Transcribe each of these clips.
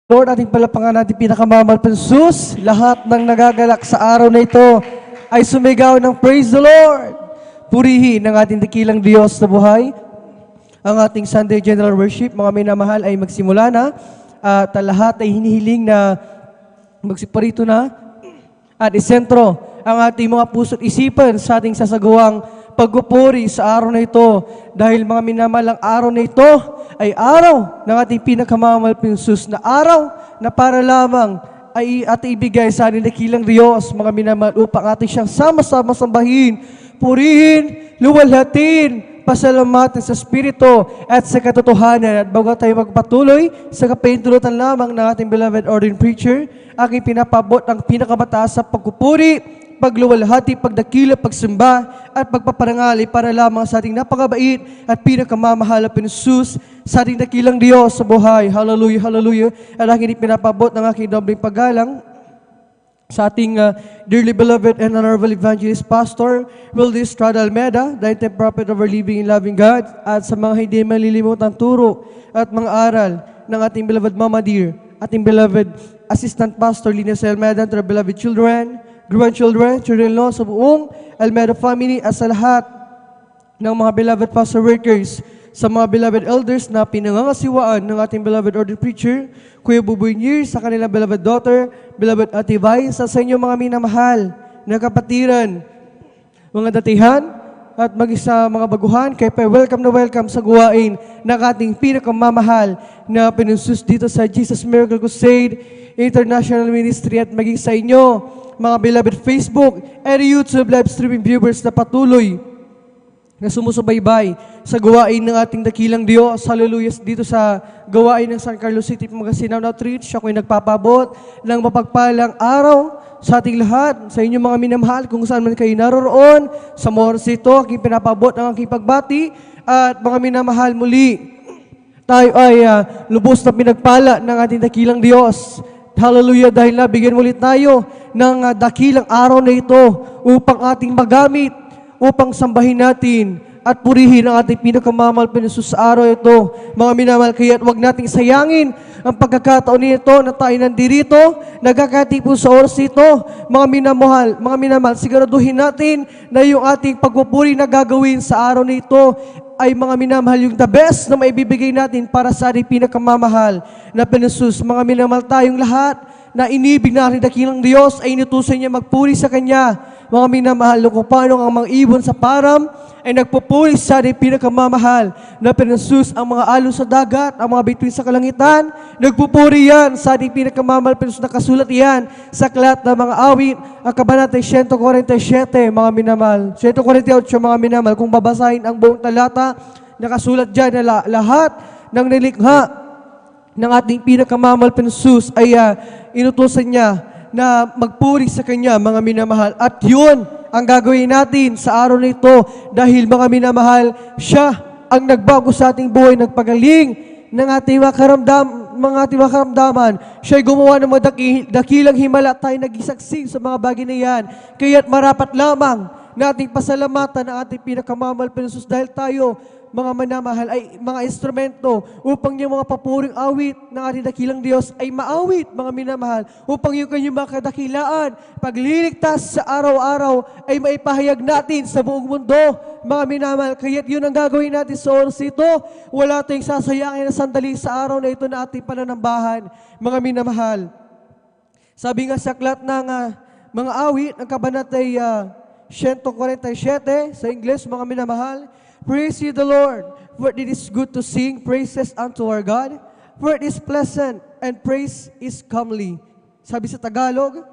Lord, ating palapangan natin pinakamamahal pa Jesus. Lahat ng nagagalak sa araw na ito ay sumigaw ng praise the Lord. Purihin ang ating dakilang Diyos na buhay. Ang ating Sunday General Worship, mga minamahal, ay magsimula na. At lahat ay hinihiling na magsiparito na at isentro ang ating mga puso't isipan sa ating sasagawang pagpupuri sa araw na ito. Dahil mga minamahal, ang araw na ito ay araw ng ating pinakamamahal na Jesus, na araw na para lamang ay ating ibigay sa ating dakilang Diyos, mga minamahal, upang ating siyang sama-sama sambahin, purihin, luwalhatin, pasalamatan sa Espiritu at sa katotohanan. At bago tayo magpatuloy sa kapahintulutan lamang ng ating beloved ordained preacher, aking pinapabot ang pinakamataas sa pagpupuri, pagluwalhati, pagdakila, pagsimba, at pagpaparangali para lamang sa ating napakabait at pinakamamahal na Jesus, sa ating dakilang Diyos sa buhay. Hallelujah, hallelujah. At aking pinapabot ng aking dobling paggalang sa ating dearly beloved and honorable evangelist pastor, Wildes Estrada Almeda, the eternal prophet of our living and loving God, at sa mga hindi malilimutang turo at mga aral ng ating beloved Mama Dear, ating beloved assistant pastor Linus Almeda, to our beloved children, grandchildren, children-in-law sa buong Almeda family, at sa lahat ng mga beloved pastor workers, sa mga beloved elders na pinangangasiwaan ng ating beloved ordained preacher, Kuya Buboy Nier, sa kanilang beloved daughter, beloved Ate Vai, sa inyo mga minamahal na kapatiran, mga datihan, at mag-isa mga baguhan, kaya pa welcome na welcome sa gawain ng ating pinakamamahal na pinunsus dito sa Jesus Miracle Crusade International Ministry, at maging sa inyo, mga beloved Facebook and YouTube live streaming viewers na patuloy na sumusubaybay sa gawain ng ating dakilang Diyos. Hallelujah. Dito sa gawain ng San Carlos City Pangasinan Outreach, ako'y nagpapabot ng mapagpalang araw sa ating lahat, sa inyong mga minamahal, kung saan man kayo naroroon. Sa oras ito, aking pinapabot ang aking pagbati, at mga minamahal, muli tayo ay lubos na pinagpala ng ating dakilang Diyos. Hallelujah, dahil nabigyan ulit tayo ng dakilang araw na ito upang ating magamit, upang sambahin natin at purihin ang ating pinakamamahal na Jesus sa araw ito. Mga minamahal, kaya't huwag nating sayangin ang pagkakataon nito na tayo nandito, nagkakatipon sa oras ito. Mga minamahal, siguraduhin natin na yung ating pagpupuri na gagawin sa araw nito ay mga minamahal, yung the best na maibibigay natin para sa ating pinakamamahal na Jesus. Mga minamahal, tayong lahat na inibig na ating dakilang Diyos ay inutusan niya magpuri sa Kanya. Mga minamahal, kung paano ang mga ibon sa param ay nagpupuri sa ating pinakamamahal na Jesus. Ang mga alon sa dagat, ang mga bituin sa kalangitan, nagpupuri yan sa ating pinakamamahal na Jesus. Nakasulat yan sa aklat ng mga awit, ang kabanata 147, mga minamahal. 148, mga minamahal. Kung babasahin ang buong talata, nakasulat dyan na lahat ng nilikha ng ating pinakamamahal na Jesus ay inutusan niya na magpuri sa Kanya, mga minamahal. At yun ang gagawin natin sa araw na ito, dahil mga minamahal, siya ang nagbago sa ating buhay, nagpagaling ng ating mga karamdaman. Siya'y gumawa ng mga dakilang himala, tayo nagisaksi sa mga bagay na yan. Kaya't marapat lamang na ating pasalamatan ang ating pinakamamahal na Jesus, dahil tayo, mga manamahal, ay mga instrumento upang yung mga papuring awit ng ating dakilang Diyos ay maawit, mga minamahal, upang yung kanyang mga kadakilaan, pagliligtas sa araw-araw ay maipahayag natin sa buong mundo, mga minamahal. Kaya't yun ang gagawin natin sa oras ito. Wala tayong sasayangin na sandali sa araw na ito na ating pananambahan, mga minamahal. Sabi nga sa aklat ng mga awit, ang kabanatay 147 sa Ingles, mga minamahal, praise ye the Lord, for it is good to sing praises unto our God, for it is pleasant and praise is comely. Sabi sa Tagalog,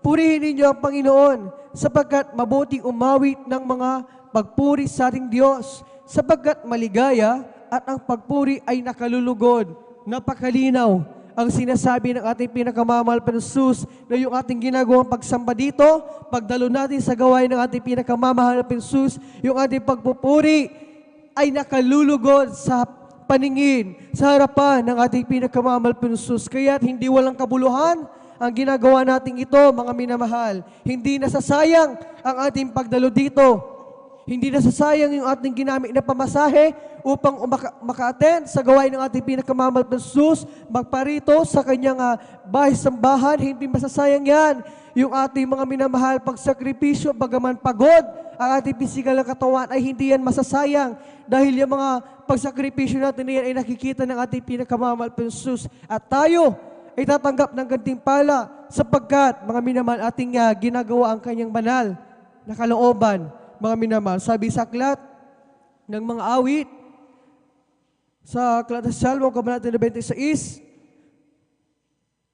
purihin ninyo ang Panginoon, sapagkat mabuting umawit ng mga pagpuri sa ating Diyos, sapagkat maligaya at ang pagpuri ay nakalulugod. Napakalinaw ang sinasabi ng ating pinakamamahal na Jesus, na yung ating ginagawang pagsamba dito, pagdalo natin sa gawain ng ating pinakamamahal na Jesus, yung ating pagpupuri ay nakalulugod sa paningin, sa harapan ng ating pinakamamahal na Jesus. Kaya't hindi walang kabuluhan ang ginagawa natin ito, mga minamahal. Hindi nasasayang ang ating pagdalo dito. Hindi nasasayang yung ating ginamit na pamasahe upang maka-attend sa gawain ng ating pinakamamahal na Jesus, magparito sa kanyang bahay-sambahan. Hindi masasayang yan. Yung ating mga minamahal pagsakripisyo, bagaman pagod ang ating pisikal na katawan, ay hindi yan masasayang. Dahil yung mga pagsakripisyo natin yan ay nakikita ng ating pinakamamahal na Jesus. At tayo ay tatanggap ng gantimpala sapagkat, mga minamahal, ating ginagawa ang kanyang banal na kalooban. Mga minamahal, sabi sa aklat ng mga awit, sa aklat ng Salmo, Kabanata 26,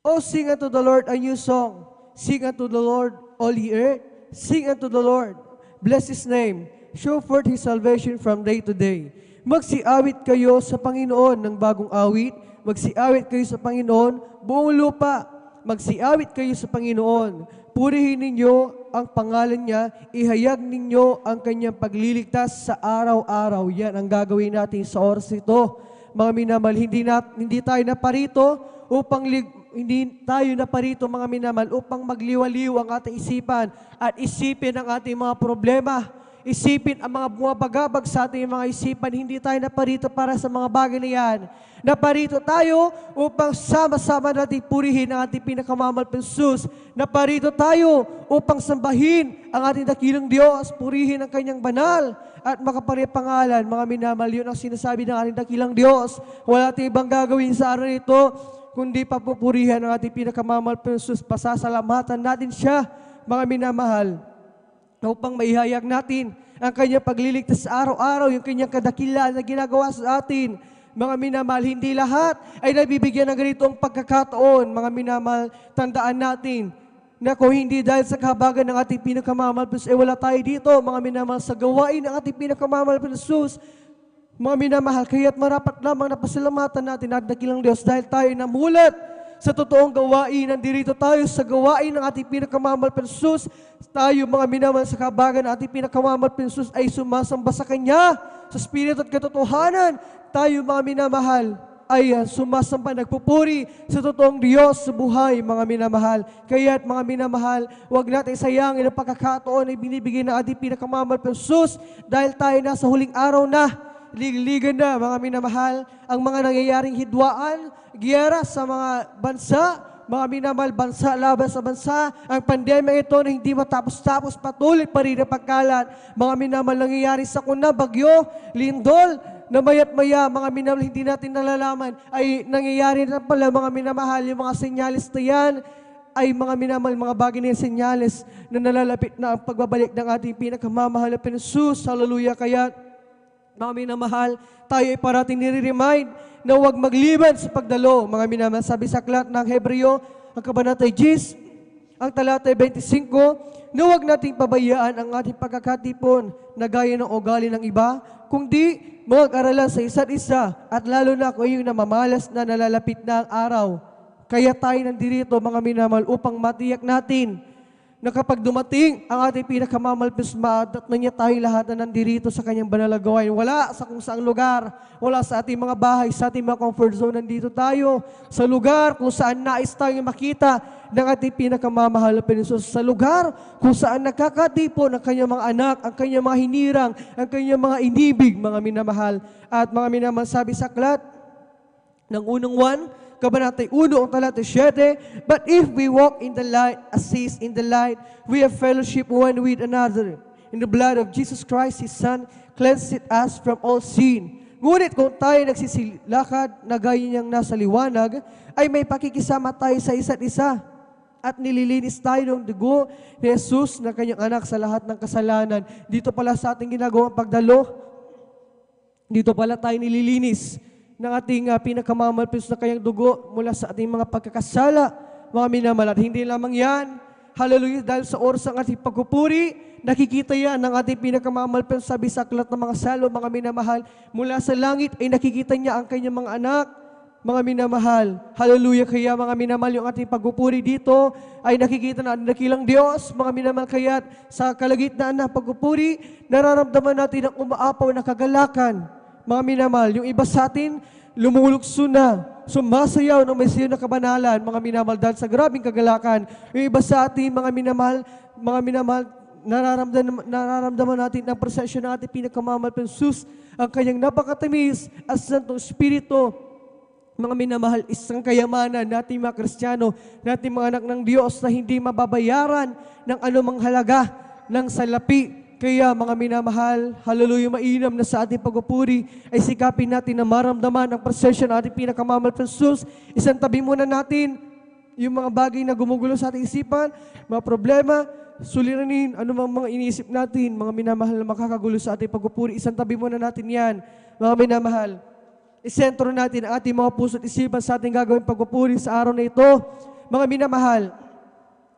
"Oh, sing unto the Lord a new song. Sing unto the Lord, all ye earth. Sing unto the Lord. Bless His name. Show forth His salvation from day to day." Magsiawit kayo sa Panginoon ng bagong awit. Magsiawit kayo sa Panginoon, buong lupa. Magsiawit kayo sa Panginoon. Purihin ninyo ang pangalan niya, ihayag ninyo ang kanyang pagliligtas sa araw-araw. Yan ang gagawin natin sa oras ito. Mga minamahal, hindi tayo naparito upang hindi tayo naparito, mga minamahal, upang magliwaliw ang ating isipan at isipin ang ating mga problema. Isipin ang mga bumabagabag sa ating mga isipan. Hindi tayo naparito para sa mga bagay na yan. Naparito tayo upang sama-sama natin purihin ang ating pinakamamahal na Jesus. Naparito tayo upang sambahin ang ating dakilang Diyos, purihin ang kanyang banal at makapangalan. Mga minamahal, yun ang sinasabi ng ating dakilang Diyos. Wala tayong ibang gagawin sa araw nito, kundi papupurihan ang ating pinakamamahal na Jesus. Pasasalamatan natin siya, mga minamahal, upang maihayag natin ang kanyang pagliligtas sa araw-araw, yung kanyang kadakilaan na ginagawa sa atin. Mga minamahal, hindi lahat ay nabibigyan ng ganitong pagkakataon. Mga minamahal, tandaan natin na kung hindi dahil sa kahabagan ng ating pinakamamahal na Jesus, wala tayo dito, mga minamahal, sa gawain ng ating pinakamamahal na Jesus. Mga minamahal, kaya't marapat lamang na pasalamatan natin at dakilang Diyos dahil tayo namulat sa totoong gawain. Nandirito tayo sa gawain ng ating pinakamamahal na Jesus. Tayo, mga minamahal, sa kahabagan ng ating pinakamamahal na Jesus ay sumasamba sa Kanya, sa Espiritu at katotohanan. Tayo, mga minamahal, ay sumasamba, nagpupuri sa totoong Diyos sa buhay, mga minamahal. Kaya't, mga minamahal, huwag natin sayangin ang pagkakataon na binibigay ng ating pinakamamahal na Jesus dahil tayo nasa huling araw na. Ligan na, mga minamahal, ang mga nangyayaring hidwaan, giyera sa mga bansa, mga minamahal, bansa laban sa bansa, ang pandemya ito na hindi matapos-tapos, patuloy pa rin ang pagkalat. Mga minamahal, nangyayari sa kuna, bagyo, lindol, na maya't maya, mga minamahal, hindi natin nalalaman, ay nangyayari na pala, mga minamahal, yung mga senyalis na yan, ay mga minamahal, mga bagay na yung senyalis na nalalapit na ang pagbabalik ng ating pinakamamahal na Jesus. Hallelujah. Kaya, mga minamahal, tayo ay parating nire-remind na huwag magliban sa pagdalo. Mga minamahal, sabi sa aklat ng Hebreo, ang kabanata 10, ang talata 25, na huwag nating pabayaan ang ating pagkakatipon na gaya ng ugali ng iba, kundi mag-aralan sa isa't isa at lalo na kung yung namamalas na nalalapit na ang araw. Kaya tayo nandirito, mga minamahal, upang matiyak natin na kapag dumating ang ating pinakamamahal na Jesus, maadat na niya tayo lahat na nandirito sa kanyang banal na gawain. Wala sa kung saang lugar, wala sa ating mga bahay, sa ating mga comfort zone. Nandito tayo sa lugar kung saan nais tayong makita ng ating pinakamamahal na Jesus. Sa lugar kung saan nakakatipon ang kanyang mga anak, ang kanyang mga hinirang, ang kanyang mga inibig, mga minamahal. At mga minamahal, sabi sa aklat ng unang 1, Kabanata 1, ang talata 7, "But if we walk in the light, as He is in the light, we have fellowship one with another. In the blood of Jesus Christ, His Son, cleanseth us from all sin." Ngunit kung tayo nagsisilakad na gaya niyang nasa liwanag, ay may pakikisama tayo sa isa't isa. At nililinis tayo ng dugo ni Jesus na kanyang anak sa lahat ng kasalanan. Dito pala sa ating ginagawang pagdalo, dito pala tayo nililinis ng ating pinakamamahal na kanyang dugo mula sa ating mga pagkakasala, mga minamahal. At hindi lamang yan, hallelujah, dahil sa oras ng ating pagpupuri, nakikita yan ng ating pinakamamahal. Sabi sa aklat ng mga Salmo, mga minamahal, mula sa langit ay nakikita niya ang kanyang mga anak, mga minamahal. Hallelujah. Kaya mga minamahal, yung ating pagpupuri dito ay nakikita na ang dakilang Diyos, mga minamahal. Kaya sa kalagitnaan ng pagpupuri, nararamdaman natin ang umaapaw na kagalakan. Mga minamahal, yung iba sa atin, lumulukso na, sumasayaw ng may siyo na kabanalan, mga minamahal, dahil sa grabing kagalakan. Yung iba sa atin, mga minamahal, nararamdaman natin ang presensya ng ating pinakamamahal na Jesus, ang kanyang napakatamis at Santong Espiritu. Mga minamahal, isang kayamanan natin mga Kristiyano, natin mga anak ng Diyos na hindi mababayaran ng anumang halaga ng salapi. Kaya mga minamahal, hallelujah, mainam na sa ating pagpupuri ay sikapin natin na maramdaman ang presensya ng ating pinakamamahal na Jesus. Isang tabi muna natin yung mga bagay na gumugulo sa ating isipan, mga problema, suliranin, anumang mga iniisip natin, mga minamahal na makakagulo sa ating pagpupuri. Isang tabi muna natin yan, mga minamahal. Isentro natin ang ating mga puso at isipan sa ating gagawin pagpupuri sa araw na ito. Mga minamahal,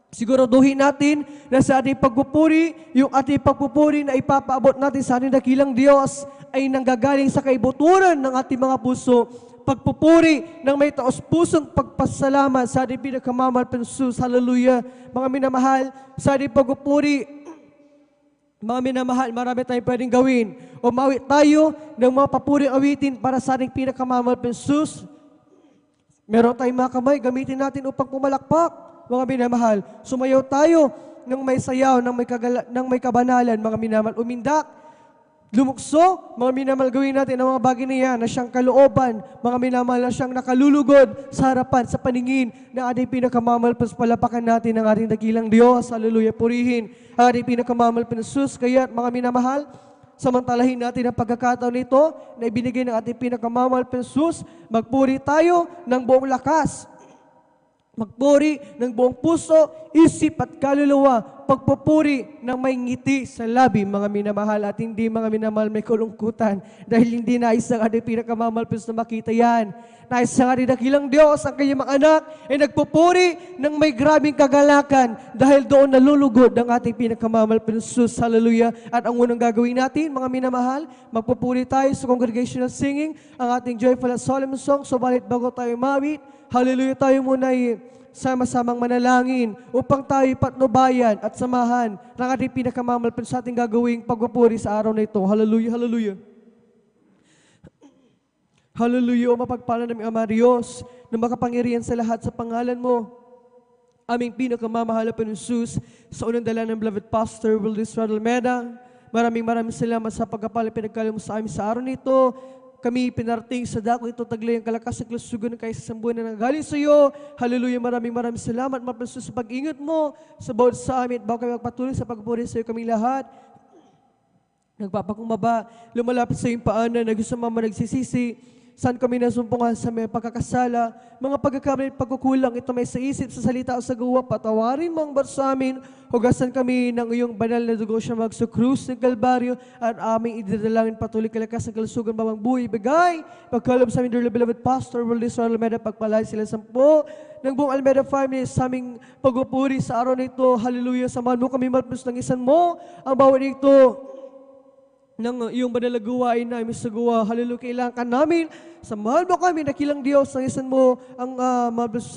siguraduhin natin na sa ating pagpupuri, yung ating pagpupuri na ipapaabot natin sa ating dakilang Diyos ay nanggagaling sa kaibuturan ng ating mga puso. Pagpupuri ng may taos-pusong pagpasalamat sa ating pinakamamahal na Jesus. Hallelujah. Mga minamahal, sa ating pagpupuri, mga minamahal, marami tayong pwedeng gawin. Umawit tayo ng mga papuring awitin para sa ating pinakamamahal na Jesus. Meron tayong mga kamay, gamitin natin upang pumalakpak. Mga minamahal, sumayaw tayo ng may sayaw, ng may kabanalan. Mga minamahal, umindak, lumukso. Mga minamahal, gawin natin ang mga bagay na yan na siyang kalooban. Mga minamahal, na siyang nakalulugod sa harapan, sa paningin na ating pinakamamahal. Palapakan natin ang ating dakilang Diyos. Hallelujah, purihin ang ating pinakamamahal na Jesus. Kaya mga minamahal, samantalahin natin ang pagkakataon nito na ibinigay ng ating pinakamamahal na Jesus. Magpuri tayo ng buong lakas. Magpuri ng buong puso, isip at kaluluwa. Pagpupuri ng may ngiti sa labi, mga minamahal, at hindi mga minamahal may kulungkutan. Dahil hindi nais ng ating pinakamamahal na makita yan. Nais ng ating dakilang Diyos, ang kanyang mga anak, ay nagpupuri ng may grabing kagalakan. Dahil doon nalulugod ang ating pinakamamahal na Jesus. Hallelujah. At ang unang gagawin natin, mga minamahal, magpupuri tayo sa congregational singing, ang ating joyful and solemn song. Subalit bago tayo mawit, hallelujah, tayo muna ay sama-samang manalangin upang tayo patnubayan at samahan ng ating pinakamamahal sa ating gagawing pagpupuri sa araw na ito. Hallelujah, hallelujah. Hallelujah, o mapagpala ng Ama Diyos na makapangyarihan sa lahat sa pangalan mo. Aming pinakamamahal na Jesus, sa unang dala ng beloved Pastor Wildis Radalmeda, maraming salamat sa pagkapala pinagkala mo sa amin sa araw nito. Kami pinarating sa dako ito taglay ang kalakas at kalusugan ng kaysasambuhan na nanggaling sa iyo. Hallelujah, maraming salamat, mapasus sa pag-ingat mo sa bawat sa amin at bago kami magpatuloy sa pagpupuri sa iyo kami lahat. Nagpapakumbaba, lumalapit sa iyong paanan, nagsusumama, nagsisisi, saan kami nasumpungan sa may pagkakasala, mga pagkakamali at pagkukulang, ito may sa isip, sa salita o sa gawa, patawarin mo ang sa amin, hugasan kami ng iyong banal na dugo siya magsukrus ng Kalbaryo, at aming idadalangin patuloy kalakas ng kalusugan bawang buhay, ibigay, pagkaloob sa amin, dear beloved Pastor, Wildis Almeida, pagpalay sila 10, ng buong Almeida family, sa aming pagpupuri sa araw na ito, hallelujah, samahan mo kami malpus ng isan mo, ang bawat ito, ng iyong banal na gawain namin sa gawa. Hallelujah, kailangan ka namin. Samahan mo kami, nakilang Diyos, nangisan mo ang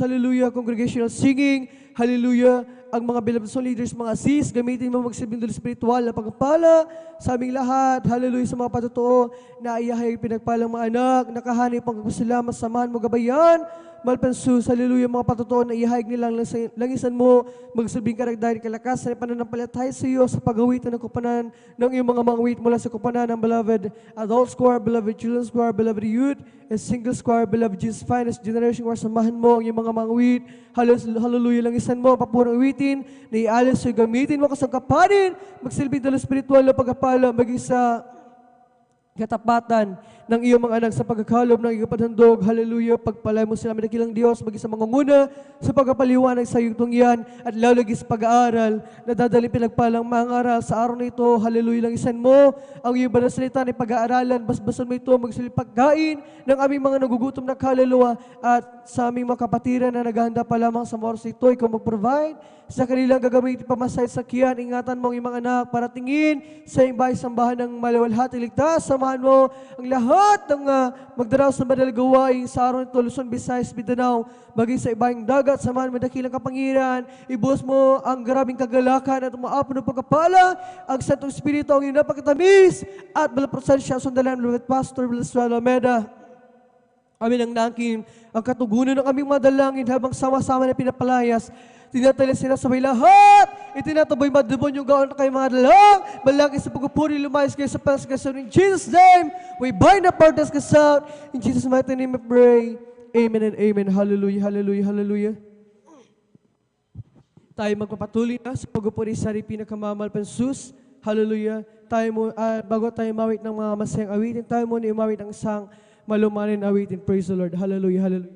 hallelujah, congregational singing. Hallelujah, ang mga beloved soul leaders, mga sis, gamitin mo magsilbing dul spiritual na pagpapala sa aming lahat. Hallelujah, sa mga patotoo na iyahay pinagpalang mga anak, nakahanay pang pagpasalamat, samahan mo gabayan. Malpansus, hallelujah, mga patotoo na ihayag nilang langisan mo, magsilbing karagdahin kalakasan, pananampalataya sa iyo sa pagawitan ng kupanan ng iyong mga mangwit mula sa kupanan ng beloved adult choir, beloved children's choir, beloved youth, and single choir, beloved Jesus finest generation choir, samahan mo ang iyong mga mangwit. Hallelujah, langisan mo, papurang iwitin, na ialis sa gamitin mo kasangkapanin, magsilbing dala spiritual na pagkapala, maging sa katapatan ng iyong mga anak sa pagkakalob ng iyong padhandog. Hallelujah, pagpalay mo sila dakilang Diyos, maging sa mga nguna, sa pagkapaliwanag sa iyong tungyan, at lalagi sa pag-aaral, na dadaling pinagpalang mga aral sa araw na ito. Hallelujah, lang isan mo ang iyong banal salita na pag-aaralan, basbasan mo ito, magsilip pagkain ng aming mga nagugutom na kaluluwa, at sa aming mga kapatiran na naghahanda pa lamang sa oras ito, ikaw mag-provide sa kanilang gagamitin pamasay sa kiyan. Ingatan mo ang iyong mga anak para tingin sa iyong bahay sambahan ng malawalhati ligtas. Samahan mo ang lahat ng magdaraw sa banal gawain sa araw nito, Luzon, Visayas, Mindanao, maging sa ibang dagat. Samahan mo dakilang kapangyarihan, ibuhos mo ang grabing kagalakan at umaapon ng pagkapala, ang Santong Espiritu ang iyong napakatamis at balaprosan siya sundalan, Beloved Pastor Wildis Almeida. Amin ang nangkin, ang katugunan ng aming madalangin habang sama-sama na pinapalayas. Tinatala sila sa may lahat. Itinataboy madubon yung gaon na kayo mga dalang. Balangin sa pagpupuri lumayas kayo sa pagkasason. In Jesus' name, we bind up our discuss out. In Jesus' mighty name we pray. Amen and amen. Hallelujah, hallelujah, hallelujah. Tayo magpapatuloy na sa pagpupuri sa pinakamamal pansus. Hallelujah. Tayo mo, bago tayo mawit ng mga masayang awitin, tayo muna imawit ng isang malumanin awitin. Praise the Lord. Hallelujah, hallelujah.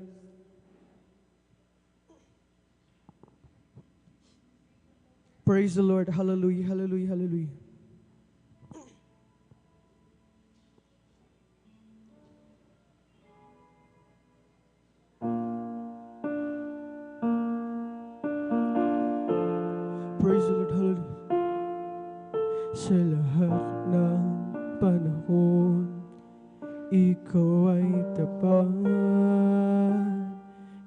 Praise the Lord. Hallelujah, hallelujah, hallelujah. Praise the Lord, hallelujah. Sa lahat ng panahon, ikaw ay tapat,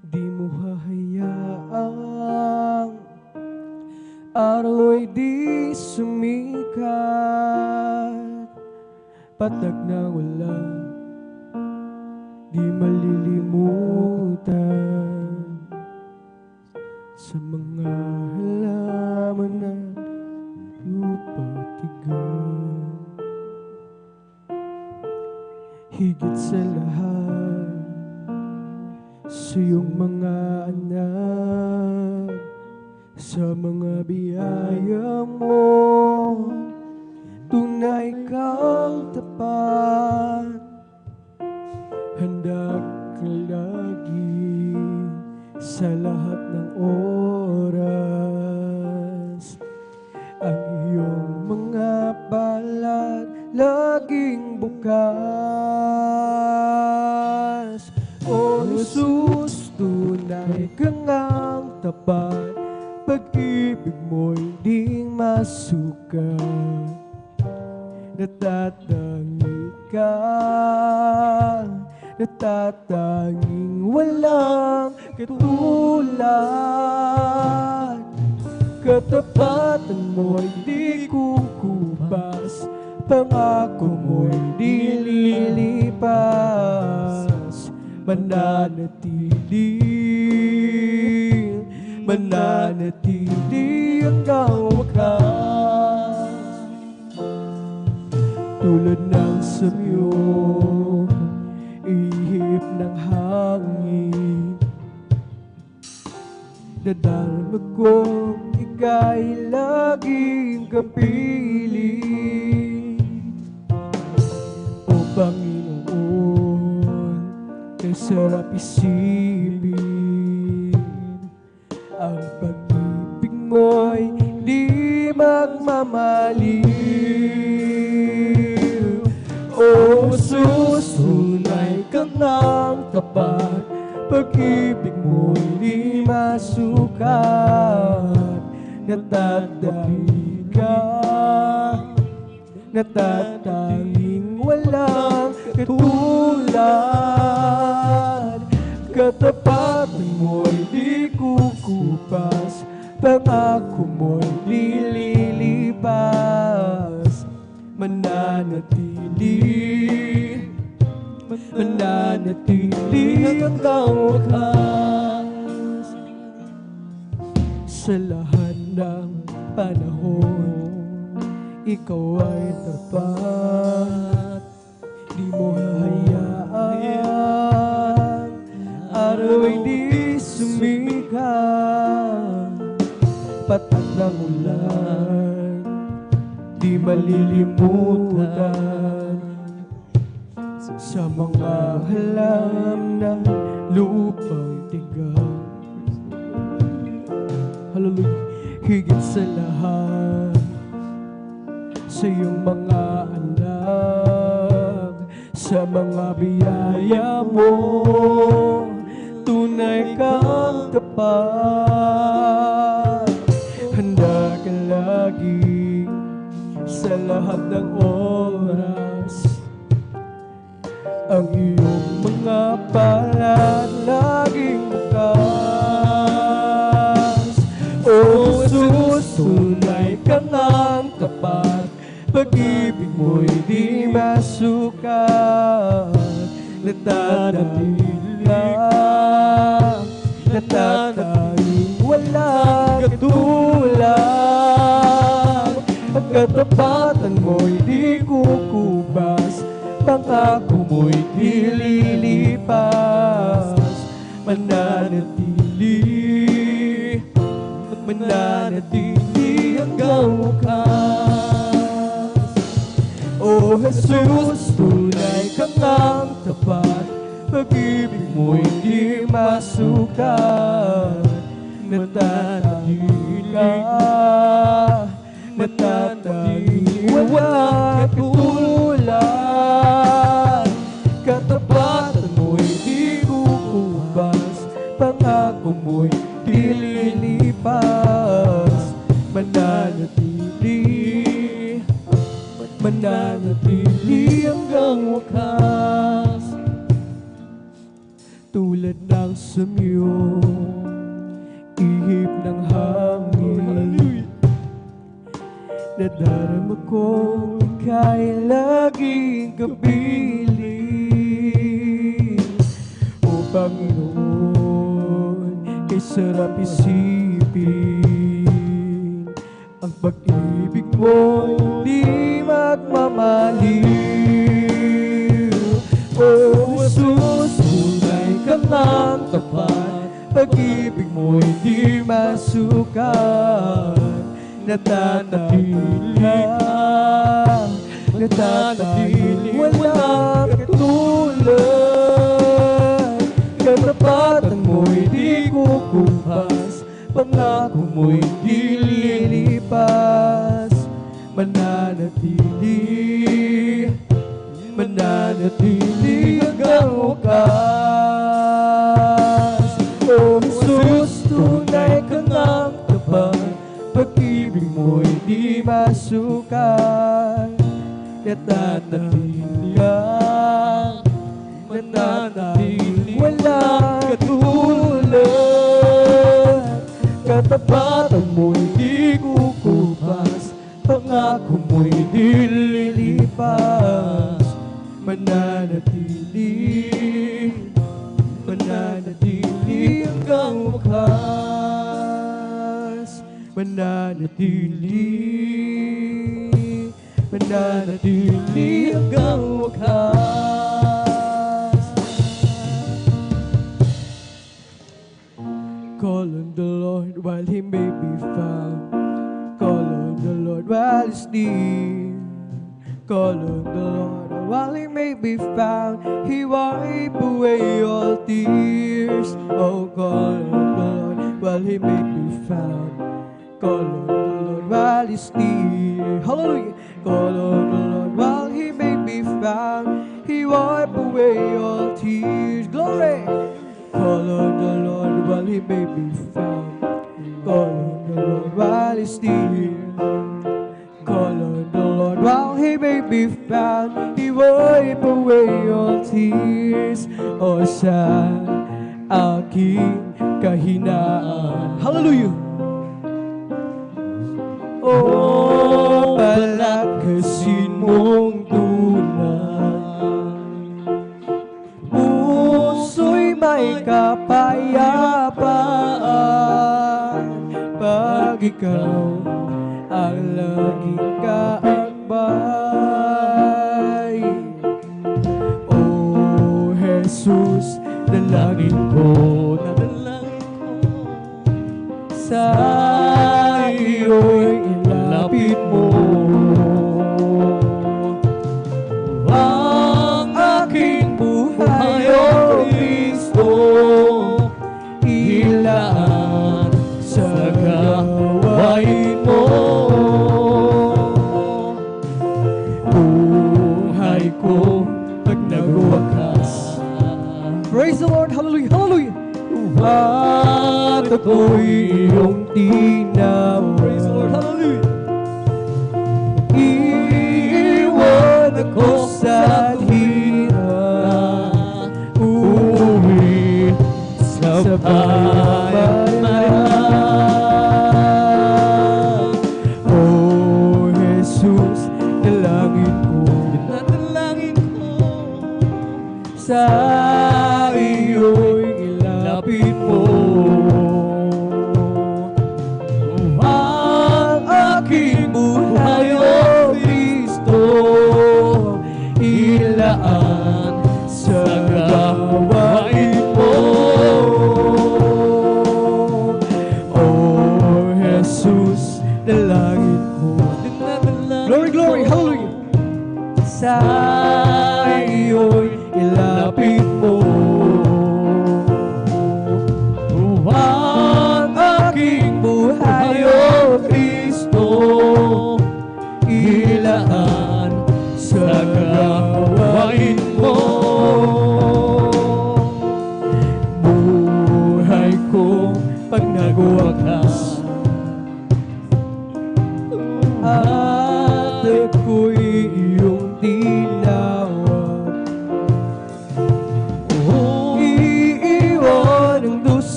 di mo hahayaang araw ay di sumikat, patag na wala, di malilimutan, sa mga halaman na lupatigan. Higit sa lahat, sa iyong mga anak, sa mga biyaya mo, tunay kang tapat, handa ka lagi sa lahat ng oras. Ang iyong mga palad laging bukas. O Jesus, tunay kang ang tapat, pag-ibig mo'y di masukat. Natatangi ka, natatanging walang katulad. Katapatan mo'y di kukupas, pangako mo'y di lilipas. Mananatili, mananatili hanggang wakas. Tulad ng samyo, ihip ng hangin, dadalma kong ika'y laging kapiling. O Panginoon, kasarap isipin, ang pag-ibig mo'y di magmamaliw. O Jesus, tunay ka ng tapat, pag-ibig mo'y di masukat. Natatanging ka, natatanging walang katulad. Katapatan mo'y di kukupas, pangako mo'y di lilipas. Mananatili, mananatili hanggang wakas. Sa lahat ng panahon, ikaw ay tapat, di mo hahayaan araw ay di sumikat. Patag ng ulan, di malilimutan, sa mga halam ng lupang tigang. Hallelujah. Higit sa lahat, sa iyong mga anak, sa mga biyaya mo, tunay kang tapat, handa ka lagi sa lahat ng oras. Ang iyong mga palad laging bukas. O Jesus, tunay ka ng tapat, pag-ibig mo'y di masukat. Natatanging nananatiling walang katulad. Ang katapatan mo'y di kukubas, pangako mo'y di lilipas. Mananatili, mananatili hanggang wakas. O Jesus, tunay ka ngang tapat, pag-ibig mo'y di masukat. Natatahimik ka, natatahimik walang katulad. Katapatan mo'y di kukubas, pangako mo'y di lilipas. Mananatili, mananatili hanggang wakas. Tulad ng samyong ihip ng hangin, nadarama kong ika'y laging kapiling. O Panginoon, kay sarap isipin, ang pag-ibig mo'y di magmamaliw. O Jesus, tunay ka ngang tapat, pag-ibig mo'y di masukat. Natatahimik ka, natatahimik walang katulad. Katapatan mo'y di kukubas, pangako mo'y di lilipas. Mananatili, mananatili hanggang wakas. O Jesus, tunay ka ngang tapat, pag-ibig mo'y di masukat. Natatahimik ka, mananatili walang katulad. Katapatan mo'y di kukubas, pangako mo'y di lilipas. Mananatili, mananatili hanggang wakas. Mananatili, mananatili hanggang wakas. Call on the Lord while He may be found. Call on the Lord while He's near. Call on the Lord while He may be found. He wipe away all tears. Oh, call on the Lord while He may be found. Call on the Lord while He's near. Hallelujah. Call on the Lord while He may be found. He wipe away all tears. Glory. Call on the Lord while He may be found. Call on the Lord while He's near. Call on the Lord while He may be found. He wipe away all tears. O sa aking kahinaan. Hallelujah. O palakasin mong tunay, puso'y may kapayapaan pag ikaw ang laging kaakbay. O Jesus, dalangin ko, sa iyo'y ilapit mo ang aking buhay, O Kristo, ilaan sa gawain mo. Buhay ko pag nagwakas. Praise the Lord, hallelujah, hallelujah. At ako'y iyong tinaw. Praise the Lord, hallelujah. Iiwan ako sa hirap, uuwi sa pamayanan. O Jesus, dalangin ko sa iyo'y ilapit mo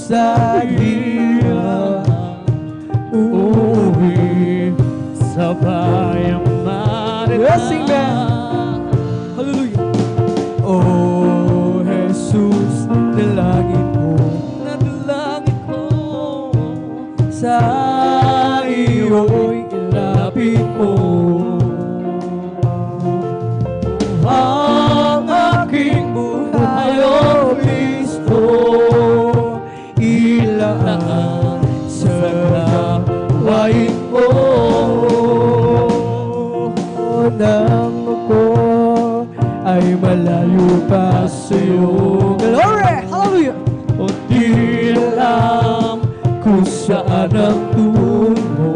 sa hirap, uuwi sa bayang Sing marina. Hallelujah. Oh, Jesus, dalangin ko sa iyo'y ilapit mo ang aking buhay, O Kristo, ilaan sa gawain mo. Nang ako ay malayo pa sa'yo. Glory! Hallelujah! O di alam kung saan ang tungo,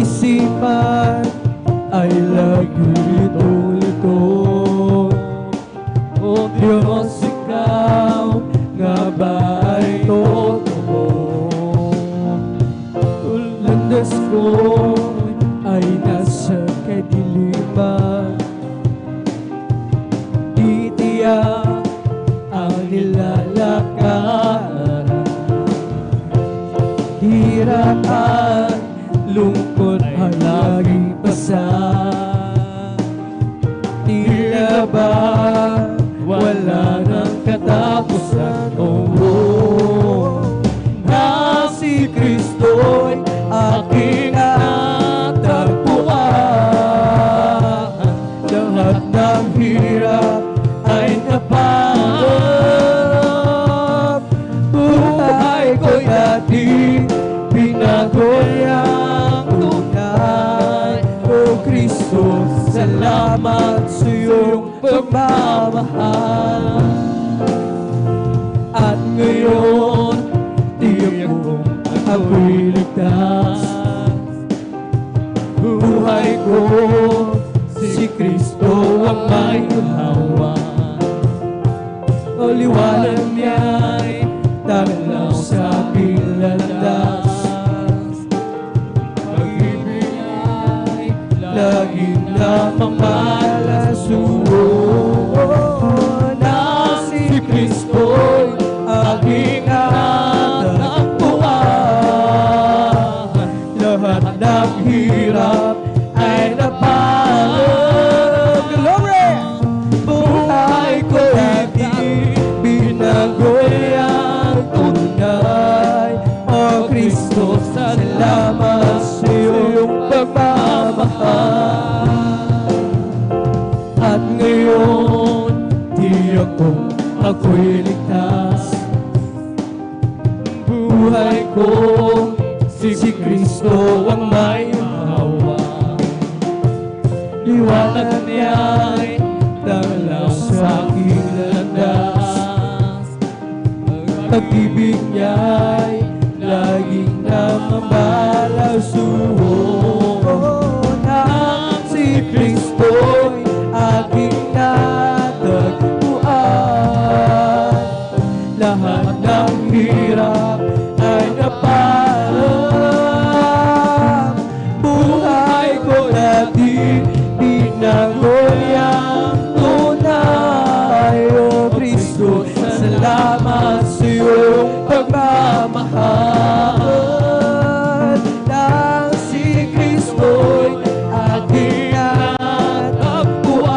isipan ay lagi lito-lito. O Diyos, ikaw nga ba ay totoo? Landas ko ay nasa kadiliman, di tiyak ang nilalakaran. Hirap at lungkot ay laging pasan. Tila ba wala nang katapusan? Oh, na si Kristo'y aking natagpuan. Lahat ng hirap ay napanap. Buhay ko dati, binago niyang tunay. O Kristo, salamat sa iyong pagmamahal. At ngayon, tiyak kong ako'y ligtas. Buhay ko, si Kristo ang may kahawan. O liwanag niya'y tanglaw sa aking landas. Pag-ibig niya'y laging namamalasuro. Na si Kristo'y aking natagpuan. Lahat ng hirap ay napanap. Glory! Buhay ko dati, binago niyang tunay. O Kristo, salamat sa iyong pagmamahal. At ngayon, tiyak kong ako'y ligtas. Buhay ko, si Kristo ang may hawa. Liwanag niya'y tanglaw sa aking landas. Pag-ibig niya'y laging namamalasuro. Nang si Kristo'y aking natagpuan. Lahat ng hirap ay napanap. Buhay ko dati, binago niyang tunay. O Kristo, salamat sa iyong pagmamahal. Nang si Kristo'y aking natagpuan.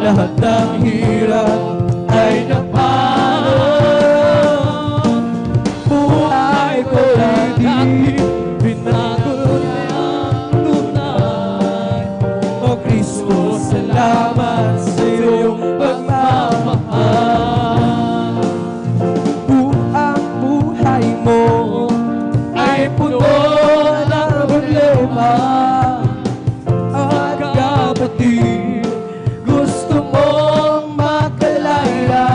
Lahat ng hirap ay napanap. Buhay ko dati, binago niyang tunay. O Kristo, salamat sa iyong pagmamahal. Ang buhay mo ay puno ng problema. At kapatid, gusto mong makalaya.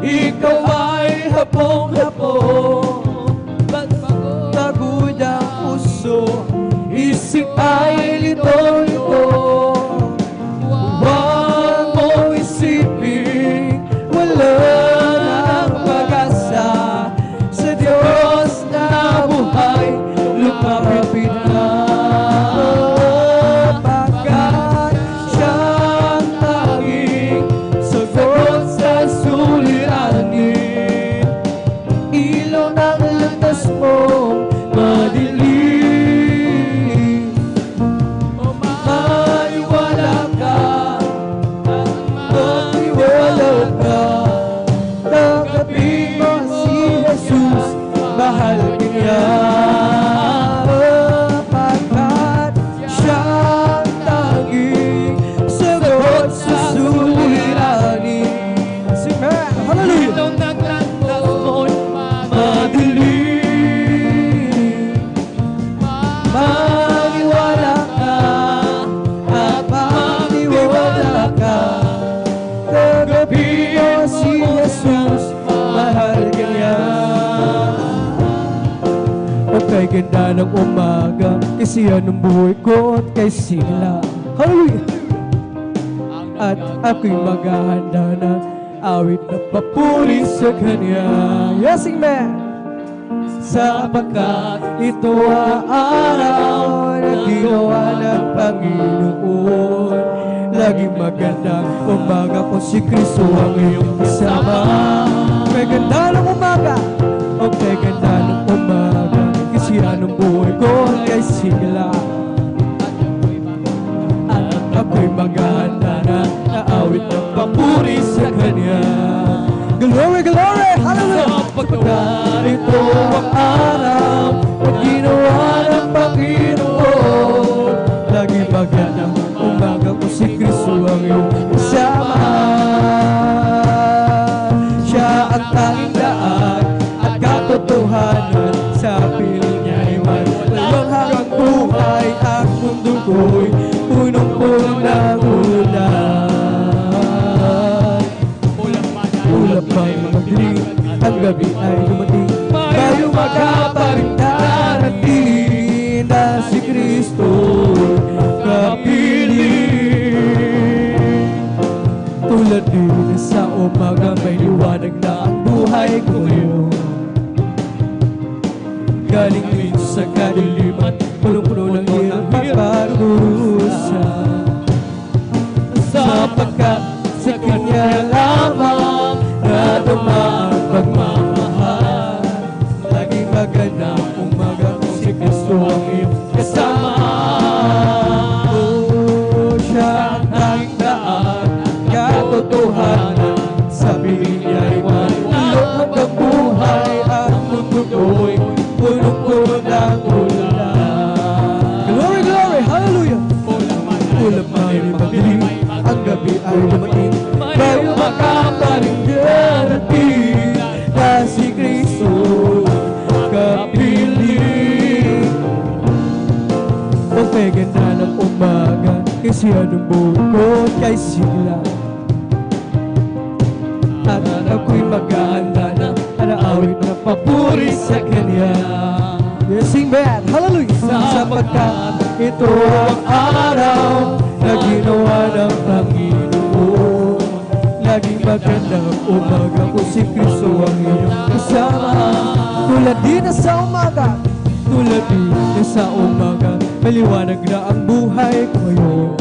ikaw ay hapong-hapong. Pagod ang puso, isip ay lito-lito. Huwag mo isipin, wala nang pag-asa. Sa Diyos na buhay, lumapit na. Pagkat siyang tanging sagot sa suliranin. Ilaw ng landas mo madilim. Maniwala ka, maniwala ka. Tanggapin mo si Jesus, mahal ka niya. Pagkat siyang tanging sagot sa suliranin. Sing man, hallelujah! Madilim, maniwala ka, at maniwala ka. Tanggapin mo si Jesus, mahal ka niya. At kay ganda ng umaga, kasi anong buhay ko at kay sila. Hallelujah! At ako'y maghahanda na awit na papuri sa Kanya. Yes, amen! Sapagkat ito ang araw na ginawa ng Panginoon. Laging magandang umaga kung si Kristo ang iyong kasama. Kay ganda ng umaga, o kay ganda ng umaga, kasi anong buhay ko kay sila. At ako'y maghahanda na awit ng papuri sa Kanya. Glory, glory, hallelujah! Sapagkat ito ang araw na ginawa ng Panginoon. Lagi magandang umaga kung si Kristo ang iyong kasama. Siya ang tanging daan at katotohanan. Sa piling niya'y may walang hanggang buhay. Ang mundo ko'y punong-puno ng ulan. Ulap ay magdilim, ang gabi ay dumating. Tayo magkaparing darating na si Kristo kapiling. Tulad din sa umaga, may liwanag na ang buhay ko ngayon. Galing din sa kadiliman, punong-puno ng hirap at pagdurusa. Sapagkat sa Kanya lamang nadama ang pagmamahal. Laging magandang umaga kung si Kristo ang iyong kasama. Oh, siya ang tanging daan, katotohanan. Sa piling niya'y walang hanggang buhay. Ang mundo ko'y punong-puno ng ulan. Glory, glory, hallelujah! Ulap ay magdilim, ang gabi ay dumating. Bago makaparing darating na si Kristo kapiling. O kay ganda ng umaga, kasi anong buhay kay sila. At ako'y maghahanda na alaawit na papuri sa Kanya. Yes, sing band, hallelujah! Sapagkat ito ang araw na ginawa ng Panginoon. Laging magandang umaga kung si Kristo ang iyong kasama. Tulad din na sa umaga, tulad din na sa umaga, maliwanag na ang buhay ko ngayon.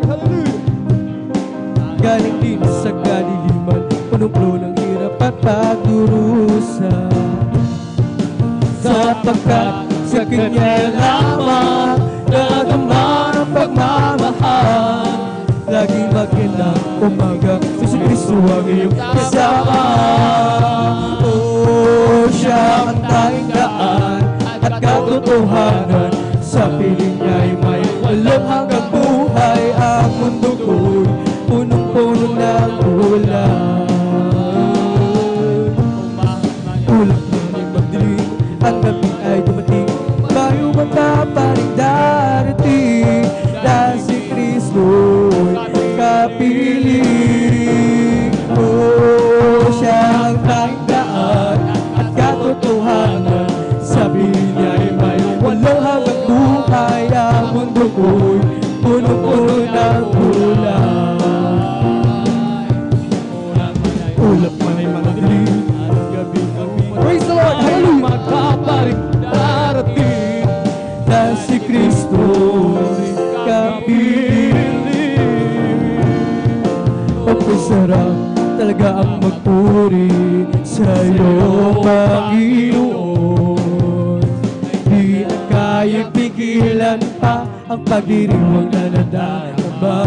Hallelujah! Galing din sa kadiliman, punong-puno ng hirap at pagdurusa. Sapagkat sa Kanya lamang nadama ang pagmamahal. Laging magandang umaga kung si Kristo ang iyong kasama. Oh, siya ang tanging daan at katotohanan. Sa piling niya'y may walang hanggang buhay. Ang mundo ko'y punong-puno ng ulan. Ulap niya'y magdilim, ang gabi ay dumating. Bayo magkaparing darating na si Kristo'y kapiling. Oh, siya ang talaga ang magpuri sa'yo, Panginoon. Di na kayang pigilan pa ang pagdiriwang na nadarama.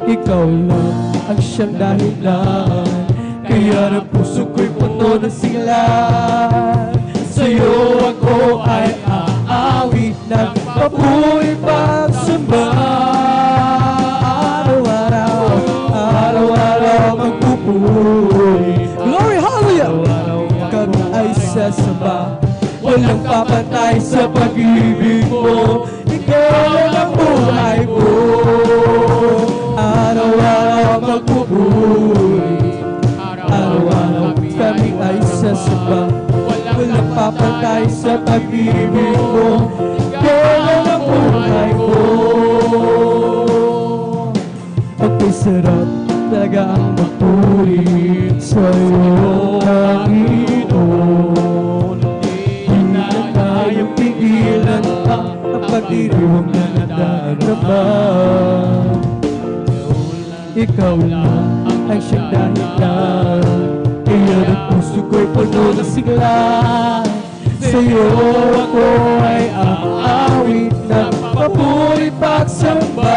Ikaw lang ang siyang dahilan, kaya ng puso ko'y puno ng sigla. Sa'yo ako ay aawit ng papuri pagsamba. Araw-araw, araw-araw magpupuri. Glory, hallelujah! Kami ay sasamba, walang papantay sa pag-ibig mo. Ikaw ang buhay ko. Araw-araw magpupuri, araw-araw kami ay sasamba, walang papantay sa pag-ibig mo. Ikaw ang buhay ko. Ako'y sarap talaga ang magpuri sa'yo, Panginoon. Di na kayang pigilan pa ang pagdiriwang na nadarama. Ikaw lang ang siyang dahilan, kaya ng puso ko'y puno ng sigla. Sa'yo ako ay aawit ng papuri pagsamba.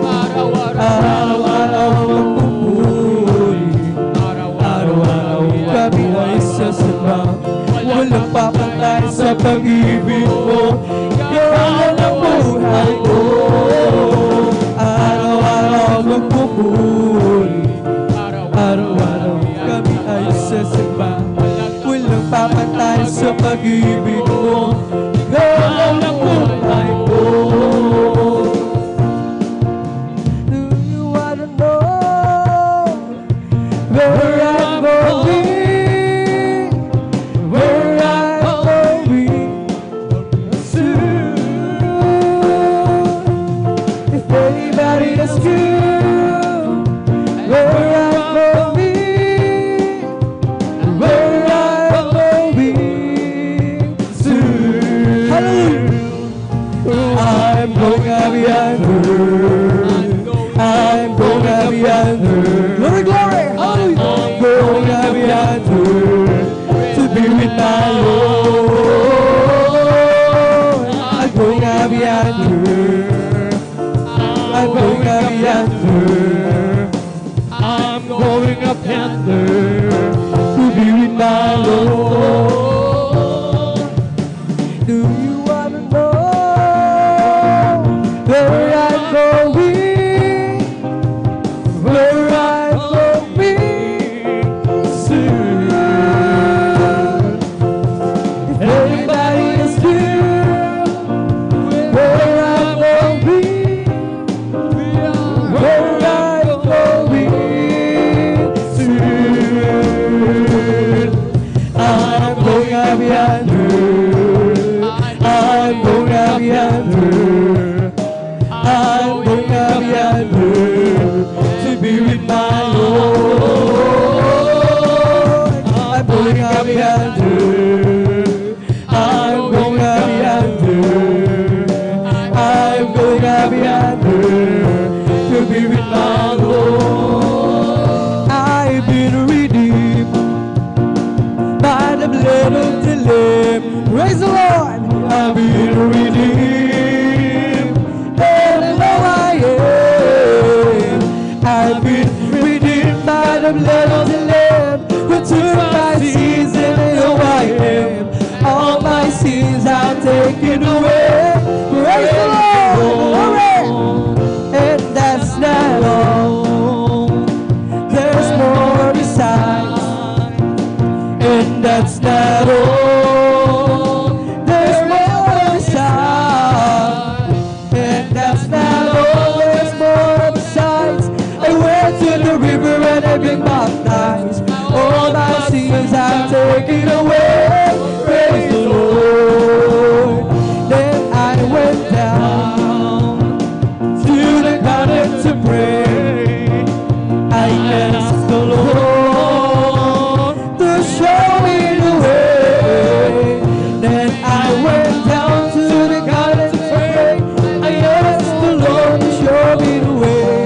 Araw-araw magpupuri, araw-araw kami ay sasamba, walang papantay sa pag-ibig mo. Ikaw ang buhay ko. Araw-araw magpupuri, araw-araw kami ay sasamba, walang papantay sa pag-ibig mo. Ikaw ang buhay ko. Do you wanna know where I'm going? Where I'm going soon. If anybody asks you where I'm going, where I'm going soon. Hallelujah. I'm going up yonder. I'm going up yonder. Glory, glory. Hallelujah. I'm going up yonder to be with my Lord. I'm going up yonder. I'm going up yonder. I'm going up yonder to be with my Lord. Do you wanna know where I'm going? Where I'm going soon. If everybody is here, where I'm going, where I'm going soon. I'm going up yonder. I'm going up yonder. I'm going up yonder to be with my Lord. I'm going up yonder. I'm going up yonder. I'm going up yonder to be with my Lord. I've been redeemed by the blood of the Lamb. Praise the Lord. I've been redeemed, and now I am. I've been redeemed by the blood of the Lamb, who took my sins, and now I am. All my sins are taken away. Praise the Lord. Glory. And that's not all. There's more besides. And that's not all. There's more besides. And that's not all. There's more besides. I went to the river and I've been baptized. All my sins are taken away. Praise the Lord. Then I went down to the garden to pray. I asked the Lord to show me the way. Then I went down to the garden to pray. I asked the Lord to show me the way.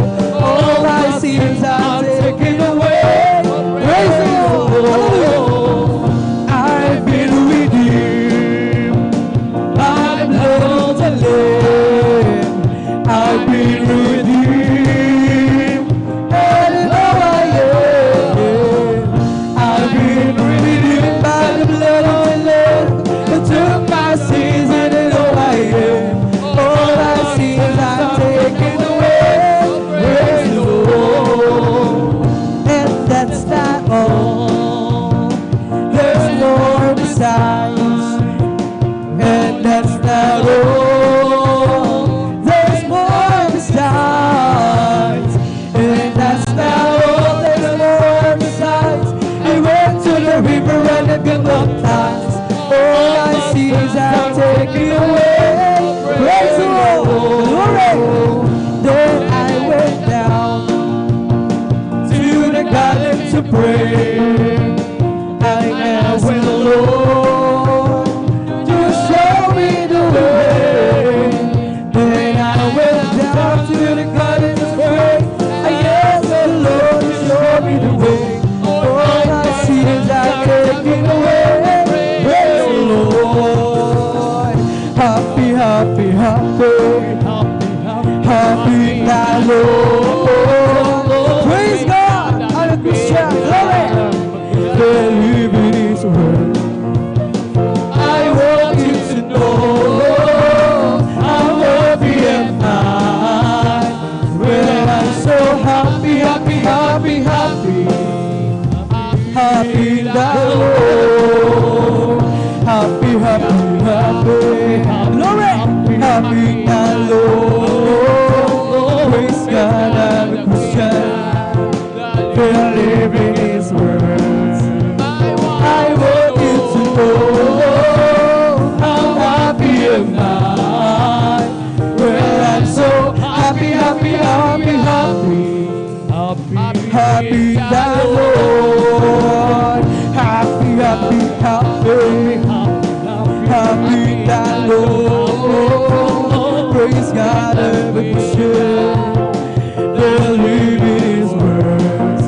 now all there's more besides. I went to the river and I got baptized. All I see is I'm taken away. Praise the Lord, glory. Then I went down to the garden to pray. I asked the Lord to show me the way. Then I went down to the garden to pray. I asked the Lord to show me the way. All I see is I'm taken away. Praise the Lord. Happy, happy, happy, happy thy Lord. Praise God. I'm a Christian. Glory. Believe in His word. I want you to know how happy am I. Well, I'm so happy, happy, happy, happy. Happy thy Lord. Happy, happy, happy. Glory. Happy thy Lord. Praise God, I'm a Christian. Believe in His words. I want you to know how happy am I. Well, I'm so happy, happy, happy, happy. Happy thy Lord. Happy, happy, happy. Happy thy Lord. Praise God, I'm a Christian. Believe in His words.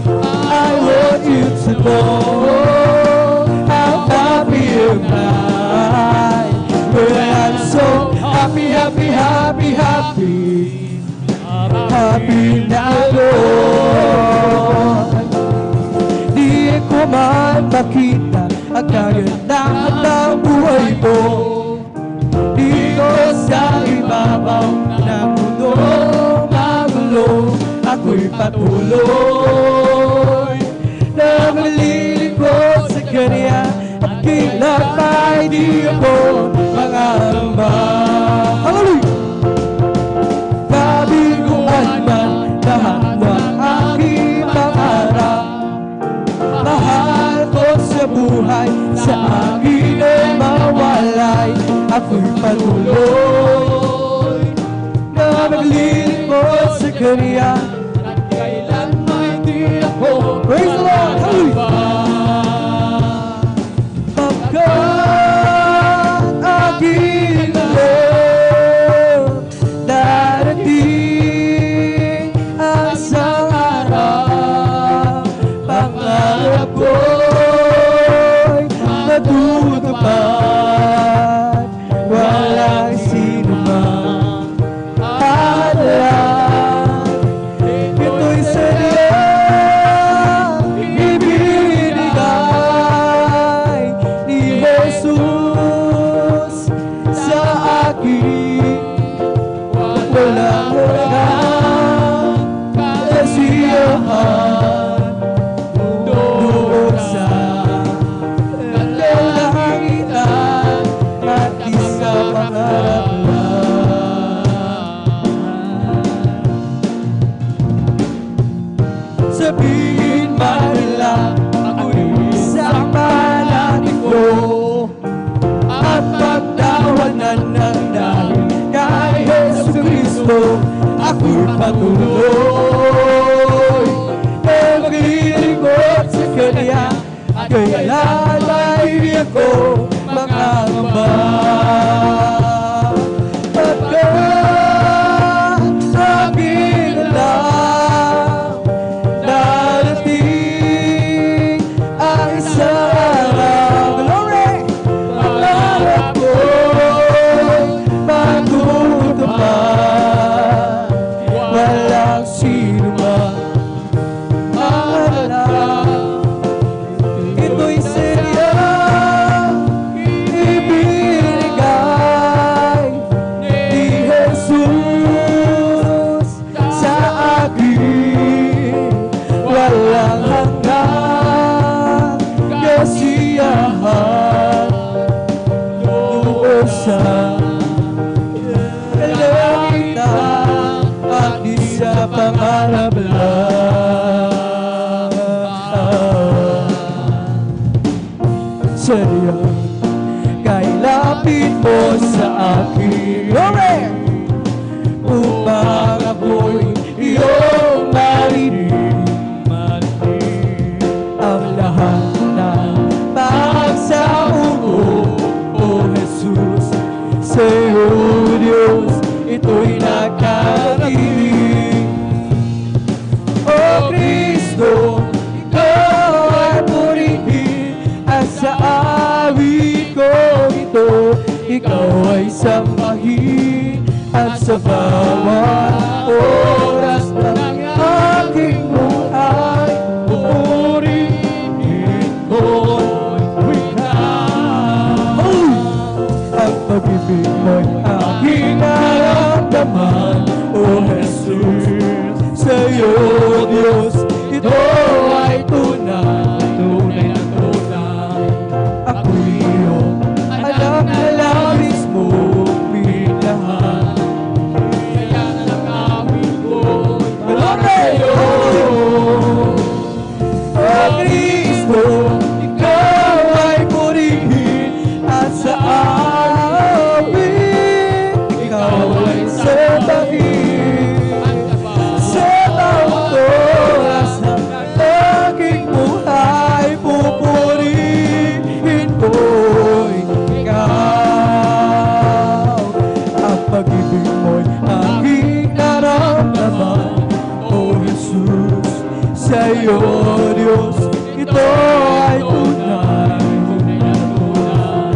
I want you to know how happy am I. Well, I'm so happy, happy, happy, happy. Happy na Lord. Di ko man makita ang kagandahan ng buhay mo. Dito sa ibabaw ng mundo magulo, ako'y patuloy na malilingkod sa Kanya at kailan may di ako mangamba. Hallelujah! Kabiguan man lahat ng aking pangarap, mahal ko sa buhay, sa akin ay mawalay. Ako'y patuloy na maglilingkod sa Kanya at kailan may di ako. Praise the Lord! Pagkat aking Lord, darating ang isang araw, pangarap ko'y matutupad. Walang sino mang hahalaan. Ito'y sadyang ibinigay ni Jesus sa akin. Walang walang kasiyahan doon sa kalangitan at isa pangaraplan. Sabihin man nila ako'y isang panatig ko at pagtawanan ng dahil kay Yesu Cristo, ako'y patuloy na maglilingkod sa Kanya at kailan may di ako mangangamba. Pagkat aking alam, darating ang isang araw. Glory! Pangarap ko'y matutupad. Walang sino man ikaw ay sambahin, at sa bawat oras ng aking buhay, pupurihin ko'y ikaw. Ang pag-ibig mo'y aking naramdaman, O Jesus, sa'yo, Diyos, ito ay tunay, tunay na tunay. Ako'y iyong anak na labis mong minahal. Kaya nalangawin ko'y malayo. O Kristo, ikaw ay purihin, at sa awit ikaw ay sambahin. Sa bawat oras ng aking buhay, pupurihin ko'y ikaw. Ang pag-ibig mo'y aking naramdaman, O Jesus, sa'yo, Diyos, ito ay tunay, tunay na tunay.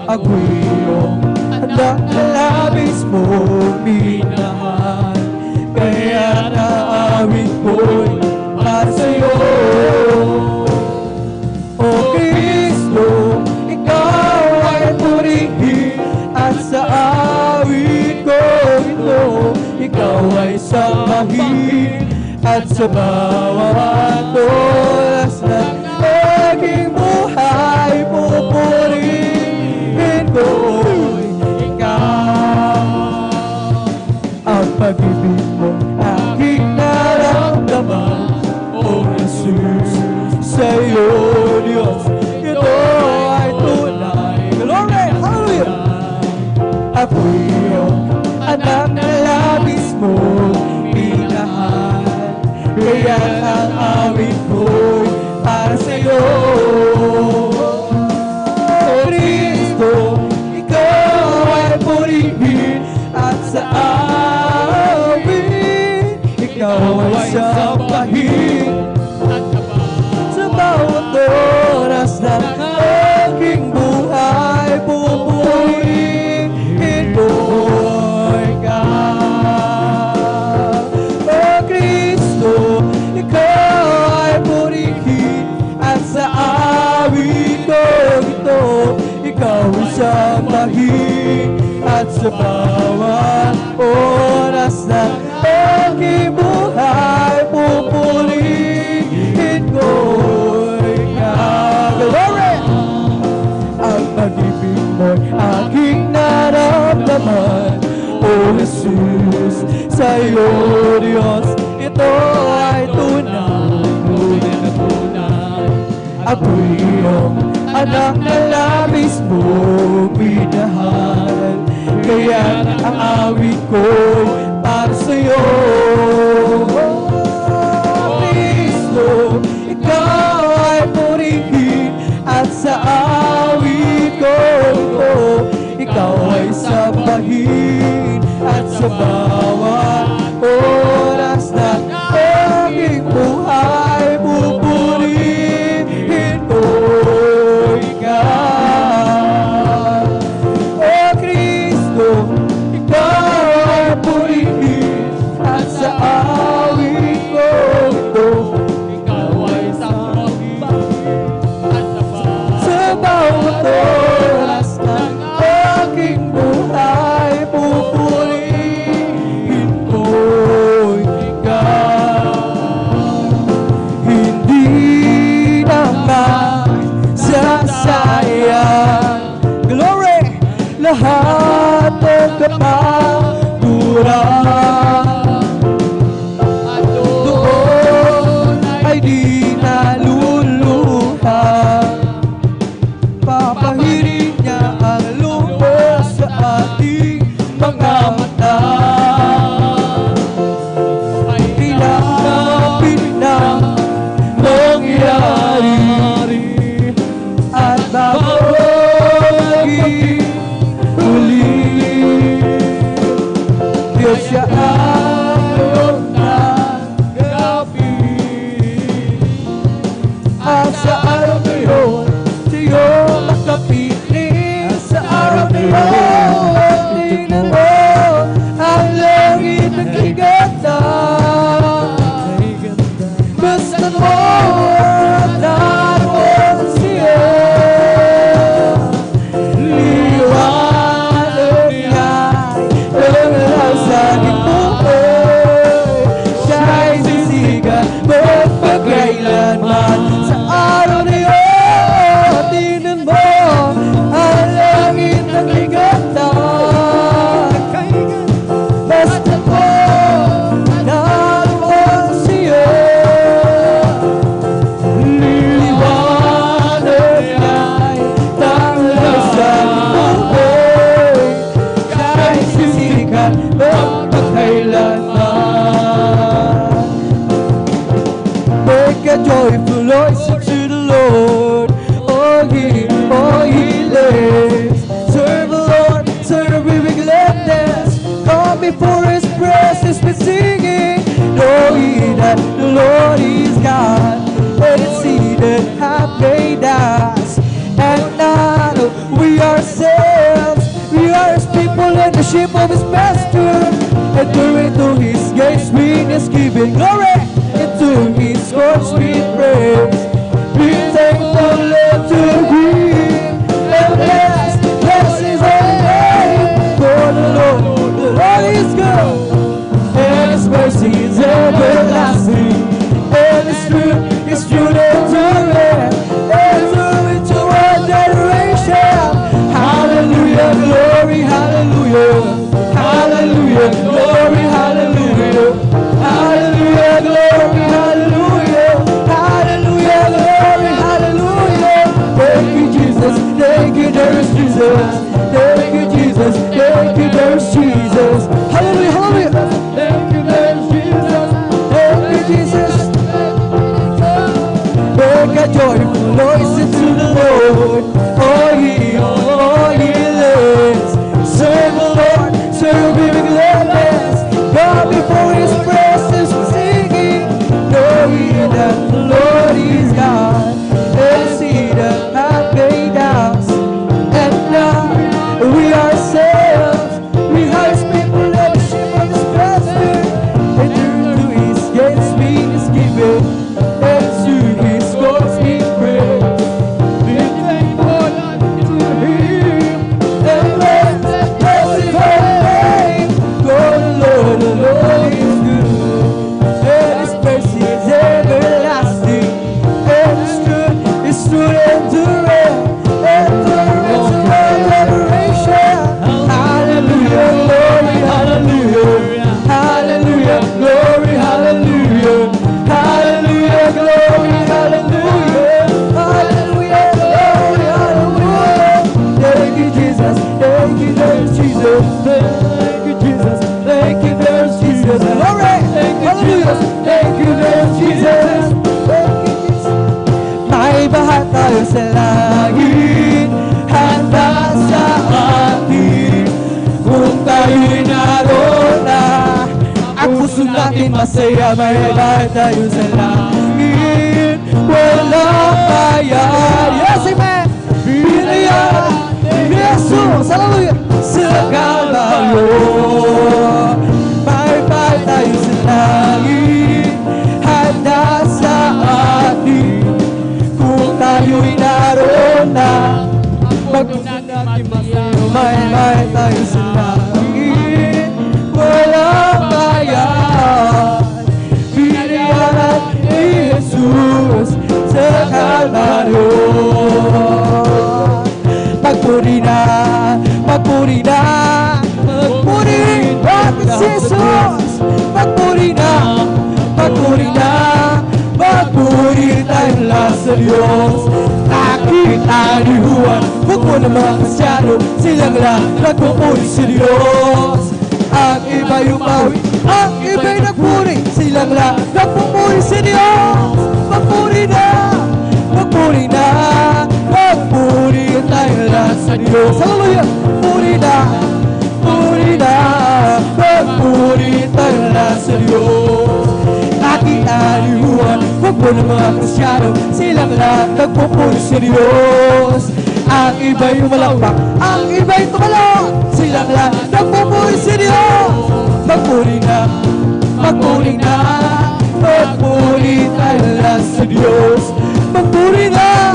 Ako'y iyong anak na labis mong minahal, kaya naawit ko'y para sa'yo. O Kristo, ikaw ay purihin, at sa awit ko ito, ikaw ay sambahin, at sa bawat oras ng aking buhay, pupurihin ko'y ikaw. Ang pag-ibig mo aking naramdaman, O Jesus, sa'yo, Diyos, ito ay tunay. Glory! Hallelujah! Ako'y iyong anak na labis mong minahal, kaya ang awit ko'y para sa'yo. O Kristo, ikaw ay purihin, at sa awit ikaw ay sambahin. Sa bawat oras ng aking buhay, pupurihin ko'y ikaw. O Kristo, ikaw ay purihin, at sa awit ko ito, ikaw ay sambahin, at sa bawat oras ng aking buhay, pupurihin ko'y ikaw. Glory! Ang pag-ibig mo'y aking naramdaman, O Jesus, sa'yo, Diyos, ito ay tunay, tunay na tunay. Ako'y iyong anak na labis mong minahal, kaya ang awit ko'y para sa'yo. O Kristo, ikaw ay purihin, at sa awit ko ito, ikaw ay sambahin, at sa bawat oras ng aking buhay, pupurihin ko'y ikaw. O Kristo, ikaw ay purihin, at sa awit Basta mo naroon siya, liwanag niya'y tanglaw sa aking buhay. Siya'y sisikat magpagkailanman. Sa araw na yun, tingnan mo ang langit na ligatan. Basta mo naroon siya, liwanag niya'y tanglaw sa aking buhay. Siya'y sisikat magpagkailanman. Make a joyful noise to the Lord. Oh, He lives. Serve the Lord, serve Him with gladness. Come before His presence with singing. Know ye that the Lord is God, and it's He that hath made us, and not we ourselves. We are His people and the sheep of His pasture. Enter into His gates with thanksgiving, glory, into His courts with praise. Be thankful unto Him, and bless His holy name. For the Lord is good, and His mercy is everlasting, and His truth is true and enduring, enduring to all generation. Hallelujah, glory, hallelujah. Hallelujah, glory, hallelujah. Hallelujah, glory, hallelujah. Hallelujah, glory, hallelujah. Thank you, Jesus. Thank you, there's Jesus. Thank you, Jesus. Thank you, there's Jesus. Hallelujah, hallelujah. Thank you, there's Jesus. Thank you, Jesus. Make a joyful noise to the Lord. Oh, He lives. Serve the Lord, serve Him with gladness. God before His presence singing. Know ye that the Lord is God, and He that hath made us, and not we ourselves. We are His people and the sheep of His pasture. Enter into His gates with thanksgiving, and to His courts with praise. Be thankful unto Him, and bless His holy name. For the Lord is good, and His mercy is everlasting, and His truth is true and enduring, enduring to all generation. Hallelujah, glory, hallelujah. Hallelujah, glory, hallelujah. Hallelujah, glory, hallelujah. Hallelujah, glory, hallelujah. Thank you, Jesus. Thank you, there's Jesus. Thank you, Jesus. Thank you, there's Jesus. Glory, hallelujah. Thank you, there's Jesus. Thank you, Jesus. May bahat tayo sa langit, handa sa atin. Kung tayo'y naroon na, ang puso natin masaya. May bahat tayo sa langit, walang bayan. Yes, amen. Binayaran ni Jesus, hallelujah, sa Kalbaryo. May bahat tayo sa langit, handa sa atin. Kung tayo'y naroon na, magpuso natin masaya. May bahay tayo sa langit, walang bayan. Binayaran ni Jesus sa Kalbaryo. Magpuri na, magpuri na, magpuri natin si Jesus. Magpuri na, magpuri na, magpuri tayong lahat sa Diyos. Nakita ni Juan, huwag mo naman masyado, silang lahat nagpupuri sa Diyos. Ang iba'y umawi, ang iba'y nagpuri, silang lahat nagpupuri sa Diyos. Magpuri na, magpuri na, magpuri tayong lahat sa Diyos. Hallelujah! Puri na, magpuri tayong lahat sa Diyos. Nakita ni Juan, huwag mo na mga Kristyano, silang lahat nagpupuri sa Diyos. Ang iba'y umalakpak, ang iba'y tumalak, silang lahat nagpupuri sa Diyos. Magpuri na, magpuri na, magpuri tayo lahat. lang sa Diyos. Magpuri na,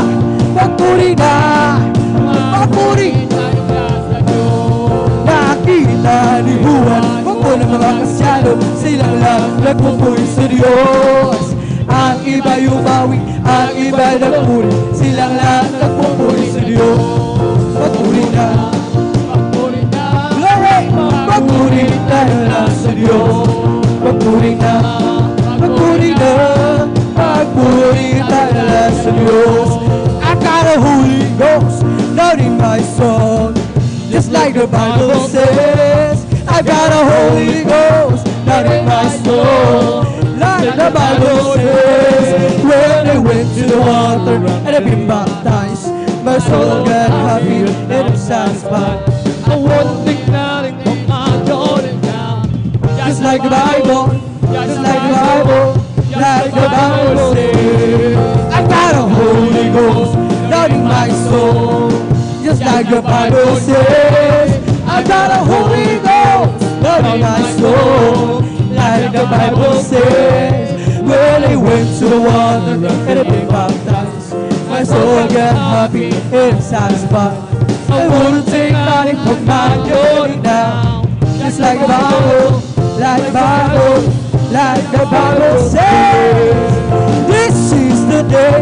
magpuri na, magpuri. Nakita ni Juan, ako ng mga kasyano, silang lang nagpupuri sa Diyos. Ang iba yumawi, ang iba nagpuri, silang lang nagpupuri sa Diyos. Magpuri na, glory! Magpuri tayo lang sa Diyos. Magpuri na, magpuri na, magpuri tayo lang sa Diyos. I got a Holy Ghost down in my soul, just like the Bible says. I got a Holy Ghost down in my soul, like the Bible says. When I went to the water and I've been baptized, my soul got happy and I'm satisfied. I won't think nothing of my Jordan now. Just like the Bible, just like the Bible, like the Bible says. I got a Holy Ghost down in my soul, just like the Bible says. I got a Holy Ghost down in my soul, like the Bible says. When I went to the water and I been baptized, my soul got happy and satisfied. I wouldn't take nothing from my journey now. Just like the Bible, like the Bible, like the Bible says. This is the day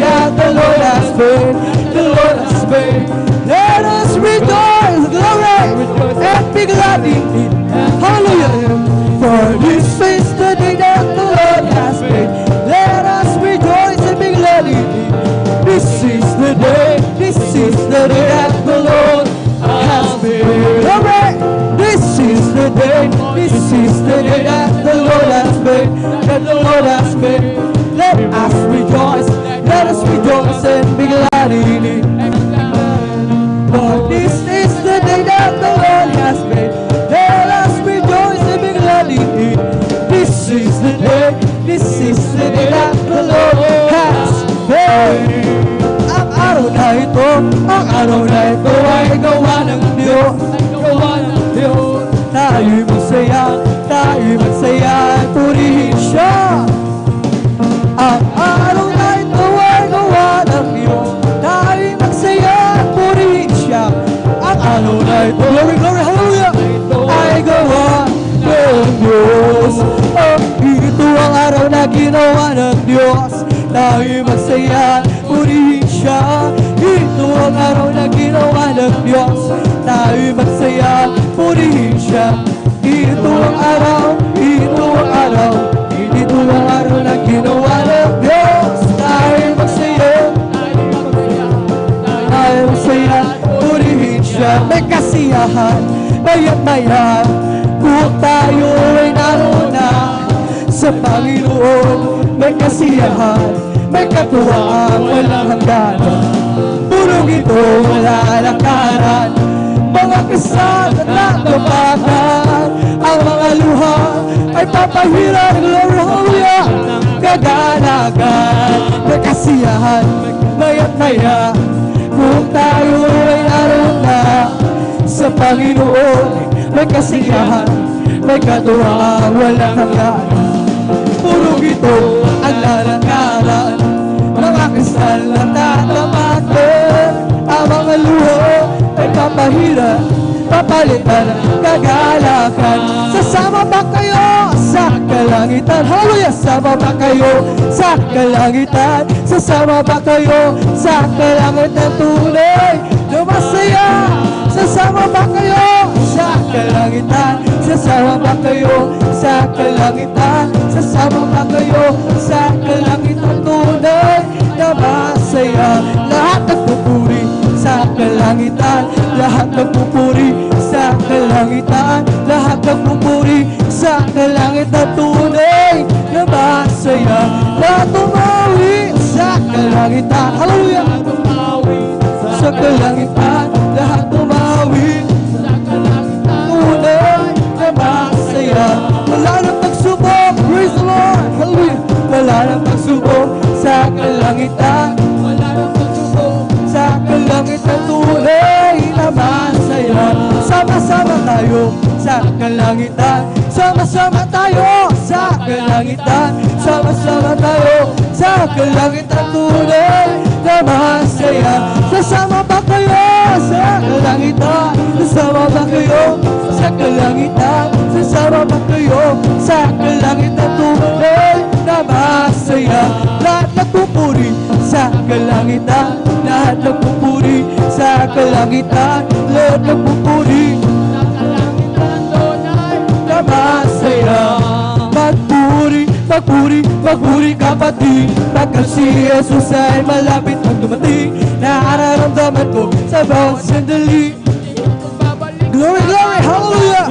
that the Lord has made, the Lord has made. Let us rejoice, glory, and be glad in it. Hallelujah. For this is the day that the Lord has made. Let us rejoice and be glad in it. This is the day that the Lord has made. Glory. This is the day that the Lord has made, that the Lord has made. Let us rejoice and be glad in it. For this is the day that the Lord has made. Let us rejoice and be glad in it. This is the day that the Lord has made. Ang araw na ito ay gawa ng Diyos. Tayo'y magsaya, purihin siya. Ang araw na ito ay gawa ng Diyos. Tayo'y magsaya, purihin siya. Ang araw na ito, glory, glory, hallelujah, ay gawa ng Diyos. Oh, ito ang araw na ginawa ng Diyos. Tayo'y magsaya, purihin siya. Ito ang araw na ginawa ng Diyos. Tayo'y magsaya, purihin siya. Ito ang araw na ginawa ng Diyos. Tayo'y magsaya, purihin siya. May kasiyahan, maya't maya, kung tayo ay naroon na sa Panginoon. May kasiyahan, may katuwaan, walang hangganan. Purong ito, wala lakaran. Mga kasama na kapatan, ang mga luha ay papahiran. Glory, hallelujah, kaganagan. May kasiyahan, maya't maya, kung tayo ay naroon na sa Panginoon. May kasiyahan, may katuwaan, walang hangganan. Purong ito ang lalakaran, mga kristal na tatamatan. Ang mga luha ay papahiran, papalitan, kagalakan. Sasama ba kayo sa kalangitan? Hallelujah! Sama ba kayo sa kalangitan? Sasama ba kayo sa kalangitan tunay na masaya? Sasama ba kayo sa kalangitan? Sasama ba kayo sa kalangitan? Sasama ba kayo sa kalangitan tunay na masaya? Lahat nagpupuri sa kalangitan, lahat nagpupuri sa kalangitan, lahat nagpupuri sa kalangitan tunay na masaya. Lahat tumawi sa kalangitan, hallelujah, sa kalangitan, lahat tumawi sa kalangitan tunay na masaya. Wala nang pagsubok, praise the Lord, hallelujah. Wala nang pagsubok sa kalangitan, wala nang pagsubok sa kalangitan tunay na masaya. Sama-sama tayo sa kalangitan, sama-sama tayo sa kalangitan, sama-sama tayo sa kalangitan tunay na masaya. Sasama ba kayo sa kalangitan? Sasama ba kayo sa kalangitan? Sasama ba kayo sa kalangitan tunay na masaya? Lahat nagpupuri sa kalangitan, lahat nagpupuri sa kalangitan, lahat nagpupuri na masaya. Magpuri, magpuri, magpuri kapatid, pagkat si Jesus ay malapit ang dumating. Nararamdaman ko sa bawat sandali. Glory, glory, hallelujah!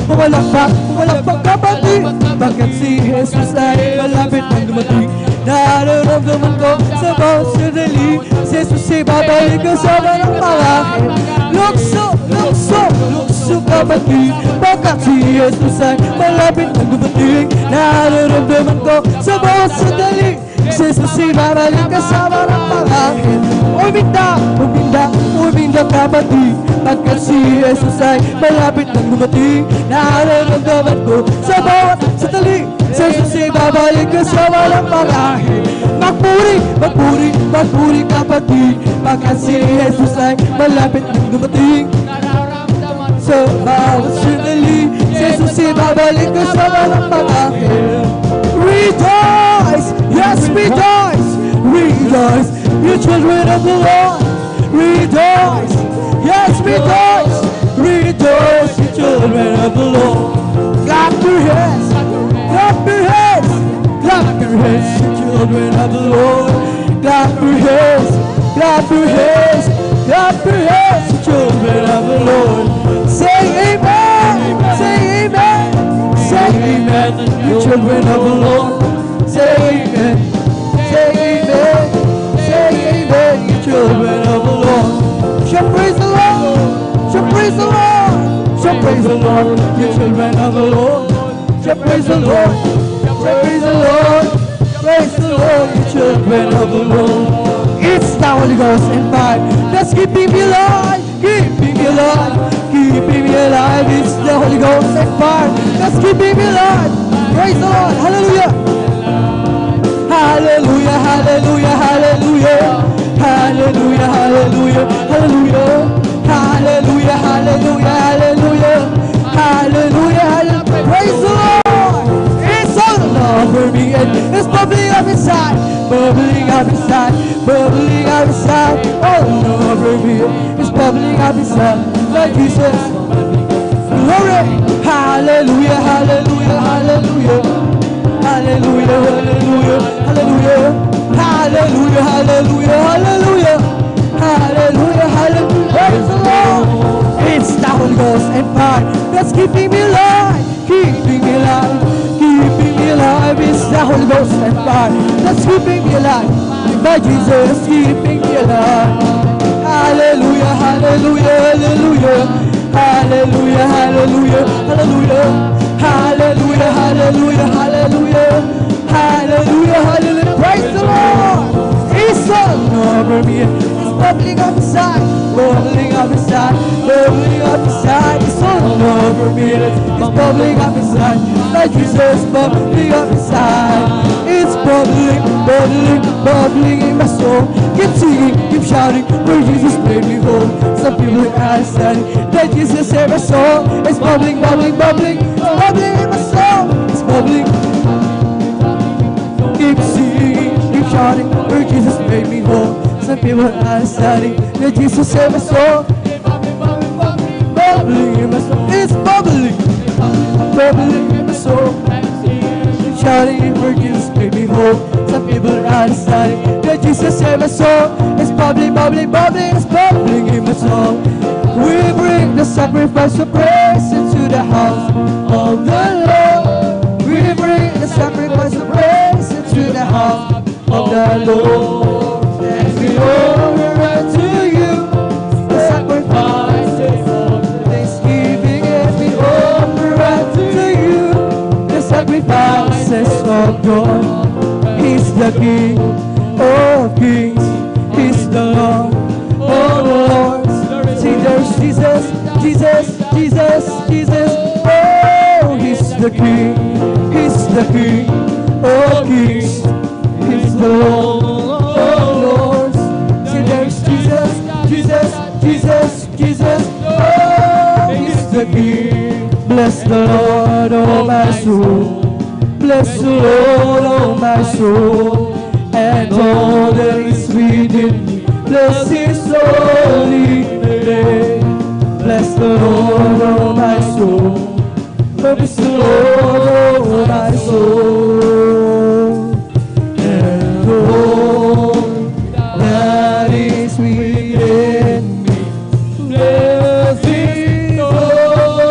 Pumalakpak, pumalakpak kapatid, pagkat si Jesus ay malapit ang dumating. Nararamdaman ko sa bawat sandali, si Jesus ay babalik kasama ng malaki. Lukso, lukso, lukso kapatid, pagkat si Jesus ay malapit ang dumating. Nararamdaman ko sa bawat sandali, si Jesus ay babalik kasama ng malaki. Uminda, uminda, uminda kapatid, pagkat si Jesus ay malapit ang dumating. Nararamdaman ko sa bawat sandali, si Jesus ay babalik kasama ng malaki. Magpuri, magpuri, magpuri kapatid, pagkat si Jesus ay malapit ang dumating. Sa bawat sandali, si Jesus ay babalik kasama ng malaki. Rejoice, yes rejoice, rejoice, you children of the Lord. Rejoice, yes rejoice, rejoice, you children of the Lord. Clap your hands, clap your hands, clap your hands, you children of the Lord. Clap your hands, clap your hands, clap your hands, you children of the Lord. Say amen, say amen, say amen, you children of the Lord. Say amen, say amen, say amen, you children of the Lord. Shall praise the Lord, shall praise the Lord, shall praise the Lord, you children of the Lord. Shall praise the Lord, shall praise the Lord, praise the Lord, you children of the Lord. It's the Holy Ghost and fire that's keeping me alive, keeping me alive, keeping me alive. It's the Holy Ghost and fire that's keeping me alive. Praise the Lord, hallelujah. Hallelujah, hallelujah, hallelujah. Hallelujah, hallelujah, hallelujah. Hallelujah, hallelujah, hallelujah. Hallelujah, hallelujah. Praise the Lord. It's all over me and it's bubbling up inside, bubbling up inside, bubbling up inside. All over me, it's bubbling up inside. Like Jesus. Glory. Hallelujah, hallelujah, hallelujah. Hallelujah, hallelujah, hallelujah. Hallelujah, hallelujah, hallelujah. Hallelujah, hallelujah. Praise the Lord. It's the Holy Ghost and fire that's keeping me alive, keeping me alive, keeping me alive. It's the Holy Ghost and fire that's keeping me alive. My Jesus keeping me alive. Hallelujah, hallelujah, hallelujah. Hallelujah, hallelujah, hallelujah. Hallelujah, hallelujah, hallelujah. Hallelujah, hallelujah. Praise the Lord. It's all over me. It's bubbling up inside, bubbling up inside, bubbling up inside. It's all over me. It's bubbling up inside. Like Jesus bubbling up inside. It's bubbling, bubbling, bubbling in my soul. Keep singing, keep shouting, where Jesus made me whole. Some people are saying that Jesus saved my soul. It's bubbling, bubbling, bubbling, it's bubbling in my soul. It's bubbling. Keep singing, keep shouting, where Jesus made me whole. Some people are saying that Jesus saved my soul. Bubbling in my soul. It's bubbling, bubbling in my soul. Shouting for Jesus made me whole. Some people are saying that Jesus saved my soul. It's bubbling, bubbling, bubbling, it's bubbling in my soul. We bring the sacrifice of praise into the house of the Lord. We bring the sacrifice of praise into the house of the Lord. As we offer unto you the sacrifices of thanksgiving, as we offer unto you the sacrifices of joy. He's the King of kings, He's the Lord of lords. See, there's Jesus, Jesus, Jesus, Jesus. Oh, He's the King of kings. the Lord, oh my soul, and all that is within me. Bless His holy name. Bless the Lord, oh my soul. Bless the Lord, oh my soul, and all that is within me. Bless His holy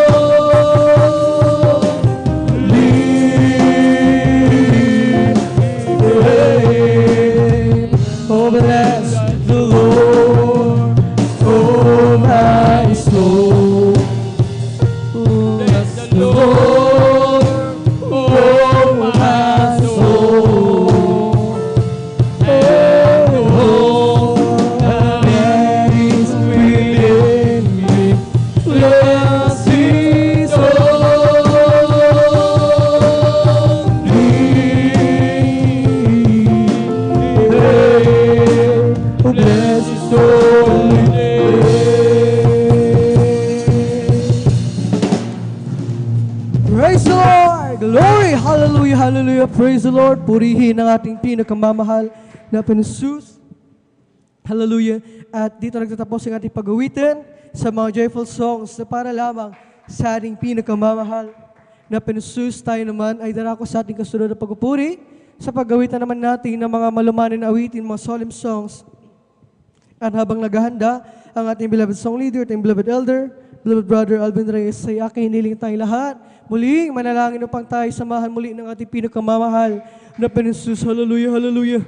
name. Oh, bless the Lord, oh my soul. Bless the Lord, oh my soul, and all that is within me. Bless His holy name. Oh, bless His holy name. Praise the Lord! Glory! Hallelujah! Hallelujah! Praise the Lord! Purihin ang ating pinakamamahal na Jesus. Hallelujah! At dito nagtatapos ang ating pag-awitin sa mga joyful songs na para lamang sa ating pinakamamahal na Jesus. Tayo naman ay darako sa ating kasunod na pagpupuri sa pag-awitan naman natin ng mga malumanin na awitin, mga solemn songs. At habang naghahanda ang ating beloved song leader, ating beloved elder, beloved brother Alvin Reyes, ay aking hiniling tayong lahat. Muling manalangin upang tayo samahan muli ng ating pinakamamahal na Jesus. Hallelujah, hallelujah.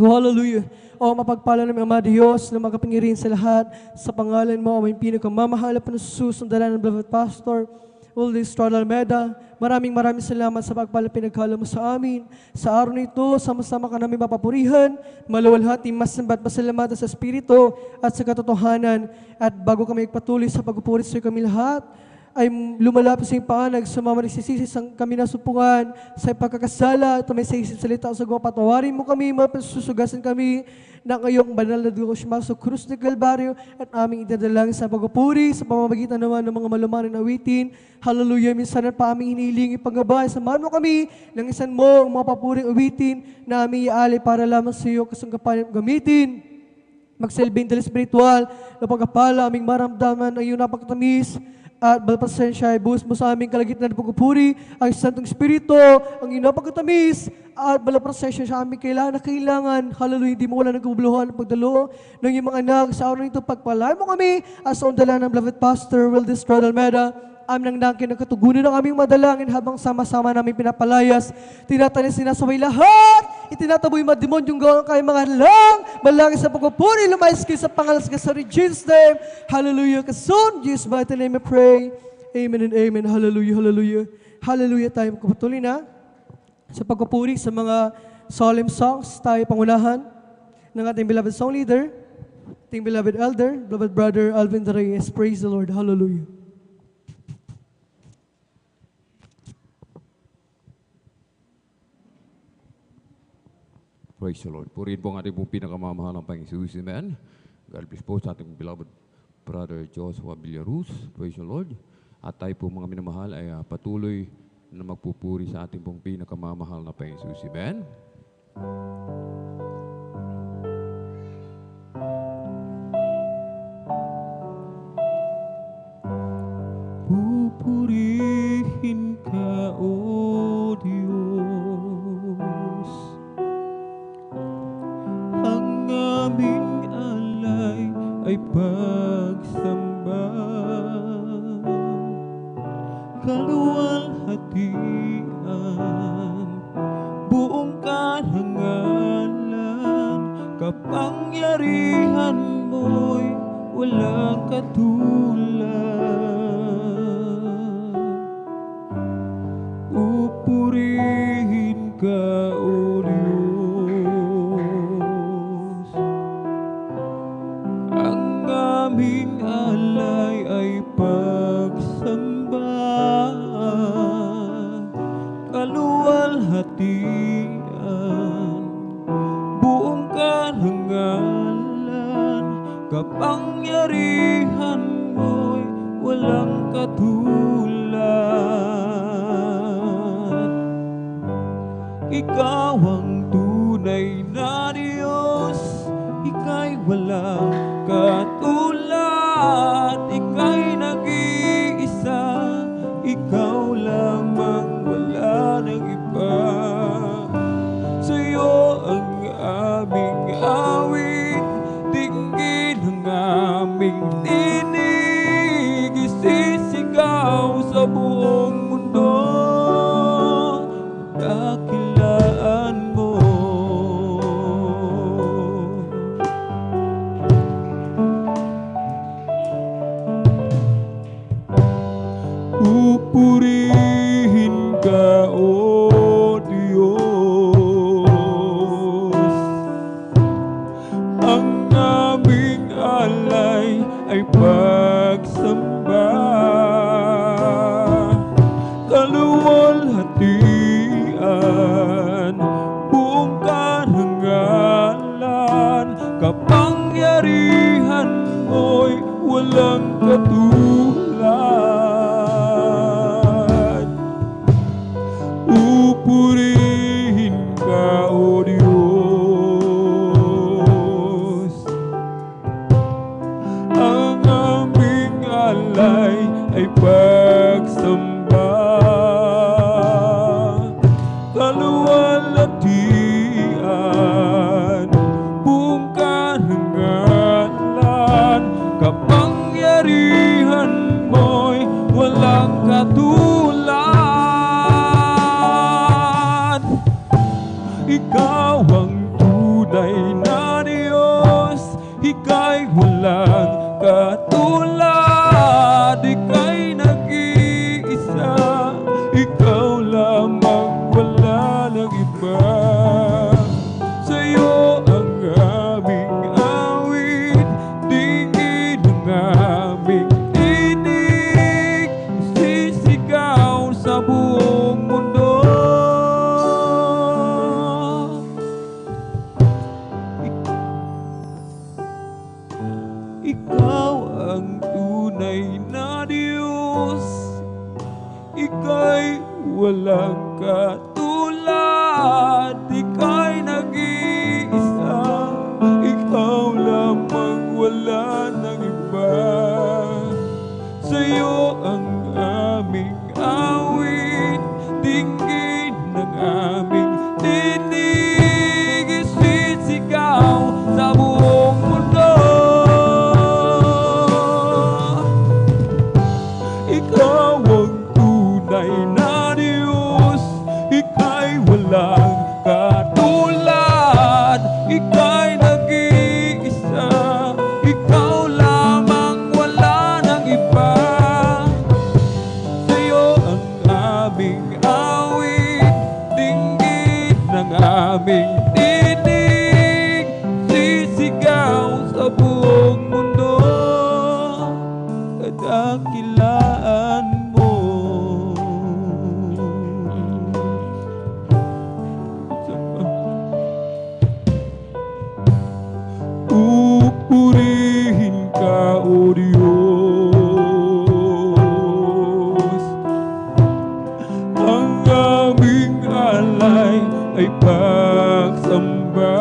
Oh, hallelujah. O mapagpala namin, Ama Diyos, na makapangyarihan sa lahat. Sa pangalan mo, aming pinakamamahal na Jesus, ang dala ng beloved pastor, Ulrich Estrada Almeida. Maraming salamat sa pagpala pinagkala mo sa amin. Sa araw na ito, sama-sama ka namin mapapurihan, maluwalhati, masambat, masalamatan sa Espiritu at sa katotohanan. At bago kami ipatuloy sa pagpupuri sa kami lahat, ay lumalapit sa iyong paanag sa mga nagsisisi sa kami nasupungan sa pagkakasala at may sa isip salita sa gawa. Patawarin mo kami, mapasusugasan kami ng iyong banal na dugo sa krus ng Kalbaryo at aming idadalangin sa pagpupuri sa pamamagitan naman ng mga malumanin na awitin. Hallelujah! Minsan at pa aming hiniling ipagabay. Samahan mo kami ng isan mo ang mga papuring awitin na aming iaalay para lamang sa iyo kasangkapan gamitin. Magsilbing dala spiritual na pagkapala aming maramdaman ang iyong napagtamis at balpasensya ay buhos mo sa aming kalagitnaan ng pagpupuri ang Santong Espiritu, ang iyong napagkatamis at balpasensya sa aming kailangan na kailangan. Hallelujah, hindi mo wala ng kabuluhan ng pagdalo ng iyong mga anak. Sa araw nito, pagpalaan mo kami as sa undalan ng beloved pastor Ulrich Estrada Almeida. Aming nangdangkin ng katugunan ng aming madalangin habang sama-sama namin pinapalayas. Tinatanis sinasaway lahat. Itinataboy mga demonyong gawang kayong mga halang. Malangin sa pagpupuri, lumayas kayo sa pangalas ka sa Jesus' name. Hallelujah. Kasun, Jesus' mighty name I pray. Amen and amen. Hallelujah, hallelujah. Hallelujah. Tayo magpapatuloy na sa pagpupuri sa mga solemn songs. Tayo pangunahan ng ating beloved song leader, ating beloved elder, beloved brother Alvin Reyes. Praise the Lord. Hallelujah. Praise the Lord. Purihin po ang ating pong pinakamamahal ng Panginoon. Amen. God bless po sa ating beloved brother Joshua Villaruz. Praise the Lord. At tayo po mga minamahal ay patuloy na magpupuri sa ating pong pinakamamahal na Panginoon. Amen. Pupurihin ka, O Diyos, ang aming alay ay pagsamba, kaluwalhatian, buong karangalan, kapangyarihan mo'y walang katulad. Pupurihin ka, O Diyos, ang aming alay ay pagsamba, kaluwalhatian, buong karangalan, kapangyarihan mo'y walang katulad. Ikaw ang tunay na Diyos, ika'y walang katulad, ika'y nag-iisa, ikaw lamang, wala nang iba. Sa'yo ang aming awit, dinggin ang aming tinig, isisigaw sa buong mundo, dakilaan mo. Pupurihin ka, O Diyos. Ang aming alay ay pagsamba, kaluwalhatian, buong karangalan, kapangyarihan mo'y walang katulad. Pupurihin ka, O Diyos. Ang aming alay ay pagsamba, kaluwalhatian, buong karangalan, kapangyarihan mo'y walang katulad. Ikaw ang tunay na Diyos, ika'y walang katulad, ika'y nag-iisa, ikaw lamang, wala nang iba. Sa'yo ang aming awit, dinggin ang aming tinig, sisigaw sa buong mundo. Ikaw ang tunay na Diyos, ika'y walang katulad, ika'y nag-iisa, ikaw lamang, wala nang iba. Sa'yo ang aming awit, dinggin ng aming tinig, isisigaw sa buong mundo. Ikaw ang tunay na Diyos, ika'y walang katulad, ika'y nag-iisa, ikaw lamang, wala nang iba. Sa'yo ang aming awit, dinggin ng aming tinig, sisigaw sa buong mundo, kadakilaan mo. Pupurihin ka, O Diyos. Ang aming alay ay pagsamba,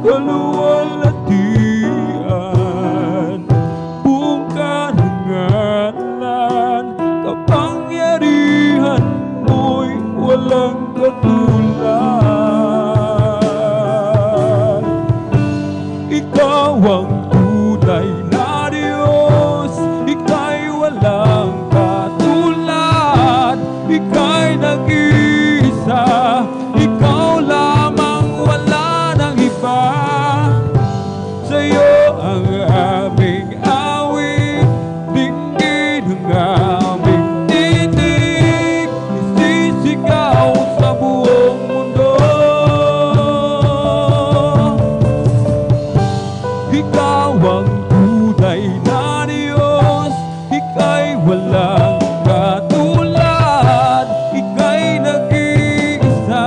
kaluwalhatian, buong karangalan, kapangyarihan mo'y walang katulad. Ikaw ang tunay na Diyos, ika'y walang katulad, ika'y nag-iisa, ikaw lamang, wala nang iba. Sa'yo ang aming awit, dinggin ang aming tinig, isisigaw sa buong mundo. Ikaw ang tunay na Diyos, ika'y walang katulad, ika'y nag-iisa,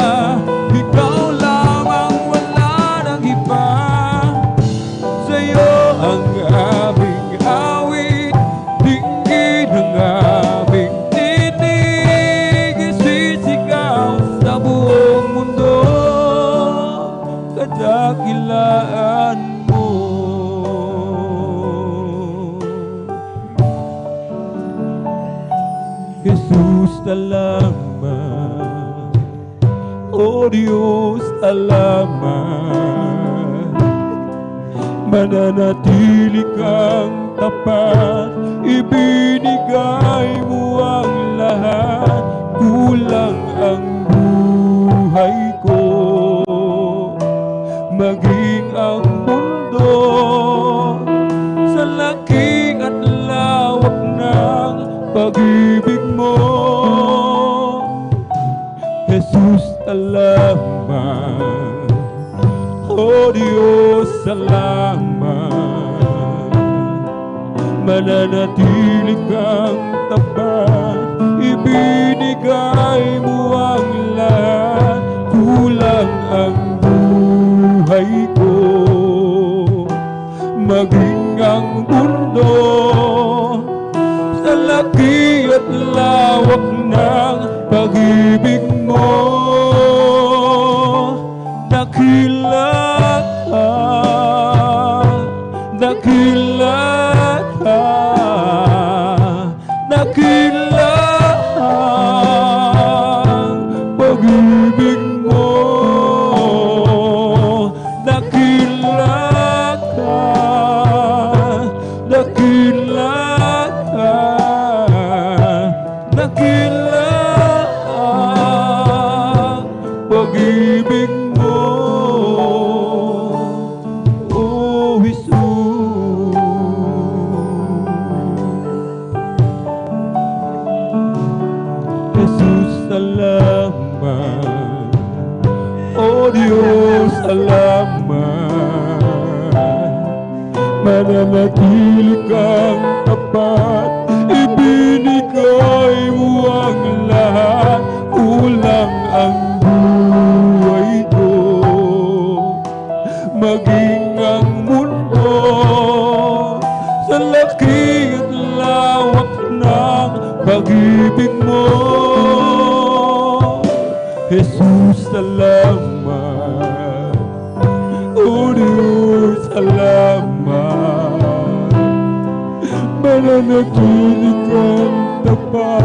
O Diyos, salamat. Mananatili kang tapat, ibinigay mo ang lahat, kulang ang buhay ko. Maging ang mundo sa laki at lawak ng pag-ibig mo, Jesus, salamat. O Diyos, salamat. Mananatili kang tapat, ibinigay mo ang lahat, kulang ang buhay ko. Maging ang mundo sa laki at lawak ng pag-ibig mo, dakila ka, dakila ka, dakila ang pag-ibig mo, dakila ka, dakila ka, dakila ang pag-ibig mo, O Jesus. Jesus, salamat. O Diyos, salamat. Mananatili kang tapat, ibinigay mo ang lahat, kulang ang buhay ko. Maging ang mundo sa laki at lawak ng pag-ibig mo, Jesus, salamat. O Diyos, salamat. Mananatili kang tapat,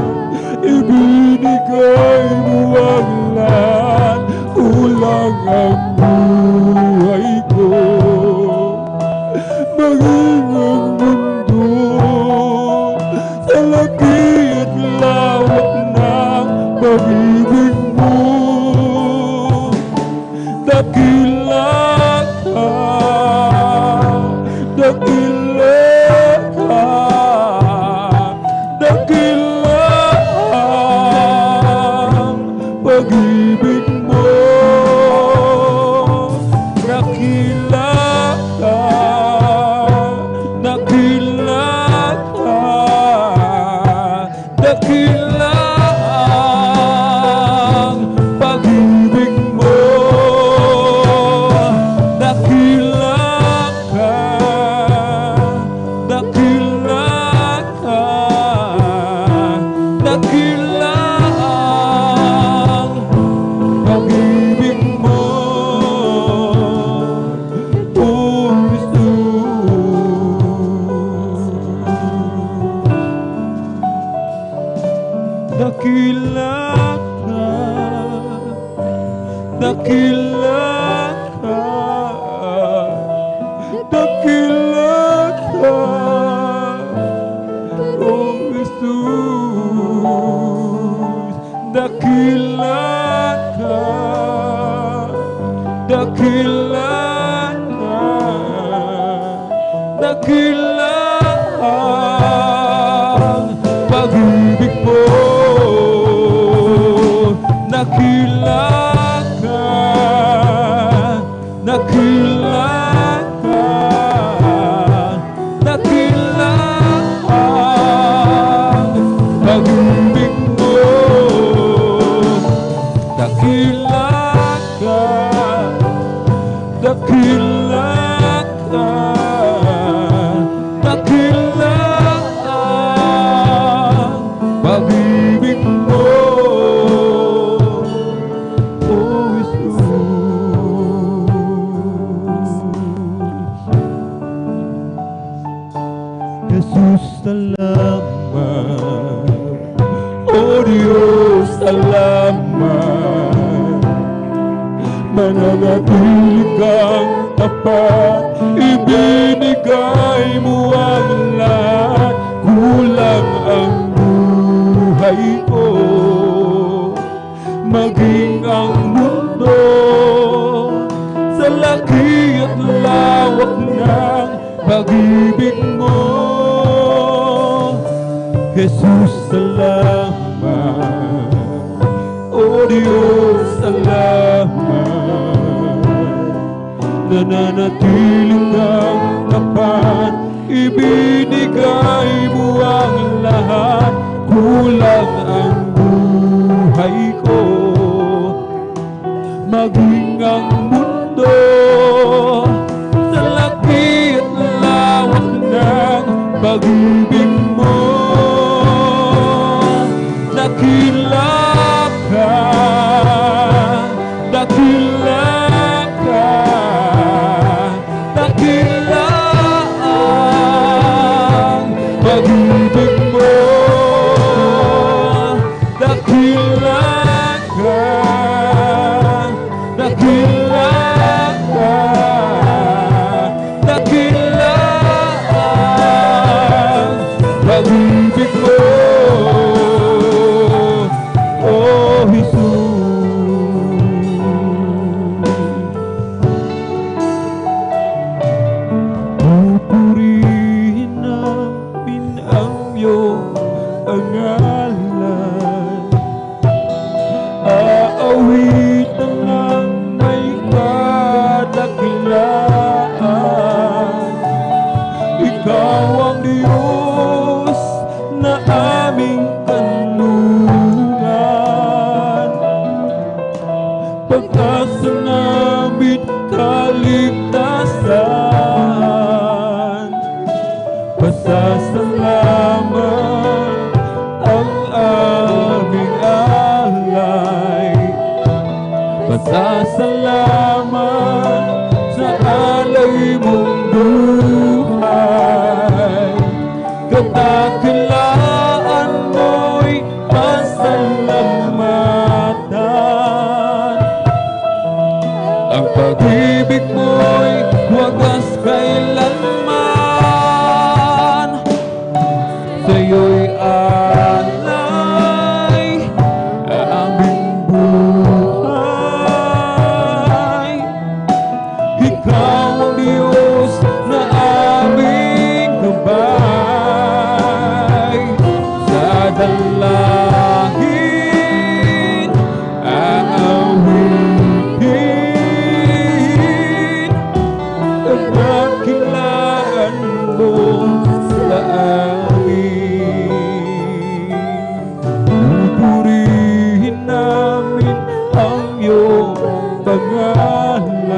ibinigay mo ang lahat, kulang ang buhay ko. Maging ang mundo sa laki at lawak ng pag-ibig mo, dakila ka, dakila ka, dakila ang pag-ibig mo, dakila ka, dakila ka, dakila ang pag-ibig mo, dakila ka, dakila ka, dakila ang pag-ibig mo, O Jesus. Dakila ka, dakila ka, dakila ka, O Jesus. Dakila ka, dakila ka, dakila ang pag-ibig mo, dakila ka, dakila ka, dakila ang pag-ibig mo, dakila ka, dakila ka, dakila ang pag-ibig mo, O Jesus. Jesus, salamat. O Diyos, salamat. mananatili kang tapat. Ibinigay mo ang lahat, kulang ang buhay ko. Maging ang mundo sa laki at lawak ng pag-ibig mo. Jesus, salamat. O Diyos, salamat. Nananatili kang tapat. Ibinigay mo ang lahat, kulang ang buhay ko. Maging ang mundo sa laki at lawak ng pag-ibig mo. Dakila ka, dakila ka, dakila ang pag-ibig mo. Dakila ka, dakila ka, dakila ang pag-ibig mo. Oh, Jesus. Pupurihin namin ang iyong pangalan. Aawitan ng may kadakilaan. Ikaw ang Diyos na aming kanlungan. Pag-asa namin kaligtasan. Pasasalamat ang aming alay. Pasasalamat sa alay mong buhay. Kadakilaan mo'y pasalamatan. Ang pag-ibig mo'y wagas kailanman. Sa'yo'y alay ang aming buhay. Ikaw ang Diyos na aming gabay. Sa dalangin ang awitin. Kadakilaan mo sa amin. Pupurihin namin ang iyong pangalan.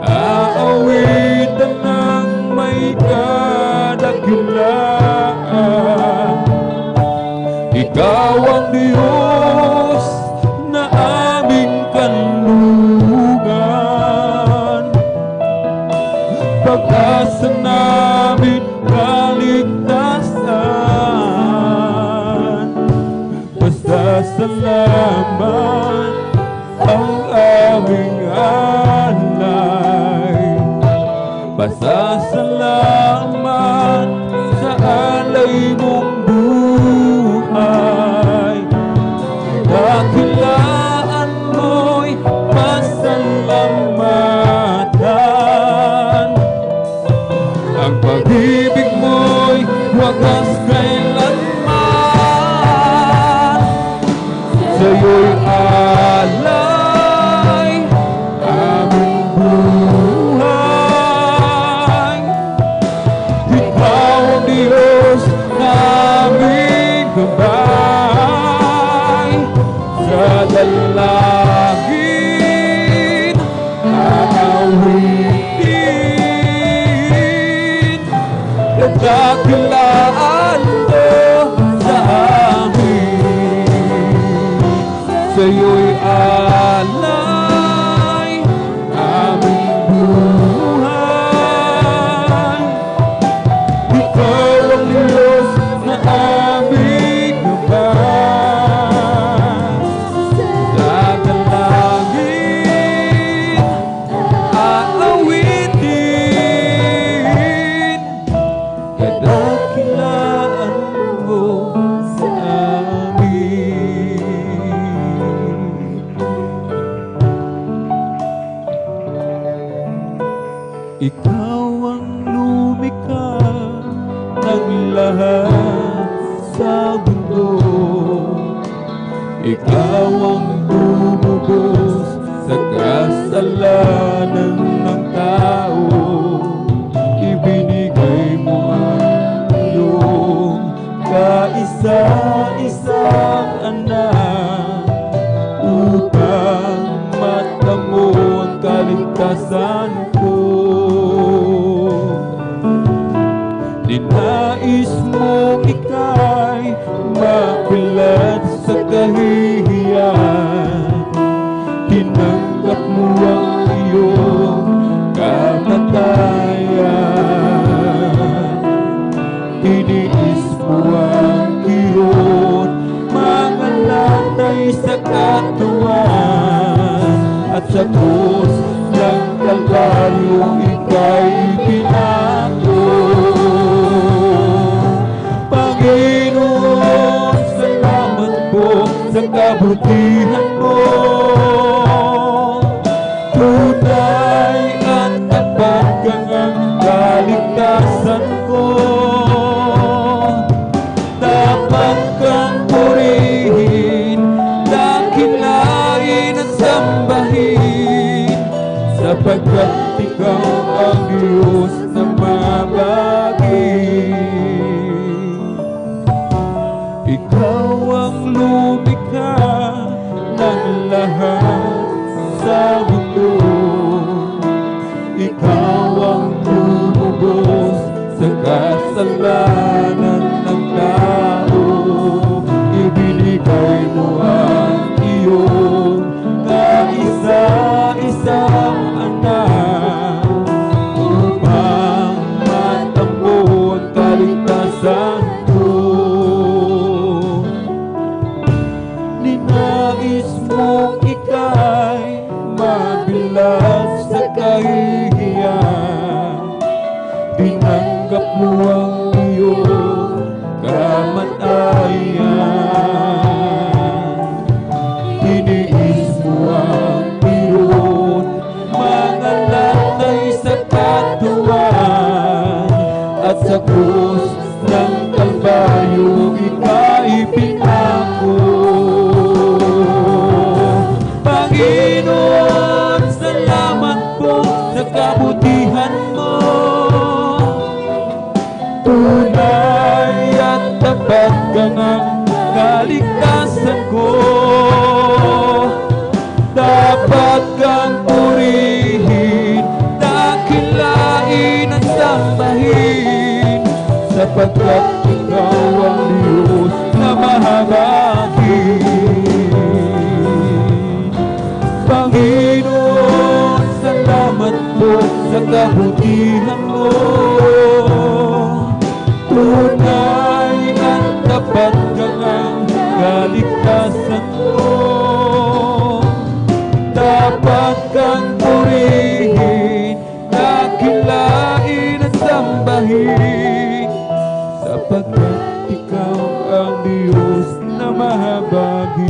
Aawitan ng may kadakilaan. Ikaw ang Diyos na aming kanlungan. Pag-asa namin kaligtasan. Pasasalamat ang aming alay. Pasasalamat sa alay mong buhay. Dakilaan mo'y pasalamatan. Ang pag-ibig mo'y wagas kailanman. Sa'yo'y alay aming buhay. Ikaw ang Diyos na aming gabay. Sa dalangin aawitin. Kadakilaan mo sa amin. Sa'yo'y alay aming buhay. Ikaw ang Diyos na aming gabay. Sa dalangin Ikaw ang tumubos sa kasalanan ng tao. Ibinigay mo ang iyong kaisa-isang anak upang matamo ang kaligtasan ko. Ninais mo ika'y mapilat sa kahihiyan. Tinanggap mo ang iyong kamatayan. Tiniis mo ang kirot, mga latay sa katawan, at sa krus ng Kalbaryo ika'y pinako. Panginoon, salamat po sa kabutihan mo. Tunay at tapat kang ang kaligtasan ko. Dapat kang purihin, dakilain at sambahin, sapagkat ikaw ang Diyos na mabagin. Ikaw ang lumikha ng lahat sa mundo. Ikaw ang tumubos sa kasalanan ng tao. Ibinigay mo ang iyong kaisa-isang anak upang matampo ang kaligtasan ko. Ninais mong ika'y mabilag sa kahihiyan. Tinanggap mo ang iyong kamatayan. Tiniis mo ang pirot, mga latay sa katawan, at sa krus ng Kalbaryo ika'y pinako. Panginoon, salamat po sa kabutihan mo. Tunay at tapat kang ang kaligtasan ko. Dapat kang purihin, dakilain at sambahin, sapagkat ikaw ang Diyos na mahabagin. Panginoon, salamat po sa kabutihan mo. Tunay at tapat kang ang kaligtasan ko. Dapat kang purihin, dakilain at sambahin, sapagkat ikaw ang Diyos na mahabagin.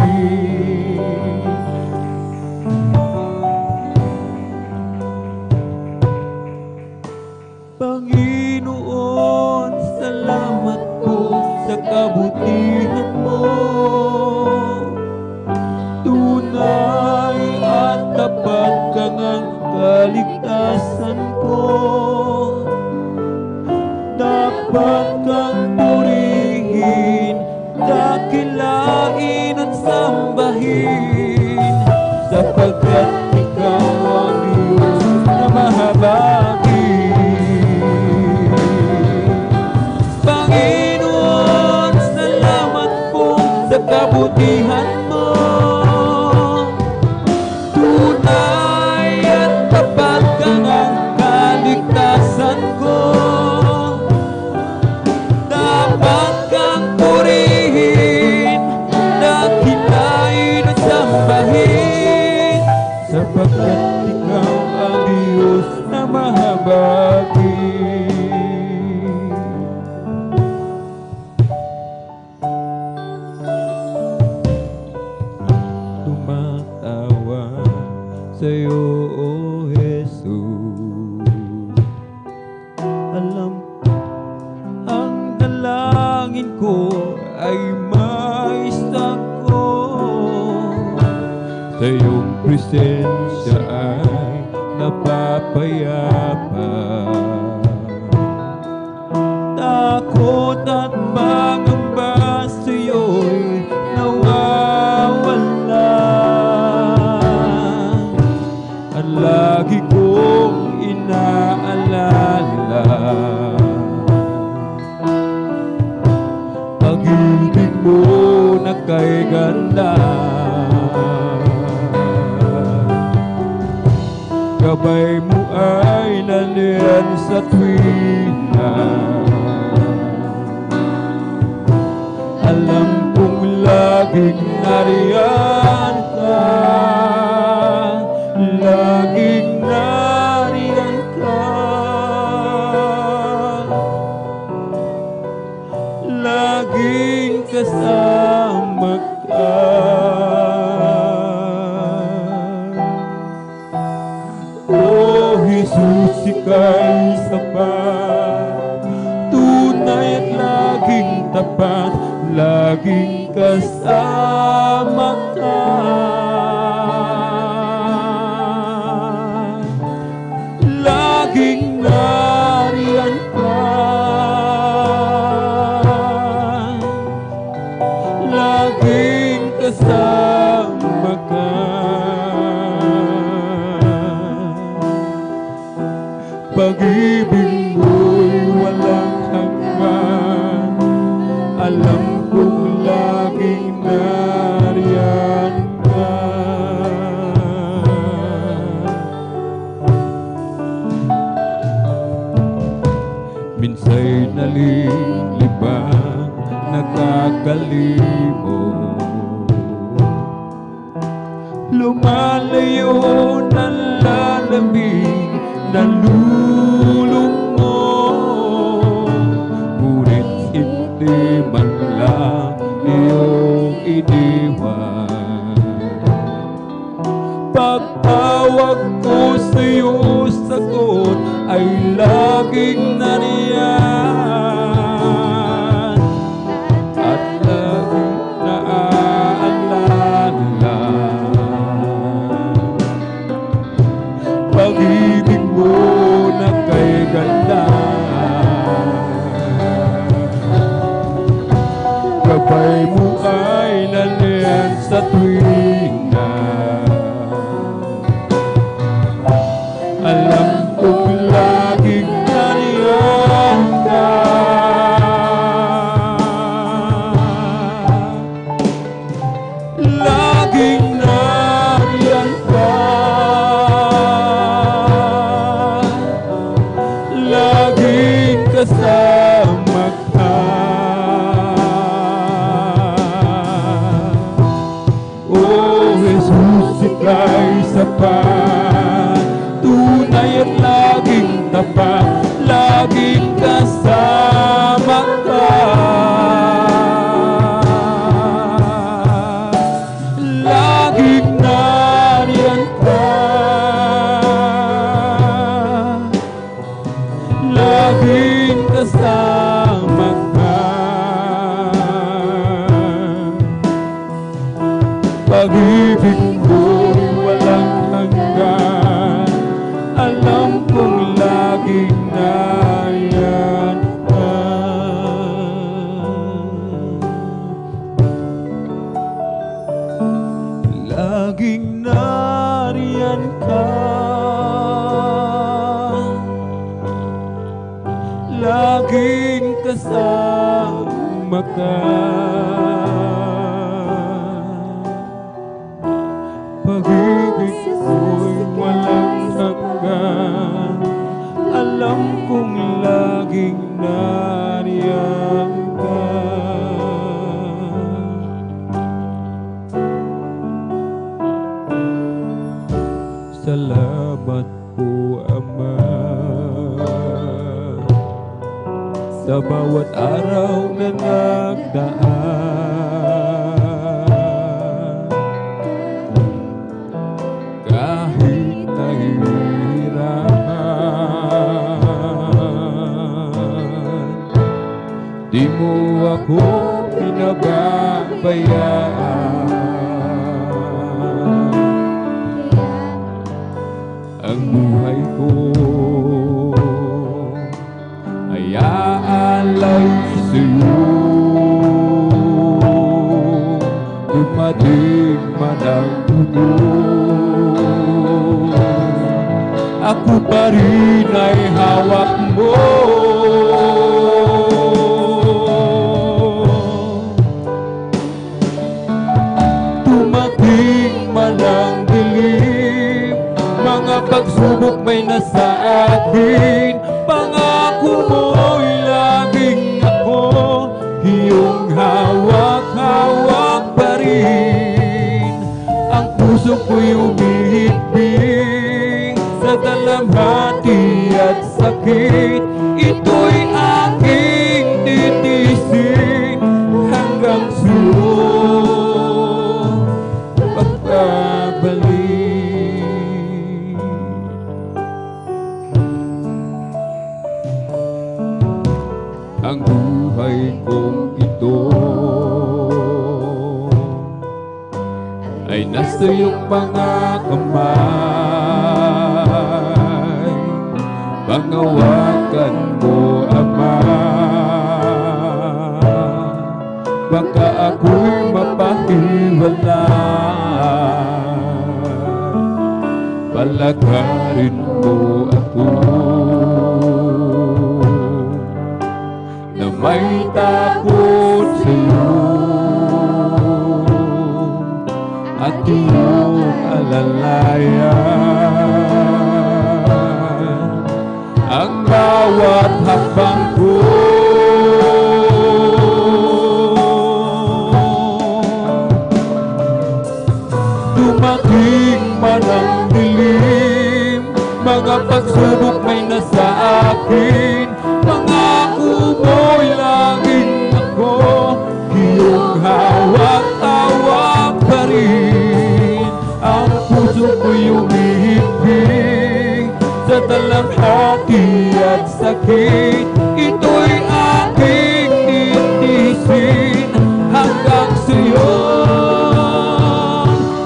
Panginoon, salamat po sa kabutihan mo. Tunay at tapat kang ang kaligtasan ko. Dapat kang purihin, dakilain at sambahin, sapagkat ikaw ang Diyos na mahabagin. Panginoon, salamat po sa kabutihan mo. Tunay at tapat kang ang kaligtasan ko. Dapat kang purihin, dakilain at sambahin, sapagkat ikaw ang Diyos na mahabagin. Tumatawa sa'yo, O Jesus. Alam, ang dalangin ko ay maistak ko. sa iyong presensya ay napapayapa. Takot at pangamba sa iyo'y nawawala. At lagi kong inaalala pag-ibig mo na kay ganda. Gabay mo ay nalian sa tuwina. Alam kong laging nariyan ka, laging nariyan ka, laging kasama ka. Oh Jesus, ika'y sapat, tunay at laging tapat, laging kasama ka. Laging nariyan ka, laging kasama ka. Pag-ibig mo'y walang hanggan, alam kong laging nariyan ka. Minsa'y nalilibang, nakakalimot, lumalayo ng lalamig, nalulungmot, ngunit hindi man lang iyong iniwan. Pagtawag ko sa'yo, sagot ay laging nariyan, at laging naaalala. Pag-ibig mo na kay ganda, gabay mo ay nalian sa tuwina. Alam kong laging nariyan ka, laging nariyan ka, laging kasama ka. Oh Jesus, ika'y sapat, tunay at laging tapat, laging kasama ka. Laging nariyan ka, laging kasama ka. Pag-ibig mo'y walang hanggan, alam kong laging nariyan ka. Laging nariyan ka, laging kasama ka. Pag-ibig ko'y walang hanggan, alam kong laging nariyan ka. Salamat po, Ama, sa bawat araw na nagdaan. Kahit nahihirapan, di mo ako pinababayaan. pagtugon. Ako pa rin ay hawak mo. Dumating man ang dilim, mga pagsubok may nasa akin. Pangako mo'y laging ako, iyong hawak-hawak pa rin. Ang puso ko'y umihibing sa dalamhati at sakit. Ito'y aking titisin hanggang sa'yo pagbabalik. Ang buhay kong ito ay nasa iyong mga kamay. Pangawakan mo, Ama, baka ako'y mapahiwalay. Palagarin mo ako na may takot sa'yo at iyong alalayan ang bawat hakbang ko. Dumating man ang dilim, mga pagsubok may nasa akin. Pangako mo'y laging ako, iyong hawak-hawak pa rin. Ang puso ko'y umihibing sa dalamhati at sakit. Ito'y aking titisin hanggang sa'yo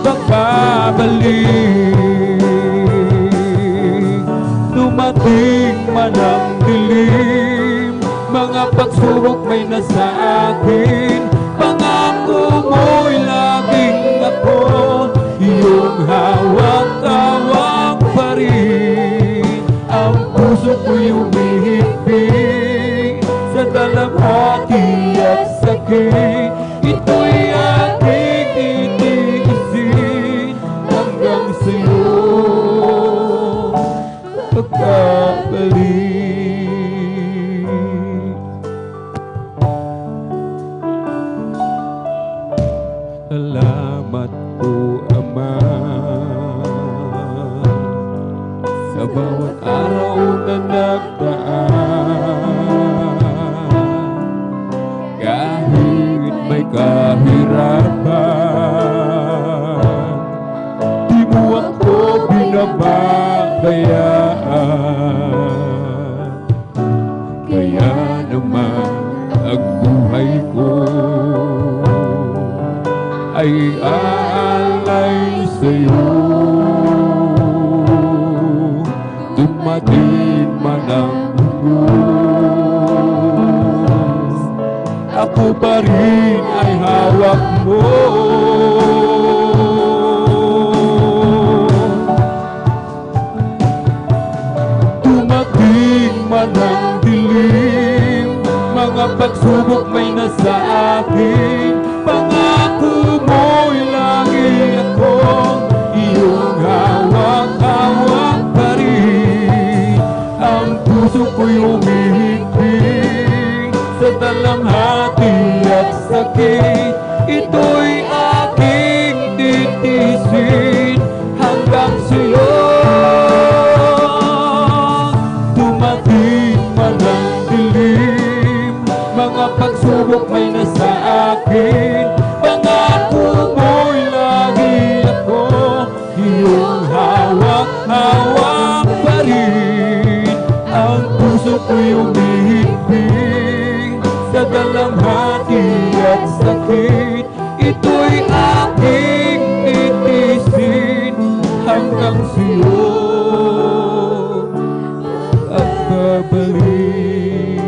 pagbabalik. Dumating man ang dilim, mga pagsubok may nasa akin. Pangako mo'y laging ako, iyong hawak-hawak pa rin. Ang puso ko'y umihibing sa dalamhati at sakit. Ito'y aking titiisin hanggang sa'yo pagkabalik. Salamat po, Ama, sa bawat araw na nagdaan. Kahit may kahirapan, di mo ako binababayaan. Kaya naman ang buhay ko ay aalay sa'yo. Dumating man ang Diyos, ako pa rin ay hawak mo. Dumating man ang dilim, mga pagsubok may nasa akin. Pangako mo'y lagi ako, iyong hawak-hawak pa rin. Ang puso ko'y umihibing sa dalamhati at sakit. Ito'y aking titisin hanggang sa'yo. Dumating man ang dilim, mga pagsubok may nasa akin. Pangako mo'y lagi ako, iyong hawak-hawak pa rin. Ang puso ko'y umihibing sa dalamhati at sakit. Ito'y aking titisin hanggang sa'yo at babalik.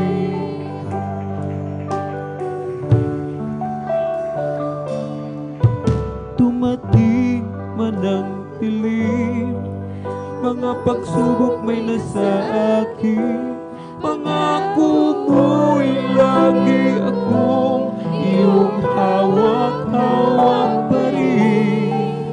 Dumating man ang dilim, mga pagsubok may nasa akin. Pangako mo'y lagi akong iyong hawak-hawak pa rin.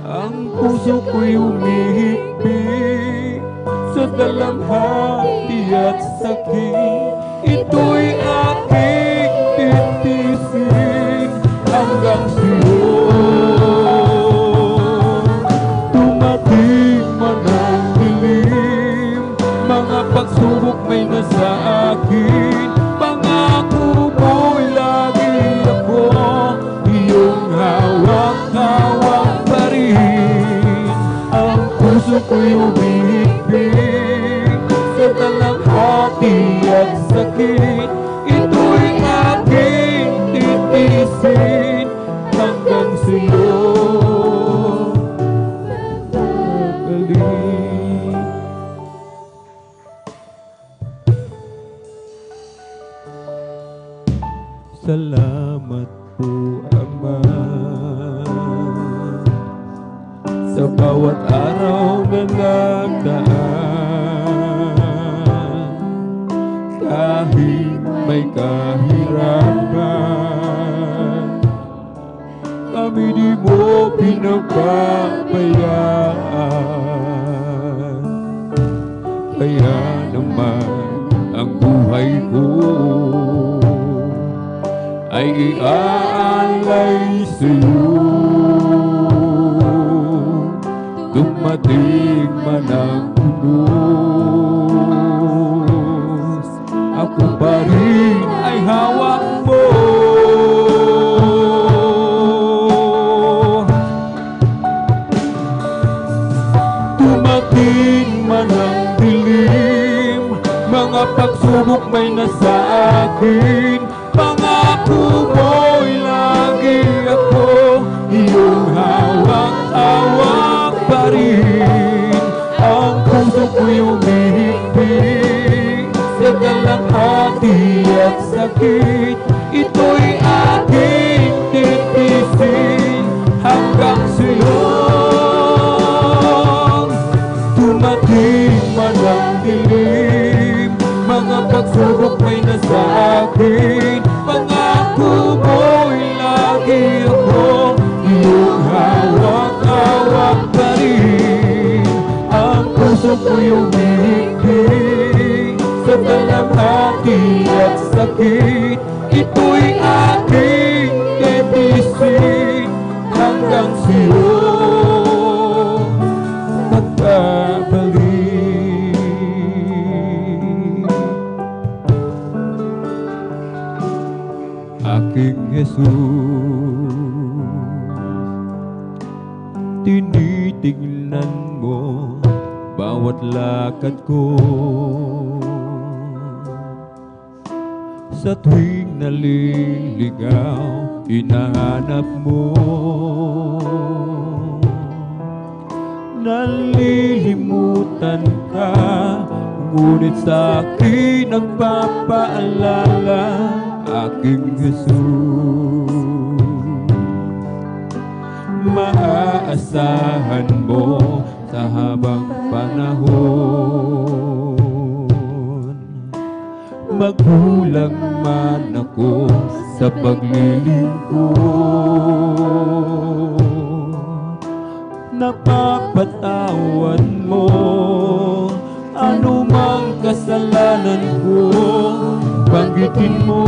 Ang puso ko'y umihigpit sa dalamhati at sakit. Ito'y aking titisin hanggang siyo. Dumating man ang dilim, mga pagsubok may nasa akin. Pangako mo'y lagi ako iyong hawak-hawak pa rin. Ang puso ko'y umihigpit sa dalamhati at sakit. Ito'y aking titisin hanggang sa'yo babalik. Salamat po, Ama, sa bawat araw na nagdaan. Kahit may kahirapan, kami di mo pinapabayaan. Kaya naman ang buhay ko ay iaalay sa'yo. Dumating man ang unos, ako pa rin ay hawak mo. Dumating man ang dilim, mga pagsubok may nasa akin. Pangako mo'y lagi ako iyong hawak-hawak pa rin. Ang puso ko'y umihigpit sa dalamhati at sakit. Ito'y aking titisin hanggang sa'yo. Dumating man ang dilim, mga pagsubok may nasa akin. Pangako mo'y lagi ako iyong hawak-hawak pa rin. Ang puso ko'y umihigpit sa dalamhati at sakit. Ito'y aking titisin hanggang sa'yo magbabalik. Aking Jesus, tinitingnan mo bawat lakad ko. Sa tuwing naliligaw, hinahanap mo. Nalilimutan ka, ngunit sa akin nagpapaalala. Aking Jesus, maaasahan mo sa habang panahon. Magkulang man ako sa paglilingkod, napapatawad mo anumang kasalanan ko. Banggitin mo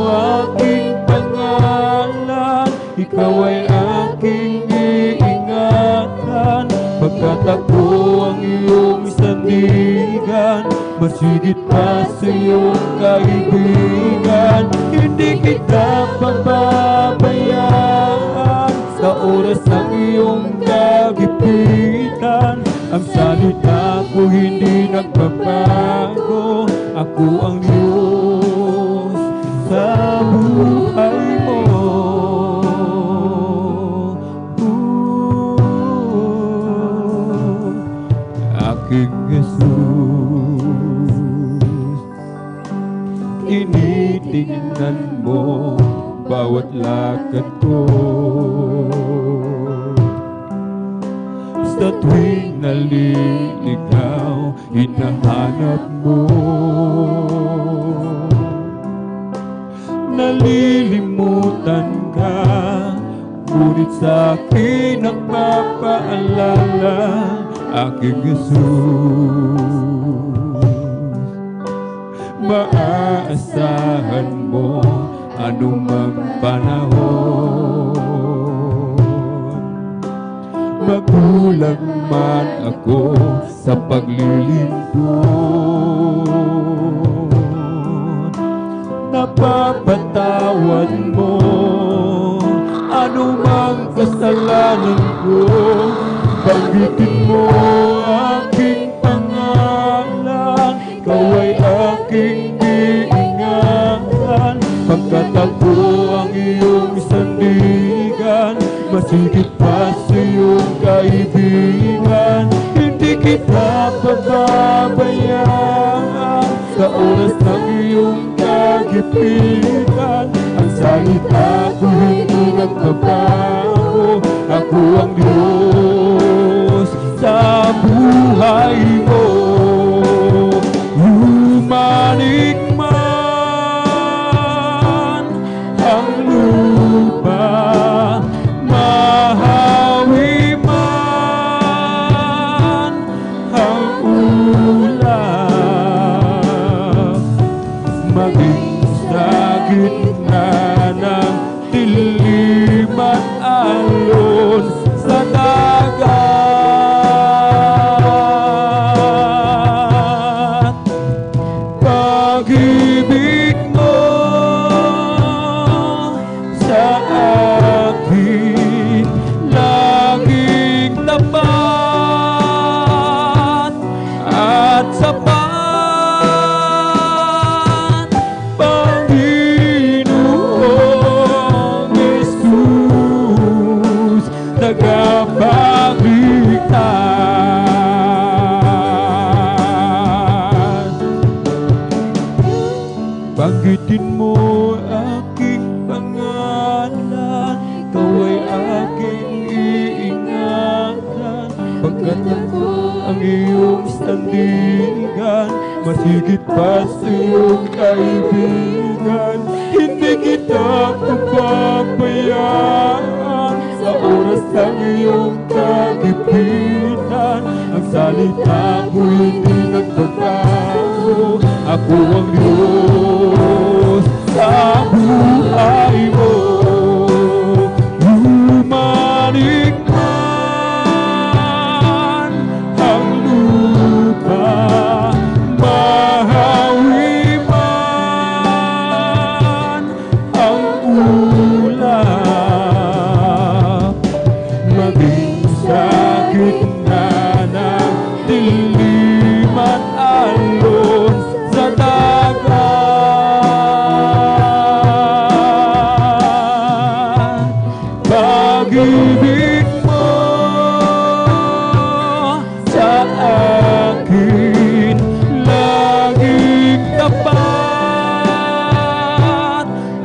aking pangalan, ikaw ay aking iingatan. Pagkat ako ang iyong sandigan, masigit pa sa iyong kaibigan. Hindi kita pababayaan sa oras ng iyong kagipitan. Ang salita ko hindi nagbabago, ako ang Diyos sa buhay mo. Aking Jesus, tinitingnan mo bawat lakad ko. sa tuwing naliligaw, hinahanap mo. Nalilimutan ka, ngunit sa'kin nagpapaalala aking Jesus. Maaasahan mo anumang panahon, magulang man ako sa paglilingkod. Napapatawad mo anumang kasalanan ko, banggitin mo aking pangalan, ikaw ay aking iingatan. Pagkat ako ang iyong sandigan, masigit pa sa iyong kaibigan. Hindi kita pababayaan sa oras ng iyong kagipitan. Ang salita ko hindi nagbabago, ako ang Diyos sa buhay mo. Lumanig man ang lupa, mahawi man ang ulap, maging sa gitna ng dilim at alon sa dagat. Pag-ibig mo sa akin laging tapat at sapat. Panginoong Jesus, tagapagligtas. Banggitin mo aking pangalan, ikaw ay aking iingatan. Pagkat ako ang iyong sandigan, masigit pa sa iyong kaibigan. Hindi kita pababayaan sa oras ng iyong kagipitan. Ang salita ko hindi nagbabago, ako ang Diyos sa buhay mo. Lumanig man ang lupa, mahawi man ang ulap, maging sa gitna ng dilim at alon sa dagat. Pag-ibig mo sa akin laging tapat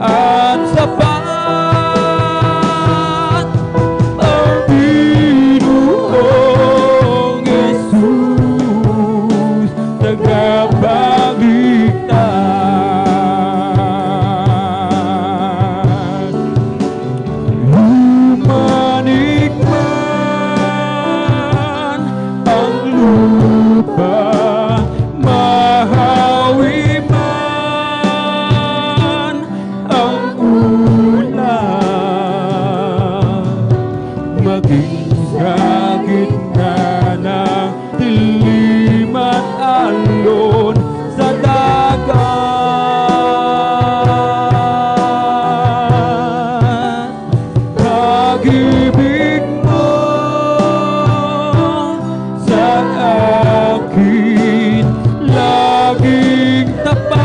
at sapat. Panginoong Jesus, tagapagligtas. Lumanig man ang lupa, mahawi man ang ulap, maging sa gitna ng dilim at alon sa dagat. Pag-ibig mo sa akin laging tapat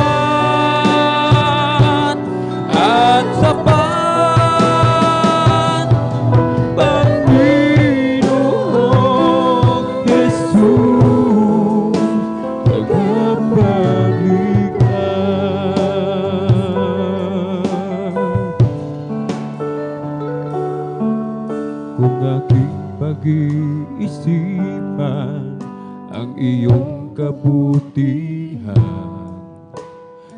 at sapat. Panginoong Jesus, pag-iisipan ang iyong kabutihan.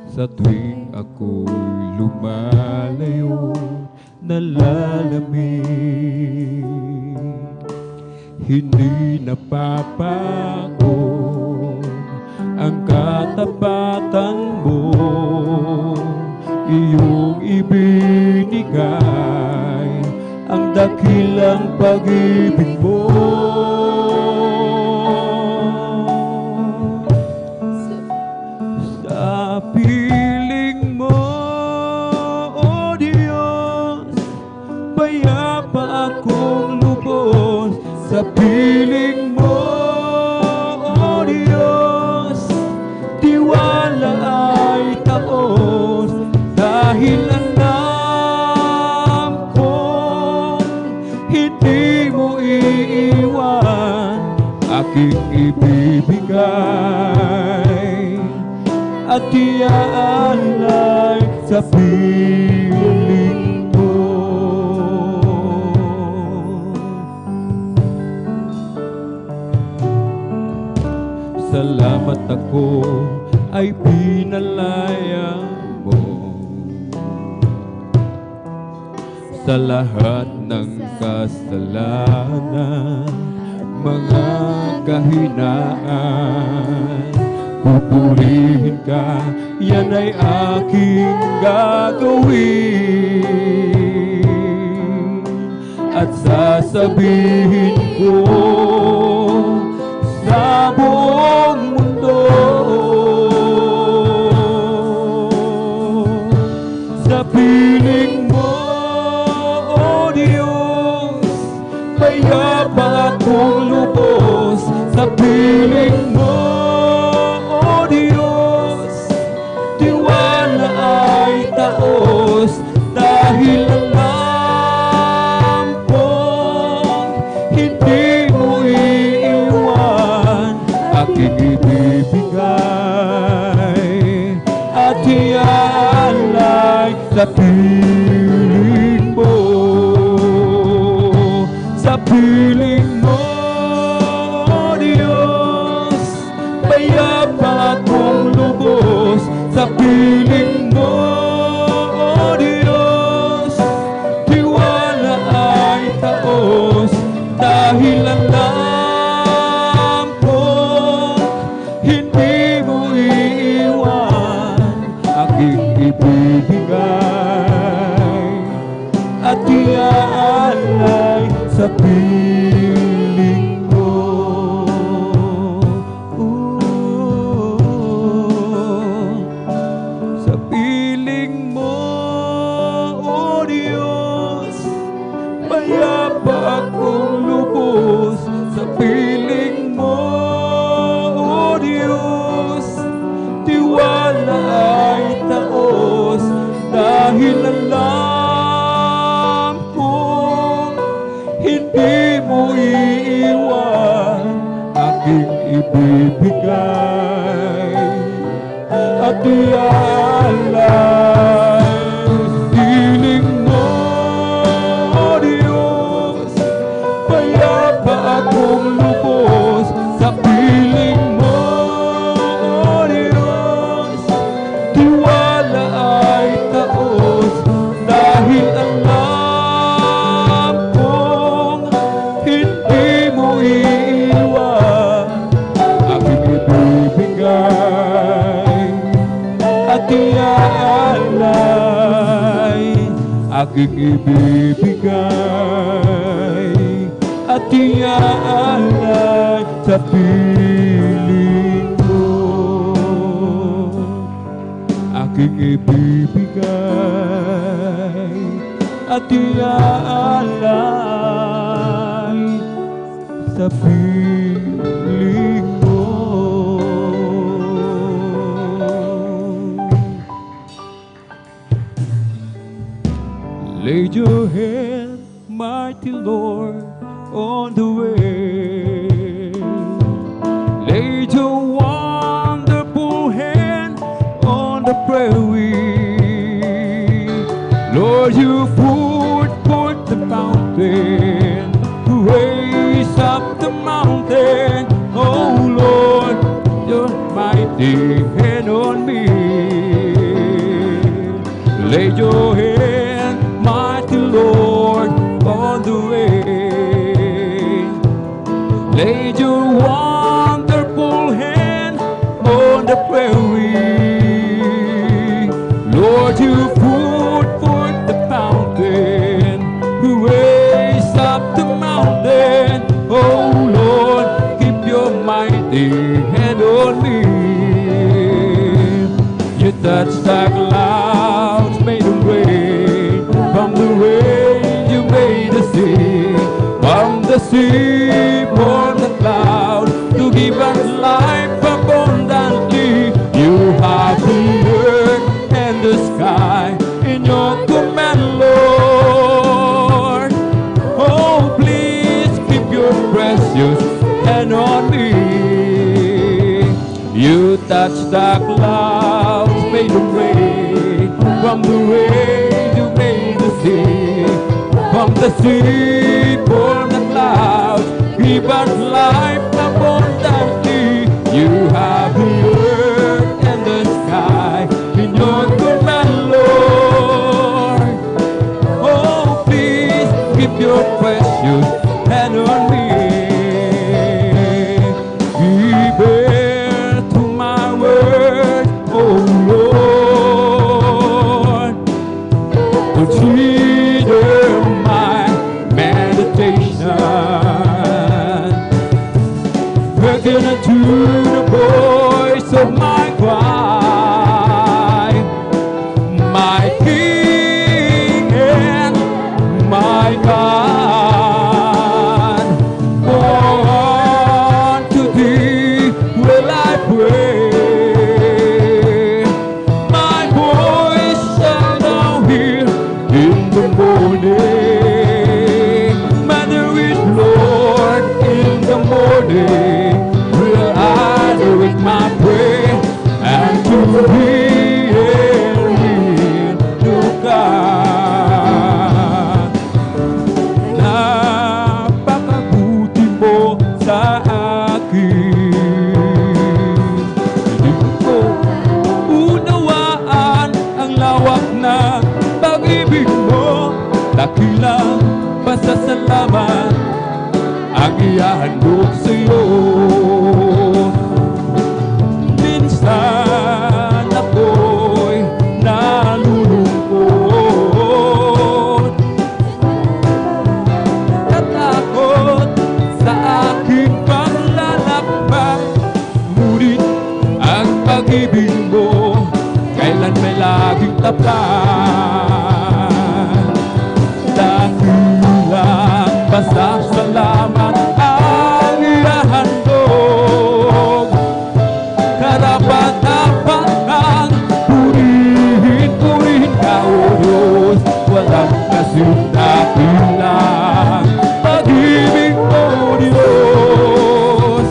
Sa tuwing ako'y lumalayo, nalalamig, hindi napapagod ang katapatan mo, iyong ibinigay ang dakilang pag-ibig mo. Sa piling mo, O Diyos, payapa akong lubos. Sa piling mo, O Diyos, tiwala ay taos. Dahil alam kong hindi mo iiwan aking ibibigay at iaalay sa piling mo. Salamat ako ay pinalaya mo sa lahat ng kasalanan, mga kahinaan. Pupurihin ka, yan ay aking gagawin, at sasabihin ko sa buong mundo, sa piling mo, O Diyos, payapa akong lubos. Sa piling mo, O Diyos, tiwala ay taos. Dahil alam kong hindi mo iiwan aking ibibigay at iaalay sa piling mo. Sa piling mo, O Diyos, payapa akong lubos. Sa piling mo, O Diyos, tiwala ay taos. Dahil alam kong hindi mo iiwan aking ibibigay at iaalay sa piling mo. Sa piling mo, O Diyos, payapa akong lubos. Sa piling mo, O Diyos, tiwala ay taos. Dahil alam kong hindi mo iiwan aking ibibigay at iaalay. Piling mo, O Diyos, payapa akong lubos. Sa piling mo, O Diyos, tiwala ay taos. Dahil alam kong hindi mo iiwan aking ibibigay at iaalay. Aking ibibigay at iaalay sa piling mo. Aking ibibigay at iaalay sa piling mo. Lay your hand, mighty Lord, on the way. Lay your wonderful hand on the prayer wheel. Lord, you put the fountain to raise up up the mountain. Oh Lord, your mighty hand on me. Lay your hand, mighty Lord, on the way. Lay your wonderful hand on the prairie. Lord, you put forth the fountain, you raise up the mountain. Oh Lord, keep your mighty hand on me. You touch the clouds, made them rain. From the rain you made the sea. From the sea, from the cloud, to give us life abundantly. You have the earth and the sky in your command, Lord. Oh, please keep your precious hand on me. You touch the clouds, made them rain. From the rain you made the sea. From the sea, from the clouds, give us life abundantly. You have the earth and the sky in your command, Lord. Oh, please keep your precious hand on me. Give ear to my word, oh Lord. Consider my meditation. Hearken unto the voice of my cry, my King and my God. For unto thee will I pray. My voice shall thou hear in the morning. Mother is Lord in the morning. Will I do it my prayer and to thee to God. Napakabuti mo sa akin. Hindi ko unawaan ang lawak na pag-ibig mo. Dakilang pasasalamat ang ihahandog sa'yo. Minsan ako'y nalulungkot, natakot sa aking paglalakbay. Ngunit ang pag-ibig mo kailan may laging tapat. Dakilang pasasalamat ang ihahandog. Karapat-dapat kang purihin, purihin ka, O Diyos. Walang kasindakilang pag-ibig mo, Diyos.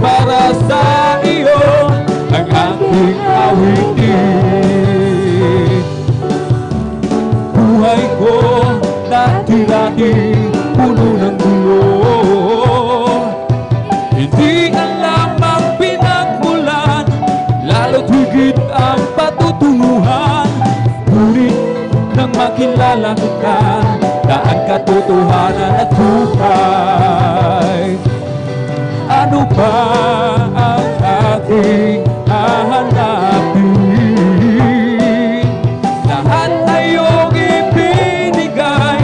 Para sa iyo ang aking awitin. Buhay ko dati-dati puno ng gulo. Hindi alam ang pinagmulan, lalo't higit ang patutunguhan. Ngunit nang makilala kita na ang katotohanan at buhay, ano ba ang aking hahanapin? Lahat ay iyong ibinigay,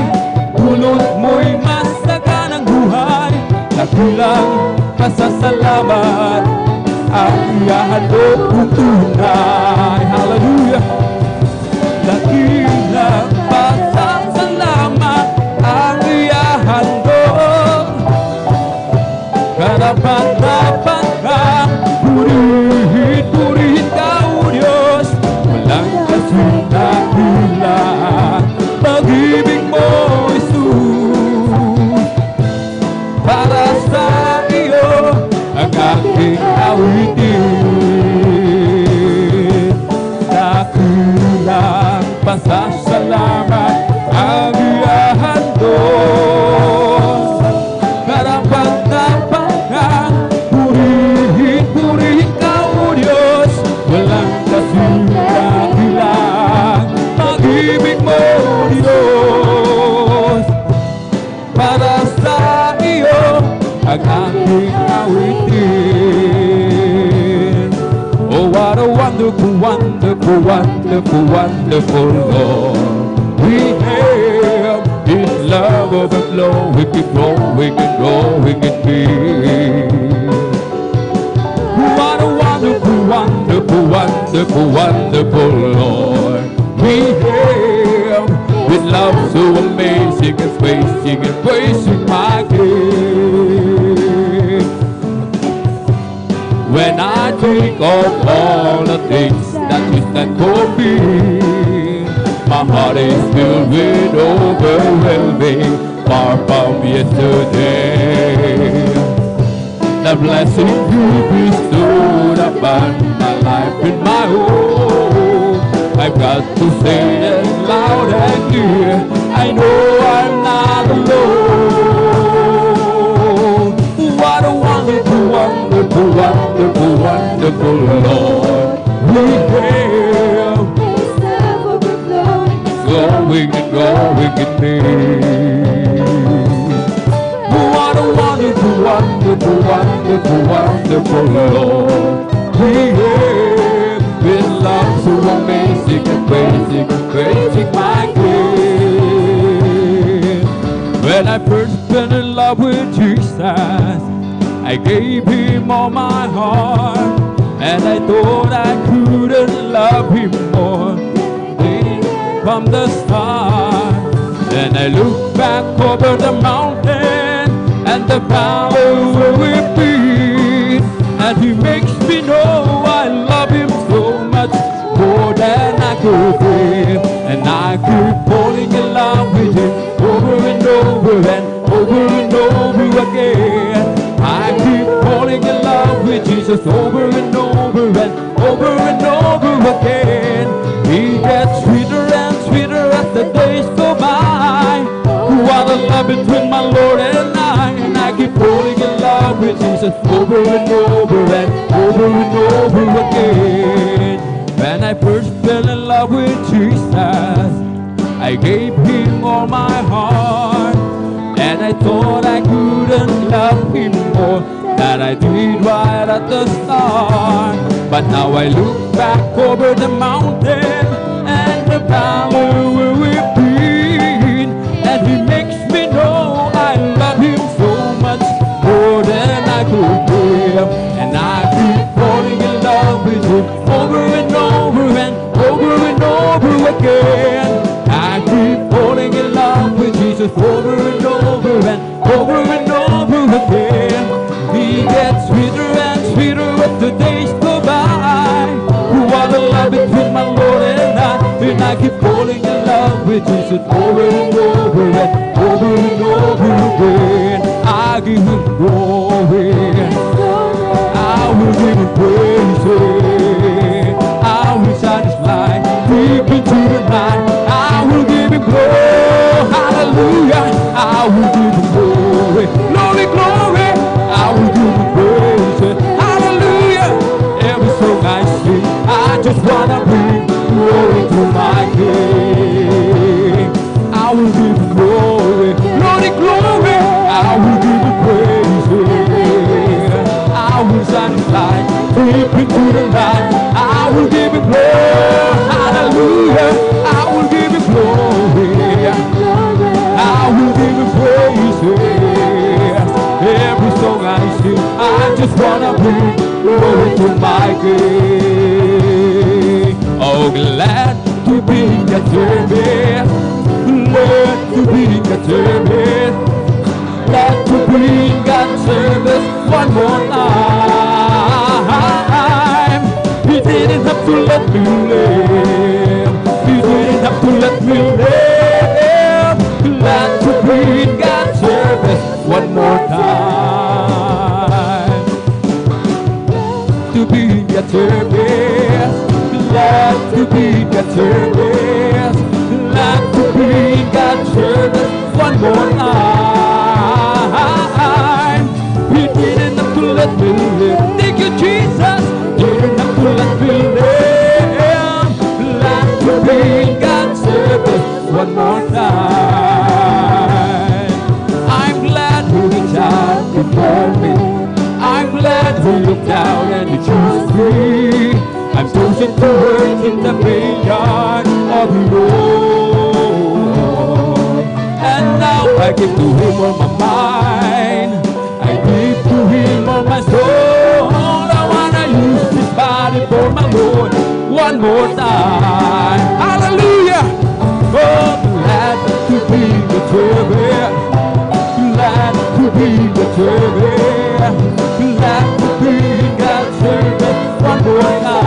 dulot mo'y masaganang buhay. Dakilang pasasalamat ang ihahandog kong tunay. Hallelujah! Dakilang pasasalamat ang ihahandog. Karapat-dapat kang purihin, purihin ka, O Diyos. Walang kasindakilang pag-ibig mo, Jesus. Para sa iyo ang aking awitin. Dakilang pasasalamat ang ihahandog. Karapat wonderful, wonderful Lord. We have His love overflowing and growing and growing in me. What a wonderful, wonderful, wonderful, wonderful Lord. We have with love so amazing and praising my King. When I think of all the things that you stand for me, my heart is filled with overwhelming, far from yesterday. The blessing you bestowed upon my life and my home, I've got to say it loud and clear, I know I'm not alone. What a wonderful, wonderful, wonderful, wonderful Lord we have, growing and growing in me. What a wonderful, wonderful, wonderful, wonderful Lord we have, with love so amazing and praising my King. When I first fell in love with Jesus, I gave Him all my heart, and I thought I couldn't love Him more from the start. Then I look back over the mountain and the valley where we've been, and He makes me know I love Him so much more than I could dream. And I keep falling in love with Him over and over and over and over again. I keep falling in love with Jesus over and over and over and over again. He gets sweeter and sweeter as the days go by. What a love between my Lord and I keep falling in love with Jesus over and over and over and over again. When I first fell in love with Jesus, I gave Him all my heart, and I thought I couldn't love Him more than I did right at the start. But now I look back over the mountain and the valley where we've been, and He makes me know I love Him so much more than I could dream. And I keep falling in love with Him over and over and over and over again. I keep falling in love with Jesus over and over and over and over again. He gets sweeter and sweeter as the days go by. What a love between my Lord and I keep falling in love with Jesus over and over and over and over again. I give Him glory, I will give Him praise, I will shine His light deep into the night. I will give Him glory, hallelujah. I will give Him glory, glory, glory. I will give Him praise, hallelujah. Every song I sing, I just wanna bring glory to my King. I will give Him glory, glory, glory. I will give Him praise, I will shine His light deep into the night. I will give Him glory, hallelujah. I will give Him glory, I will give Him praise. Every song I sing, I just wanna bring glory to my King. Oh, glad to be a service, glad to be a service, glad to bring God's service one more time. He didn't have to let me live, He didn't have to let me live. Glad to bring God's service one more time. To be a service, glad to be a service, glad to bring God's service one more time. He didn't have to let me live. Thank you, Jesus. Didn't have to let me live. Glad to bring God's service one more time. I'm glad He reached out before me. I'm glad He looked out and He chose me. I'm so it to work in the vineyard of the Lord. And now I give to Him all my mind, I give to Him all my soul. I wanna use this body for my Lord one more time. Hallelujah! Oh, glad to be the servant, glad to be the servant, glad to be God's servant one more time.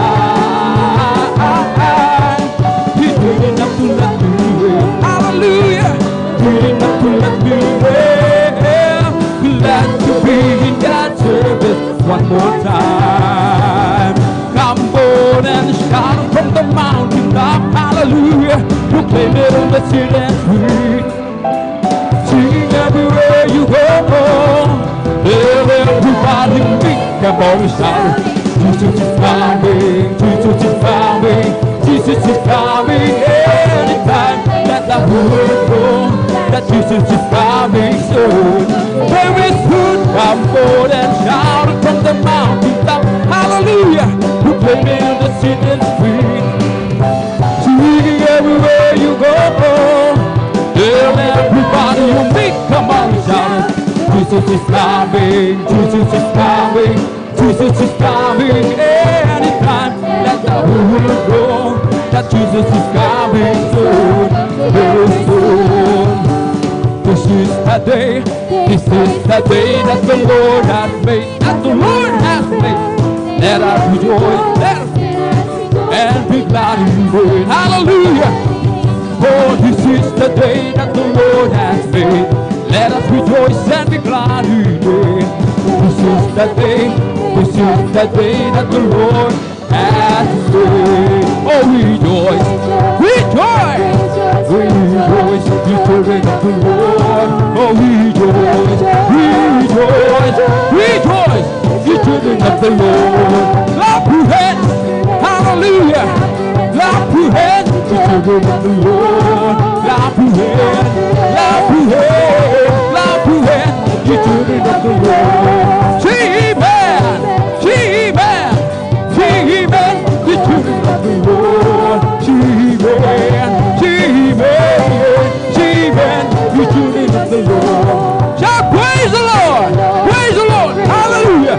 He's good enough to let me live. Hallelujah! Good enough to let me live. Glad to be in God's service one more time. Come on and shout from the mountain top, hallelujah. Proclaim it on the city and street. Sing everywhere you go. Tell everybody meet. Come on and shout. Jesus is coming, Jesus is coming, Jesus is coming anytime. Let the world know that Jesus is coming soon. Very soon, come on and shout from the mountain top, hallelujah. Proclaim it on the city and street. Singing everywhere you go. Tell everybody you meet, come on and shout. Jesus is coming, Jesus is coming, Jesus is coming anytime. Let the whole world know that Jesus is coming soon, very soon. This is the day, this is the day that the Lord has made, that the Lord has made. Let us rejoice, let us and be glad in it. Hallelujah! For this is the day that the Lord has made. Let us rejoice and be glad in it. This is the day, this is the day that the Lord has made. Oh, rejoice, rejoice, rejoice, the children of the Lord. Oh, rejoice, rejoice, rejoice, the children of the Lord. Clap your hands, hallelujah. Clap your hands, the children of the Lord. Clap your hands, clap your hands, clap your hands, the children of the Lord. Sing amen, sing amen, sing amen, the children of the Lord. Sing amen, sing amen, sing amen, the children of the Lord. Shout praise the Lord, praise the Lord, hallelujah.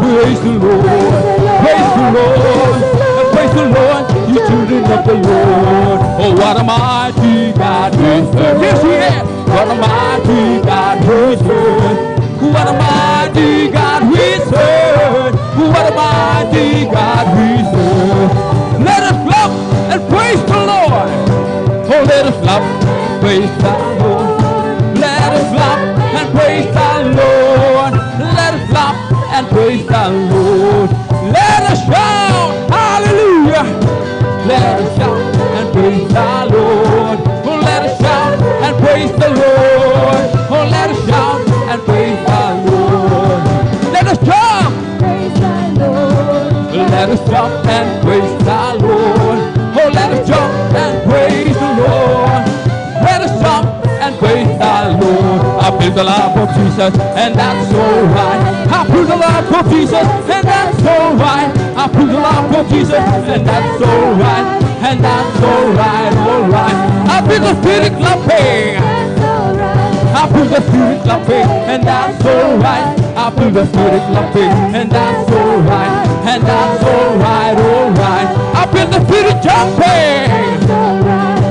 Praise the Lord, praise the Lord, praise the Lord, you children of the Lord. Oh, what a mighty God we serve. Yes, He is. What a mighty God we serve. What a mighty God we serve. What a mighty God we serve. Let us clap and praise the Lord. Oh, let us clap, praise the Lord. Let us clap and praise the Lord. Let us clap and praise the Lord. Let us shout, hallelujah. Let us shout and praise the Lord. Oh, let us shout and praise the Lord. Oh, let us shout and praise the Lord. Let us jump, praise the Lord. Let us jump and praise the Lord. Oh, let us jump and praise the Lord. Let us jump and praise the Lord. I feel the love of Jesus, and that's alright. I feel the love of Jesus, and that's alright. I feel the love of Jesus, and that's alright. And that's alright, alright. I feel the Spirit clapping. I feel the Spirit clapping, and that's alright. I feel the Spirit clapping, and that's alright. And that's alright, alright. I feel the Spirit jumping.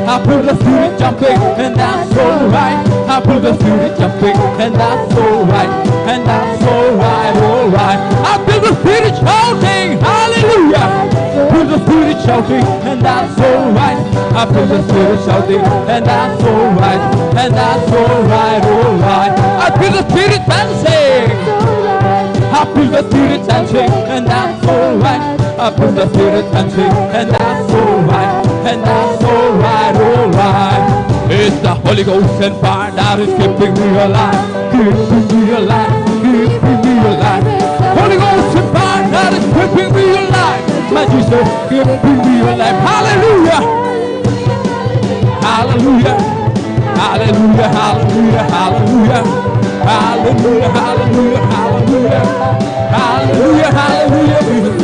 I feel the Spirit jumping, and that's alright. I feel the Spirit jumping, and that's alright. And that's alright, alright. I feel the Spirit shouting, hallelujah. I feel the Spirit shouting, and that's alright. I feel the Spirit shouting, and that's alright. And that's alright, alright. I feel the Spirit dancing. I feel the Spirit dancing, and that's alright. I feel the Spirit dancing, and that's alright. And that's alright, alright. It's the Holy Ghost and fire that is keeping me alive, keeping me alive, keeping me alive. Holy Ghost and fire that is keeping me alive. My Jesus, keeping me alive. Hallelujah, hallelujah, hallelujah, hallelujah, hallelujah, hallelujah, hallelujah, hallelujah, hallelujah, hallelujah.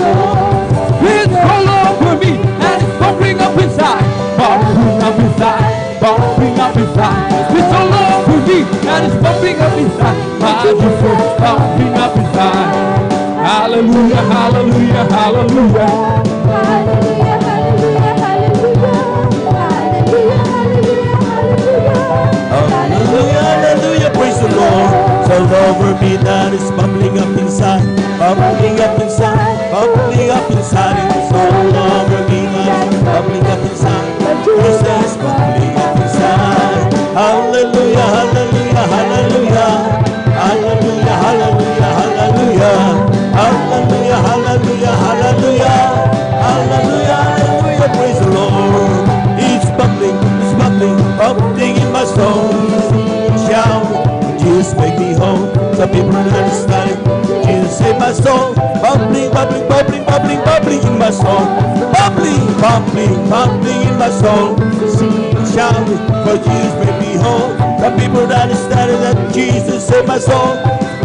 that is pumping up inside. My soul pumping up inside. Hallelujah, hallelujah, hallelujah. Hallelujah, hallelujah, hallelujah. Hallelujah, hallelujah, hallelujah. Hallelujah, hallelujah, praise the Lord. So over me that is bubbling up inside, bubbling up inside, bubbling up inside. It's all over me that is bubbling up inside. Jesus bubbling up inside. Hallelujah, hallelujah, hallelujah. Hallelujah, hallelujah, hallelujah. Hallelujah, hallelujah, hallelujah. Hallelujah, hallelujah, praise the Lord. It's bubbling, bubbling in my soul. Shout, Jesus make me whole. Some people don't understand it. Jesus save my soul. Bubbling, bubbling, bubbling, bubbling, bubbling in my soul. Bubbling, bubbling, bubbling in my soul. Shout, for Jesus make me whole. Some people don't understand it, that Jesus save my soul.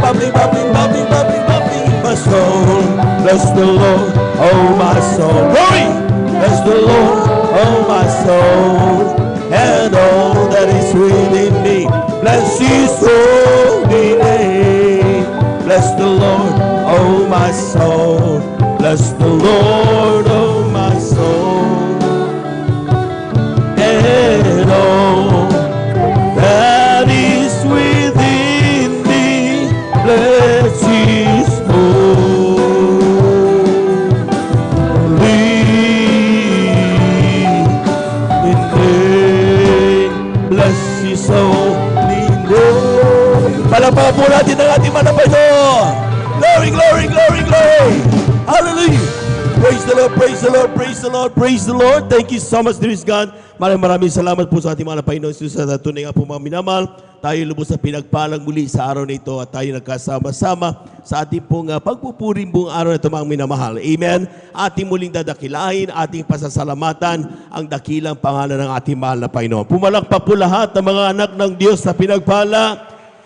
Bubbling, bubbling, bubbling, bubbling, bubbling in my soul. Bless the Lord, oh my soul. Glory! Bless the Lord, oh my soul. And all that is within me. Bless His holy name. Bless the Lord, oh my soul. Bless the Lord, oh my soul. And all that is within me. Bless His palakpakan po natin ang ating Panginoon. Glory, glory, glory, glory. Hallelujah. Praise the Lord, praise the Lord, praise the Lord, praise the Lord. Thank you so much, dear God. Maraming salamat po sa ating mga Panginoon Jesus at tunay nga po mga minamahal. Tayo lubos sa pinagpalang muli sa araw na ito at tayo nagkasama-sama sa ating pong pagpupuring buong araw na ito mga minamahal. Amen. Ating muling dadakilain, ating pasasalamatan ang dakilang pangalan ng ating mahal na Panginoon. Pumalakpak po lahat ng mga anak ng Diyos na pinagpala.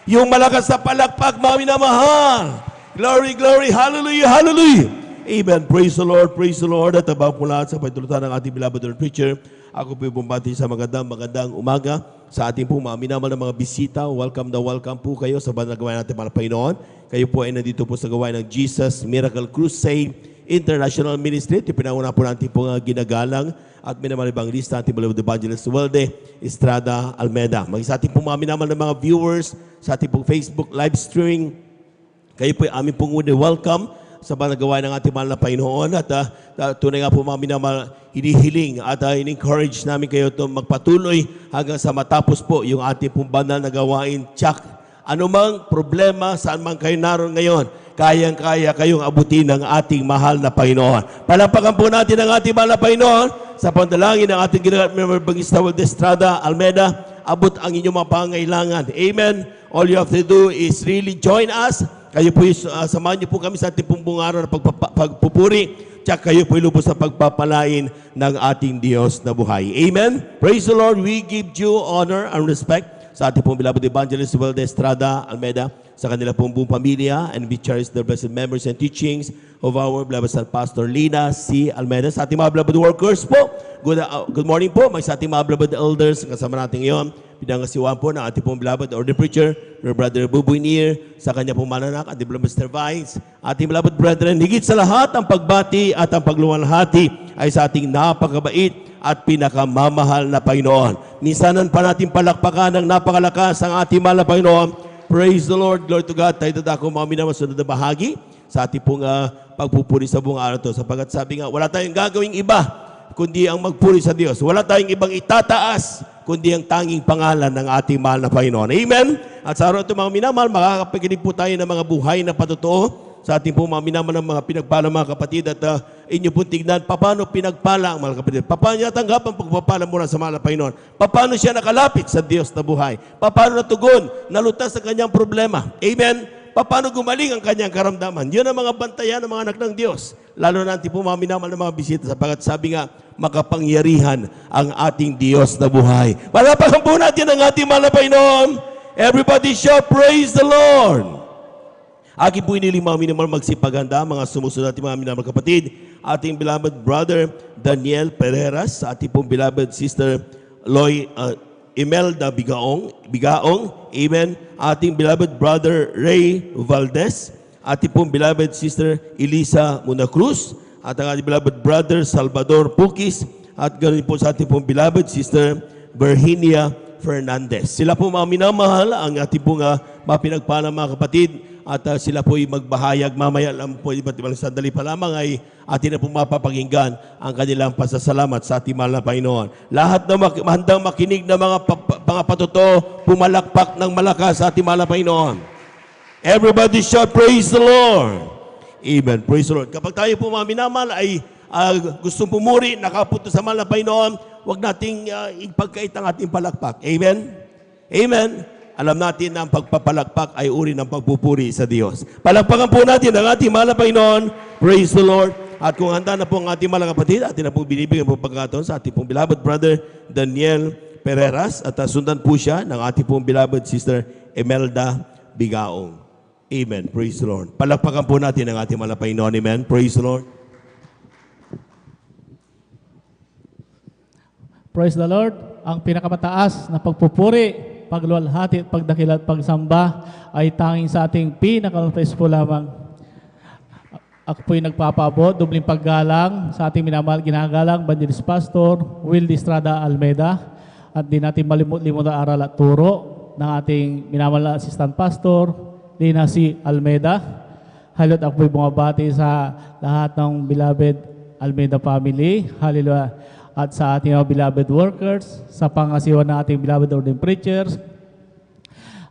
Yung malakas na palakpak mga minamahal. Glory, glory, hallelujah, hallelujah. Amen. Praise the Lord, praise the Lord. At abang po lahat sa pagtulutan ng ating beloved Lord preacher. Ako po bumbati sa magandang umaga sa ating po mga minamahal na mga bisita. Welcome po kayo sa banal na gawain natin mga Panginoon. Kayo po ay nandito po sa gawain ng Jesus Miracle Crusade International Ministry. Ito pinanguna po natin po ginagalang at minamalibang lista ating beloved Evangelist Walde Estrada Almeda. Sa ating po mga minamahal na mga viewers sa ating pong Facebook live streaming, kayo po ay aming pong welcome sa banagawa ng ating mahal na Panginoon at tunay nga po mga minamahal, hinihiling at in-encourage namin kayo ito magpatuloy hanggang sa matapos po yung ating pong banal na gawain. Tsak, anumang problema, saan man kayo naroon ngayon, kayang-kaya kayong abutin ng ating mahal na Panginoon. Palampakan po natin ang ating mahal na Panginoon sa pandalangin ng ating ginagawa Bangista Walde Estrada Almeda. Abot ang inyong mga pangailangan. Amen. All you have to do is really join us. Kayo po, samahan niyo po kami sa ating buong araw na pagpupuri. Tsaka kayo po lubos sa pagpapalain ng ating Diyos na buhay. Amen. Praise the Lord. We give due honor and respect sa ating pong beloved Evangelist Walde Estrada Almeda, sa kanila pong buong pamilya, and we cherish the blessed memories and teachings of our beloved Son Pastor Lina C. Almeda. Sa ating mga beloved workers po, good morning po. Sa ating mga beloved elders, kasama natin ngayon, pinangasiwan po ng ating pong beloved order preacher, Brother Buboy Nier, sa kanya pong mananak, ating beloved Mr. Vines, ating beloved brethren, higit sa lahat, ang pagbati at ang pagluwalhati ay sa ating napakabait at pinakamamahal na Panginoon. Minsanan pa natin palakpakan ng napakalakas ang ating mahal na Panginoon. Praise the Lord, glory to God. Tayo dadako mga minamasunod na bahagi sa ating pong pagpupuri sa buong araw ito. Sapagat sabi nga, wala tayong gagawing iba kundi ang magpuri sa Diyos. Wala tayong ibang itataas kundi ang tanging pangalan ng ating mahal na Panginoon. Amen? At sa araw ito mga minamahal, makakapakinig po tayo ng mga buhay na patotoo sa ating po mga minamahal ng mga pinagpala mga kapatid. At inyo pong tignan, paano pinagpala ang mga kapatid? Paano niya tanggap ang pagpapala mula sa mahal na Panginoon? Paano siya nakalapit sa Diyos na buhay? Paano natugon, nalutas sa kanyang problema? Amen? Paano gumaling ang kanyang karamdaman? Yun ang mga bantayan ng mga anak ng Diyos. Lalo na natin po mga minamahal ng mga bisita sapagat sabi nga, makapangyarihan ang ating Diyos na buhay. Palapakan po natin ang ating mahal na Panginoon. Everybody shout, praise the Lord! Aking po iniling mga minamahal magsipaganda, mga sumusunod natin mga minamahal kapatid, ating beloved brother Daniel Pereras, sa ating pong beloved sister Imelda Bigaong. Amen. Ating beloved brother Ray Valdez. Ating pong beloved sister Elisa Munacruz. At ang ating beloved brother Salvador Pukis. At ganoon po sa ating pong beloved sister Virginia Fernandez. Sila po mga minamahal, ang ating pong mga pinagpalang mga kapatid. At sila po ay magbahayag mamaya lang po, iba't ibang sandali pa lamang ay atin na po mapapakinggan ang kanilang pasasalamat sa ating mahal na Panginoon. Lahat na handang makinig na mga patuto, pumalakpak ng malakas sa ating mahal na Panginoon. Everybody shout, praise the Lord. Amen. Praise the Lord. Kapag tayo po mga minamahal ay gustong pumuri, nakapunto sa mahal na Panginoon, huwag nating ipagkait ang ating palakpak. Amen? Amen. Alam natin na ang pagpapalakpak ay uri ng pagpupuri sa Diyos. Palakpakan po natin ang ating mahal na Panginoon. Praise the Lord. At kung handa na po ang ating mga kapatid, atin na po binibigyan po pagkakataon sa ating pong beloved brother Daniel Pereras. At sundan po siya ng ating pong beloved sister Imelda Bigaong. Amen. Praise the Lord. Palakpakan po natin ang ating mahal na Panginoon. Amen. Praise the Lord. Praise the Lord. Ang pinakamataas na pagpupuri, pagluwalhati at pagdakil at pagsamba ay tanging sa ating pinakamalapis po lamang. Ako po'y nagpapabot, dubling paggalang sa ating minamahal ginagalang Evangelist Pastor Will Estrada Almeida, at di natin malimut-limot ang aral at turo ng ating minamahal Assistant Pastor Lina C. Almeida. Halot ako po'y bumabati sa lahat ng beloved Almeida family. Hallelujah. At sa ating mga beloved workers, sa pangasiwa ng ating beloved ordained preachers,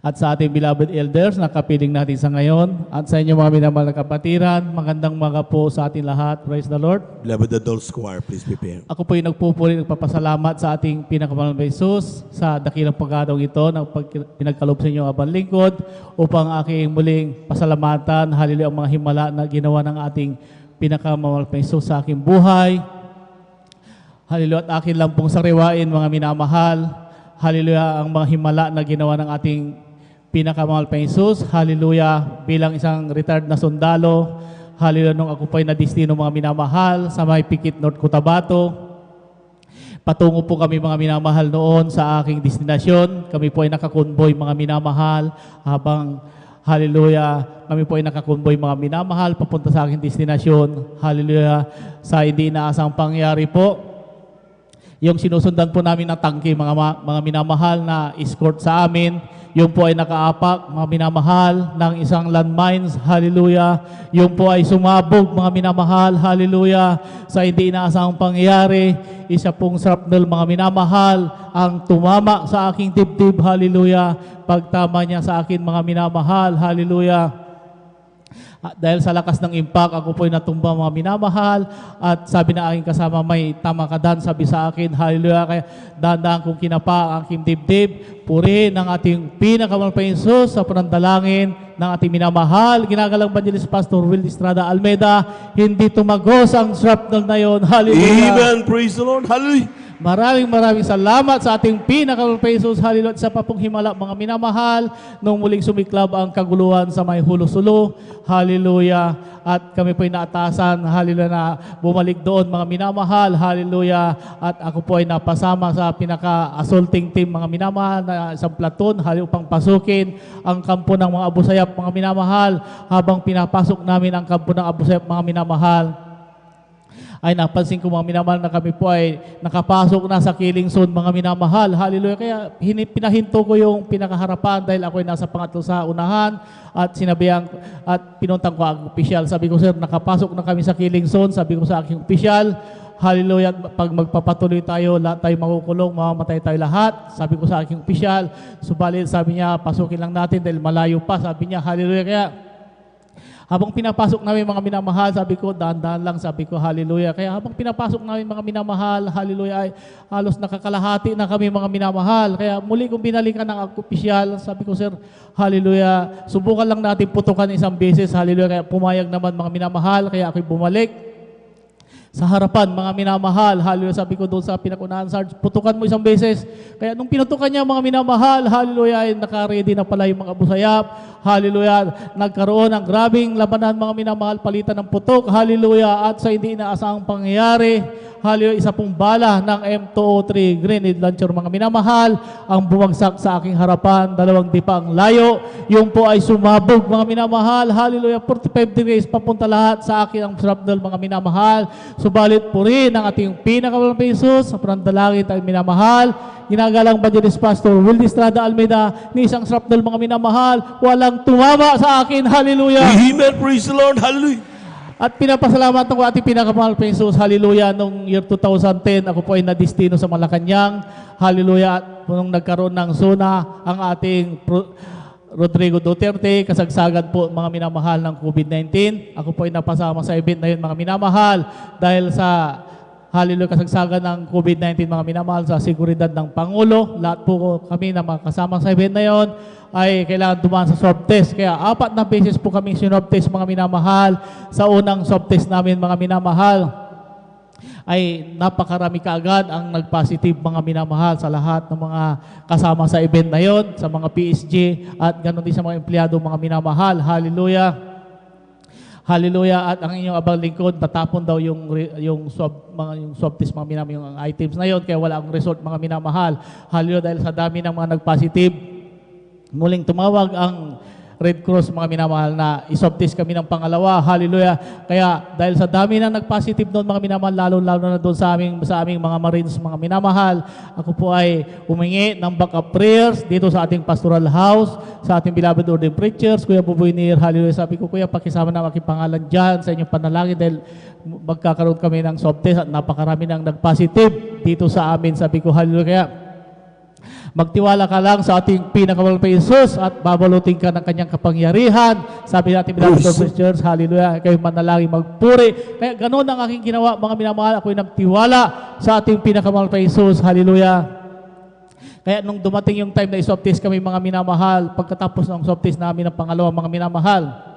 at sa ating beloved elders na kapiling natin sa ngayon, at sa inyo mga minamahal na kapatiran, magandang mga po sa ating lahat. Praise the Lord. Beloved adult choir, please prepare. Ako po yung nagpupuri, nagpapasalamat sa ating pinakamahal na Jesus sa dakilang pagkataong ito na pinagkaloob sa inyo abang lingkod upang aking muling pasalamatan, hallelujah, ang mga himala na ginawa ng ating pinakamahal na Jesus sa aking buhay. Hallelujah, at akin lang pong sariwain mga minamahal. Hallelujah, ang mga himala na ginawa ng ating pinakamahal pa Jesus. Hallelujah, bilang isang retired na sundalo. Hallelujah, nung ako po'y nadistino mga minamahal sa may Pikit, North Cotabato. Patungo po kami mga minamahal noon sa aking destinasyon. Kami po ay nakakonvoy mga minamahal habang hallelujah, kami po ay nakakonvoy mga minamahal papunta sa aking destinasyon. Hallelujah, sa hindi inaasang pangyari po. Yung sinusundan po namin na tangke, mga minamahal na escort sa amin, yung po ay nakaapak, mga minamahal, ng isang landmines, hallelujah. Yung po ay sumabog, mga minamahal, hallelujah, sa hindi inaasang pangyayari. Isa pong shrapnel, mga minamahal, ang tumama sa aking dibdib, hallelujah. Pagtama niya sa akin, mga minamahal, hallelujah. Dahil sa lakas ng impact, ako po'y natumba mga minamahal, at sabi na aking kasama, may tama ka dan, sabi sa akin, hallelujah, kaya dahan-dahan kong kinapa ang aking dibdib, purihin ng ating pinakamahal pa Jesus sa panandalangin ng ating minamahal, ginagalang Evangelist Pastor Will Estrada Almeida, hindi tumagos ang shrapnel na yon, hallelujah. Amen. Praise the Lord. Hallelujah. Maraming salamat sa ating pinakamahal pa Jesus. Hallelujah. Sa papong himala, mga minamahal, nung muling sumiklab ang kaguluhan sa may hulo-sulo. Hallelujah. At kami po'y naatasan, hallelujah, na bumalik doon, mga minamahal. Hallelujah. At ako po ay napasama sa pinaka-assaulting team, mga minamahal, na isang platoon, hallelujah, upang pasukin ang kampo ng mga Abu Sayyaf, mga minamahal. Habang pinapasok namin ang kampo ng Abu Sayyaf, mga minamahal, ay napansin ko mga minamahal na kami po ay nakapasok na sa killing zone, mga minamahal. Hallelujah. Kaya pinahinto ko yung pinakaharapan dahil ako ay nasa pangatlo sa unahan at sinabihan at pinuntang ko ang opisyal. Sabi ko, sir, nakapasok na kami sa killing zone. Sabi ko sa aking opisyal, hallelujah, pag magpapatuloy tayo, lahat tayo makukulong, mamamatay tayo lahat. Sabi ko sa aking opisyal, subalit sabi niya, pasukin lang natin dahil malayo pa. Sabi niya, hallelujah. Kaya habang pinapasok namin mga minamahal, sabi ko, dahan-dahan lang, sabi ko, hallelujah. Kaya habang pinapasok namin mga minamahal, hallelujah, ay halos nakakalahati na kami mga minamahal. Kaya muli kong binalikan ng opisyal, sabi ko, sir, hallelujah, subukan lang natin putukan isang beses, hallelujah. Kaya pumayag naman mga minamahal, kaya ako'y bumalik sa harapan, mga minamahal, hallelujah, sabi ko doon sa pinakunahan, Sarge, putukan mo isang beses. Kaya nung pinutukan niya mga minamahal, hallelujah, ay naka-ready na pala yung mga Abu Sayyaf, hallelujah, nagkaroon ng grabing labanan mga minamahal, palitan ng putok, hallelujah, at sa hindi inaasahang pangyayari, hallelujah, isa pong bala ng M203 grenade launcher, mga minamahal, ang bumagsak sa aking harapan, 2 dipang layo. Yung po ay sumabog, mga minamahal, hallelujah, 45 degrees papunta lahat sa akin ang shrapnel, mga minamahal. Subalit po rin ang ating pinakamalang Jesus sa panandalangin tayo minamahal. Ginagalang Evangelist Pastor Wildy Estrada Almeida, ni isang shrapnel, mga minamahal, walang tumama sa akin, hallelujah. Amen. Praise the Lord. Hallelujah. At pinapasalamat ng ating pinakamahal pa Jesus, hallelujah, noong year 2010, ako po ay nadistino sa Malacanang, hallelujah, at nung nagkaroon ng SUNA, ang ating Rodrigo Duterte, kasagsagan po, mga minamahal, ng COVID-19. Ako po ay napasama sa event na yun, mga minamahal, dahil sa hallelujah, kasagsagan ng COVID-19, mga minamahal, sa seguridad ng Pangulo. Lahat po kami na makasama sa event na yon ay kailangan dumaan sa swab test. Kaya 4 na beses po kami sinwab test, mga minamahal. Sa unang swab test namin, mga minamahal, ay napakarami kaagad ang nag-positive, mga minamahal, sa lahat ng mga kasama sa event na yon, sa mga PSG at ganoon din sa mga empleyado, mga minamahal. Hallelujah. Hallelujah. At ang inyong abang lingkod, natapon daw yung swab test, mga minamahal, yung items na yon, kaya wala akong result, mga minamahal. Hallelujah. Dahil sa dami ng mga nag-positive, muling tumawag ang Red Cross, mga minamahal, na iswab test kami ng pangalawa. Hallelujah. Kaya dahil sa dami na nag-positive doon, mga minamahal, lalo na doon sa aming mga Marines, mga minamahal, ako po ay humingi ng backup prayers dito sa ating pastoral house, sa ating beloved ordained preachers, Kuya Buboy Nir. Hallelujah. Sabi ko, Kuya, pakisama na aking pangalan dyan sa inyong panalangin dahil magkakaroon kami ng swab test at napakarami nang nag-positive dito sa amin. Sabi ko, hallelujah. Kaya magtiwala ka lang sa ating pinakamalang pa Jesus at babalutin ka ng kanyang kapangyarihan. Sabi natin, beloved Christians, hallelujah, kayo manalangin, magpuri. Kaya ganoon ang aking ginawa, mga minamahal. Ako'y nagtiwala sa ating pinakamalang pa Jesus, hallelujah. Kaya nung dumating yung time na iswab test kami, mga minamahal, pagkatapos ng swab test namin ng pangalawa, mga minamahal,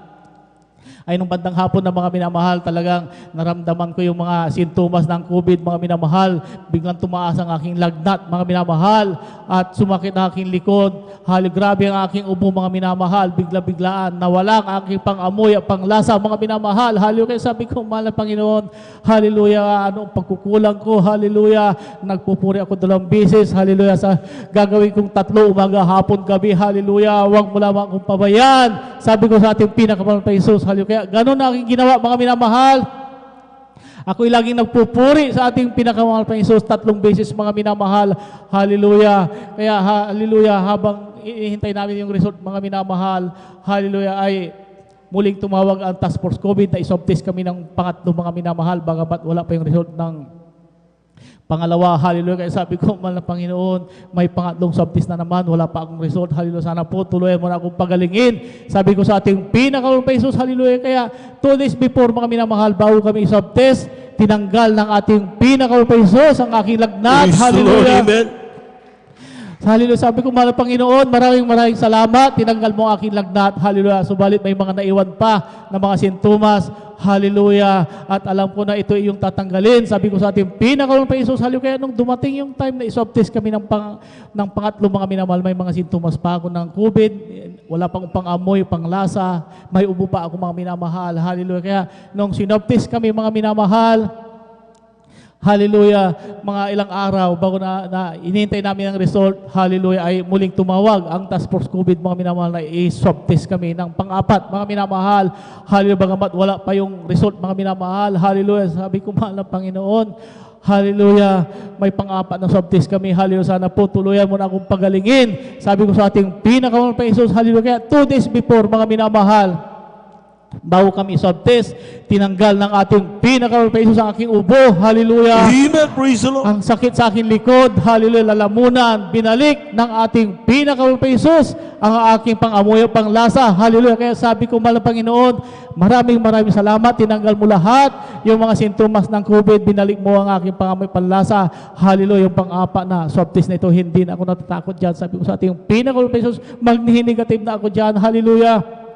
ay nung bandang hapon na, mga minamahal, talagang naramdaman ko yung mga sintomas ng COVID, mga minamahal. Biglang tumaas ang aking lagnat, mga minamahal, at sumakit ang aking likod. Grabe ang aking ubo, mga minamahal. Bigla-biglaan, nawala ang aking pang-amoy at panglasa, mga minamahal. Hallelujah. Kaya sabi ko, mahal na Panginoon, hallelujah, ano ang pagkukulang ko, hallelujah. Nagpupuri ako 2 beses, hallelujah, sa gagawin kong 3, umaga, hapon, gabi, hallelujah. Huwag mo lamang akong pabayaan. Sabi ko sa ating pinakamalang pa Jesus, hallelujah. Kaya ganun na aking ginawa, mga minamahal. Ako'y laging nagpupuri sa ating pinakamahal pa Jesus 3 beses, mga minamahal. Hallelujah. Kaya hallelujah, habang ihintay namin yung result, mga minamahal, hallelujah, ay muling tumawag ang Task Force COVID na iswab test kami ng pangatlo, mga minamahal, bagamat wala pa yung result ng pangalawa. Hallelujah. Kaya sabi ko, mahal na Panginoon, may pangatlong swab test na naman, wala pa akong result. Hallelujah. Sana po tuluyan mo na akong pagalingin. Sabi ko sa ating pinakamalang pa Jesus, hallelujah. Kaya 2 days before, mga minamahal, bago kami swab test, tinanggal ng ating pinakamalang pa Jesus ang aking lagnat. Hallelujah. Amen. Hallelujah. Sabi ko, mahal na Panginoon, maraming salamat. Tinanggal mo ang aking lagnat. Hallelujah. Subalit may mga naiwan pa na mga sintomas. Hallelujah. At alam ko na ito ay yung tatanggalin. Sabi ko sa ating pinakamalang pa Jesus, hallelujah. Kaya nung dumating yung time na iswab test kami ng pangatlo, mga minamahal, may mga sintomas pa ako ng COVID. Wala pang pang-amoy, panglasa. May ubo pa ako, mga minamahal. Hallelujah. Kaya nung sinwab test kami, mga minamahal, hallelujah, mga ilang araw bago na inintay namin ang result, hallelujah, ay muling tumawag ang Task Force COVID, mga minamahal, na i-swab test kami ng pang-4, mga minamahal. Hallelujah, bagamat wala pa yung result, mga minamahal. Hallelujah. Sabi ko, mahal na Panginoon, hallelujah, may pang-4 na swab test kami. Hallelujah, sana po tuluyan mo na akong pagalingin. Sabi ko sa ating pinakamalang pa Jesus, hallelujah. Kaya 2 days before, mga minamahal, bago kami swab test, tinanggal ng ating pinakamalang pa Jesus ang aking ubo. Hallelujah. Amen. Praise the Lord. Ang sakit sa aking likod, hallelujah, lalamunan, binalik ng ating pinakamalang pa Jesus ang aking pang-amoy at panglasa. Hallelujah. Kaya sabi ko, mahal na Panginoon, maraming salamat. Tinanggal mo lahat yung mga sintomas ng COVID, binalik mo ang aking pang-amoy panlasa. Hallelujah. Yung pang-4 na swab test na ito, hindi na ako natatakot dyan. Sabi ko sa ating pinakamalang pa Jesus, magnihi-negative na ako dyan. Hallelujah.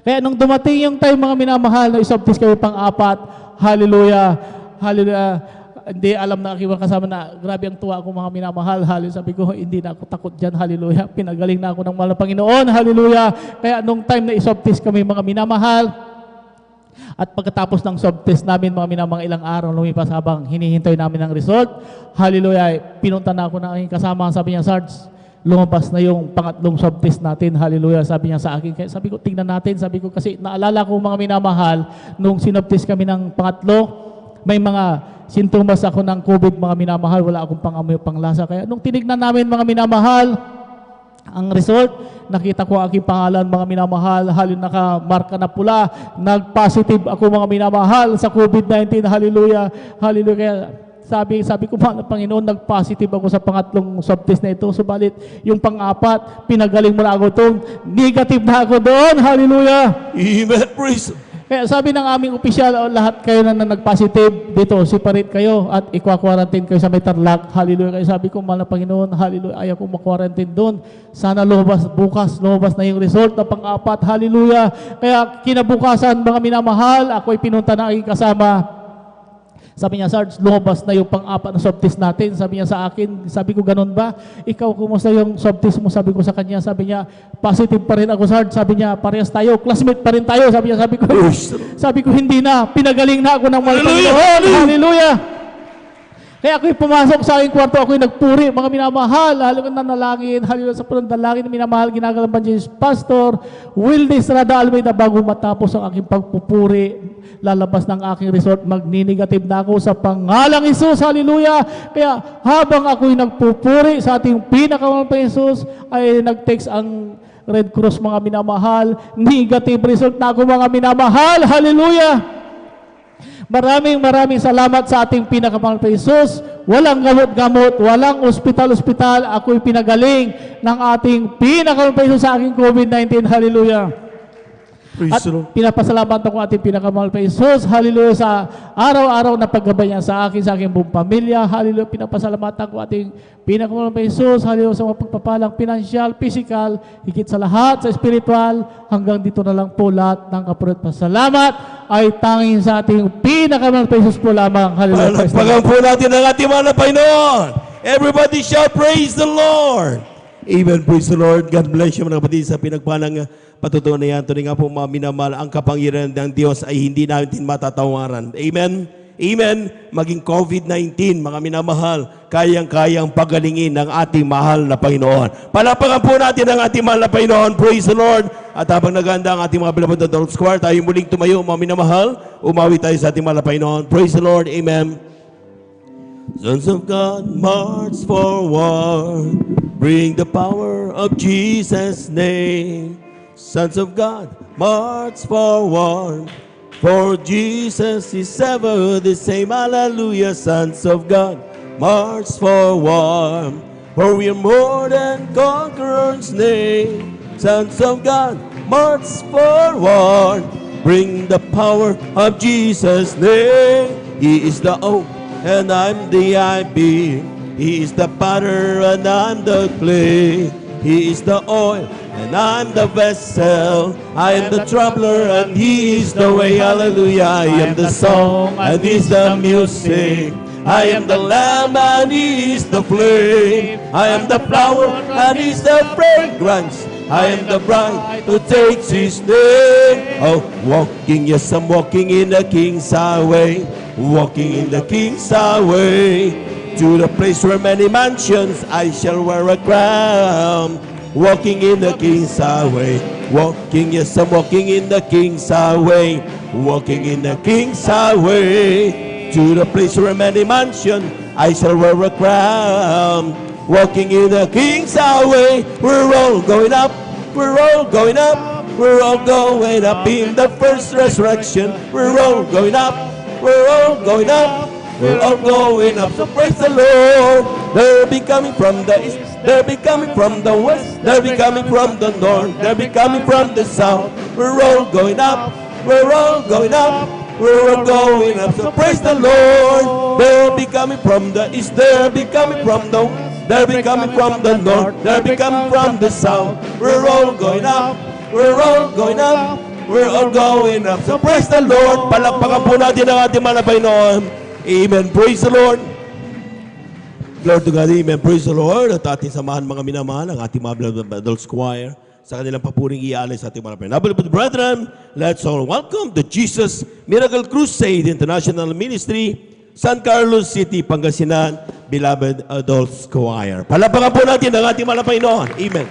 Kaya nung dumating yung time, mga minamahal, na iswab test kami pang-4, hallelujah, hallelujah, hindi alam na aking mga kasama na grabe ang tuwa ko, mga minamahal. Hallelujah. Sabi ko, hindi na ako takot dyan. Hallelujah. Pinagaling na ako ng mahal na Panginoon. Hallelujah. Kaya nung time na iswab test kami, mga minamahal, At pagkatapos ng swab test namin, mga ilang araw lumipas habang hinihintay namin ang result, hallelujah, pinunta na ako ng aking kasama, sabi niya, Sarge, lumabas na yung pangatlong swab test natin, hallelujah, sabi niya sa akin. Kaya sabi ko, tingnan natin, sabi ko, kasi naalala ko mga minamahal, nung sinwab test kami ng pangatlo, may mga sintomas ako ng COVID, mga minamahal, wala akong pangamoy panglasa. Kaya nung tinignan namin, mga minamahal, ang result, nakita ko ang aking pangalan, mga minamahal, nakamarka na pula, nag-positive ako, mga minamahal, sa COVID-19, hallelujah, hallelujah. Kaya sabi ko, mahal na Panginoon, nag-positive ako sa pangatlong swab test na ito, subalit yung pang-apat, pinagaling mo na ako itong negative na ako doon, hallelujah. Amen. Praise. Kaya sabi ng aming opisyal, lahat kayo na nag-positive dito, separate kayo at ikwa-quarantine kayo sa may Tarlac. Hallelujah. Kaya sabi ko, mahal na Panginoon, hallelujah, ayaw ko ma-quarantine doon. Sana bukas lumabas na yung result na pang-apat. Hallelujah. Kaya kinabukasan, mga minamahal, ako ay pinunta ng aking kasama. Sabi niya, Sarge, lumabas na yung pang-apat na swab test natin. Sabi niya sa akin, sabi ko, ganun ba? Ikaw, kumusta yung swab test mo? Sabi ko sa kanya, sabi niya, positive pa rin ako, Sarge. Sabi niya, parehas tayo, classmate pa rin tayo. Sabi ko, hindi na, pinagaling na ako ng mahal Panginoon. Hallelujah! Kaya ako'y pumasok sa aking kwarto, ako'y nagpuri, mga minamahal, halo na nalangin, halo sa panandalangin, minamahal, ginagalamban niya yung Pastor Wilde Estrada Almeida, bago matapos ang aking pagpupuri, lalabas ng aking result, magni-negative na ako sa pangalang Isus, hallelujah. Kaya habang ako'y nagpupuri sa ating pinakamahal pa Isus, ay nag-text ang Red Cross, mga minamahal, negative result na ako, mga minamahal, hallelujah. Maraming salamat sa ating pinakamahal pa Isus. Walang gamot-gamot, walang ospital-ospital, ako'y pinagaling ng ating pinakamahal pa Isus sa aking COVID-19, hallelujah. At pinapasalamat ako ating pinakamahal pa Isus, hallelujah, sa araw-araw na paggabay niya sa aking buong pamilya, hallelujah. Pinapasalamatan ko ating pinakamahal pa Isus, hallelujah, sa mga pagpapalang pinansyal, physical, higit sa lahat, sa spiritual, hanggang dito na lang po lahat ng kapulit pasalamat ay tanging sa ating pinakamahal pa Isus po lamang, hallelujah. Palakpakan po natin ang ating mahal na Panginoon. Everybody shout, praise the Lord. Amen, praise the Lord. God bless you, mga kapatid, sa pinagpalang patutunayan. Tuloy nga po, mga minamahal, ang kapangyarihan ng Diyos ay hindi natin matatawaran. Amen? Amen? Maging COVID-19, mga minamahal, kayang-kayang pagalingin ng ating mahal na Panginoon. Palakpakan po natin ang ating mahal na Panginoon. Praise the Lord. At habang naganda ang ating mga beloved adults choir, tayo muling tumayo, mga minamahal. Umawi tayo sa ating mahal na Panginoon. Praise the Lord. Amen. Sons of God, march forward. Bring the power of Jesus' name. Sons of God, march forward. For Jesus is ever the same. Hallelujah. Sons of God, march forward. For we are more than conquerors' name. Sons of God, march forward. Bring the power of Jesus' name. He is the oak and I'm the ivy. He is the potter and I'm the clay. He is the oil and I'm the vessel. I am the traveler and He is the way. Hallelujah. I am the song and He's the music. I am the lamb and He is the flame. I am the flower and He's the fragrance. I am the bride who takes His name. Oh, walking, yes, I'm walking in the King's highway. Walking in the King's highway. To the place where many mansions I shall wear a crown. Walking in the King's highway. Walking, yes, I'm walking in the King's highway. Walking in the King's highway. To the place where many mansions I shall wear a crown. Walking in the King's highway. We're all going up. We're all going up. We're all going up in the first resurrection. We're all going up. We're all going up. We're all going up, so praise the Lord. They'll be coming from the east, they'll be coming from the west, they'll be coming from the north, they'll be coming from the south. We're all going up, we're all going up, we're all going up, so praise the Lord. They'll be coming from the east, they'll be coming from the west, they'll be coming from the north, they'll be coming from the south. We're all going up, we're all going up, we're all going up, so praise the Lord. Palakpakan po natin ang ating mahal na Panginoon. Amen. Praise the Lord. Glory to God. Amen. Praise the Lord. At ating samahan mga minamahal, ang ating mga beloved adults choir. sa kanilang papuring iaalay sa ating mga Beloved brethren, let's all welcome the Jesus Miracle Crusade International Ministry, San Carlos City, Pangasinan, Beloved Adults Choir. Palapakan po natin ang ating mga Panginoon. Amen.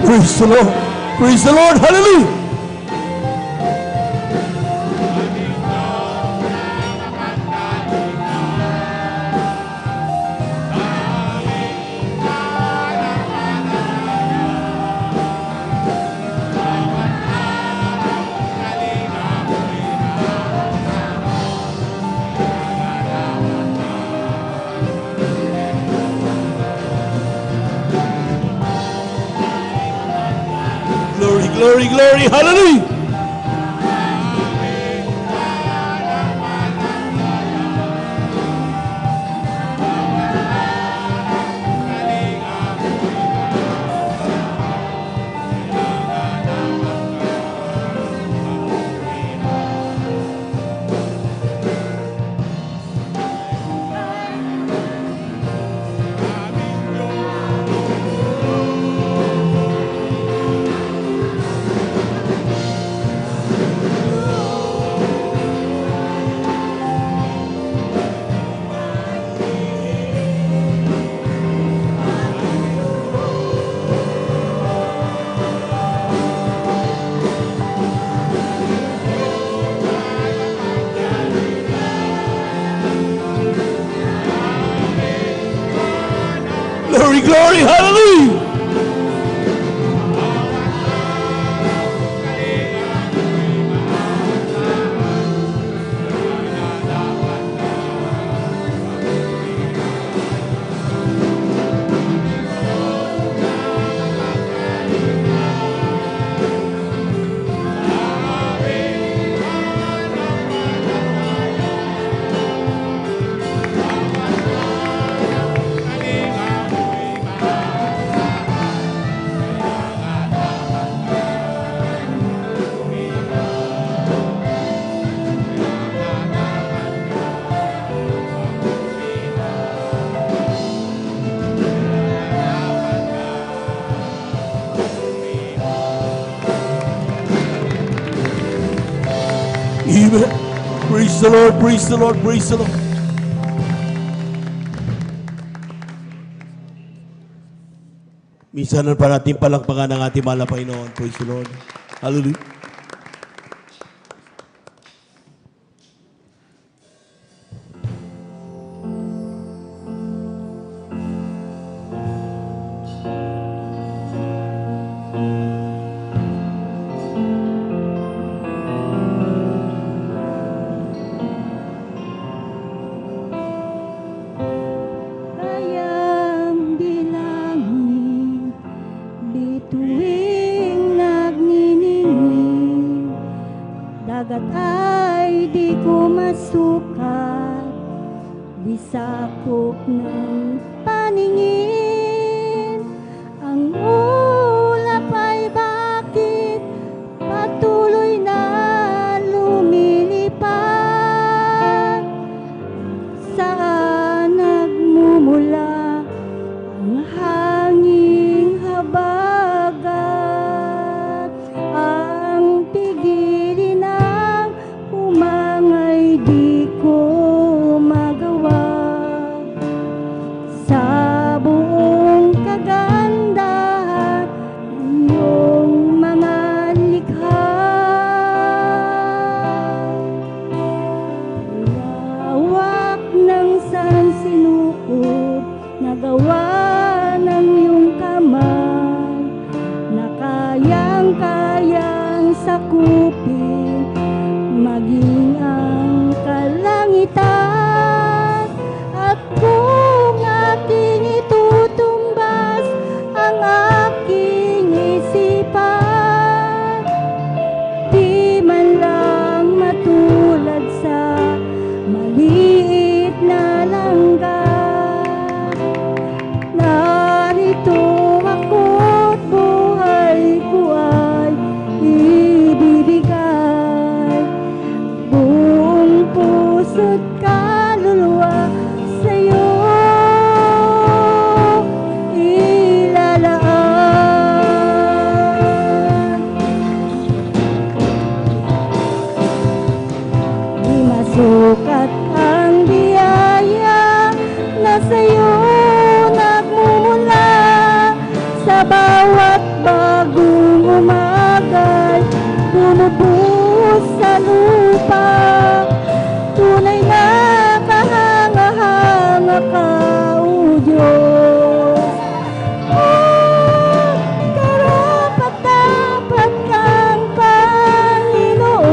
Praise the Lord. Praise the Lord. Hallelujah. Glory, glory, glory. Hallelujah. Glory, glory, hallelujah. Praise the Lord, praise the Lord, praise the Lord. Minsan pa natin palakpakan ang ating mahal na Panginoon. Praise the Lord. Hallelujah. Kayang bilangin, bituing nagniningning, dagat ay di ko masukat, di sakop ng paningin. Ang ulap ay bakit patuloy na lumilipad? Saan nagmumula ang hanging habagat? Ang pigilin ng umangay di ko magawa. Sa buong kagandahan ng iyong mga likha, lawak ng sansinukob na gawa ng iyong kamay, na kayang-kayang sakupin maging ang kalangitan. At kung aking itutumbas ang aking isipan, di man lang matulad sa maliit na langga. Narito ako't buhay ko ay ibibigay, buong puso't kaluluwa sa'yo ilalaan. Di masukat ang biyaya na sa'yo nagmumula. Sa bawat bagong umagay, bumubuhos sa lupa. Tunay na kahanga-hanga ka, O Diyos. At karapat-dapat kang Panginoon.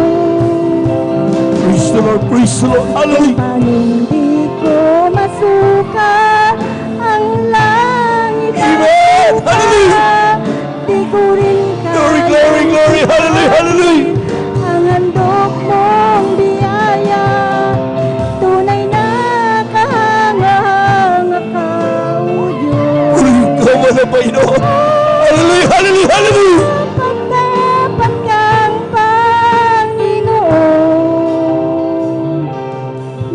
Praise the Lord, praise the Lord. Hallelujah. Paning di ko masukat ang langit at Amen. lupa, Hallelujah. di ko rin Glory, glory, glory. Hallelujah, hallelujah. ang handog mong biyaya. Tunay na kahanga-hanga ka, O Diyos. Ikaw man ang Panginoon. Hallelujah, hallelujah, hallelujah. Dapat kang Panginoon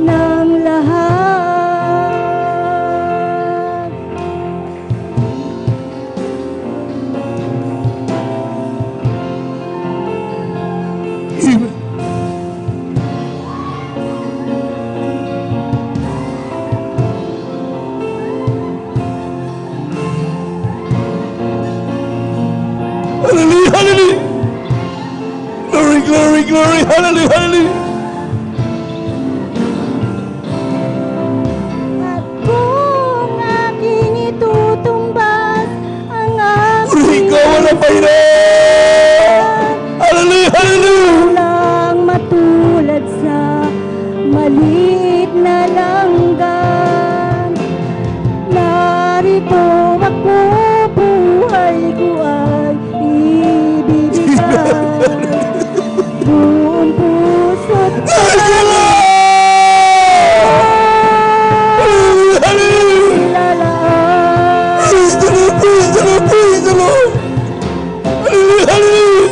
ng lahat. Amen. Hallelujah, hallelujah. Glory, glory, glory. Hallelujah, hallelujah. At kung aking itutumbas ang aking Ikaw man ang Panginoon. Hallelujah, hallelujah. lang matulad sa maliit na langgan, narito ako, buhay ko ay ibibigay, buong puso't Hallelujah, hallelujah. ilalaan. Praise the Lord, praise the Lord, praise the Lord. Hallelujah, hallelujah.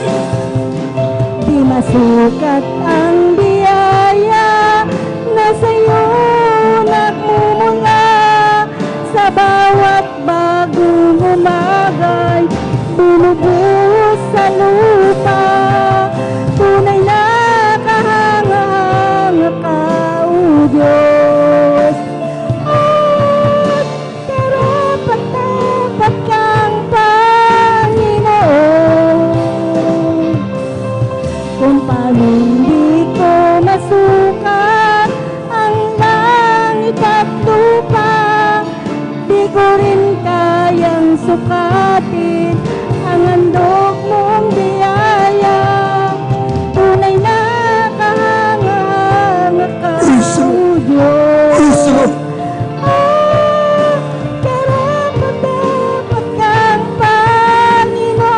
Di masukat ang biyaya na sa'yo nagmumula. Sa bawat bagong umagay, bumubuhos sa lupa. Tunay na kahanga-hanga ka, sukatin ang handog mong biyaya. Tunay na kahanga-hanga ka, Praise the O Lord. Diyos. Praise the Lord. Karapat-dapat kang Panginoon.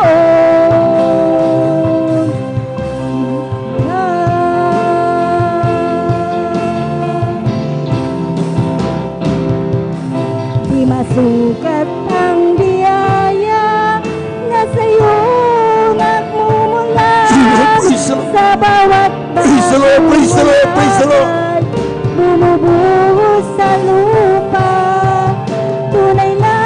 Di masukat ang biyaya na sa'yo nagmumula. Praise the Lord. Sa bawat Praise the Lord, praise the Lord, praise the Lord. bagay, bumubuhos sa lupa. Tunay na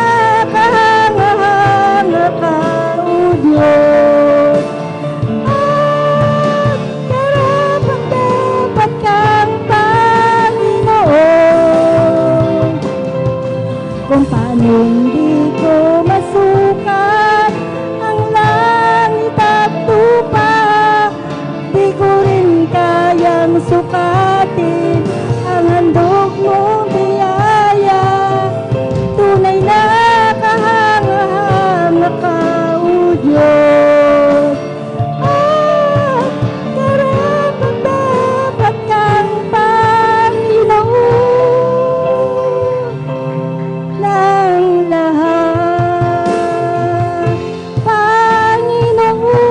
kahanga-hanga ka, O Diyos. At karapat-dapat kang Panginoon. Kung paano hindi ko masukat ang langit at lupa, di ko rin kayang sukatin ang handog mong biyaya. Tunay na kahanga-hanga ka, O Diyos. At karapat-dapat kang Panginoon ng lahat, Panginoon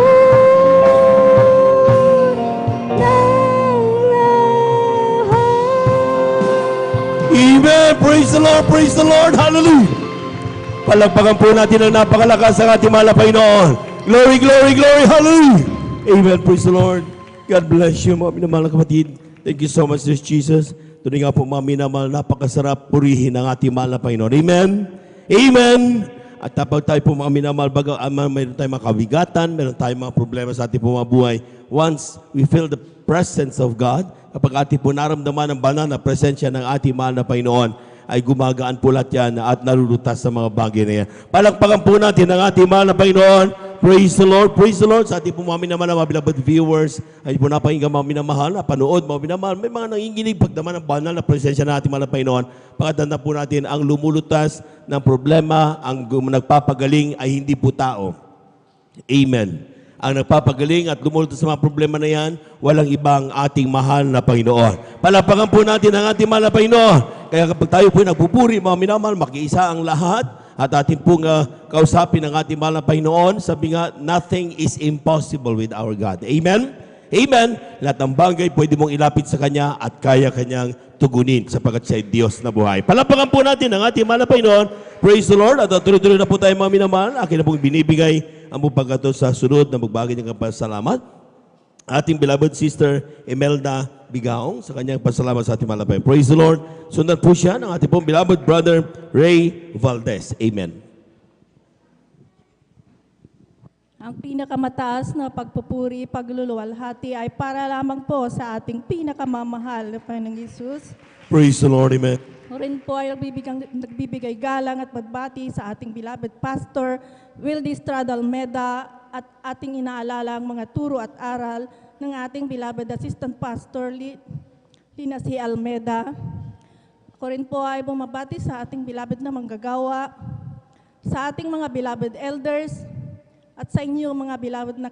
ng lahat. Amen. Praise the Lord. Praise the Lord. Hallelujah. Palagpagan po natin ang napakalakas ng ating mahal na Panginoon. Glory, glory, glory. Hallelujah. Amen. Praise the Lord. God bless you, mga minamahal na kapatid. Thank you so much, Dear Jesus. Tunay nga po, mga minamahal, napakasarap purihin ang ating mahal na Panginoon. Amen. Amen. At kapag tayo po mga minamahal, baga, mayroon tayong mga kabigatan, mayroon tayong mga problema sa ating po mga buhay. Once we feel the presence of God, kapag ating po naramdaman ang banal na presensya ng ating mahal na Panginoon, ay gumagaan po lahat yan at narulutas sa mga bagay na yan. Palakpakan po natin ang ating mahal na Panginoon. Praise the Lord, praise the Lord. Sa ating po mga minamahal na mga beloved viewers, ay po napakinggan mga minamahal, napanood mga minamahal. May mga nanginginig pagdaman ng banal na presensya ng ating mahal na Panginoon. Pagkatanda po natin, ang lumulutas ng problema, ang nagpapagaling ay hindi po tao. Amen. Ang nagpapagaling at lumulutas sa mga problema na yan, walang ibang ating mahal na Panginoon. Palapakan po natin ang ating mahal na Panginoon. Kaya kapag tayo po nagpupuri, mga minamahal, makiisa ang lahat at ating pong kausapin ang ating mahal na Panginoon. Sabi nga, nothing is impossible with our God. Amen? Amen. Lahat ng bagay pwede mong ilapit sa Kanya at kaya Kanyang tugunin sapagkat siya ay Diyos na buhay. Palapakan po natin ang ating mahal na Panginoon. Praise the Lord. At tuloy-tuloy na po tayo mga minamahal. Akin na pong binibigay ang pagkato sa sunod na magbagay ng pasalamat. Ating beloved sister Imelda Bigaong sa kanyang pasalamat sa ating malapay. Praise the Lord. Sundan po siya ng ating pong beloved brother Ray Valdez. Amen. Ang pinakamataas na pagpupuri, pagluluwalhati ay para lamang po sa ating pinakamamahal na Panginoong Hesus. Praise the Lord. Amen. Rin po ay nagbibigay galang at pagbati sa ating beloved pastor, Wildy Estrada Almeda, at ating inaalala ang mga turo at aral ng ating beloved assistant pastor, Lina C. Almeda. Ako rin po ay bumabati sa ating beloved na manggagawa, sa ating mga beloved elders, at sa inyo mga beloved na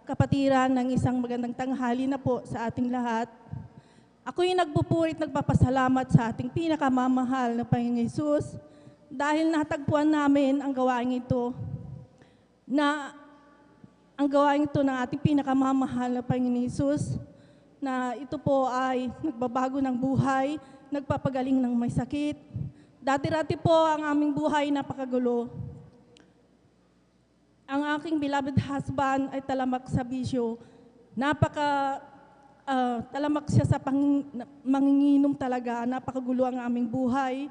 kapatiran ng isang magandang tanghali na po sa ating lahat. Ako'y nagpupurit, nagpapasalamat sa ating pinakamamahal na Panginoong Hesus dahil natagpuan namin ang gawain ito ng ating pinakamamahal na Panginoong Hesus na ito po ay nagbabago ng buhay, nagpapagaling ng may sakit. Dati-rati po ang aming buhay napakagulo. Ang aking beloved husband ay talamak sa bisyo. Talamak siya sa manginginom talaga. Napakagulo ang aming buhay.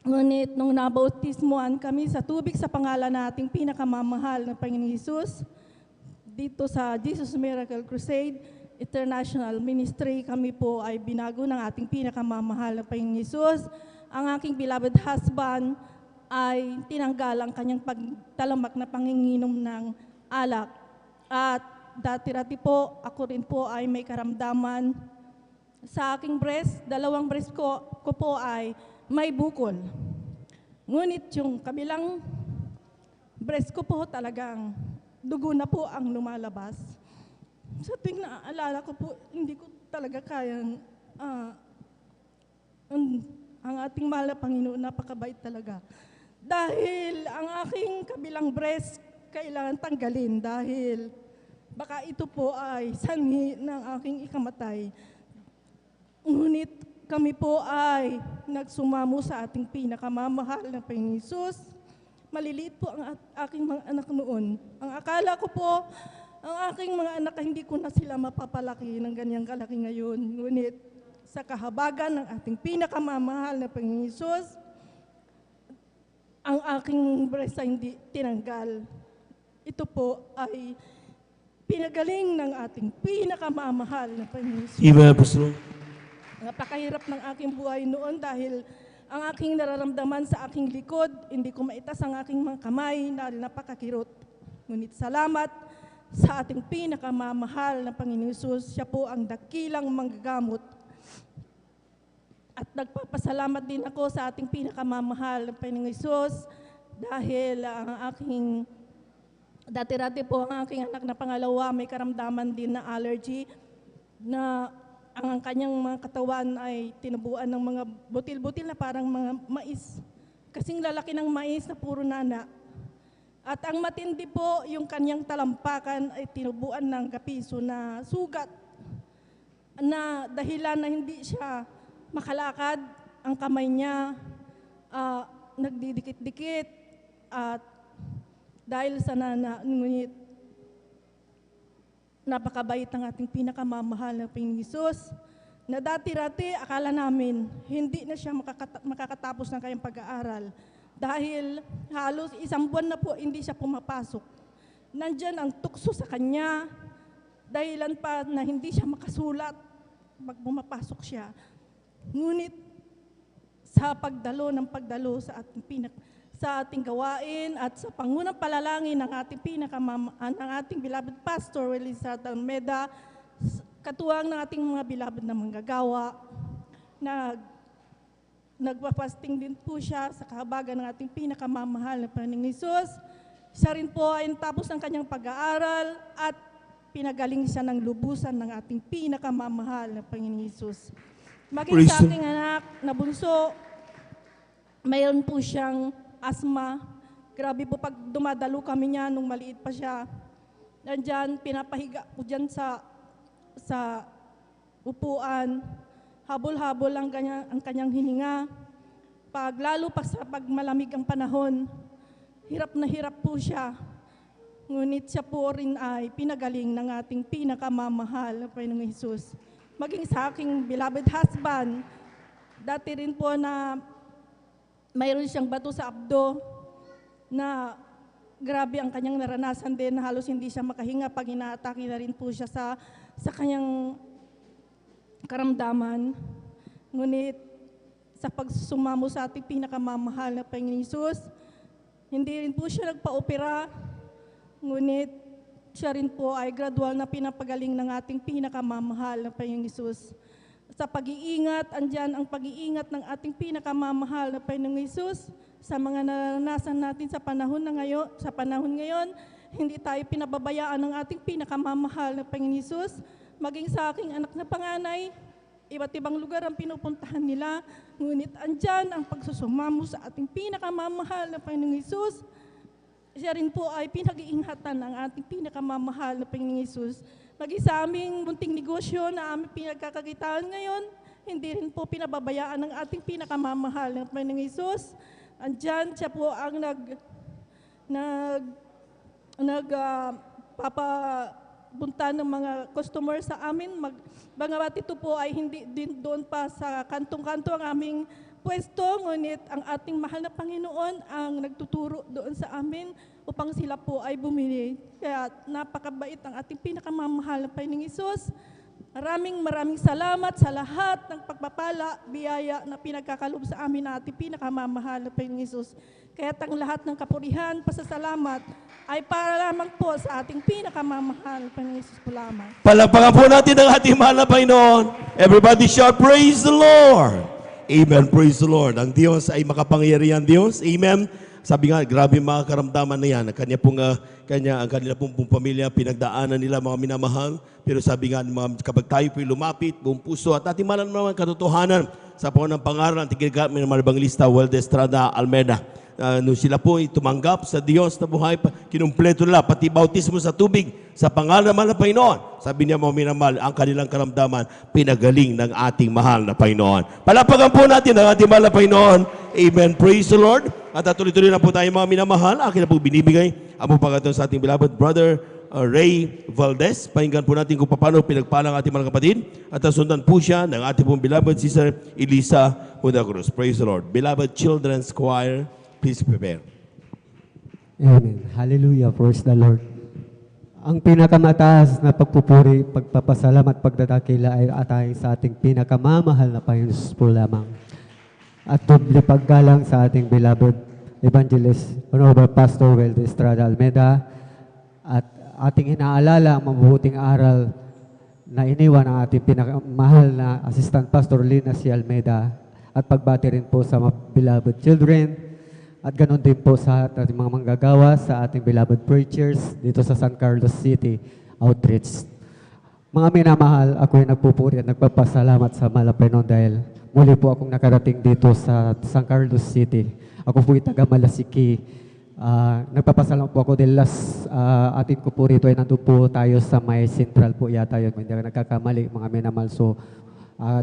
Ngunit nung nabautismuan kami sa tubig sa pangalan nating pinakamamahal na Panginoong Hesus, dito sa Jesus Miracle Crusade International Ministry, kami po ay binago ng ating pinakamamahal na Panginoong Hesus. Ang aking beloved husband ay tinanggal ang kanyang pagtalamak na panginginom ng alak. At dati-rati po, ako rin po ay may karamdaman sa aking breast. Dalawang breast ko po ay may bukol. Ngunit yung kabilang breast ko po talagang dugo na po ang lumalabas. Sa tuwing naaalala ko po, hindi ko talaga kayang ang ating mahal na Panginoon, napakabait talaga. Dahil ang aking kabilang breast kailangan tanggalin dahil baka ito po ay sanhi ng aking ikamatay. Ngunit kami po ay nagsumamo sa ating pinakamamahal na Panginoon Hesus. Maliliit po ang aking mga anak noon. Ang akala ko po, ang aking mga anak, hindi ko na sila mapapalaki ng ganyang kalaki ngayon. Ngunit sa kahabagan ng ating pinakamamahal na Panginoon Hesus, ang aking breast ay hindi tinanggal. Ito po ay pinagaling ng ating pinakamamahal na Panginoon Hesus. Amen, Pastor. Napakahirap ng aking buhay noon dahil ang aking nararamdaman sa aking likod, hindi ko maitas ang aking mga kamay dahil napakakirot. Ngunit salamat sa ating pinakamamahal na Panginoon Hesus, siya po ang dakilang manggagamot. At nagpapasalamat din ako sa ating pinakamamahal na Panginoon Hesus dahil ang aking dati-dati po ang aking anak na pangalawa may karamdaman din na allergy na ang kanyang mga katawan ay tinubuan ng mga butil-butil na parang mga mais. Kasing lalaki ng mais na puro nana. At ang matindi po, yung kanyang talampakan ay tinubuan ng kapiso na sugat na dahilan na hindi siya makalakad. Ang kamay niya nagdidikit-dikit at dahil sa nana, ngunit napakabait ang ating pinakamamahal na Panginoon Hesus, na dati-dati akala namin hindi na siya makakatapos ng kanyang pag-aaral dahil halos 1 buwan na po hindi siya pumapasok. Nandyan ang tukso sa kanya, dahilan pa na hindi siya makasulat pag pumapasok siya. Ngunit sa pagdalo sa ating gawain at sa pangunang palalangin ng ating beloved Pastor Willie Almeda, katuwang ng ating mga beloved na manggagawa, nagpapasting din po siya sa kahabagan ng ating pinakamamahal na Panginoong Hesus. Siya rin po ay tapos ng kanyang pag-aaral at pinagaling siya ng lubusan ng ating pinakamamahal na Panginoong Hesus. Maging sa aking anak na bunso, mayroon po siyang asthma. Grabe po pag dumadalo kami niya nung maliit pa siya. Nandyan, pinapahiga po dyan sa upuan. Habol-habol ang kanyang hininga. Lalo pa sa pagmalamig ang panahon, hirap na hirap po siya. Ngunit siya po rin ay pinagaling ng ating pinakamamahal na Panginoong Hesus. Maging sa aking beloved husband, dati rin po na mayroon siyang bato sa abdo na grabe ang kanyang naranasan din, halos hindi siya makahinga pag inaatake na rin po siya sa kanyang karamdaman. Ngunit sa pagsumamo sa ating pinakamamahal na Panginoon Hesus, hindi rin po siya nagpa-opera, ngunit siya rin po ay gradual na pinapagaling ng ating pinakamamahal na Panginoon Hesus. Sa pag-iingat, andyan ang pag-iingat ng ating pinakamamahal na Panginoong Hesus sa mga naranasan natin sa panahon ngayon, hindi tayo pinababayaan ng ating pinakamamahal na Panginoong Hesus. Maging sa aking anak na panganay, iba't ibang lugar ang pinupuntahan nila, ngunit andyan ang pagsusumamo sa ating pinakamamahal na Panginoong Hesus. Siya rin po ay pinag-iingatan ng ating pinakamamahal na Panginoong Hesus. Maging sa aming munting negosyo na aming pinagkakakitaan ngayon, hindi rin po pinababayaan ng ating pinakamamahal na Panginoong Hesus. Andyan, siya po ang papunta ng mga customer sa amin. Bangabat ito po ay hindi din doon pa sa kantong-kanto ang aming pwesto, ngunit ang ating mahal na Panginoon ang nagtuturo doon sa amin upang sila po ay bumili. Kaya napakabait ang ating pinakamamahal na Panginoong Hesus. Maraming salamat sa lahat ng pagpapala, biyaya na pinagkakalob sa amin na ating pinakamamahal na Panginoong Hesus. Kaya ang lahat ng kapurihan, pasasalamat ay para lamang po sa ating pinakamamahal na Panginoong Hesus po lamang. Palakpakan po natin ang ating mahal na Panginoon. Everybody shout, praise the Lord. Amen. Praise the Lord. Ang Diyos ay makapangyarihan Diyos. Amen. Sabi nga, grabe mga karamdaman na yan. Ang kanila pong pamilya, pinagdaanan nila mga minamahal. Pero sabi nga, kapag tayo po'y lumapit, buong puso at ating malam naman katotohanan sa ng pangaral ng Tigil Minamahal Evangelista Weldes Estrada Almeida. Nung sila po ay tumanggap sa Diyos na buhay, kinumpleto nila, pati bautismo sa tubig, sa pangalan ng Panginoon. Sabi niya mga minamahal, ang kanilang karamdaman, pinagaling ng ating mahal na Panginoon. Palapagan po natin ang ating mahal na Panginoon. Amen. Praise the Lord. At tuloy-tuloy na po tayo mga minamahal. Akin na po binibigay ang pagkakataon sa ating beloved brother Ray Valdez. Pakinggan po natin kung paano pinagpalang ating mga kapatid. At sundan po siya ng ating pong beloved sister Elisa Huda Cruz. Praise the Lord. Beloved Children's Choir, please prepare. Amen. Hallelujah. Praise the Lord. Ang pinakamataas na pagpupuri, pagpapasalamat, pagdadakila ay atay sa ating pinakamamahal na Panginoon po lamang. At doble paggalang sa ating beloved Evangelist, Honorable Pastor Weldes Estrada Almeida, at ating inaalala ang mabubuting aral na iniwan ng ating pinakamahal na Assistant Pastor Lina C. Almeida, at pagbati rin po sa mga beloved children, at ganoon din po sa ating mga manggagawa, sa ating beloved preachers dito sa San Carlos City Outreach. Mga minamahal, ako ay nagpupuri at nagpapasalamat sa Malapenon dahil muli po akong nakarating dito sa San Carlos City. Ako po ay taga Malasiki. Nagpapasalamat po ako dahil atin ko po rito ay nandun po tayo sa may central po yata yun. Hindi ako nagkakamali, mga minamahal. So,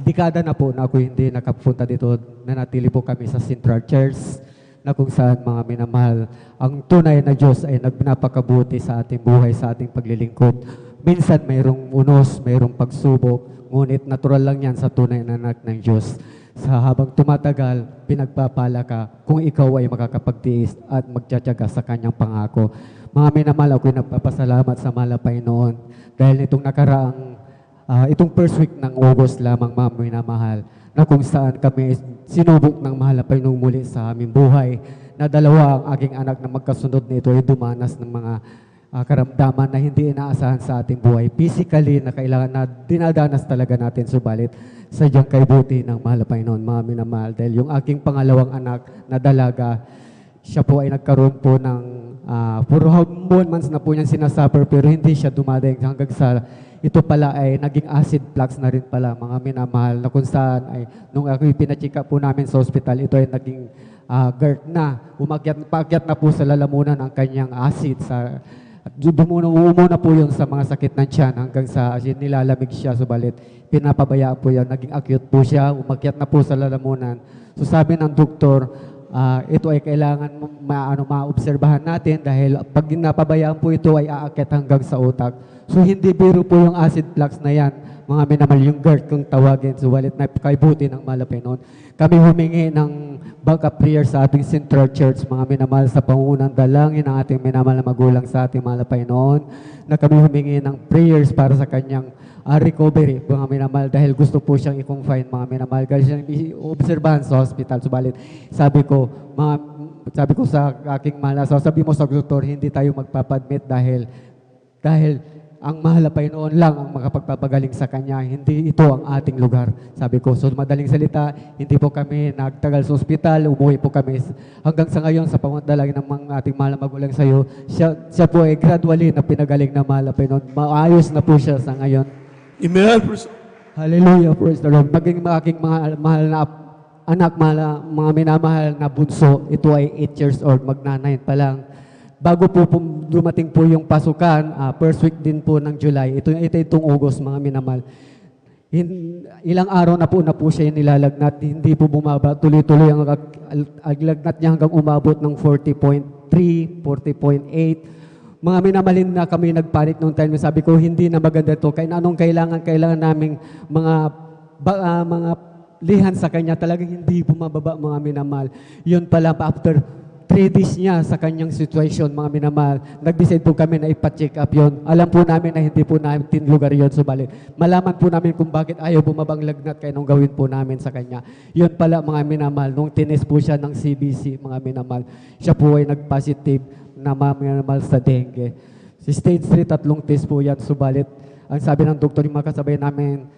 dekada na po na ako hindi nakapunta dito. Nanatili po kami sa Central Church, na kung saan mga minamahal, ang tunay na Diyos ay nagpapakabuti sa ating buhay, sa ating paglilingkod. Minsan mayroong unos, mayroong pagsubok, ngunit natural lang yan sa tunay na anak ng Diyos. Sa habang tumatagal, pinagpapala ka kung ikaw ay makakapagtiis at magtsatsaga sa kanyang pangako. Mga minamahal, ako'y nagpapasalamat sa mahal na Panginoon dahil nitong nakaraang, itong first week ng August lamang, mga minamahal, na kung saan kami sinubok ng mahal na Panginoong muli sa aming buhay, na dalawa ang aking anak na magkasunod nito ay dumanas ng mga karamdaman na hindi inaasahan sa ating buhay. Physically, na kailangan na dinadanas talaga natin, subalit sadyang kay buti ng mahal na Panginoon, mga minamahal. Dahil yung aking pangalawang anak na dalaga, siya po ay nagkaroon po ng puro months na po niyang sinasuffer, pero hindi siya dumadaing hanggang sa ito pala ay naging acid flux na rin pala, mga minamahal, na kung saan ay nung ako pinachika po namin sa hospital, ito ay naging GERD na. Paakyat na po sa lalamunan ang kanyang acid. Umuna po yun sa mga sakit ng tiyan hanggang sa nilalamig siya, subalit pinapabayaan po yan, naging acute po siya, umakyat na po sa lalamunan. So sabi ng doktor, ito ay kailangan maobserbahan natin dahil pag napabayaan po ito ay aakyat hanggang sa utak. So hindi biro po yung acid flux na yan, mga minamahal, yung GERD kung tawagin, subalit na kaibuti ng mahal na Panginoon. Kami humingi ng backup prayer sa ating Central Church, mga minamahal, sa pangunang dalangin ng ating minamahal na magulang sa ating mahal na Panginoon, na kami humingi ng prayers para sa kanyang recovery, mga minamahal, dahil gusto po siyang i-confine, mga minamahal, dahil siyang i-obserbahan sa hospital. Subalit, sabi ko sa aking mahal na, sabi mo sa doktor, hindi tayo magpapadmit dahil ang mahal na Panginoon lang ang makapagpapagaling sa Kanya. Hindi ito ang ating lugar. Sabi ko, so madaling salita, hindi po kami nagtagal sa ospital, umuwi po kami. Hanggang sa ngayon, sa pangundalangin ng mga ating mahal na magulang sa iyo, siya po ay gradually na pinagaling na mahal na Panginoon. Maayos na po siya sa ngayon. Amen. Hallelujah, praise the Lord. Maging aking mahal na anak, mga minamahal na bunso, ito ay 8 years old, magna-9 pa lang. Bago po dumating po yung pasukan, first week din po ng July, itong August, mga minamahal. Ilang araw na po siya nilalagnat, hindi po bumaba, tuloy-tuloy ang lagnat niya hanggang umabot ng 40.3, 40.8. Mga minamahalin na kami nagpanik noong time, sabi ko, hindi na maganda to, kaya anong kailangan naming mga lihan sa kanya, talagang hindi bumababa, mga minamahal. Yun pala, after 3 days niya sa kanyang situation, mga minamahal, nag-decide po kami na ipa-check up yun. Alam po namin na hindi po natin lugar yun, subalit malaman po namin kung bakit ayaw bumabang lagnat, kaya nung gawin po namin sa kanya. Yun pala, mga minamahal, nung tinest po siya ng CBC, mga minamahal, siya po ay nag-positive na mga minamahal sa dengue. Si stage 3, 3 test po yan, subalit ang sabi ng doktor, yung mga kasabay namin,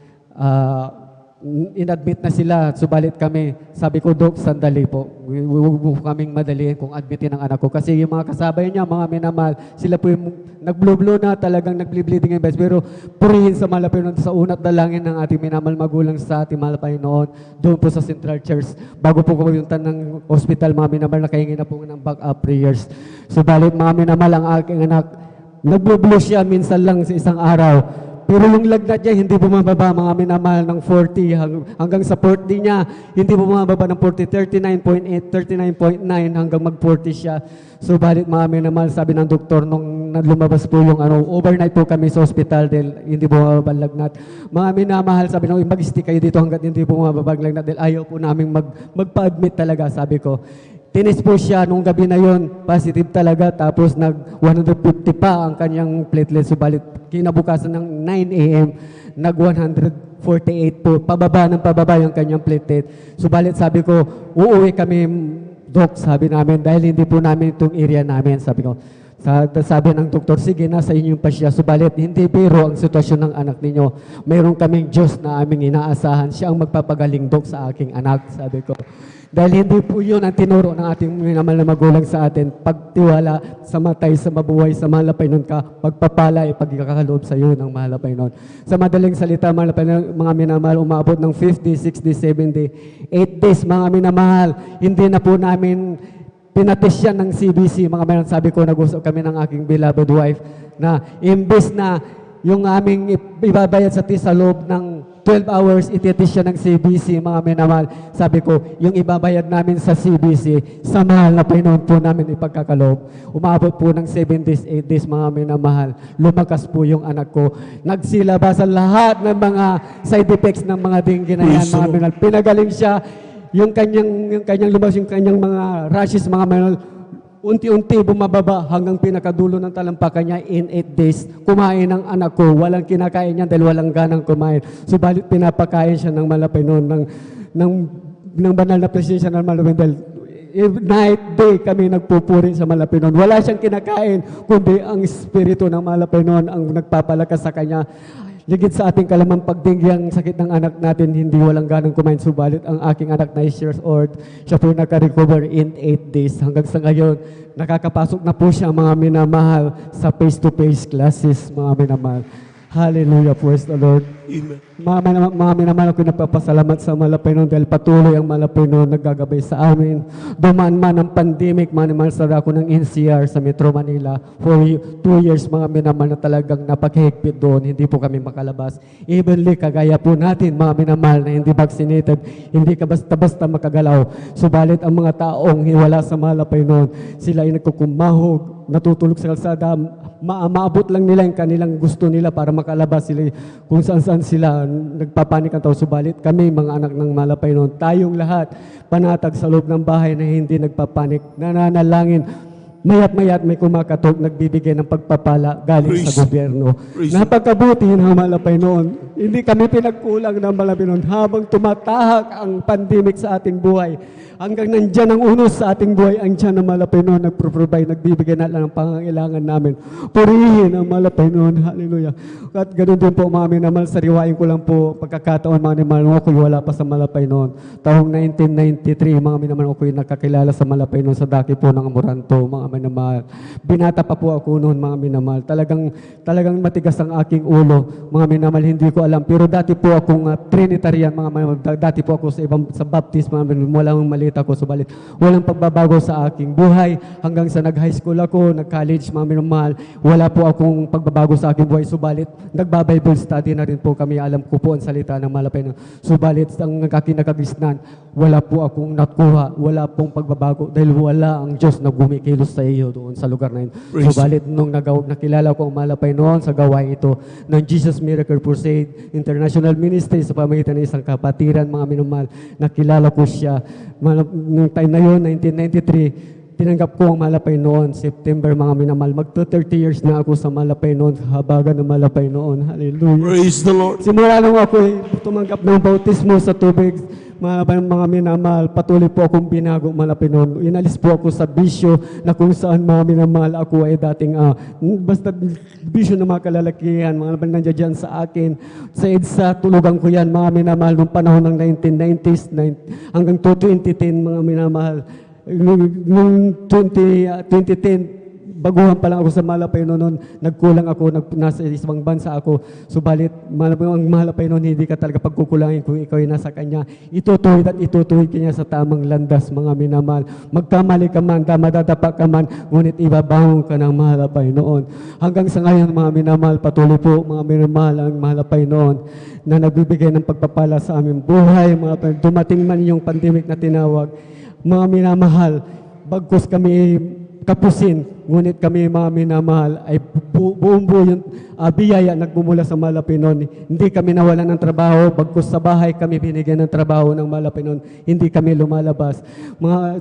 inadmit na sila, subalit kami, sabi ko, Dok, sandali po. Huwag po kaming madaliin kung admitin ang anak ko. Kasi yung mga kasabay niya, mga minamahal, sila po yung nag-blow na, talagang nag-bleeding yung best. Pero purihin sa mahal na Panginoon, sa unat dalangin ng ating minamahal magulang sa ating mahal na Panginoon, doon po sa Central Church. Bago po pumunta ng hospital, mga minamahal, nakahingi na po ng back-up prayers. Subalit mga minamahal, ang aking anak, nag-blow siya minsan lang sa isang araw. Pero yung lagnat niya, hindi bumababa mga minamahal ng 40 hanggang sa 40 niya, hindi bumababa ng 40, 39.8, 39.9 hanggang mag-40 siya. Subalit mga minamahal, sabi ng doktor nung lumabas po yung overnight po kami sa hospital dahil hindi bumababa ang lagnat. Mga minamahal, sabi nung mag-stick kayo dito hanggat hindi bumababa ang lagnat dahil ayaw po namin magpa-admit talaga, sabi ko. Tinis po siya nung gabi na yon, positive talaga, tapos nag 150 pa ang kanyang platelets, subalit kinabukasan ng 9 a.m., nag 148 po, pababa yung kanyang platelet. Subalit sabi ko, uuwi kami, Dok, sabi namin, dahil hindi po namin itong area namin, sabi ko. Sabi ng doktor, sige, nasa inyo pa siya. Subalit, hindi biro ang sitwasyon ng anak ninyo. Mayroon kaming Diyos na aming inaasahan. Siya ang magpapagaling, Dok, sa aking anak, sabi ko. Dahil hindi po yun ang tinuro ng ating minamahal na magulang sa atin. Pagtiwala sa matay, sa mabuhay, sa mahal na Panginoon ka, pagpapala, ipagkakaloob sa iyo ng mahal na Panginoon. Sa madaling salita, mahal na Panginoon, mga minamahal, umabot ng 50, 60, 70, 8 days, mga minamahal. Hindi na po namin pinatis yan ng CBC. Mga minamahal, sabi ko, nag-usap kami ng aking beloved wife na imbes na yung aming ibabayad sa sa loob ng 12 hours, ititis siya ng CBC, mga minamahal. Sabi ko, yung ibabayad namin sa CBC, sa mahal na Panginoon po namin ipagkakaloob. Umabot po ng 7 days, 8 days, mga minamahal. Lumakas po yung anak ko. Nagsilabasan lahat ng mga side effects ng mga dengue na yan, mga minamahal. Pinagaling siya, yung kanyang lumabas, yung kanyang mga rashes, mga minamahal, unti-unti bumababa hanggang pinakadulo ng talampakan niya in 8 days. Kumain ng anak ko. Walang kinakain niya dahil walang ganang kumain. Subalit pinapakain siya ng malapay noon, ng banal na presensya ng malapay dahil night, day kami nagpupuri sa malapay noon. Wala siyang kinakain, kundi ang espiritu ng malapay noon ang nagpapalakas sa kanya. Ligid sa ating kalamang pagdinggi ang sakit ng anak natin, hindi walang ganang kumain. Subalit ang aking anak na 9 years old, siya po naka-recover in 8 days. Hanggang sa ngayon, nakakapasok na po siya, mga minamahal, sa face-to-face classes, mga minamahal. Hallelujah, praise the Lord. Amen. Mga minamahal, ako nagpapasalamat sa malapay noon dahil patuloy ang malapay noon naggagabay sa amin. Dumaan man ang pandemic, mga minamahal, sa ako ng NCR sa Metro Manila. For 2 years, mga minamahal, na talagang napakahigpit doon, hindi po kami makalabas. Evenly, kagaya po natin, mga minamahal, na hindi vaccinated, hindi ka basta-basta makagalaw. Subalit ang mga taong hiwala sa malapay noon, sila ay nagkukumahog, natutulog sa kalsada, maabot lang nila yung kanilang gusto nila para makalabas sila kung saan-saan sila nagpapanik ang tao. Subalit kami, mga anak ng malapay noon, tayong lahat panatag sa loob ng bahay na hindi nagpapanik, nananalangin. Mayat-mayat may kumakatok, nagbibigay ng pagpapala galing sa gobyerno. Napagkabuti ng malapay noon. Hindi kami pinagkulang ng malapay noon habang tumatahak ang pandemic sa ating buhay. Hanggang nandyan ang unos sa ating buhay, ang tiyan ng malapay noon nagpro-provide, nagbibigay na lang ng pangangailangan namin. Purihin ang malapay noon. Hallelujah. At ganoon din po, mga minamahal, sariwain ko lang po pagkakataon, mga minamahal, ako'y wala pa sa malapay noon. Taong 1993, mga minamahal, ako'y nakakilala sa malapay noon sa daki po ng Amoranto, mga minamahal. Binata pa po ako noon, mga minamahal. Talagang matigas ang aking ulo, mga minamahal, hindi ko alam. Pero dati po akong Trinitarian, mga minamahal. Dati po ako sa Baptist, mga minamahal, walang mali ako, subalit walang pagbabago sa aking buhay hanggang sa nag-high school ako, nag-college, mga minamahal, wala po akong pagbabago sa aking buhay, subalit nagba-Bible study na rin po kami, alam ko po ang salita ng malapay na, subalit ang aking nakagisnan, wala po akong nakuha, wala pong pagbabago dahil wala ang Diyos na gumikilos sa iyo doon sa lugar na yun. Subalit nung nakilala ko ang malapay noon sa gawain ito ng Jesus Miracle Crusade International Ministry sa pamagitan ng isang kapatiran, mga minamahal, nakilala ko siya. Nung time na yun, 1993, tinanggap ko ang malapay noon, September, mga minamahal. Magto 30 years na ako sa malapay noon, habagan ng malapay noon. Hallelujah. Praise the Lord. Simula nung ako tumanggap ng bautismo sa tubig, mga minamahal, patuloy po akong binago, mga Panginoon. Inalis po ako sa bisyo na kung saan mga minamahal ako ay dating basta bisyo ng mga kalalakihan, mga nandiyan dyan sa akin. Sa EDSA, tulugan ko yan, mga minamahal, noong panahon ng 1990s hanggang 2010, mga minamahal. Noong 2010, baguhan pa lang ako sa Malapay noon, nagkulang ako, nasa isang bansa ako. Subalit, ang Malapay noon, hindi ka talaga pagkukulangin kung ikaw ay nasa Kanya. Itutuwid at itutuwid Kanya sa tamang landas, mga minamahal. Magkamali ka man, madadapa ka man, ngunit ibabangon ka ng Malapay noon. Hanggang sa ngayon, mga minamahal, patuloy po, mga minamahal, ang Malapay noon, na nagbibigay ng pagpapala sa aming buhay, dumating man yung pandemic na tinawag. Mga minamahal, bagkus kami kapusin, ngunit kami mga minamahal ay buong buo yung biyaya nagmumula sa Malapinon. Hindi kami nawalan ng trabaho, bagkus sa bahay kami binigyan ng trabaho ng Malapinon. Hindi kami lumalabas.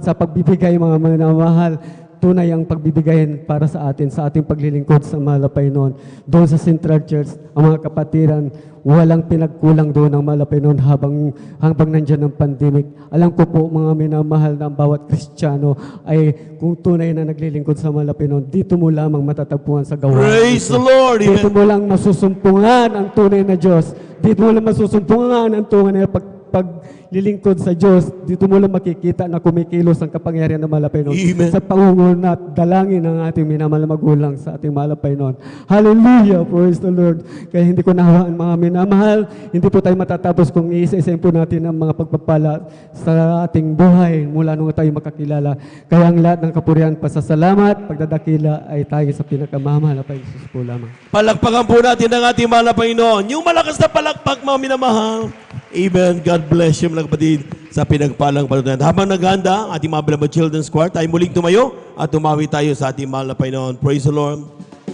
Sa pagbibigay mga minamahal, tunay ang pagbibigayin para sa atin, sa ating paglilingkod sa Malapaynon. Doon sa Central Church, ang mga kapatiran, walang pinagkulang doon ang Malapaynon habang nandyan ang pandemic. Alam ko po, mga minamahal, na ang bawat Kristiyano ay kung tunay na naglilingkod sa Malapaynon, dito mo lamang matatagpuan sa gawain. Praise the Lord. Dito Amen. mo lang masusumpungan ang tunay na Diyos. Dito mo lang masusumpungan ang tunay na paglilingkod sa Diyos. Dito mo lang makikita na kumikilos ang kapangyarihan ng Malapaynon Amen. sa pangunguna at dalangin ng ating minamahal na magulang sa ating Malapaynon. Hallelujah! Praise the Lord! Kaya hindi ko nahawaan mga minamahal, hindi po tayo matatapos kung iisa-isayin po natin ang mga pagpapala sa ating buhay mula nung tayo makakilala. Kaya ang lahat ng kapurihan, pasasalamat, pagdadakila ay tayo sa pinakamamahal na Panginoon po lamang. Palakpakan po natin ang ating mahal na Panginoon. Yung malakas na palakpak, mga minamahal. Amen. God bless you, mga kapatid, sa pinagpalang panunan. Habang naghanda ang ating mga beloved children's choir, tayo muling tumayo at tumawi tayo sa ating mahal na Panginoon. Praise the Lord.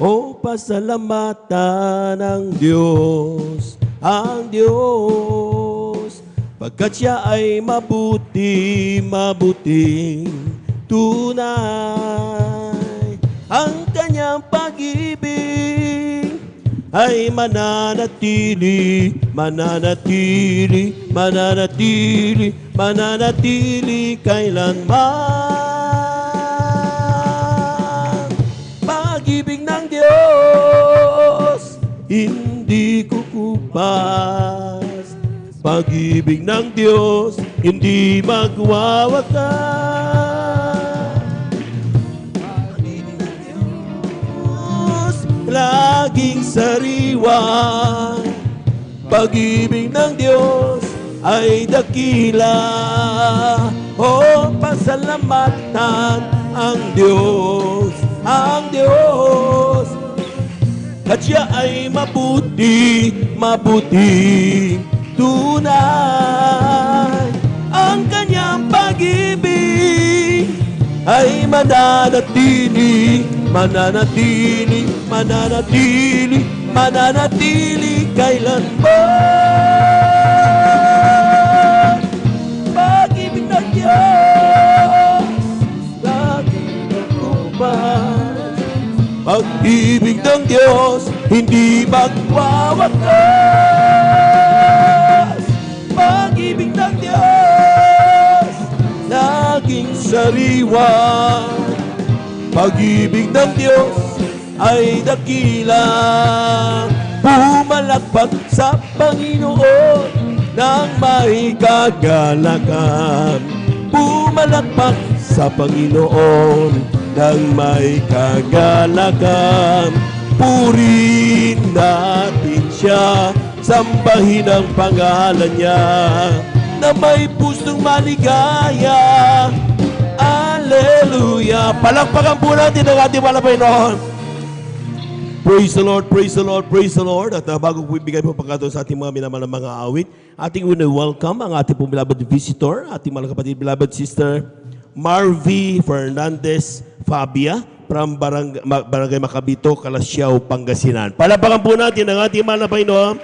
O pasalamatan ng Diyos, ang Diyos, pagkat siya ay mabuti, mabuting tunay. Ang kanyang pag-ibig ay mananatili, mananatili, mananatili, mananatili kailanman. Pag-ibig ng Diyos, hindi kukupas. Pag-ibig ng Diyos, hindi magwawakas. Laging sariwa, pag-ibig ng Diyos ay dakila. O pasalamatan ang Diyos, ang Diyos. At siya ay mabuti, mabuti tunay. Ang kanyang pag-ibig ay mananatili, mananatili, mananatili, mananatili kailanman. Pag-ibig ng Diyos, laging nagkupas. Pag-ibig ng Diyos, hindi magwawakas. Pag-ibig ng Diyos, laging sariwa. Pag-ibig ng Diyos ay dakila. Pumalakpak sa Panginoon ng may kagalakan. Pumalakpak sa Panginoon ng may kagalakan. Purihin natin siya, sambahin ang pangalan niya, na may pusong maligaya. Hallelujah! Palakpakan po natin ang ating mahal na Panginoon. Praise the Lord, praise the Lord, praise the Lord. At bago po ibigay po pagkataon sa ating mga minamahal na mga awit, ating welcome ang ating pong beloved visitor, ating mga kapatid, beloved sister Marvy Fernandez Fabia from Barangay Macabito, Calasiao, Pangasinan. Palakpakan po natin ang ating mahal na Panginoon.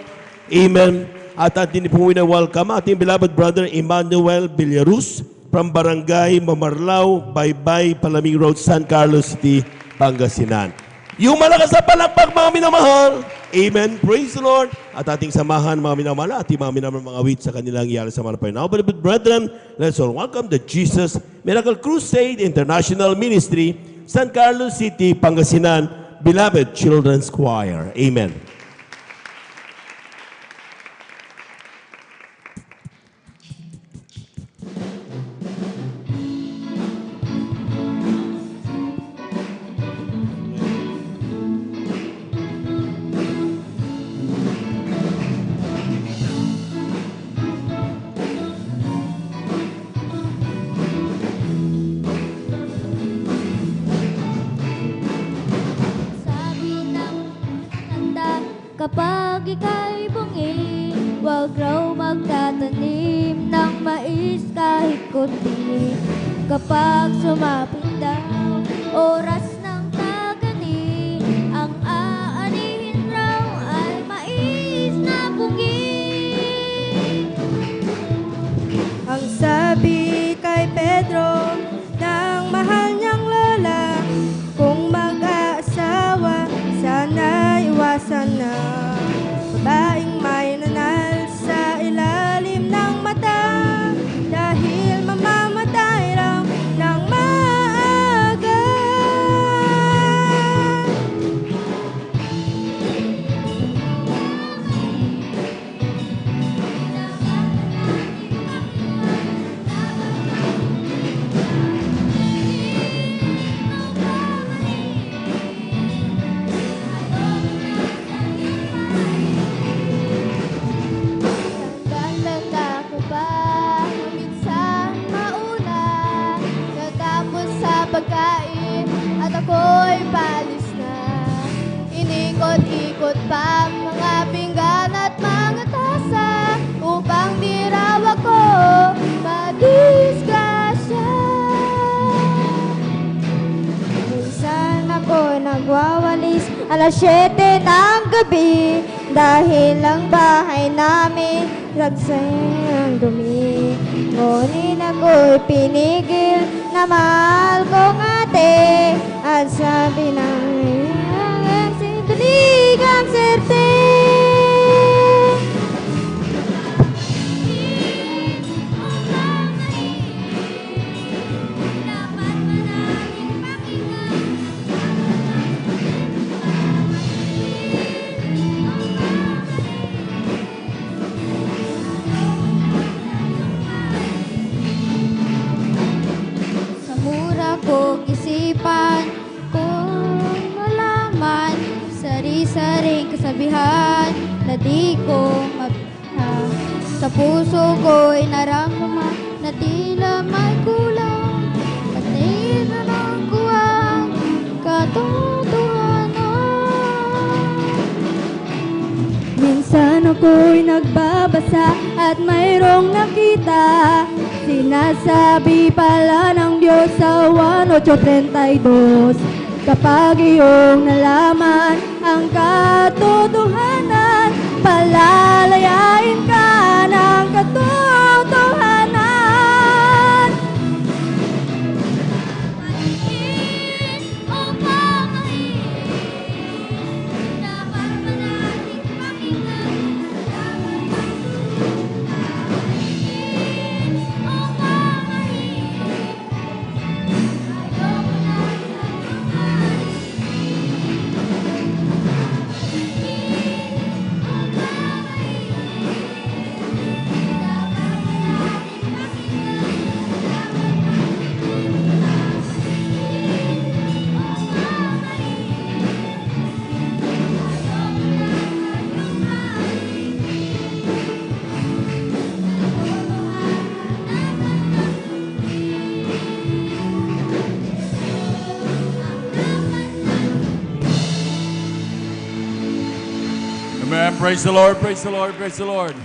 Amen. At ating pong welcome ating beloved brother Emmanuel Villaruz from Barangay Mamarlao, Baybay, Palaming Road, San Carlos City, Pangasinan. Yung malakas na palakpak, mga minamahal. Amen. Praise the Lord. At ating samahan, mga minamahal, at mga minamahal mga awit sa kanilang iyala sa mga Now, beloved brethren, let's all welcome the Jesus Miracle Crusade International Ministry, San Carlos City, Pangasinan, Beloved Children's Choir. Amen. Sabi ng matanda, kapag ika'y bungi, huwag raw magtatanim ng mais kahit kunti. Kapag sumapit daw oras ng tagani, ang aanihin raw ay mais na bungi. Ang sabi kay Pedro ng mahal niyang lola, kung mag-aasawa, sana iwasan na babaeng may nanal sa ilalim ng mata, dahil mamamatay raw ng maaga. Naglalanda ko pa minsan mauna, natapos sa pagkain at ako'y palis na. Inikot-ikot pa mga pinggan at mga tasa upang di raw ako madisgrasya. Minsan ako'y nagwawalis alas 7 ng gabi, dahil ang bahay namin ragsayang dumi. Ngunit ako'y pinigil na mahal kong ate, at sabi ng sintuligang serte. Sa mura kong isipan, kung malaman sari-saring kasabihan na di ko mabisa. Sa puso ko'y naramdaman na tila may kulang, at nairanang ko ang katotohanan. Minsan ako'y nagbabasa at mayroong nakita, sinasabi pala ng Diyos sa 1:8:32. Kapag iyong nalaman ang katotohanan, palalayain ka ng katotohanan. O pamahiin, dapat manaling pakinggan. O pamahiin, ayoko na Amen. Praise the Lord, praise the Lord, praise the Lord.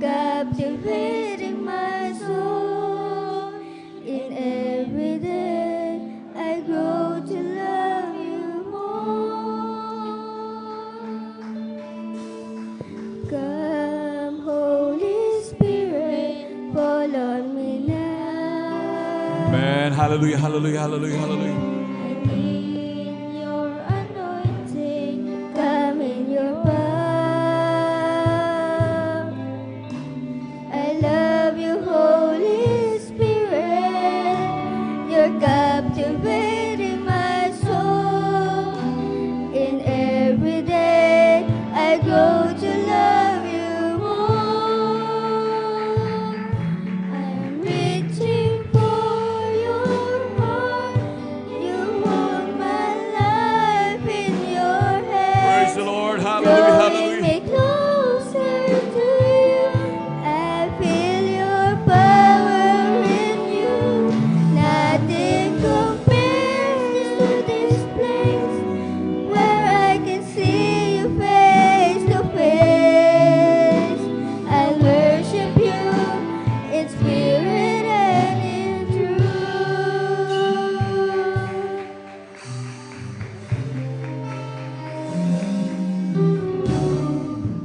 captivating my soul. In every day I grow to love you more. Come, Holy Spirit, fall on me now. Amen. Hallelujah, hallelujah, hallelujah, hallelujah. I need your anointing, come in your power. I love you, Holy Spirit, you're captivating my soul. In every day I grow to love you more. I'm reaching for your heart, you hold my life in your hands. Praise the Lord. Hallelujah, Drawing hallelujah. me closer to you, I feel your power in you. Nothing compares to this place where I can see you face to face. I worship you in spirit and in truth.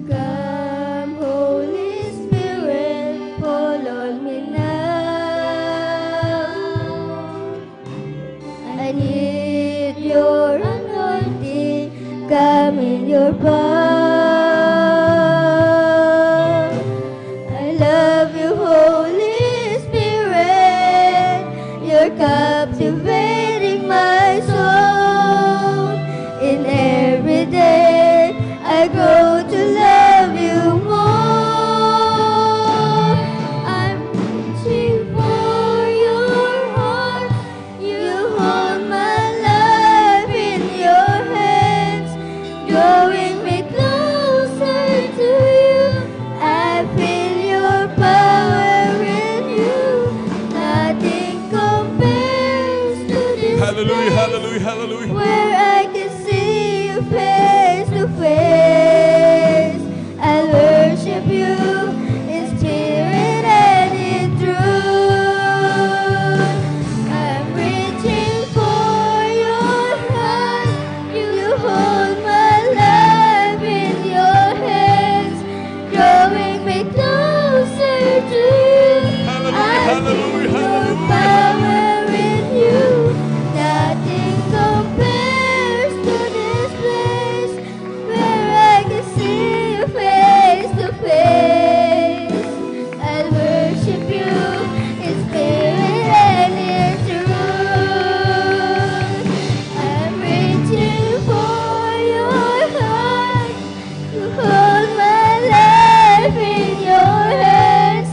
Come, Holy Spirit, fall on me now. I need your anointing, come in your power. I love you, Holy Spirit, you're captivating my soul. In every day I grow to love you more. I'm reaching for your heart, you hold my life in your hands, drawing me closer to you. I feel your power in you. Nothing compares to this Hallelujah, place hallelujah, hallelujah. where I can see you face to face. I worship you in spirit and in truth. I'm reaching for your heart, you hold my life in your hands, drawing me closer to you. Hallelujah, I hallelujah, feel your hallelujah. power in you. Nothing compares to this place where I can see you face to face. I worship you in spirit and in truth. I'm reaching for your heart, you hold my life in your hands,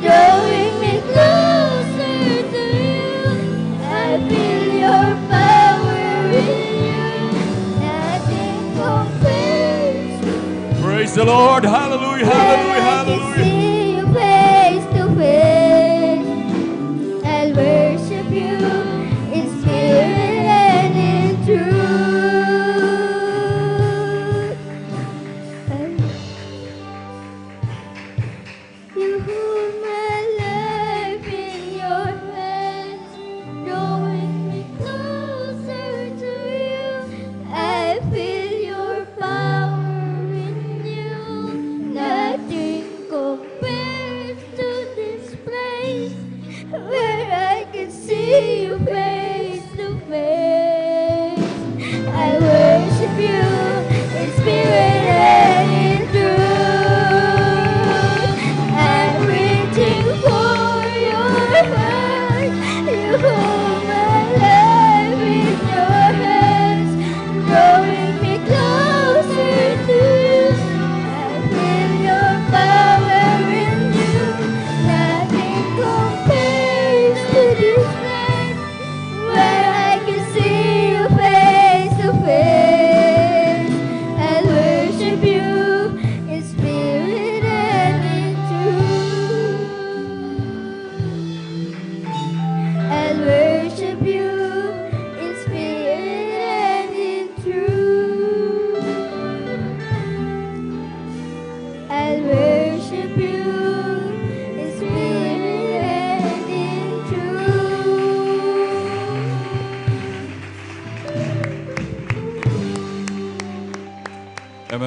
drawing me closer to you. I feel your power in you. Nothing compares Praise the Lord. Hallelujah, where hallelujah, I can hallelujah. see you face to face. I'll worship you in spirit and in truth. You hold my life in your hands, drawing me closer to you. I feel your power in you.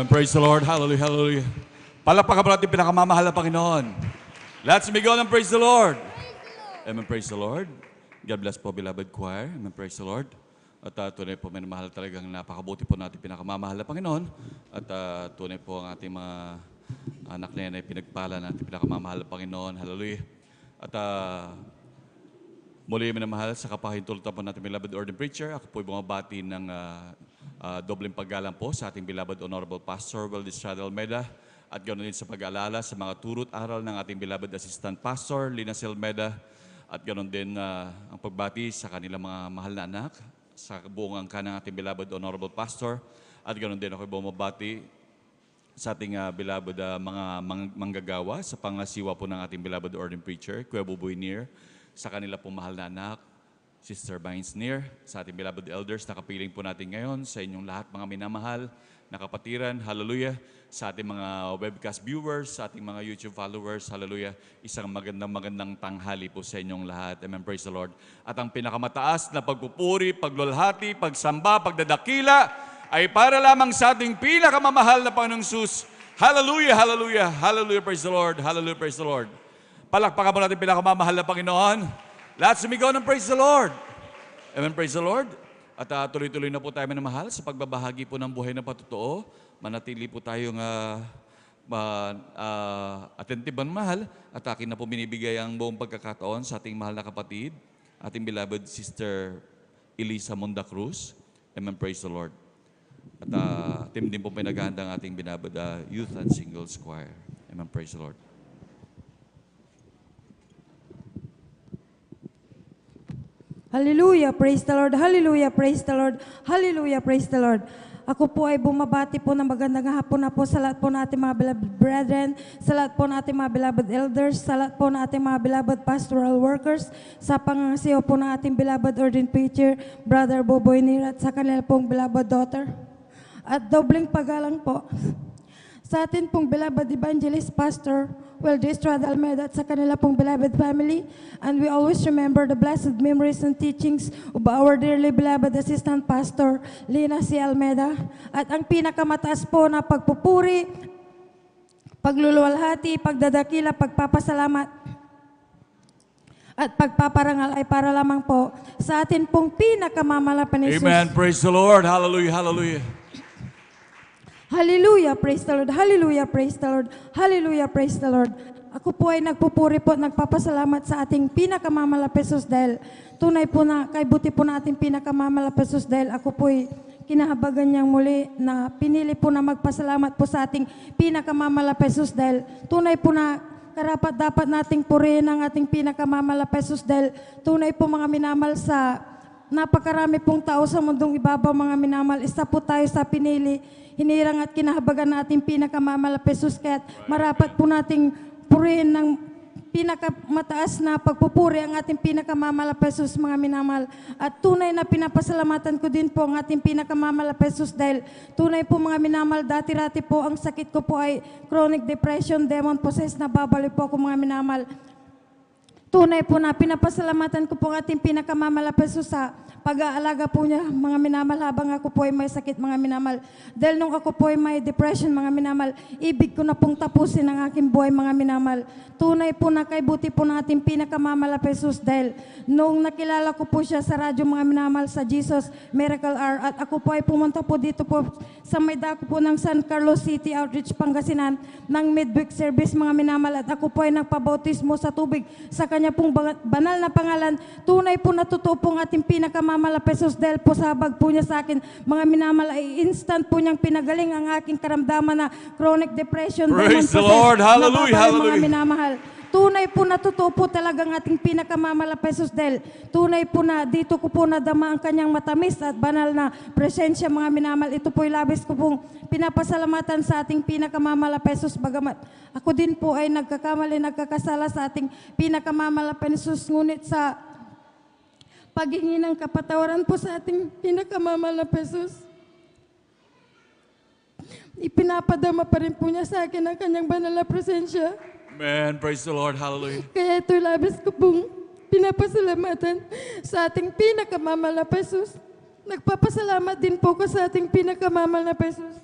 Amen. Praise the Lord. Hallelujah. Hallelujah. Palakpakan po natin pinakamamahal na Panginoon. Let's be going and praise the Lord. Amen. Praise the Lord. God bless po, beloved choir. Amen. Praise the Lord. At tunay po, may mahal talagang napakabuti po natin pinakamamahal na Panginoon. At tunay po ang ating mga anak na yan ay pinagpala natin pinakamamahal na Panginoon. Hallelujah. At muli minamahal sa kapahintulutan po natin, beloved ordained preacher. Ako po'y bumabati ng dobleng paggalang po sa ating beloved honorable pastor, Wildis Almeda. At ganoon din sa pag-aalala sa mga turut aral ng ating beloved assistant pastor, Lina Almeda. At ganoon din ang pagbati sa kanilang mga mahal na anak, sa buong angka ng ating beloved honorable pastor. At ganoon din ako bumabati sa ating beloved mga manggagawa sa pangasiwa po ng ating beloved ordained preacher, Kuya Buboy Neer, sa kanila pong mahal na anak, Sister Vines Neer, sa ating beloved elders na kapiling po natin ngayon, sa inyong lahat mga minamahal na kapatiran, hallelujah, sa ating mga webcast viewers, sa ating mga YouTube followers, hallelujah, isang magandang tanghali po sa inyong lahat. Amen, praise the Lord. At ang pinakamataas na pagpupuri, paglulhati, pagsamba, pagdadakila, ay para lamang sa ating pinakamamahal na Panginoong Jesus. Hallelujah, hallelujah, hallelujah, praise the Lord, hallelujah, praise the Lord. Palakpakan po natin pinakamamahal na Panginoon. Let's sumigaw ng praise the Lord. Amen, praise the Lord. At tuloy-tuloy na po tayo minamahal sa pagbabahagi po ng buhay na patotoo. Manatili po tayong attentive at mahal. At akin na po binibigay ang buong pagkakataon sa ating mahal na kapatid, ating beloved Sister Elisa Monda Cruz. Amen, praise the Lord. At team din po pinaghahanda ang ating beloved Youth and Singles Choir. Amen, praise the Lord. Hallelujah, praise the Lord, hallelujah, praise the Lord, hallelujah, praise the Lord. Ako po ay bumabati po ng magandang hapon na po sa lahat po natin mga beloved brethren, sa lahat po natin mga beloved elders, sa lahat po natin mga beloved pastoral workers, sa pangasiwa po ng ating beloved ordained preacher, Brother Boboy Neer, at sa kanila pong beloved daughter. At dobleng pagalang po sa atin pong beloved evangelist pastor, Wildis Almeda, at sa kanila pong beloved family. And we always remember the blessed memories and teachings of our dearly beloved assistant pastor, Lina C. Almeda. At ang pinakamataas po na pagpupuri, pagluluwalhati, pagdadakila, pagpapasalamat, at pagpaparangal ay para lamang po sa atin pong pinakamamalapan ni Jesus. Amen, praise the Lord, hallelujah, hallelujah. Hallelujah, praise the Lord. Hallelujah, praise the Lord. Hallelujah, praise the Lord. Ako po ay nagpupuri po, nagpapasalamat sa ating pinakamamalapesos dahil tunay po na kay buti po na ating pinakamamalapesos dahil ako po ay kinahabagan niyang muli na pinili po na magpasalamat po sa ating pinakamamalapesos dahil tunay po na karapat dapat nating purihin ang ating pinakamamalapesos dahil tunay po mga minamal sa napakarami pong tao sa mundong ibabaw mga minamal. Isa po tayo sa pinili, hinirang at kinahabagan natin pinakamamalapesos kaya't marapat po nating purihin ng pinakamataas na pagpupuri ang ating pinakamamalapesos mga minamal. At tunay na pinapasalamatan ko din po ang ating pinakamamalapesos dahil tunay po mga minamal, dati-rati po ang sakit ko po ay chronic depression, demon possessed, na babalik po ako mga minamal. Tunay po na pinapasalamatan ko po ang ating pinakamamalapesos sa pag-aalaga po niya, mga minamal, habang ako po ay may sakit, mga minamal. Dahil nung ako po ay may depression, mga minamal, ibig ko na pong tapusin ang aking buhay, mga minamal. Tunay po na kay buti po ng ating pinakamamalapesos dahil nung nakilala ko po siya sa radyo, mga minamal, sa Jesus Miracle Hour, at ako po ay pumunta po dito po sa may dako po ng San Carlos City Outreach, Pangasinan, ng midweek service, mga minamal, at ako po ay nagpabautismo sa tubig sa kanya pong banal na pangalan. Tunay po na totoo po ang ating pinakamamalapesos dahil po sa habag po niya sa akin, mga minamal, ay instant po niyang pinagaling ang aking karamdaman na chronic depression. Praise the Lord, hallelujah, hallelujah. Mga minamahal, tunay po na totoo po talagang ating pinakamamalapesos dahil tunay po na dito ko po nadama ang kanyang matamis at banal na presensya, mga minamal. Ito po'y labis ko pong pinapasalamatan sa ating pinakamamalapesos, bagamat ako din po ay nagkakamali, nagkakasala sa ating pinakamamalapesos, ngunit sa paghingi ng kapatawaran po sa ating pinakamamalapesos, ipinapadama pa rin po niya sa akin ang kanyang banal na presensya. Amen, praise the Lord, hallelujah. Kaya ito'y labis ko pong pinapasalamatan sa ating pinakamamalapesos. Nagpapasalamat din po ko sa ating pinakamamalapesos.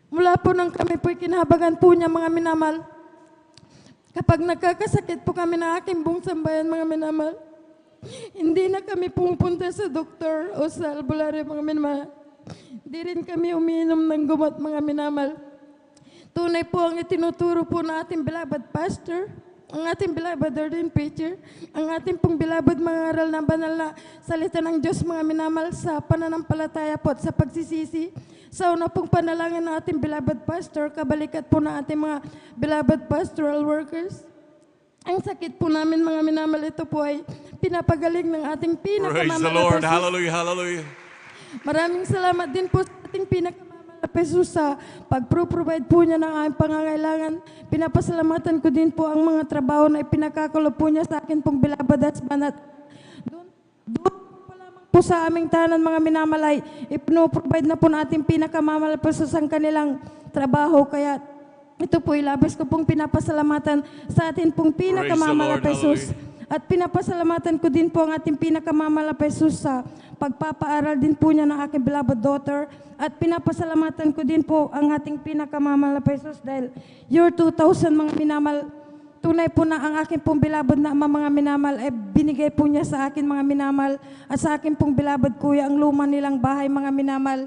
Mula po nang kami po'y kinahabagan po niya, mga minamahal. Kapag nagkakasakit po kami ng aking buong sambayan, mga minamahal, hindi na kami pumunta sa doktor o sa albularyo, mga minamahal. Hindi rin kami umiinom ng gamot, mga minamahal. Tunay po ang itinuturo po ng ating beloved pastor, ang ating beloved ordained preacher, ang ating pong beloved mga aral na banal na salita ng Diyos, mga minamahal, sa pananampalataya po at sa pagsisisi. Sa una pong panalangin ng ating beloved pastor, kabalikat po ng ating mga beloved pastoral workers. Ang sakit po namin, mga minamahal, ito po ay pinapagaling ng ating Praise the pinakamamahal Lord. na Jesus. Hallelujah, hallelujah. Maraming salamat din po sa ating pinakamamahal na Jesus sa pag-provide po niya ng aming pangangailangan. Pinapasalamatan ko din po ang mga trabaho na ipinakakalo po niya sa akin pong beloved husband. At doon po lamang po sa aming tahanan, mga minamalay, ipino-provide na po natin pinakamamahal po sa kanilang trabaho. Kaya ito po ilabis ko pong pinapasalamatan sa atin pong pinakamamahal na Jesus. At pinapasalamatan ko din po ang ating pinakamamahal na Jesus sa pagpapaaral din po niya ng aking beloved daughter. At pinapasalamatan ko din po ang ating pinakamamahal na Jesus dahil year 2000, mga minamahal, tunay po na ang aking pong beloved na ama, mga minamahal, ay binigay po niya sa akin, mga minamahal, at sa aking pong beloved kuya ang luma nilang bahay, mga minamahal.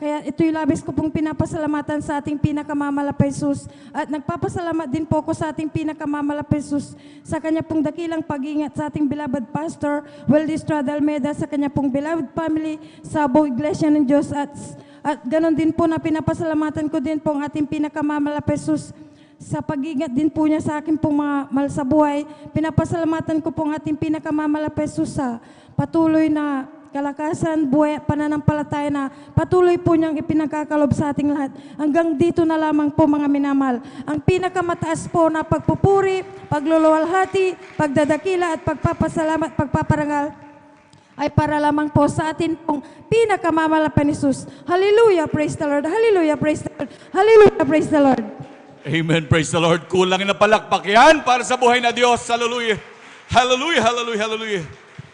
Kaya ito'y labis ko pong pinapasalamatan sa ating pinakamamahal na Jesus. At nagpapasalamat din po ako sa ating pinakamamahal na Jesus sa kanya pong dakilang pag-ingat sa ating beloved pastor, Weldy Estrada Almeida, sa kanya pong beloved family, sa buong iglesia ng Diyos. At ganon din po na pinapasalamatan ko din po ang ating pinakamamahal na Jesus sa pag-ingat din po niya sa aking pong mga mahal sa buhay. Pinapasalamatan ko po ang ating pinakamamahal na Jesus sa patuloy na kalakasan, buhay, pananampalataya na patuloy po niyang ipinagkakalob sa ating lahat. Hanggang dito na lamang po, mga minamahal. Ang pinakamataas po na pagpupuri, pagluluwalhati, pagdadakila at pagpapasalamat, pagpaparangal ay para lamang po sa atin pong pinakamamahal na Jesus. Hallelujah, praise the Lord. Hallelujah, praise the Lord. Hallelujah, praise the Lord. Amen, praise the Lord. Kulang na palakpak yan para sa buhay na Diyos. Hallelujah. Hallelujah, hallelujah, hallelujah.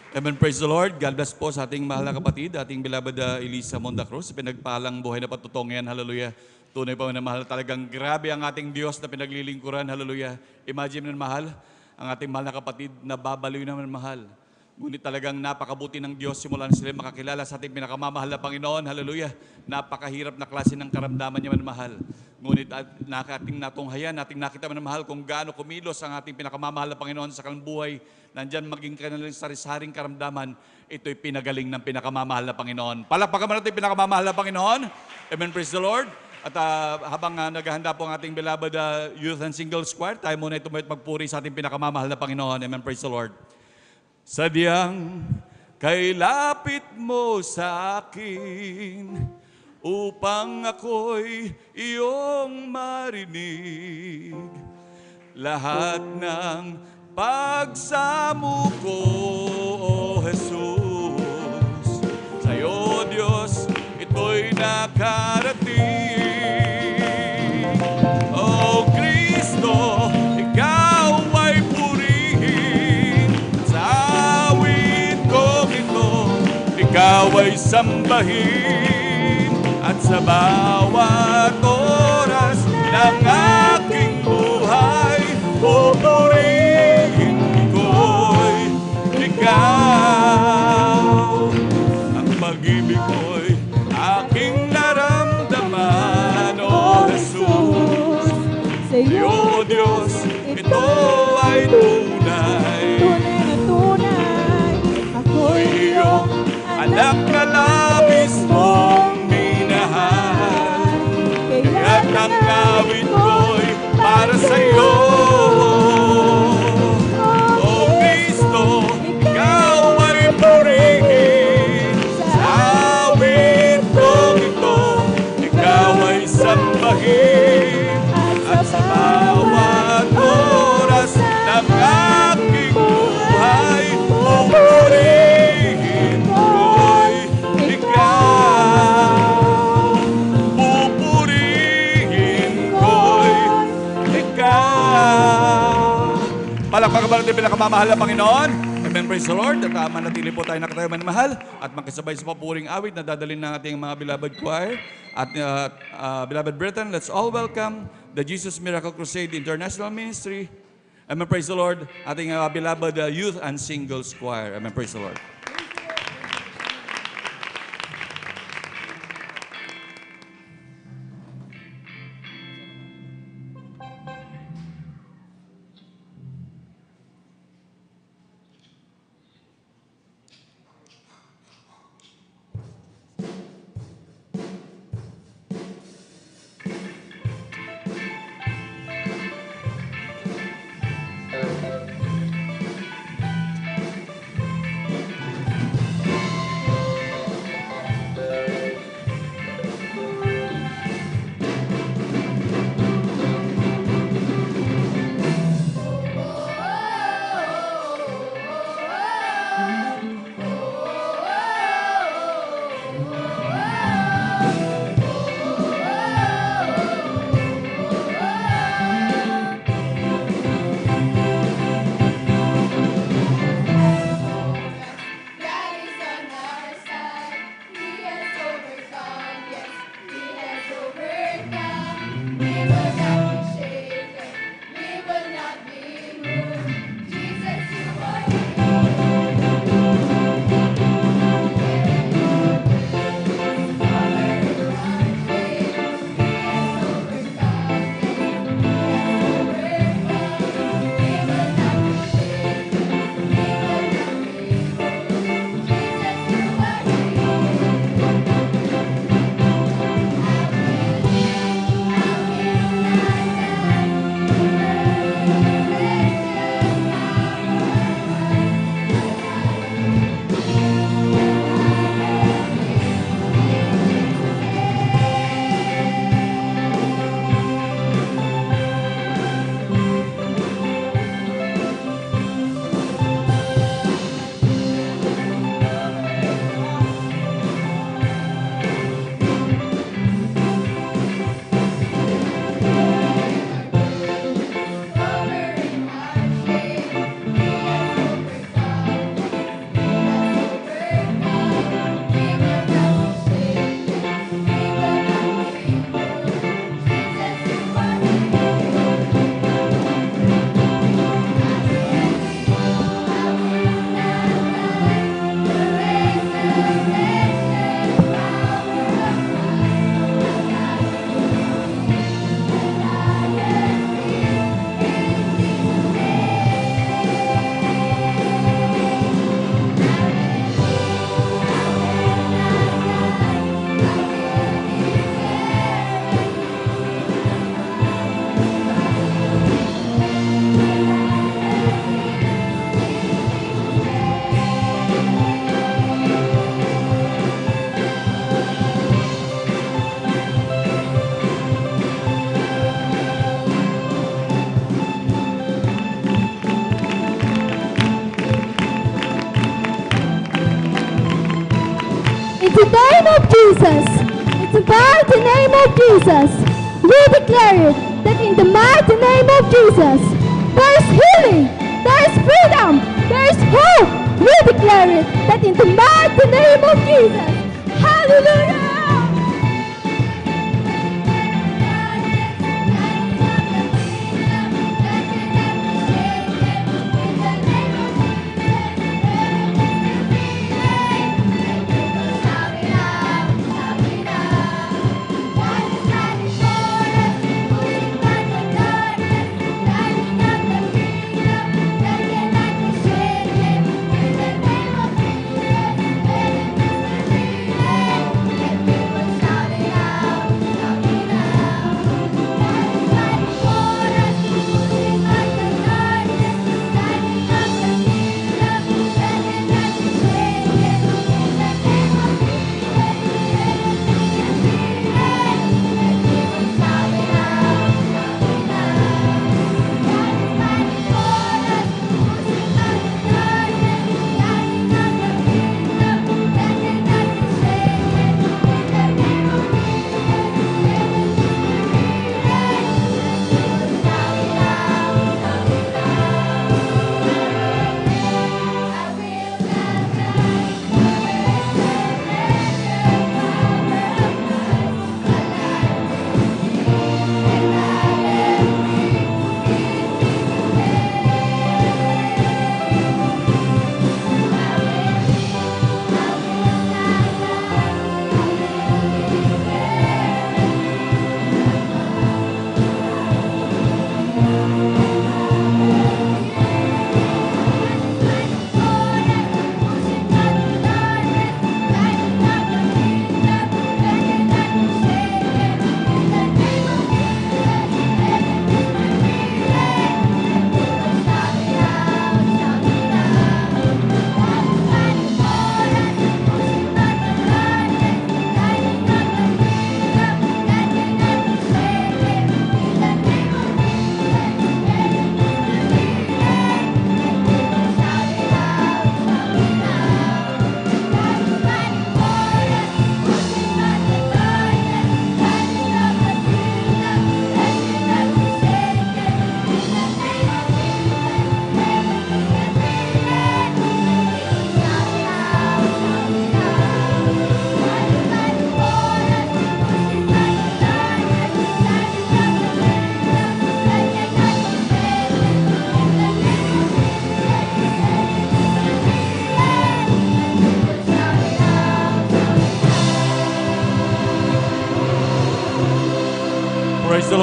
Amen, praise the Lord. God bless po sa ating mahal na kapatid, ating beloved Elisa Monda Cruz. Pinagpalang buhay na patutong yan, hallelujah. Tunay pa na mahal, talagang grabe ang ating Diyos na pinaglilingkuran, hallelujah. Imagine na mahal, ang ating mahal na kapatid na babaliw naman mahal. Ngunit talagang napakabuti ng Diyos simula na sila makakilala sa ating pinakamamahal na Panginoon. Hallelujah. Napakahirap na klase ng karamdaman niya man mahal. Ngunit ating natunghayan, ating nakita man mahal kung gaano kumilos ang ating pinakamamahal na Panginoon sa kanilang buhay. Nandyan maging kanilang sari-saring karamdaman. Ito'y pinagaling ng pinakamamahal na Panginoon. Palakpakan natin yung pinakamamahal na Panginoon. Amen, praise the Lord. At habang naghahanda po ang ating beloved youth and singles choir, tayo muna ito magpuri sa ating pinakamamahal na Panginoon. Amen, praise the Lord. Sadyang kailapit mo sa akin upang ako'y iyong marinig. Lahat ng pagsamo ko, O Jesus, sa'yo, Diyos, ito'y nakarating. O Kristo, ikaw ay purihin. Sa awit kong ito, ikaw ay sambahin. At sa bawat oras ng aking buhay, pupurihin ko'y ikaw. Ang pag-ibig ko'y aking naramdaman, O Jesus. Sa'yo, Diyos, ito ay tunay. Tunay na tunay, ako'y iyong Anak na labis mong minahal. Kaya't ang awit ko'y para sa'yo. O Kristo, ikaw ay purihin. Sa awit kong ito, ikaw ay sambahin. At sa bawat oras ng aking buhay, pupurihin ko'y ikaw. Pupurihin ko'y ikaw. Palakpakan ba natin pinakamamahal na Panginoon? Amen, praise the Lord. At manatili po tayo nakatayo manmahal at makisabay sa papuring awit na dadalhin ng ating mga beloved choir. At beloved brethren, let's all welcome the Jesus Miracle Crusade International Ministry. Amen, praise the Lord. Ating beloved youth and singles choir. Amen, praise the Lord. the name of Jesus, it's the mighty name of Jesus. We declare it that in the mighty name of Jesus, there is healing, there is freedom, there is hope. We declare it that in the mighty name of Jesus. Hallelujah!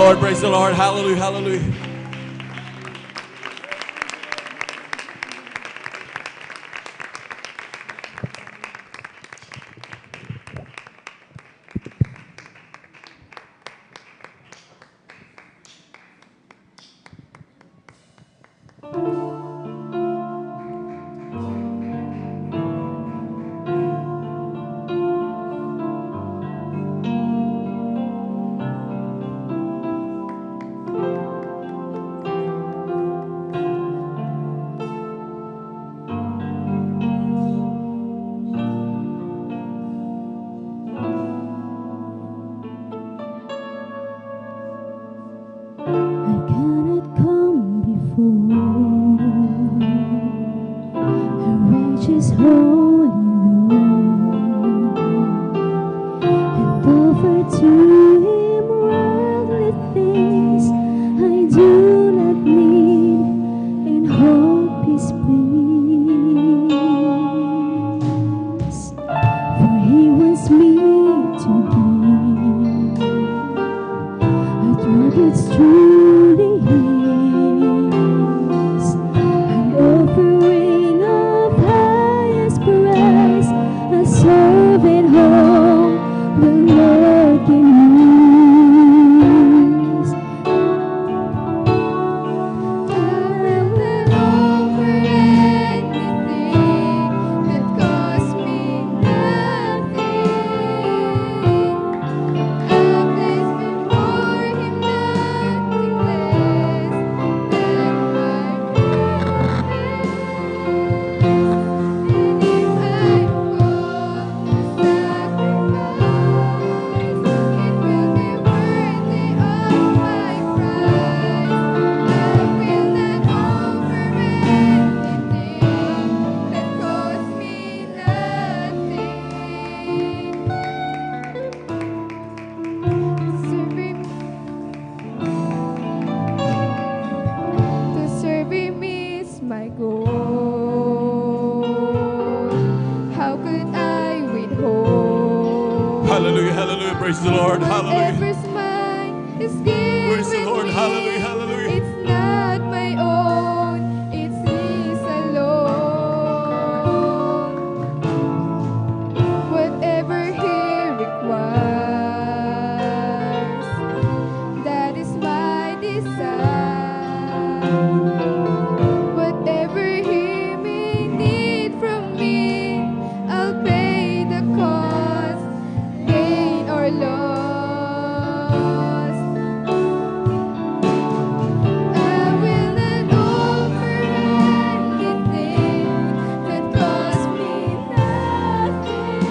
Lord, praise the Lord. Hallelujah, hallelujah. Hallelujah, hallelujah, praise the Lord, hallelujah. Whatever's mine is given Praise the Lord, me. hallelujah, hallelujah. It's not my own, it's His alone. Whatever He requires, that is my desire. Whatever He may need from me, I'll pay the cost, gain or loss. I will not offer anything that costs me nothing.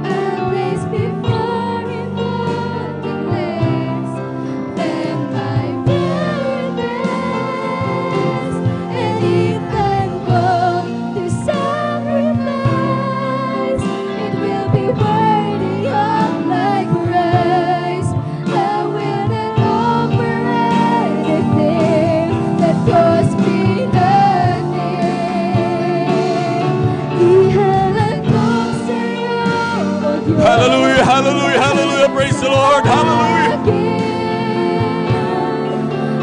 I'll place before Him nothing less than my very best. And if I'm going to sacrifice, it will be worthy of my price. I will not offer anything that costs me nothing. Ihahalad ko sa'yo, O Diyos. Hallelujah, hallelujah, hallelujah, praise the Lord, hallelujah.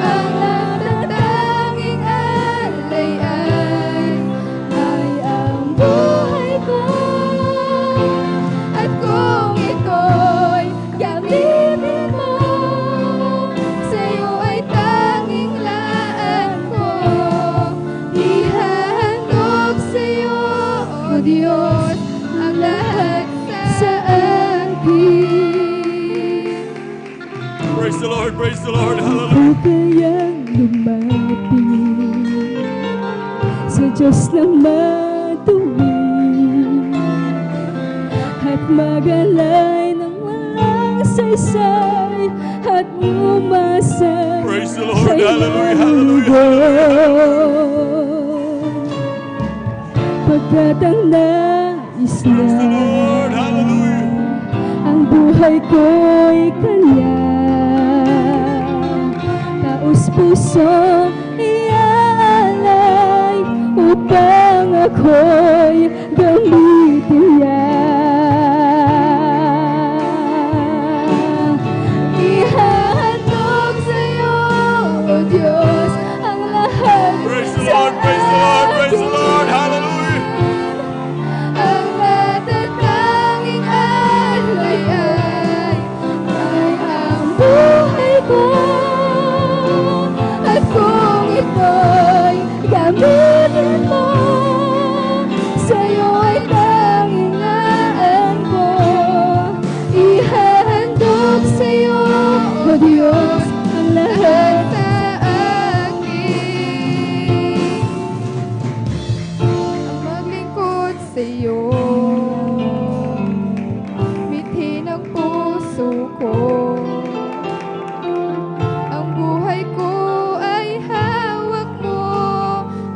Ang natatanging alay ay ang buhay ko. At kung ito'y gamitin mo, sa'yo ay tanging laan ko. Ihahandog sa'yo, O Diyos, ang lahat sa akin. Praise the Lord, hallelujah. Ako kayang lumapit sa Diyos na matuwid at magalay ng walang saysay at umasa Praise the Lord, sa hallelujah, iyong hallelujah. pagkat ang nais Praise the na Lord, hallelujah. ang buhay ko'y Kanya. Taos puso iaalay upang ako'y gamitin niya. Diyos, ang lahat Praise the Lord, praise the Lord, praise the Lord. Hallelujah. ang natatanging alay ay ang buhay ko. At kung ito'y gamitin mo, sa'yo ay tanging aan ko. Ihahandog sa'yo, O Diyos, ang lahat sa akin. Ang maglingkod sa'yo, mithin ang puso ko. Ang buhay ko ay hawak mo,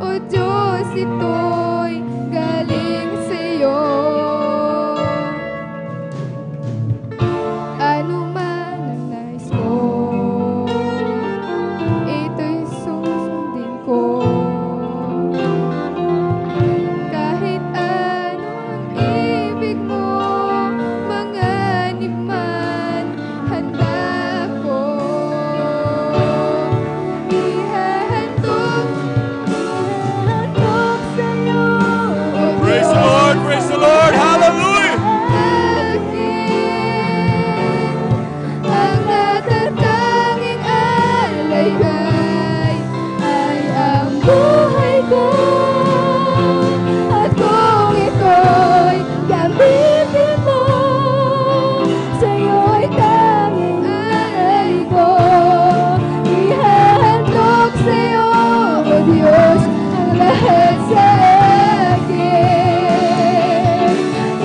O Diyos, ito'y galing sa'yo. Ano man ang nais ko, ito'y susundin ko. Kahit ano ang ibig mo, manganib man, handa ko. Ihahandog sa'yo, O Praise the Lord, praise the Lord. Hallelujah. ang natatanging alay ay ang buhay ko. At kung ito'y gamitin mo, sa'yo ay tanging alay ko. Ihahandog sa'yo, O Diyos, ang lahat sa akin.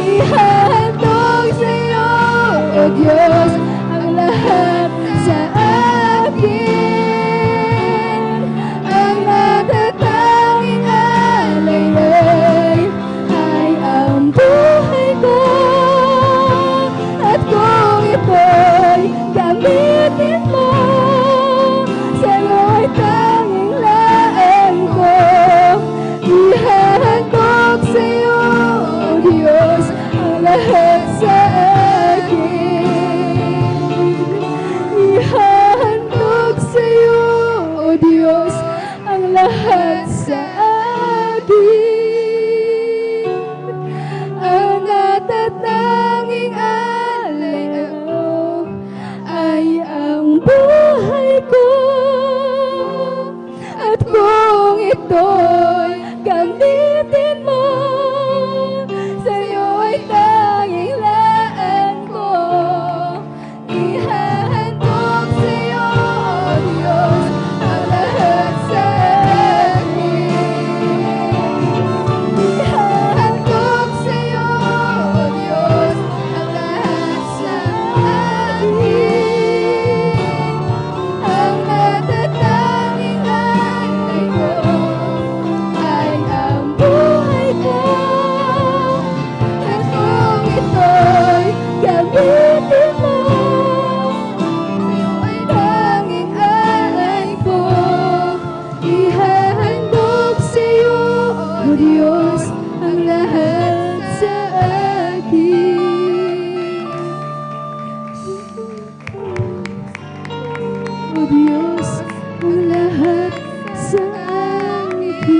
Ihahandog sa'yo, O Diyos, ang lahat sa akin. Ang natatanging alay ay ang buhay ko. At kung ito'y gamitin mo, sa'yo ay tanging laan ko. Ihahandog sa'yo, O Diyos, ang lahat sa akin. Ihahandog sa'yo, O Diyos, ang lahat sa akin. Ang natatanging alay ay ang buhay ko. At kung ito'y gamitin mo, sa'yo ay tanging laan ko. Ihahandog sa'yo, O Diyos, ang lahat sa akin. Ihahandog sa'yo, O Diyos, ang lahat sa akin. Ang natatanging alay ko ay ang buhay ko. At kung ito'y gamitin mo, sa'yo ay tanging alay ko. Ihahandog sa'yo, O Diyos, ang lahat sa akin. O Diyos, ang lahat sa akin.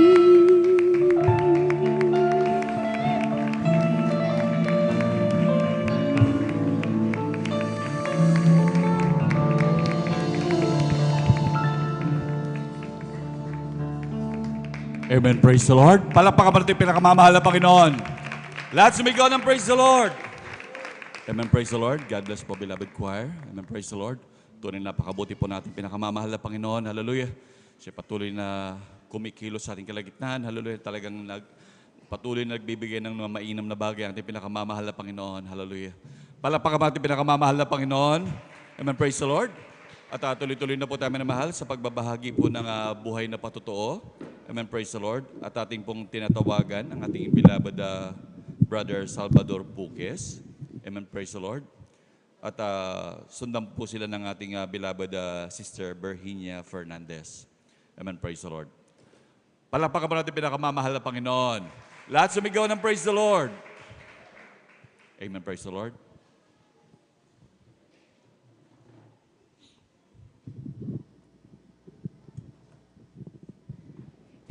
Amen. Praise the Lord. Palakpakan natin pinakamamahal na Panginoon. Lahat sumigaw ng praise the Lord. Amen. Praise the Lord. God bless po, beloved choir. Amen. Praise the Lord. Tunay napakabuti po natin pinakamamahal na Panginoon. Hallelujah. Siya patuloy na kumikilos sa ating kalagitnaan. Hallelujah. Talagang patuloy na nagbibigay ng mga mainam na bagay ang ating pinakamamahal na Panginoon. Hallelujah. Palakpakan natin pinakamamahal na Panginoon. Amen. Praise the Lord. At tuloy-tuloy na po tayo minamahal sa pagbabahagi po ng buhay na patotoo. Amen. Praise the Lord. At ating pong tinatawagan ang ating beloved Brother Salvador Puques. Amen. Praise the Lord. At sundan po sila ng ating beloved Sister Berhinia Fernandez. Amen. Praise the Lord. Palakpakan po natin pinakamamahal na Panginoon. Lahat sumigaw ng praise the Lord. Amen. Praise the Lord.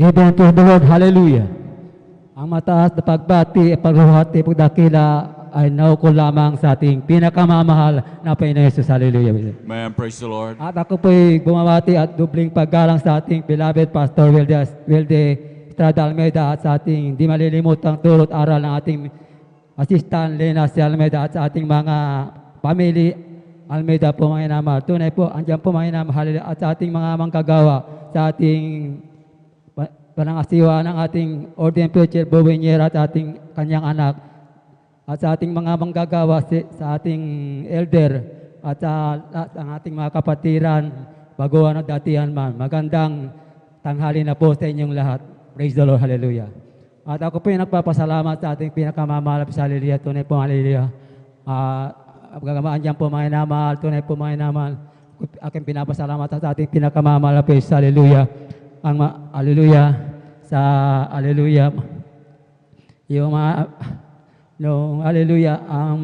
Amen. Praise the Lord. Hallelujah. Ang mataas na pagbati at pagluhati pagdakila ay naukol lamang sa ating pinakamamahal na Panginoon Jesus. Hallelujah. Amen. Praise the Lord. At ako po'y bumabati at dubling paggalang sa ating beloved Pastor Wilde Estrada Almeida at sa ating di malilimutang turot aral ng ating Assistant Lena C. Almeida at sa ating mga family Almeida po mga inamahal. Tunay po, andyan po mga inamahal at sa ating mga manggagawa, sa ating panangasiwa ng ating Ordained Preacher Bowenyera at ating kanyang anak at sa ating mga manggagawa, sa ating elder at sa ating mga kapatiran, baguhan at datihan man. Magandang tanghali na po sa inyong lahat. Praise the Lord. Hallelujah. At ako po yung nagpapasalamat sa ating pinakamamahal sa hallelujah. Tunay po, hallelujah. Gagamaan dyan po mga inamahal. Tunay po mga inamahal. Aking pinapasalamat sa ating pinakamamahal sa hallelujah. Ang hallelujah sa hallelujah. Yung no, hallelujah, ang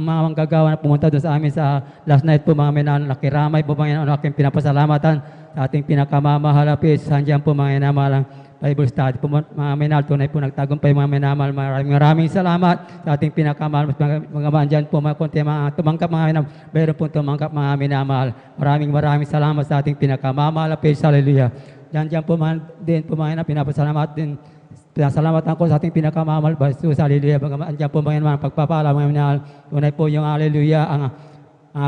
mga manggagawa na pumunta doon sa amin sa last night po mga minahal, nakiramay po mga inamahal, aking pinapasalamatan sa ating pinakamamahal sandiyan po mga inamahal Bible study po mga minahal, tunay po nagtagumpay mga minamahal. Maraming salamat sa ating pinakamahal. Mga dyan po mga konti mga tumangkap mga minamahal. Meron po tumangkap mga minamahal. Maraming salamat sa ating pinakamamahal. Hallelujah. Dyan po mga din po mga pinapasalamat din. Pinasalamatan ko sa ating pinakamamahal. Jesus, hallelujah. Dyan po mga minamahal. Pagpapala mga minamahal. Tunay po yung hallelujah. Ang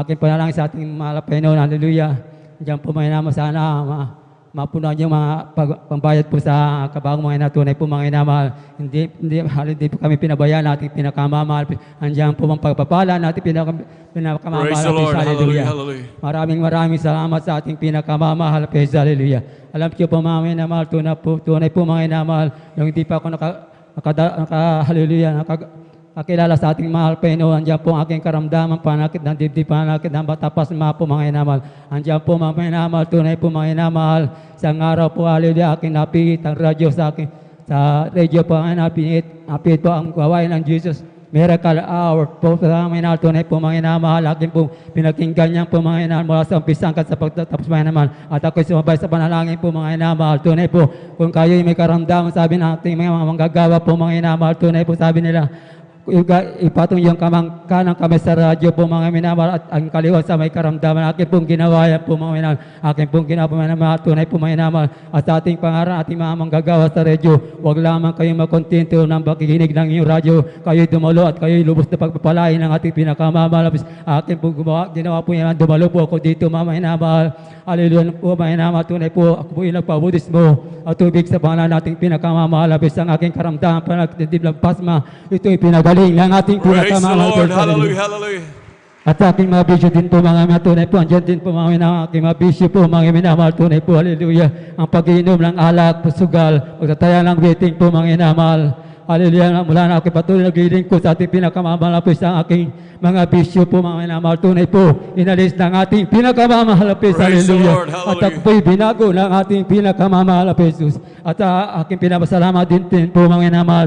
aking panalangin sa ating mahal na Panginoon. Hallelujah. Dyan po mga minamahal sana mapunan yung mga pambayad po sa kabagong mga inatunay po mga inamahal. Hindi po kami pinabayaan natin pinakamamahal. Andiyan po ang pagpapala natin pinakamamahal. Praise the Lord. Hallelujah. Hallelujah. Maraming salamat sa ating pinakamamahal. Praise hallelujah. Alam ko po mga inamahal, tunay po mga inamahal, yung hindi pa ako hallelujah, nakakilala sa ating mahal Panginoon. Andiyan po ang aking karamdaman, panakit ng dibdib, panakit ng batapas mga po mga inamahal. Andiyan po mga inamahal, tunay po mga inamahal. Isang araw po, hallelujah, aking napihit ang radyo sa akin. Sa radyo po ang napihit po ang gawain ng Jesus. Miracle hour po sa mga inamahal, tunay po mga inamahal. Aking po pinakinggan niyan po mga inamahal mula sa umpisa hanggang sa pagtatapos mga inamahal. At ako'y sumabay sa panalangin po mga inamahal. Tunay po, kung kayo'y may karamdaman, sabi ng ating mga manggagawa po mga inamahal. Tunay po sabi nila, ipatong yung kanang kamay sa radyo po mga minamahal at ang kaliwa sa may karamdaman. Akin pong ginawa yan po mga minamahal. Akin pong ginawa po mga minamahal. Tunay po mga minamahal. At sa ating pangaran, ating mga manggagawa sa radyo, huwag lamang kayong makontento ng pakikinig ng iyong radyo. Kayo'y dumalo at kayo'y lubos na pagpapalain ng ating pinakamamahal. Akin pong ginawa po yan. Dumalo po ako dito mga minamahal. Hallelujah po mga minamahal. Tunay po ako po yung nagpabudismo at tubig sa pangalan nating pinakamamahal. Ang aking karamdaman, panagdiblang pasma, ito'y pinagaling ng ating Praise the pinakamamahal. Lord. Hallelujah. Hallelujah. At sa aking mga bisyo din po mga tunay po, andyan din po mga aking mga bisyo po, mga minamahal, tunay po, hallelujah. Ang pag-iinom ng alak, sugal, pagtataya ng waiting po mga minamahal. Hallelujah, mula na aking patuloy naglilingkod ko sa ating pinakamamahal sa aking mga bisyo po mga minamahal. Tunay po, inalis ng ating pinakamamahal hallelujah. At ako po'y binago ng ating pinakamamahal Jesus. At aking pinapasalamat din po mga minamahal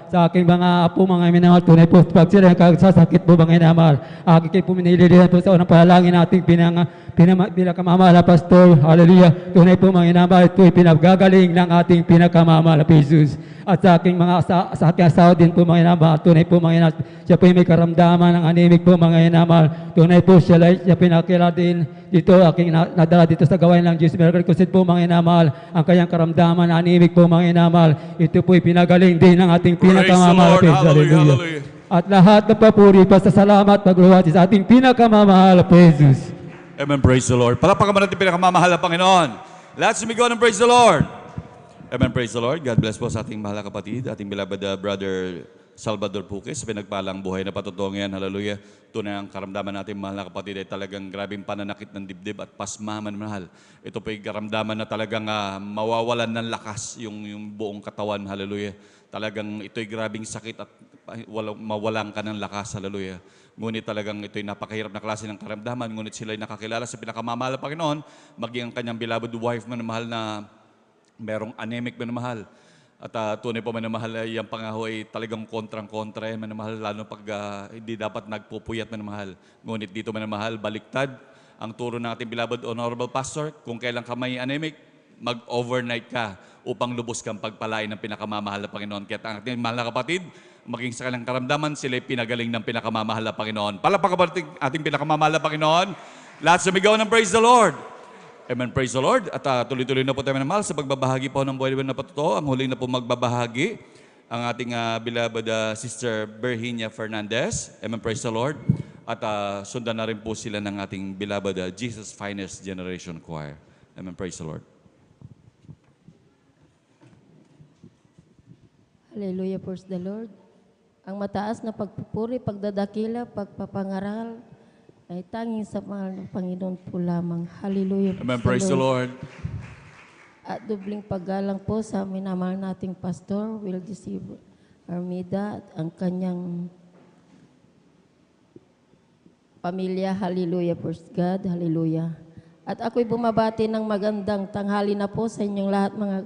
sa aking mga apo mga minamahal. Tunay po, pag sila sasakit po mga minamahal, aking po minililihan po sa unang panalangin nating pinakamamahal Pastor. Hallelujah. Tunay po mga minamahal, ito'y pinagagaling ng ating pinakamamahal Jesus. At sa aking aking asawa din po mga minamahal, tunay po mga minamahal, siya po may karamdaman ng anemic po mga minamahal. Tunay po siya pinakilala din dito, aking nadala dito sa gawain ng Jesus Miracle Crusade po mga minamahal. Ang kanyang karamdaman ng anemic po mga minamahal, ito po'y pinagaling din ng ating pinakamamahal. Hallelujah. At lahat ng papuri, pasasalamat, pagluwati sa ating pinakamamahal Jesus. Amen. Praise the Lord. Palapakan natin pinakamamahal na Panginoon. Let's go and praise the Lord. Amen. Praise the Lord. God bless po sa ating mahal na kapatid, ating beloved brother Salvador Puques, sa pinagpalang buhay na patotoo ngayon. Hallelujah. Tunay ang karamdaman natin mahal na kapatid ay talagang grabing pananakit ng dibdib at pasmahan mahal. Ito po yung karamdaman na talagang mawawalan ng lakas yung buong katawan. Hallelujah. Talagang ito'y grabing sakit at mawalan ka ng lakas. Hallelujah. Ngunit talagang ito'y napakahirap na klase ng karamdaman. Ngunit sila'y nakakilala sa pinakamamahal na Panginoon, maging ang kanyang beloved wife manamahal na merong anemic manamahal. At tunay po manamahal ay ang pangaho ay talagang kontrang-kontra manamahal, lalo pag hindi dapat nagpupuyat manamahal. Ngunit dito manamahal, baliktad ang turo ng ating beloved honorable pastor. Kung kailan ka may anemic, mag-overnight ka upang lubos kang pagpalain ng pinakamamahal na Panginoon. Kaya ang ating mahal na kapatid, maging sa kanilang karamdaman, sila'y pinagaling ng pinakamamahal na Panginoon. Palakpakan ating pinakamamahal na Panginoon. Lahat sumigaw ng praise the Lord. Amen, praise the Lord. At tuloy-tuloy na po tayo mahal sa pagbabahagi po ng buhay na patotoo. Ang huling na po magbabahagi, ang ating beloved Sister Berhinia Fernandez. Amen, praise the Lord. At sundan na rin po sila ng ating beloved Jesus Finest Generation Choir. Amen, praise the Lord. Hallelujah, praise the Lord. Ang mataas na pagpupuri, pagdadakila, pagpapangaral ay tanging sa mahal ng Panginoon po lamang. Hallelujah, Amen, praise the Lord. At dubling paggalang po sa minamahal nating Pastor Will Deceive Armida at ang kanyang pamilya. Hallelujah, praise God. Hallelujah. At ako'y bumabati ng magandang tanghali na po sa inyong lahat mga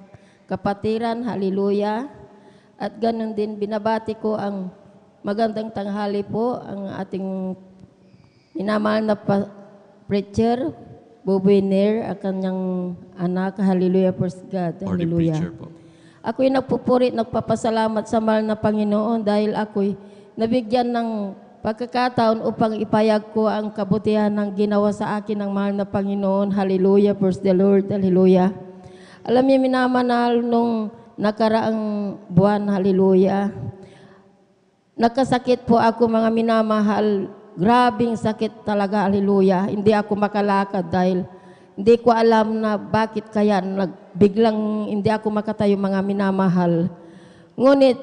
kapatiran. Hallelujah. At ganun din, binabati ko ang magandang tanghali po ang ating minamahal na preacher, Boboy Nair, ang kanyang anak. Hallelujah, praise God. Hallelujah. Ako'y nagpupuri, nagpapasalamat sa mahal na Panginoon dahil ako'y nabigyan ng pagkakataon upang ipayag ko ang kabutihan ng ginawa sa akin ng mahal na Panginoon. Hallelujah, praise the Lord. Hallelujah. Alam niyo, minamanal nung nakaraang buwan, hallelujah. Nagkasakit po ako mga minamahal. Grabing sakit talaga, hallelujah. Hindi ako makalakad dahil hindi ko alam na bakit kaya biglang hindi ako makatayo mga minamahal. Ngunit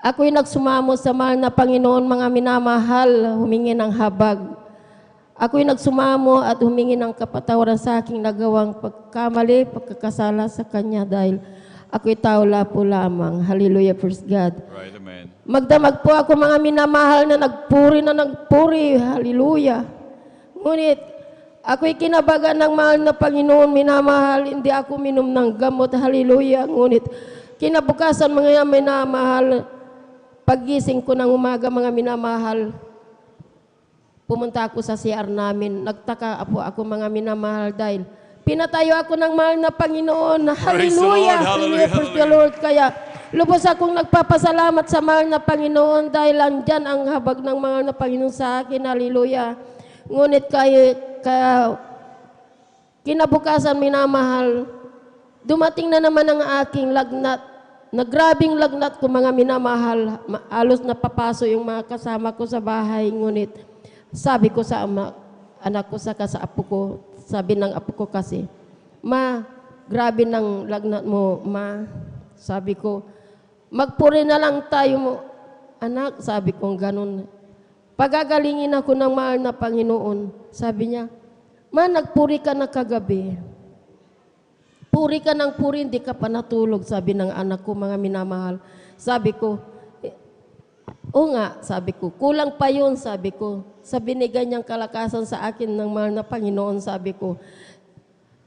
ako'y nagsumamo sa mahal na Panginoon mga minamahal, humingi ng habag. Ako'y nagsumamo at humingi ng kapatawaran sa aking nagawang pagkamali, pagkakasala sa Kanya dahil ako'y tao po lamang. Hallelujah, praise God. Right, amen. Magdamag po ako mga minamahal na nagpuri. Hallelujah. Ngunit ako'y kinabagan ng mahal na Panginoon, minamahal, hindi ako minom ng gamot. Hallelujah. Ngunit kinabukasan mga minamahal, paggising ko ng umaga mga minamahal, pumunta ako sa CR namin. Nagtaka po ako mga minamahal dahil pinatayo ako ng mahal na Panginoon. Hallelujah! Hallelujah! Praise the Lord! Kaya lubos akong nagpapasalamat sa mahal na Panginoon dahil andyan ang habag ng mahal na Panginoon sa akin. Hallelujah! Ngunit kaya kinabukasan minamahal, dumating na naman ang aking lagnat. Nagrabing lagnat ko mga minamahal. Alos napapaso yung mga kasama ko sa bahay. Ngunit sabi ko sa anak ko sa apo ko, sabi ng apo ko kasi, Ma, grabe ng lagnat mo, Ma. Sabi ko, magpuri na lang tayo mo. Anak, sabi ko ganun. Pagagalingin ako ng mahal na Panginoon. Sabi niya, Ma, nagpuri ka na kagabi. Puri ka ng puri, hindi ka pa natulog, sabi ng anak ko, mga minamahal. Sabi ko, o nga, sabi ko, kulang pa yun, sabi ko. Sa binigay niyang kalakasan sa akin ng mahal na Panginoon, sabi ko.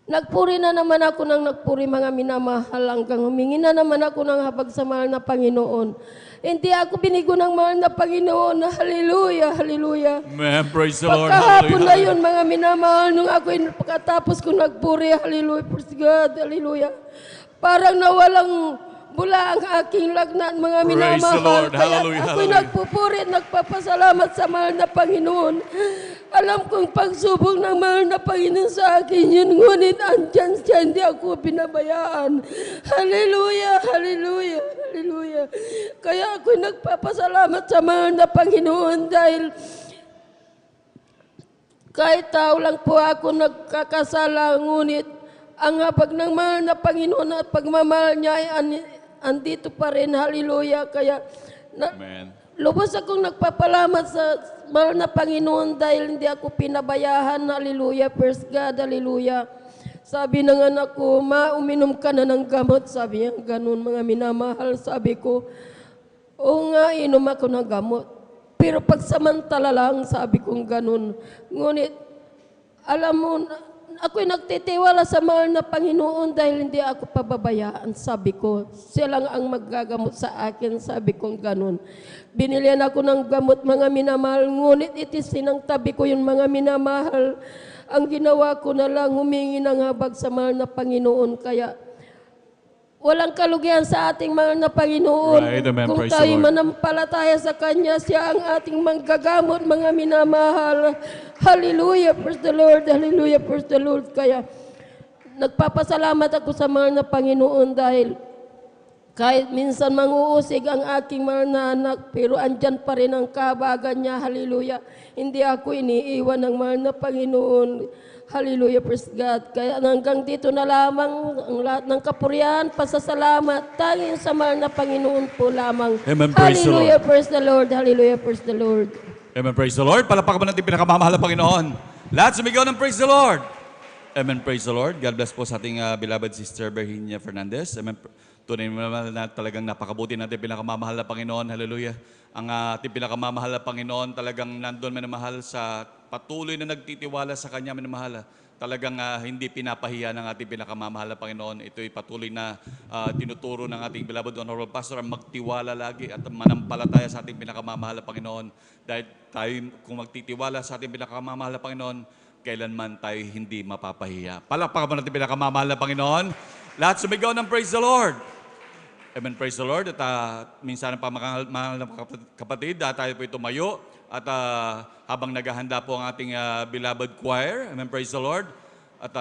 Nagpuri na naman ako ng nagpuri mga minamahal hanggang humingi na naman ako ng habag sa mahal na Panginoon. Hindi ako binigo ng mahal na Panginoon. Hallelujah, hallelujah. Amen, praise the Lord. Pagkahapon na yun mga minamahal nung ako pagkatapos ko nagpuri. Hallelujah, praise God, hallelujah. Parang nawalang bula ang aking lagnat, mga minamahal. Kaya ako'y nagpupuri, nagpapasalamat sa mahal na Panginoon. Alam kong pagsubok ng mahal na Panginoon sa akin yun, ngunit andyan siya, hindi ako pinabayaan. Hallelujah, hallelujah, hallelujah. Kaya ako'y nagpapasalamat sa mahal na Panginoon dahil kahit tao lang po ako nagkakasala, ngunit ang habag ng mahal na Panginoon at pagmamahal niya ay andito pa rin. Hallelujah. Kaya lubos akong nagpapalamat sa mahal na Panginoon dahil hindi ako pinabayahan. Hallelujah. Praise God. Hallelujah. Sabi ng anak ko, Ma, uminom ka na ng gamot. Sabi niya, ganun mga minamahal. Sabi ko, oo nga, inom ako ng gamot. Pero pagsamantala lang, sabi kong ganun. Ngunit, alam mo, ako'y nagtitiwala sa mahal na Panginoon dahil hindi ako pababayaan, sabi ko. Siya lang ang maggagamot sa akin, sabi kong ganun. Binilihan ako ng gamot, mga minamahal, ngunit itisinang tabi ko yung mga minamahal. Ang ginawa ko na lang, humingi ng habag sa mahal na Panginoon. Kaya walang kalugihan sa ating mahal na Panginoon. Right, amen. Kung Praise the tayo Lord. manampalataya sa Kanya, siya ang ating manggagamot, mga minamahal. Hallelujah, praise the Lord, hallelujah, praise the Lord. Kaya nagpapasalamat ako sa mahal na Panginoon dahil kahit minsan manguusig ang aking mahal na anak, pero andyan pa rin ang kahabagan niya. Hallelujah. Hindi ako iniiwan ng mahal na Panginoon. Hallelujah, praise God. Kaya hanggang dito na lamang ang lahat ng kapurihan, pasasalamat, tanging sa mahal na Panginoon po lamang. Amen, praise the Hallelujah, Lord. praise the Lord. Hallelujah, praise the Lord. Amen, praise the Lord. Palakpakan mo natin pinakamamahal na Panginoon. Lahat sumigaw ng praise the Lord. Amen, praise the Lord. God bless po sa ating beloved sister Virginia Fernandez. Amen. Tunay mo naman na talagang napakabuti natin pinakamamahal na Panginoon. Hallelujah. Ang ating pinakamamahal na Panginoon talagang nandun minamahal sa patuloy na nagtitiwala sa Kanya minamahal. Talagang hindi pinapahiya ng ating pinakamamahal na Panginoon. Ito'y patuloy na tinuturo ng ating beloved honorable pastor ang magtiwala lagi at manampalataya sa ating pinakamamahal na Panginoon. Dahil tayo kung magtitiwala sa ating pinakamamahal na Panginoon, kailanman tayo hindi mapapahiya. Palakpakan mo natin pinakamamahal na Panginoon. Lahat sumigaw ng praise the Lord. Amen, praise the Lord. At minsan pa mga kapatid, tayo po tumayo at habang naghahanda po ang ating beloved choir. Amen, praise the Lord. At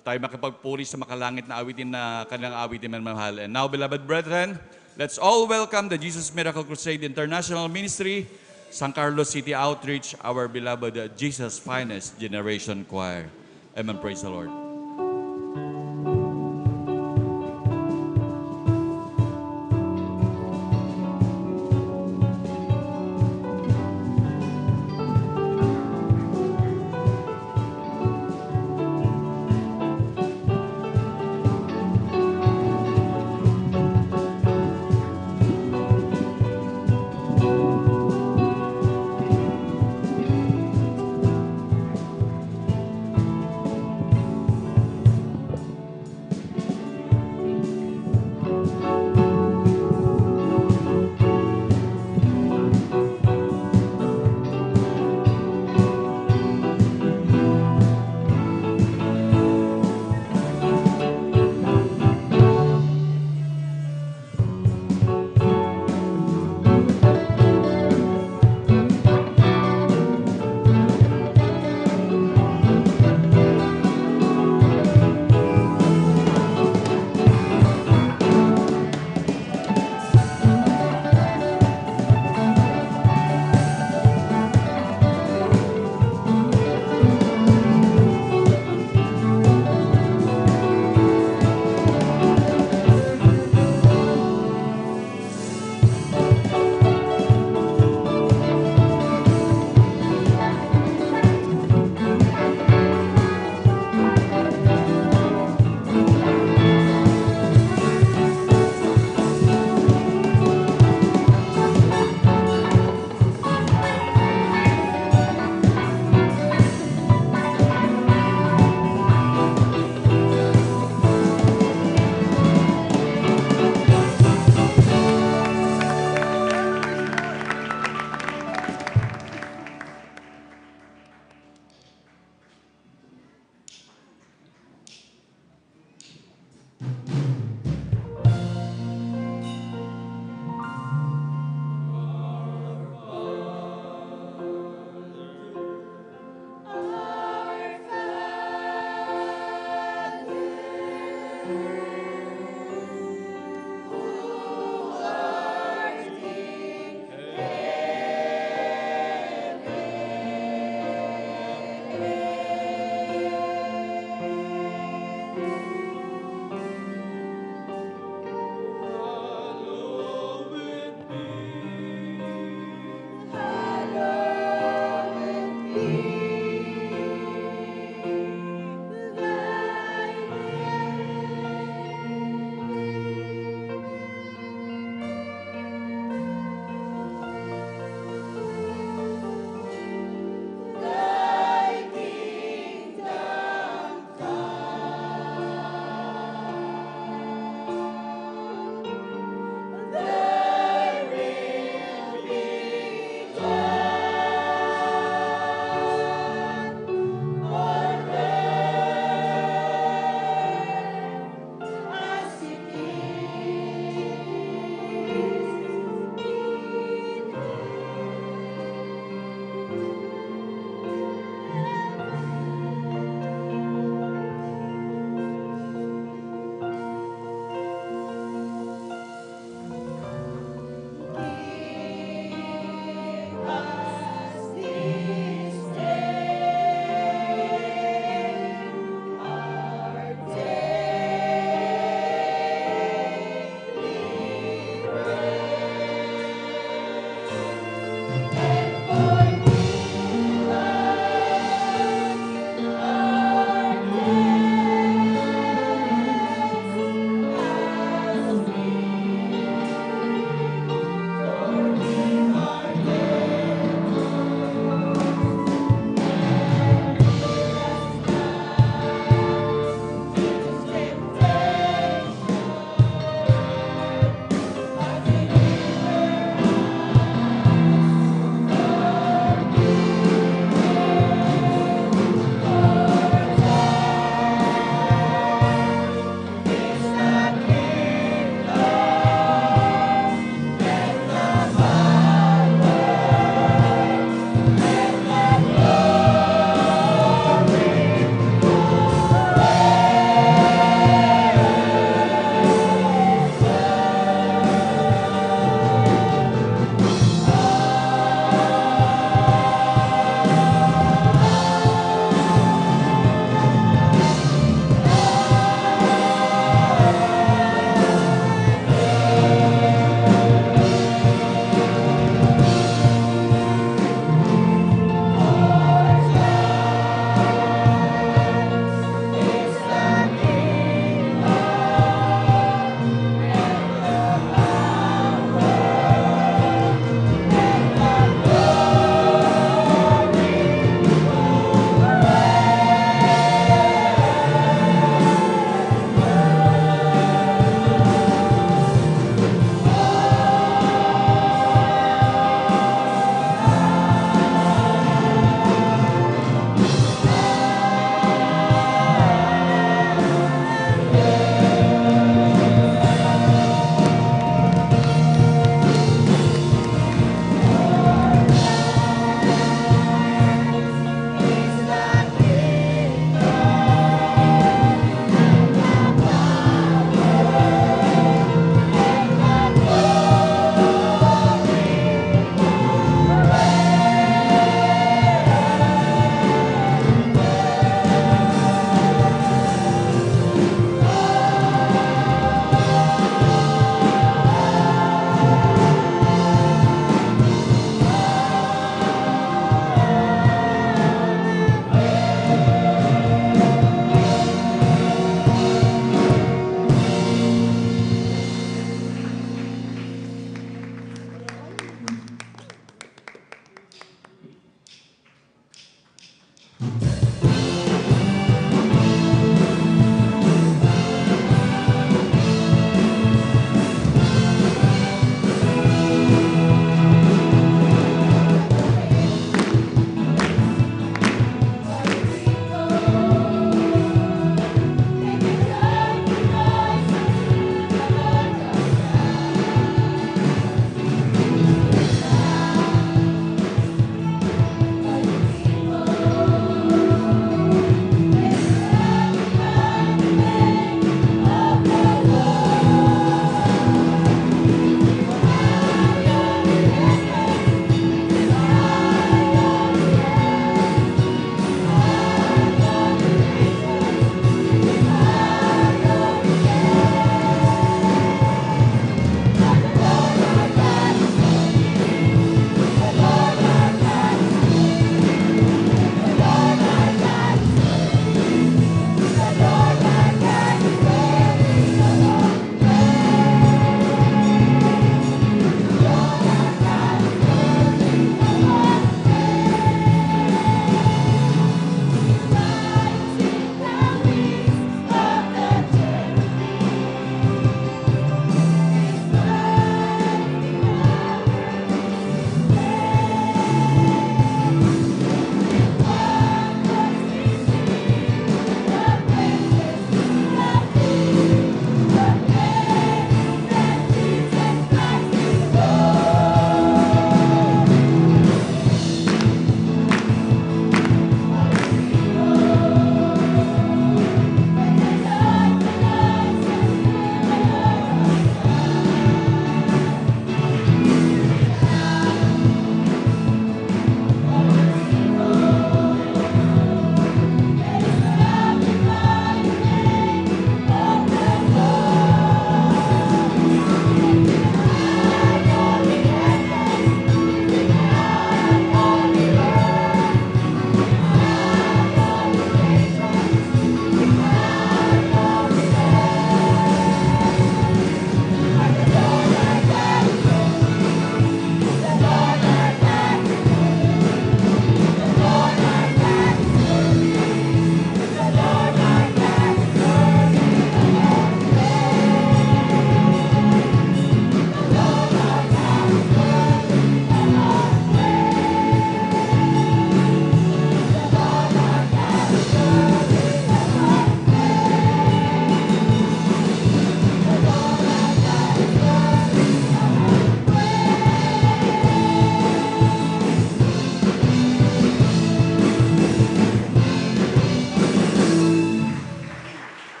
tayo makipagpuri sa makalangit na awitin na kanilang awitin man mahal. And now, beloved brethren, let's all welcome the Jesus Miracle Crusade International Ministry, San Carlos City Outreach, our beloved Jesus Finest Generation Choir. Amen, praise the Lord.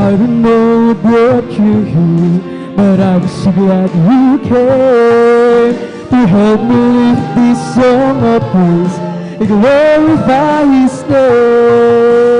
I don't know what brought you here, but I'm so glad you came to help me lift this song of praise and glorify His name.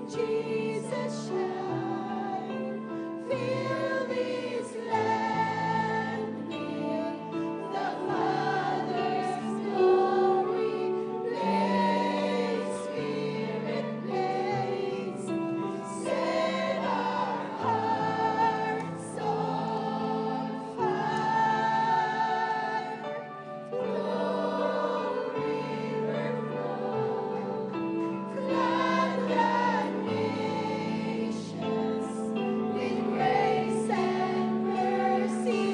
Jesus shine, fill this land with the Father's glory. Blaze, Spirit, blaze, set our hearts on fire. Flow, river, flow, flood the nations with grace and mercy.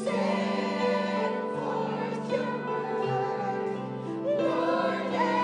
Send forth your word, Lord, and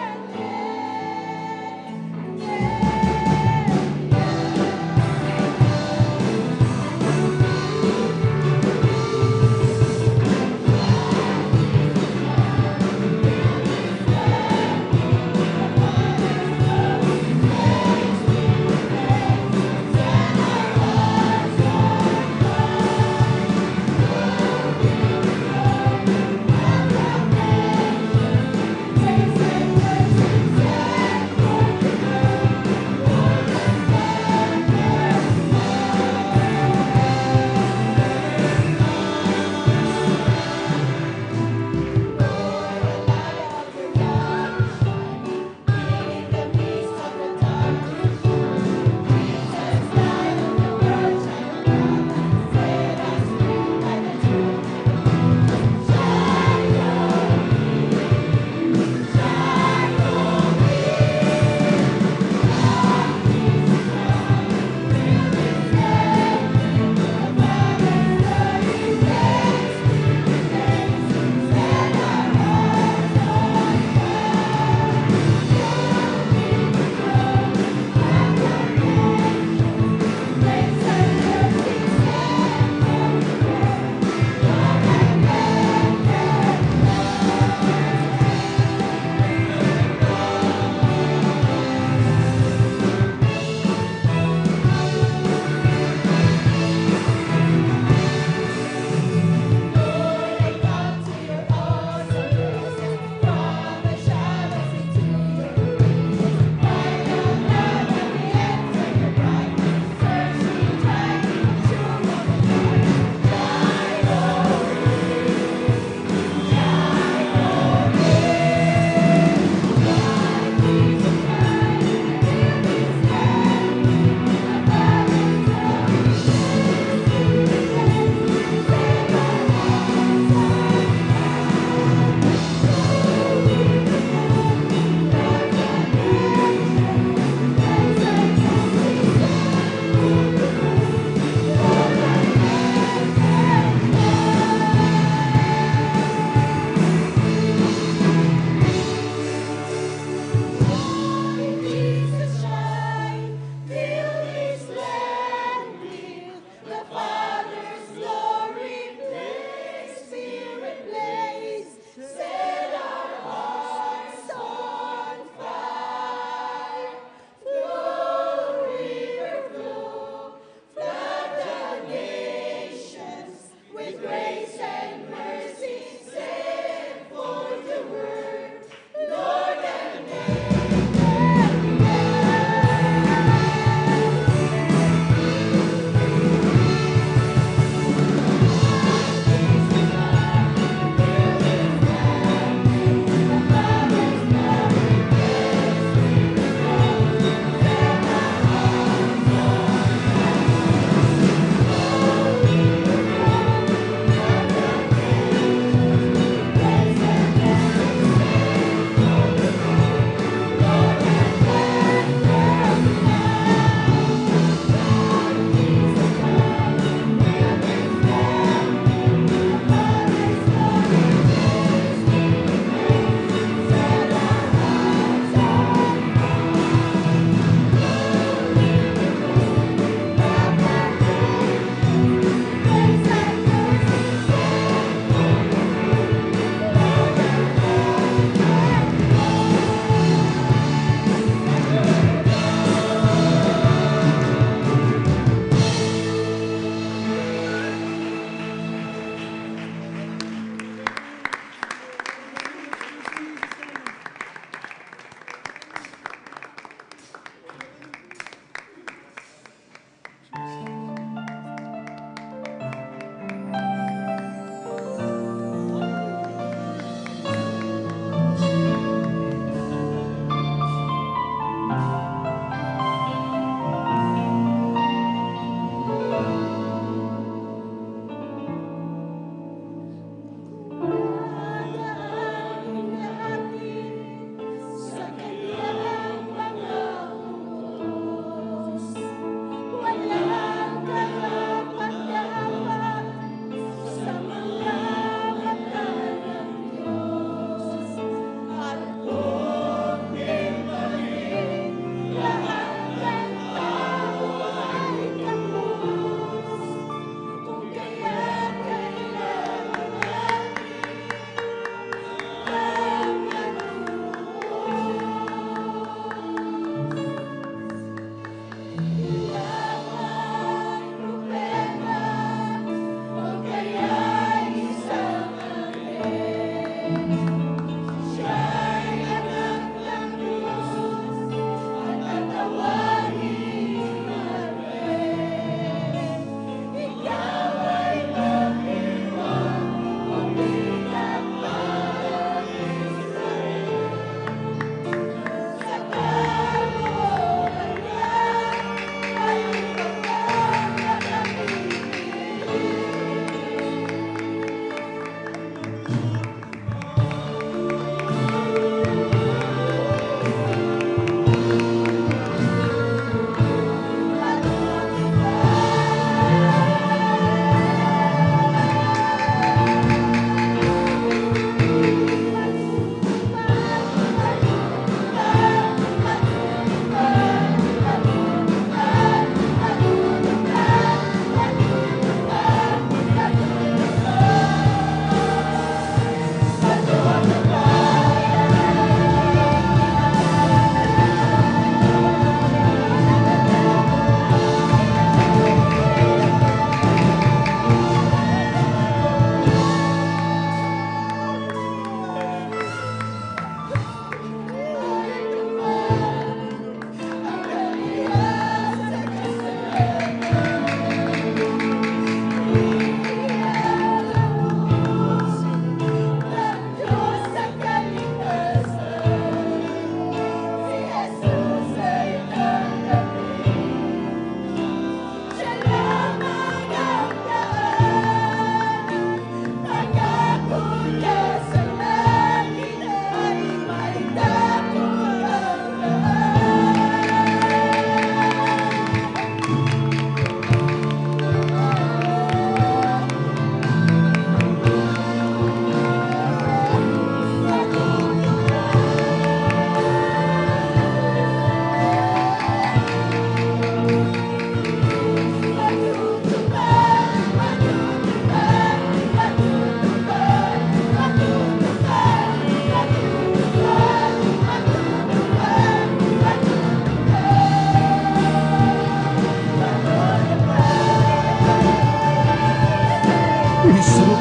Praise the Lord.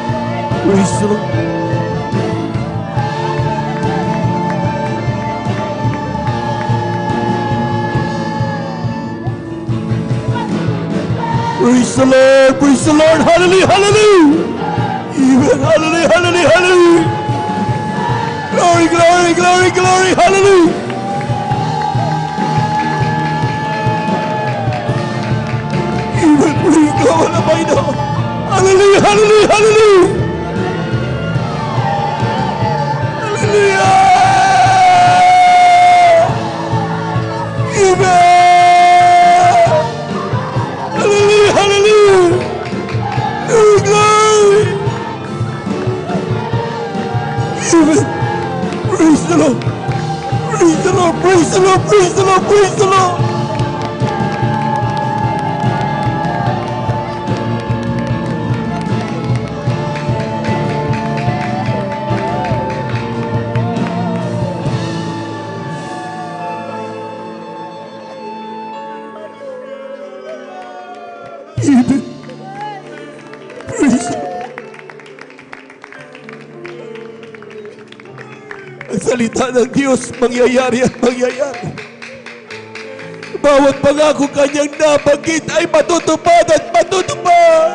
Praise the Lord. Praise the Lord, praise the Lord, hallelujah, hallelujah. Even hallelujah, hallelujah, hallelujah. Glory, glory, glory, glory, hallelujah. Even praise God, hallelujah, hallelujah, hallelujah. Hallelujah. Amen. Hallelujah, hallelujah. Glory, glory. Amen. Praise the Lord. Praise the Lord, praise the Lord, praise the Lord, praise the Lord. Amen. Praise the Lord. Ang salita ng Diyos mangyayari at mangyayari. Bawat pangako kanyang nabanggit ay matutupad at matutupad.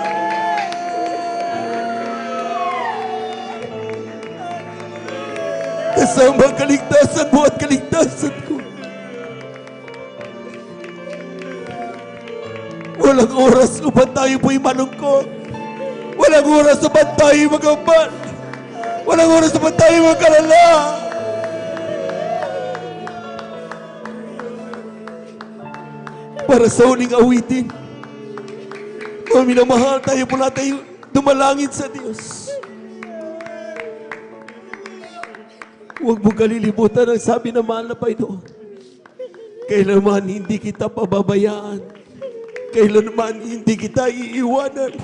Kasama kaligtasan mo at kaligtasan ko. Walang oras upang tayo po'y malungkot. Walang oras upang tayo magabat. Walang oras upang tayo magkalala. Para sa huling awitin, mga minamahal, tayo pula tayo dumalangin sa Diyos. Huwag mo kalilimutan ang sabi ng mahal na Panginoon. Kailanman hindi kita pababayaan. Kailanman hindi kita iiwanan.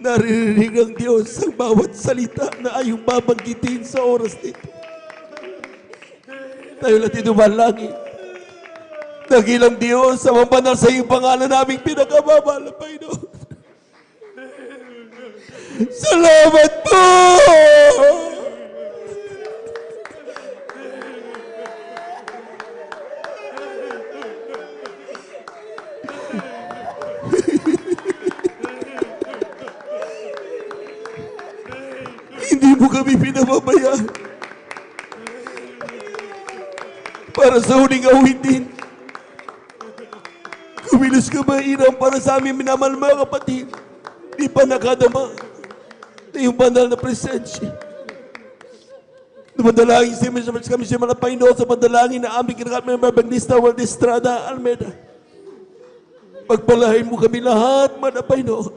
Naririnig ng Diyos ang bawat salita na ayong babanggitin sa oras nito. Tayo natin dumalangin. Dakilang Diyos, sa mga banal sa iyong pangalan naming pinakamamahal na Panginoon. Salamat po! Hindi mo kami pinababayaan. Para sa huling awitin, kumilos ka mainam para sa aming minamahal mga kapatid. Di pa nakadama na yung banal na presensya. Dumadalangin kami sa mga Panginoon sa padalangin na aming kinakat ng Evangelista Walde Estrada Almeida. Pagpalahin mo kami lahat, mga Panginoon.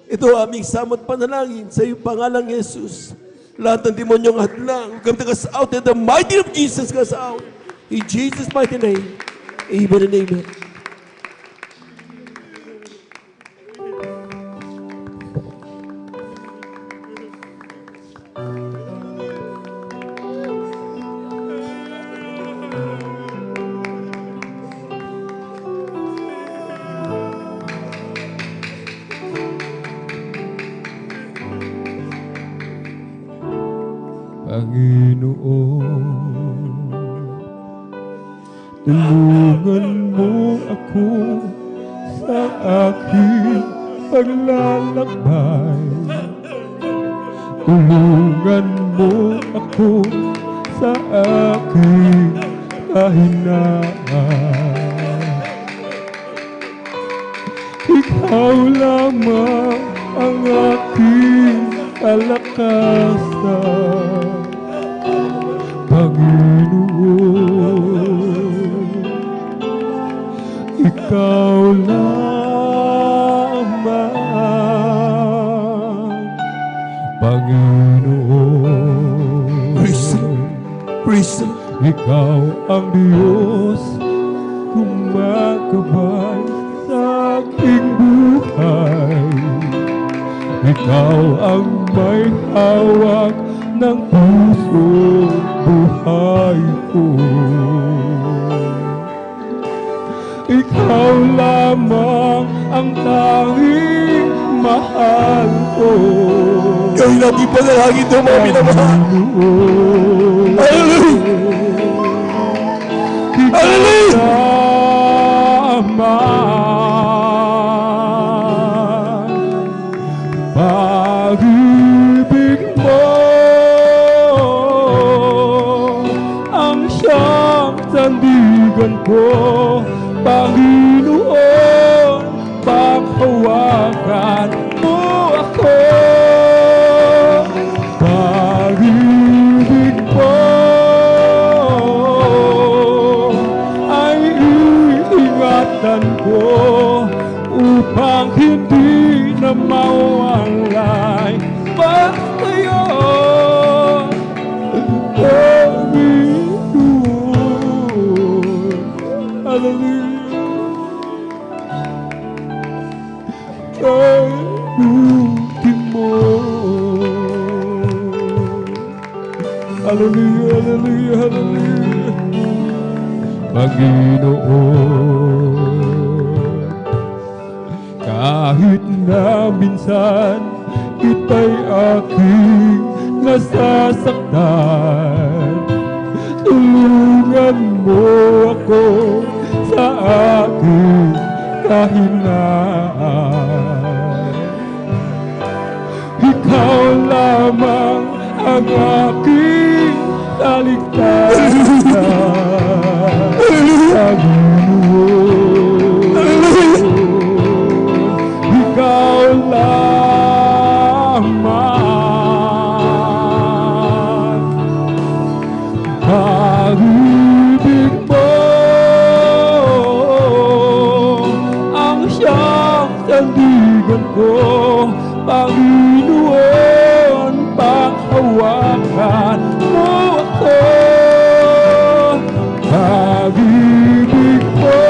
Ito aming samot panalangin sa iyong pangalang Jesus. Lahat ng demonyong hadlang, come to us out in the mighty name of Jesus, us out. In Jesus' mighty name, amen and amen. Tulungan mo ako sa aking paglalakbay. Tulungan mo ako sa aking kahinaan. Ikaw lamang ang aking kalakasan, Panginoon. Ikaw lamang, Panginoon. Praise the Lord. Ikaw ang Diyos gumagabay sa aking buhay. Ikaw ang may hawak ng puso buhay ko. ikaw lamang ang tanging mahal ko. Gawin natin panalangin ito, mga minamahal. Hallelujah! Hallelujah! Pag-ibig mo ang siyang sandigan ko, Panginoon, paghawakan mo ako. Pag-ibig mo ay iingatan ko upang hindi na mawalay. Basta yun, Panginoon. Hallelujah. Pag-ibig mo. Hallelujah, hallelujah, hallelujah. Panginoon, kahit na minsan ita'y aking nasasaktan, tulungan mo ako sa aking kahinaan. Ikaw lamang ang aking kaligtasan. Ikaw lamang. Pag-ibig mo ang siyang sandigan ko, Panginoon, paghawakan mo ako. Pag-ibig mo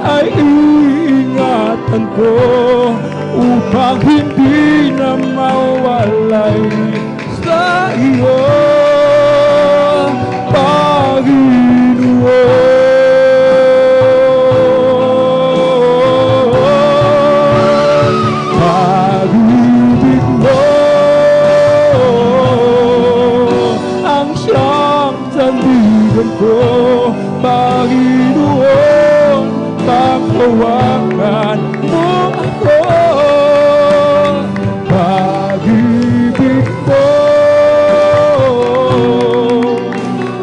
ay iingatan ko upang hindi na mawalay sa iyo, Panginoon. Pag-ibig mo ang siyang sandigan ko, Panginoon, paghawakan mo ako. Pag-ibig mo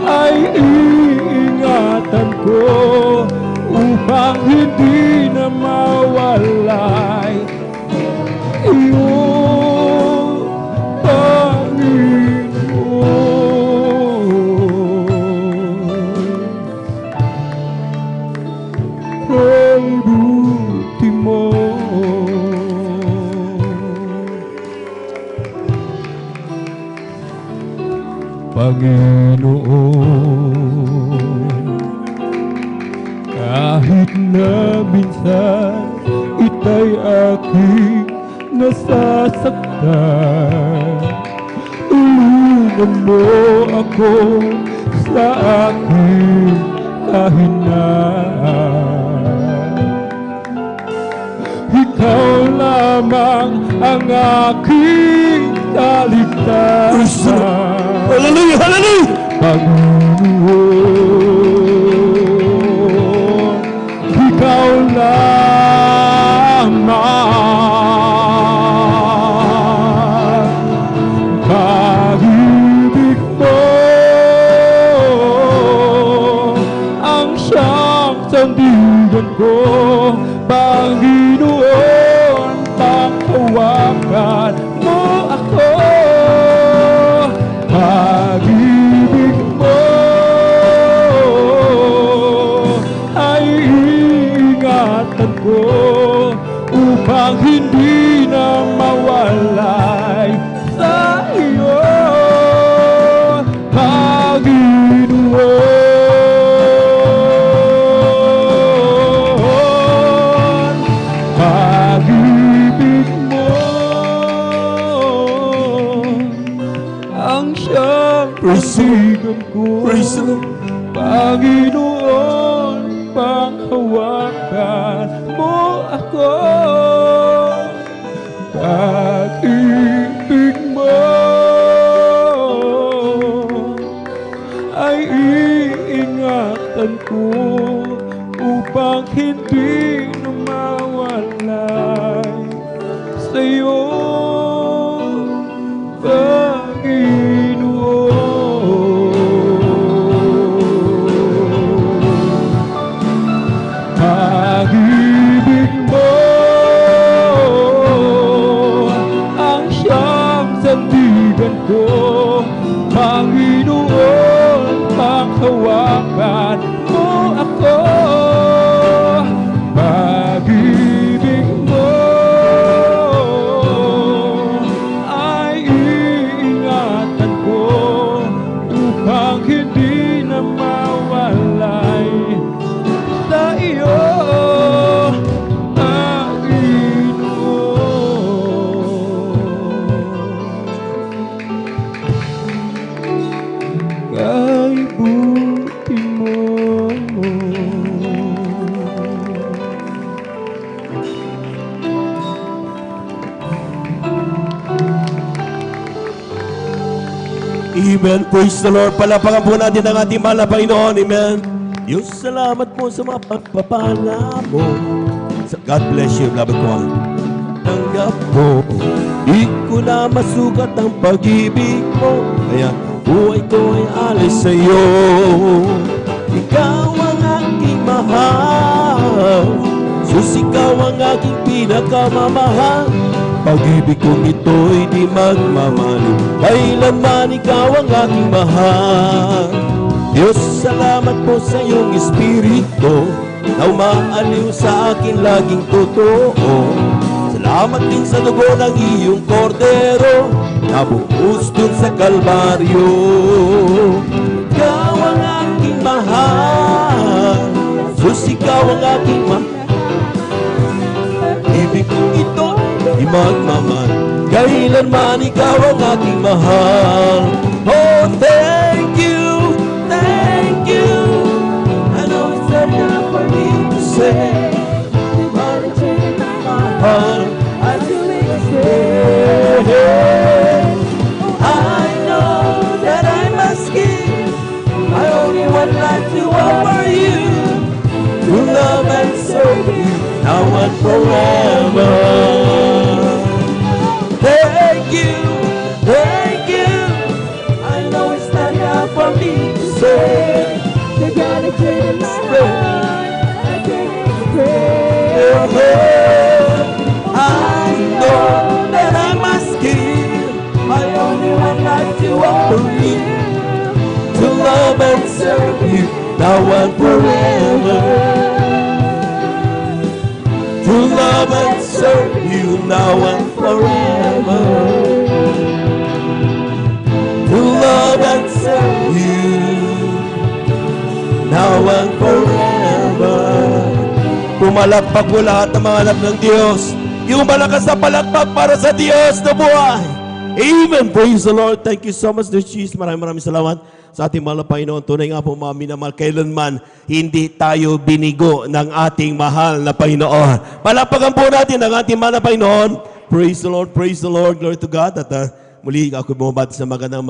ay iingatan ko upang hindi na mawalay iyong Panginoon. Pag-ibig mo. Panginoon, kahit na minsan ita'y aking nasasaktan, tulungan mo ako sa aking kahinaan. Ikaw lamang ang aking kaligtasan. Hallelujah, hallelujah! Panginoon, ikaw lamang. Pag-ibig mo ang siyang sandigan ko, Panginoon, paghawakan mo ako. Pag-ibig mo ay iingatan ko upang hindi na mawalay sa iyo, Panginoon. Pag-ibig mo ang siyang sandigan ko, Praise the Lord. Panginoon. upang hawakan mo ako. Pag-ibig mo ay iingatan ko upang hindi na mawalay sa'yo, Panginoon. Pag-ibig mo ang siyang sandigan ko, Panginoon, panghawakan mo ako. Pag-ibig mo ay iingatan ko upang hindi na mawalay sa iyo, Panginoon. Kay buti mo. Amen. Praise the Lord. Palapakan po natin ang ating mahal na Panginoon. Amen. Diyos, salamat po sa mga pagpapala mo. God bless you, beloved one. Tanggap mo, di ko na masukat ang pag-ibig mo. Kaya buhay ko ay alis sa iyo. Ikaw ang aking mahal, Sus, ikaw ang aking pinakamamahal. Pag-ibig kong ito'y di magmamaliw, kailanman ikaw ang aking mahal. Diyos, salamat po sa iyong Espiritu na umaaliw sa akin laging totoo. Salamat din sa dugo ng iyong kordero na buhos dun sa Kalbaryo. Ikaw ang aking mahal, Diyos, ikaw ang aking mahal. Ibig kong ito di magmamahal, kailanman ikaw ang aking mahal. Oh, thank you, thank you. I know it's hard enough for me to say, but it's in my heart I do exist. I know that I must give my only one life to offer you, to love and serve you now and forever. Thank you, thank you. I know it's not enough for me to say, the gratitude in my heart I can't express. I know that I must give my only one life to offer you, to love and serve you now and forever. To love and serve you now and forever. To love and serve you now and forever. Pumalakpak po lahat ng mga anak ng Diyos. Yung malakas na palakpak para sa Diyos na buhay. Amen. Praise the Lord. Thank you so much, Dear Jesus. Maraming salamat sa ating mahal na Panginoon. Tunay nga po, mga minamahal, kailanman hindi tayo binigo ng ating mahal na Panginoon. Palakpakan po natin ang ating mahal na Panginoon. Praise the Lord, praise the Lord, glory to God. At muli ako bumabati sa magandang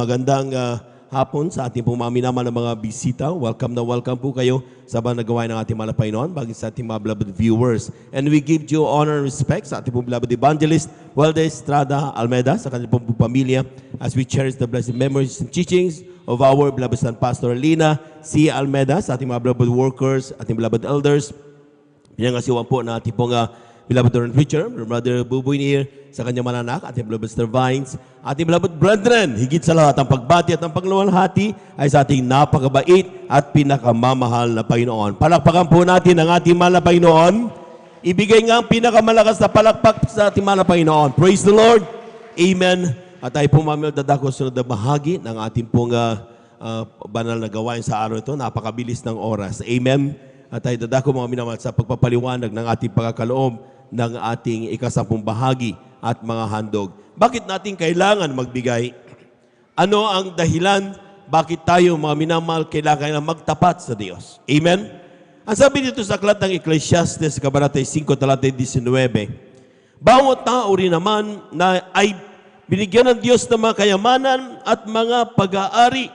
hapon sa ating pong mga minamahal na mga bisita. Welcome na welcome po kayo sa nagawa ng ating mahal na Panginoon, bagay sa ating mga beloved viewers. And we give you honor and respect sa ating pong beloved evangelist, Walde Estrada Almeida, sa kanyang pong pamilya, as we cherish the blessed memories and teachings of our beloved son, Pastor Lina C. Almeida, sa ating mga beloved workers, ating beloved elders, pinangasiwan po na ating pong beloved Lord preacher, Brother Buboy Nier, sa kanyang mananak, ating beloved Mr. Vines, ating beloved brethren, higit sa lahat, ang pagbati at ang pagluwalhati ay sa ating napakabait at pinakamamahal na Panginoon. Palakpakan po natin ang ating mahal na Panginoon. Ibigay nga ang pinakamalakas na palakpak sa ating mahal na Panginoon. Praise the Lord. Amen. At tayo po mamil dadako sunod na bahagi ng ating pong banal na gawain sa araw ito. Napakabilis ng oras. Amen. At tayo dadako mga minamahal sa pagpapaliwanag ng ating pagkakaloob ng ating ikasampung bahagi at mga handog. Bakit natin kailangan magbigay? Ano ang dahilan bakit tayo mga minamahal kailangan magtapat sa Diyos? Amen? Ang sabi dito sa aklat ng Ecclesiastes, Kabanata 5, talata 19, bawat tao rin naman na ay binigyan ng Diyos ng mga kayamanan at mga pag-aari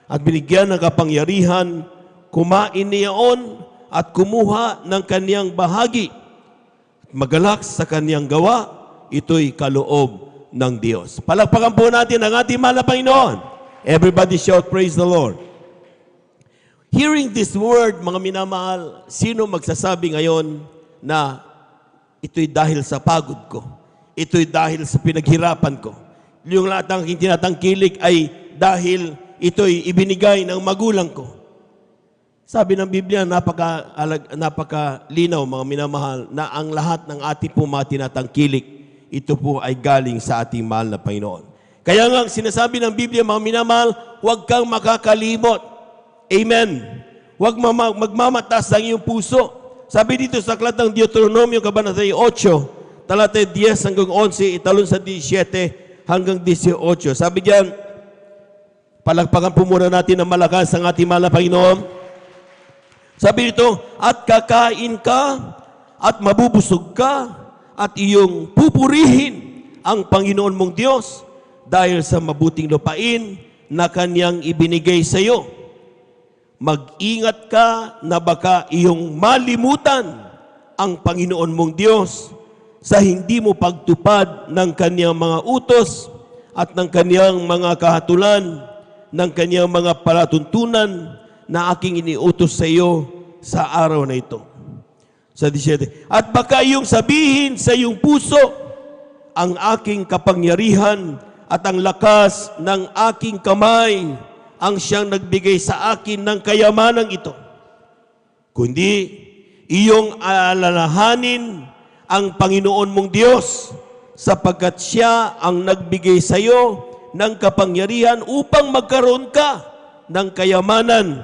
at binigyan ng kapangyarihan, kumain niyaon at kumuha ng kaniyang bahagi. Magalak sa kaniyang gawa, ito'y kaloob ng Diyos. Palakpakan po natin ang ating mahal na Panginoon. Everybody shout, praise the Lord. Hearing this word, mga minamahal, sino magsasabi ngayon na ito'y dahil sa pagod ko, ito'y dahil sa pinaghirapan ko, yung lahat ng aking tinatangkilik ay dahil ito'y ibinigay ng magulang ko? Sabi ng Biblia, napakalinaw, mga minamahal, na ang lahat ng ating po mga tinatangkilik, ito po ay galing sa ating mahal na Panginoon. Kaya nga, sinasabi ng Biblia, mga minamahal, huwag kang makakalimot. Amen. Huwag magmamatas ang iyong puso. Sabi dito sa aklat ng Deuteronomio, Kabanata 8, talata 10 hanggang 11, italon sa 17 hanggang 18. Sabi diyan, palakpakan po muna natin ng malakas ang ating mahal na Panginoon. Sabi dito, at kakain ka, at mabubusog ka, at iyong pupurihin ang Panginoon mong Diyos dahil sa mabuting lupain na Kanyang ibinigay sa iyo. Mag-ingat ka na baka iyong malimutan ang Panginoon mong Diyos sa hindi mo pagtupad ng Kanyang mga utos at ng Kanyang mga kahatulan, ng Kanyang mga palatuntunan na aking iniutos sa iyo sa araw na ito. Sa 17. At baka iyong sabihin sa iyong puso, ang aking kapangyarihan at ang lakas ng aking kamay ang siyang nagbigay sa akin ng kayamanang ito. Kundi iyong alalahanin ang Panginoon mong Diyos sapagkat siya ang nagbigay sa iyo ng kapangyarihan upang magkaroon ka ng kayamanan,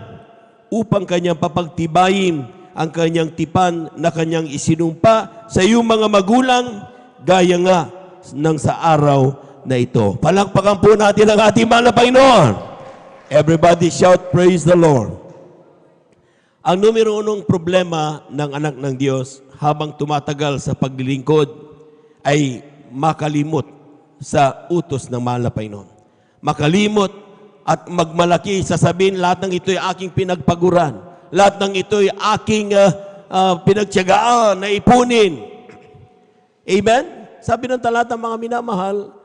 upang kanyang papagtibayin ang kanyang tipan na kanyang isinumpa sa iyong mga magulang, gaya nga ng sa araw na ito. Palakpakan po natin ang ating mahal na Panginoon. Everybody shout, praise the Lord. Ang numero unong problema ng anak ng Diyos habang tumatagal sa paglilingkod ay makalimot sa utos ng mahal na Panginoon. Makalimot at magmalaki, sasabihin lahat ng ito'y aking pinagpaguran. Lahat ng ito'y aking pinagtiyagaan na ipunin. Amen? Sabi ng talata, mga minamahal,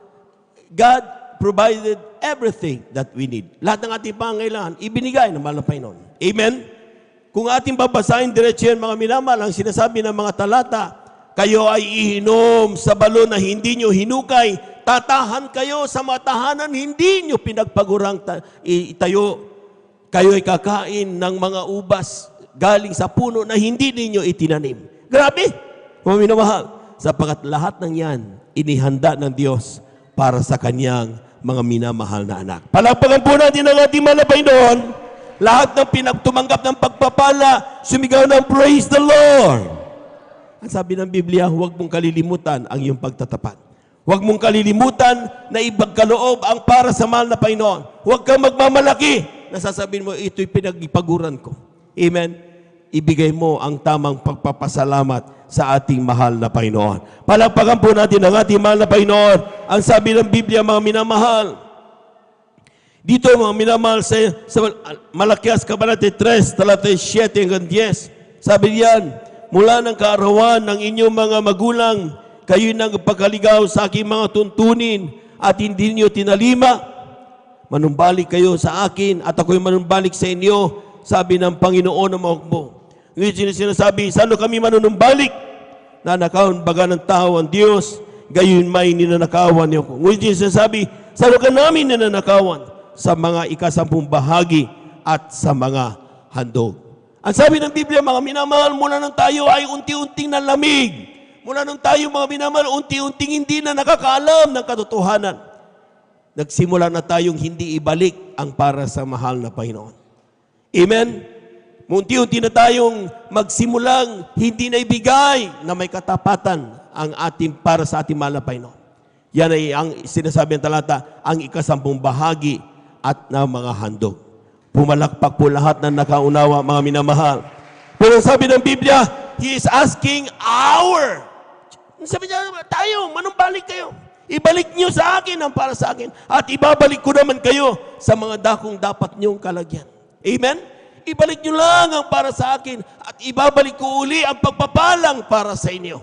God provided everything that we need. Lahat ng ating pangailangan, ibinigay ng mahal na Panginoon. Amen? Kung ating babasahin diretso yan, mga minamahal, ang sinasabi ng mga talata, kayo ay ihinom sa balon na hindi nyo hinukay, tatahan kayo sa mga tahanan, hindi nyo pinagpagurang itayo. Kayo ay kakain ng mga ubas galing sa puno na hindi ninyo itinanim. Grabe! Mga minamahal, sapagkat lahat ng yan, inihanda ng Diyos para sa Kanyang mga minamahal na anak. Palakpakan po natin ang ating mahal na Panginoon. Lahat ng pinagtumanggap ng pagpapala, sumigaw ng praise the Lord. Ang sabi ng Biblia, huwag mong kalilimutan ang iyong pagtatapat. Huwag mong kalilimutan na ibagkaloob ang para sa mahal na Panginoon. Huwag kang magmamalaki na sasabihin mo, ito'y pinag-ipaguran ko. Amen? Ibigay mo ang tamang pagpapasalamat sa ating mahal na Panginoon. Palakpakan po natin ang ating mahal na Panginoon. Ang sabi ng Biblia, mga minamahal, dito mga minamahal sa Malakias Kabanata 3, talata 7 hanggang 10, sabi diyan, mula ng kaarawan ng inyong mga magulang, kayo'y nagpagkaligaw sa aking mga tuntunin at hindi niyo tinalima. Manumbalik kayo sa akin at ako'y manumbalik sa inyo, sabi ng Panginoon ng mga hukbo. Ngayon sinasabi, saan kami manunumbalik? Nanakawan baga ng tao ang Diyos, gayon may ninanakawan niyo ko. Ngayon sinasabi, saan ka namin ninanakawan? Sa mga ikasampung bahagi at sa mga handog. Ang sabi ng Biblia, mga minamahal, mula nung tayo ay unti-unting nalamig. Mula nung tayo, mga minamahal, unti-unting hindi na nakakaalam ng katotohanan. Nagsimula na tayong hindi ibalik ang para sa mahal na Panginoon. Amen? Unti-unti na tayong magsimulang hindi na ibigay na may katapatan ang ating para sa ating mahal na Panginoon. Yan ay ang sinasabi ng talata, ang ikasampung bahagi at ng mga handog. Pumalakpak po lahat ng nakaunawa, mga minamahal. Pero sabi ng Biblia, He is asking our. Sabi niya, tayo, manumbalik kayo. Ibalik niyo sa akin ang para sa akin. At ibabalik ko naman kayo sa mga dakong dapat niyong kalagyan. Amen? Ibalik niyo lang ang para sa akin at ibabalik ko uli ang pagpapalang para sa inyo.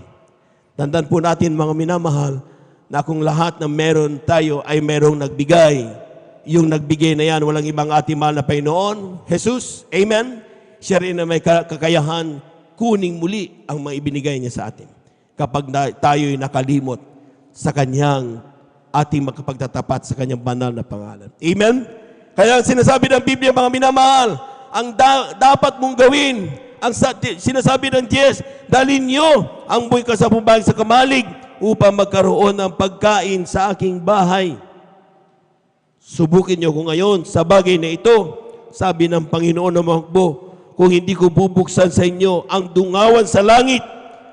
Tandaan po natin mga minamahal na kung lahat ng meron tayo ay merong nagbigay. Yung nagbigay na yan, walang ibang ating mahal na Panginoon, Jesus. Amen? Siya rin na may kakayahan kuning muli ang mga ibinigay niya sa atin. Kapag tayo'y nakalimot sa kanyang ating makapagtatapat sa kanyang banal na pangalan. Amen? Kaya sinasabi ng Biblia, mga minamahal, ang dapat mong gawin, ang sinasabi ng Diyos, dalhin niyo ang buhay kasapubahag sa kamalig upang magkaroon ng pagkain sa aking bahay. Subukin niyo kung ngayon sa bagay na ito, sabi ng Panginoon ng Mahukbo, kung hindi ko bubuksan sa inyo ang dungawan sa langit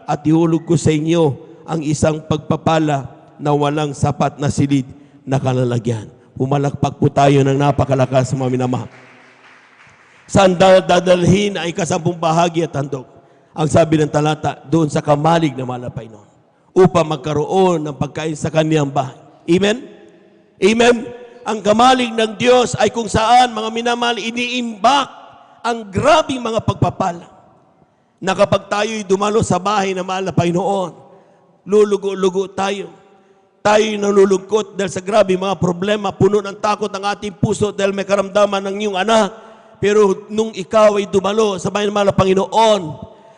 at ihulog ko sa inyo ang isang pagpapala na walang sapat na silid na kalalagyan. Pumalakpak po tayo ng napakalakas mga minamahal. Saan dadalhin ay 10 bahagi at handog. Ang sabi ng talata, doon sa kamalig na mahal na Panginoon upang magkaroon ng pagkain sa kaniyang bahay. Amen? Amen? Ang kamalig ng Diyos ay kung saan mga minamahal iniimbak ang grabing mga pagpapala na kapag tayo'y dumalo sa bahay na mahal na Panginoon, lulugo-lugo tayo. Tayo'y nalulugkot dahil sa grabe mga problema, puno ng takot ang ating puso dahil may karamdaman ng iyong anak. Pero nung ikaw ay dumalo sa bahay ng mahal na Panginoon,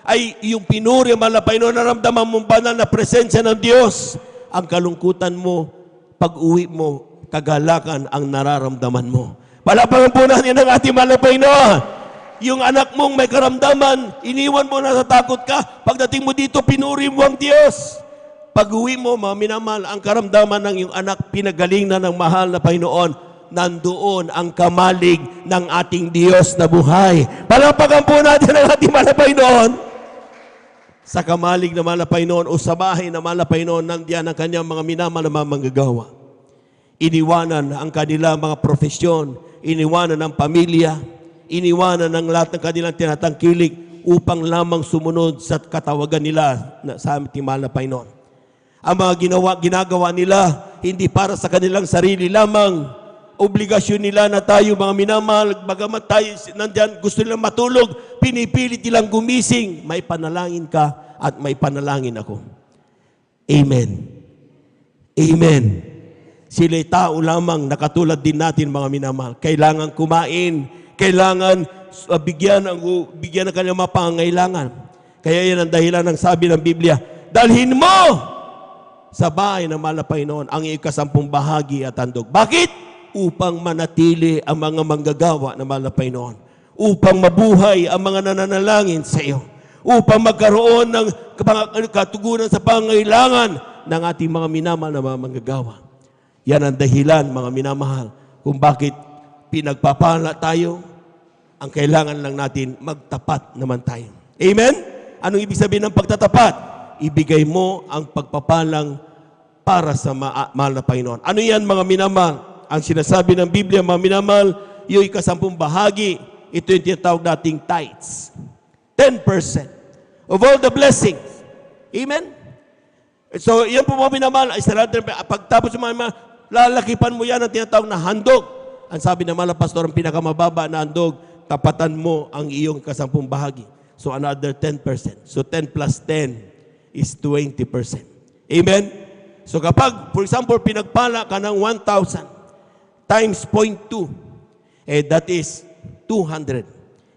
ay iyong pinuri ang mahal na Panginoon, naramdaman mong banal na presensya ng Diyos. Ang kalungkutan mo, pag-uwi mo, kagalakan ang nararamdaman mo. Palapagan po natin ang ating mahal na Panginoon. Yung anak mong may karamdaman, iniwan mo na sa takot ka. Pagdating mo dito, pinuri mo ang Diyos. Pag-uwi mo, mga minamahal, ang karamdaman ng iyong anak, pinagaling na ng mahal na Panginoon, nandoon ang kamalig ng ating Diyos na buhay. Palapagan po natin ang ating mahal na Panginoon. Sa kamalig na mahal na Panginoon o sa bahay na mahal na Panginoon, nandiyan ang kanyang mga minamahal na mga manggagawa. Iniwanan ang kanilang mga profesyon, iniwanan ang pamilya, iniwanan ang lahat ng kanilang tinatangkilik upang lamang sumunod sa katawagan nila sa ating mahal na Panginoon. Ang mga ginagawa nila, hindi para sa kanilang sarili lamang. Obligasyon nila na tayo mga minamahal, bagamat tayo nandiyan, gusto nilang matulog, pinipilit nilang gumising. May panalangin ka at may panalangin ako. Amen. Amen. Sila'y tao lamang na katulad din natin mga minamahal. Kailangan kumain, kailangan bigyan ng kanyang mga pangangailangan. Kaya yan ang dahilan ng sabi ng Biblia, dalhin mo sa bahay ng mahal na Panginoon ang iyong 10 bahagi at handog. Bakit? Upang manatili ang mga manggagawa ng mahal na Panginoon. Upang mabuhay ang mga nananalangin sa iyo. Upang magkaroon ng katugunan sa pangangailangan ng ating mga minamahal na mga manggagawa. Yan ang dahilan, mga minamahal, kung bakit pinagpapala tayo. Ang kailangan lang natin, magtapat naman tayo. Amen? Anong ibig sabihin ng pagtatapat? Ibigay mo ang pagpapalang para sa mahal na Panginoon. Ano yan mga minamahal? Ang sinasabi ng Biblia, mga minamahal, yung 10 bahagi, ito yung tinatawag nating tithes. 10% of all the blessings. Amen? So, yan po mga minamahal, pagtapos mga minamahal, lalakipan mo yan ang tinatawag na handog. Ang sabi ng mga pastor, ang pinakamababa na handog, tapatan mo ang iyong 10 bahagi. So, another 10%. So, 10 plus 10 is 20%. Amen? So kapag, for example, pinagpala ka ng 1,000 times 0.2, that is 200.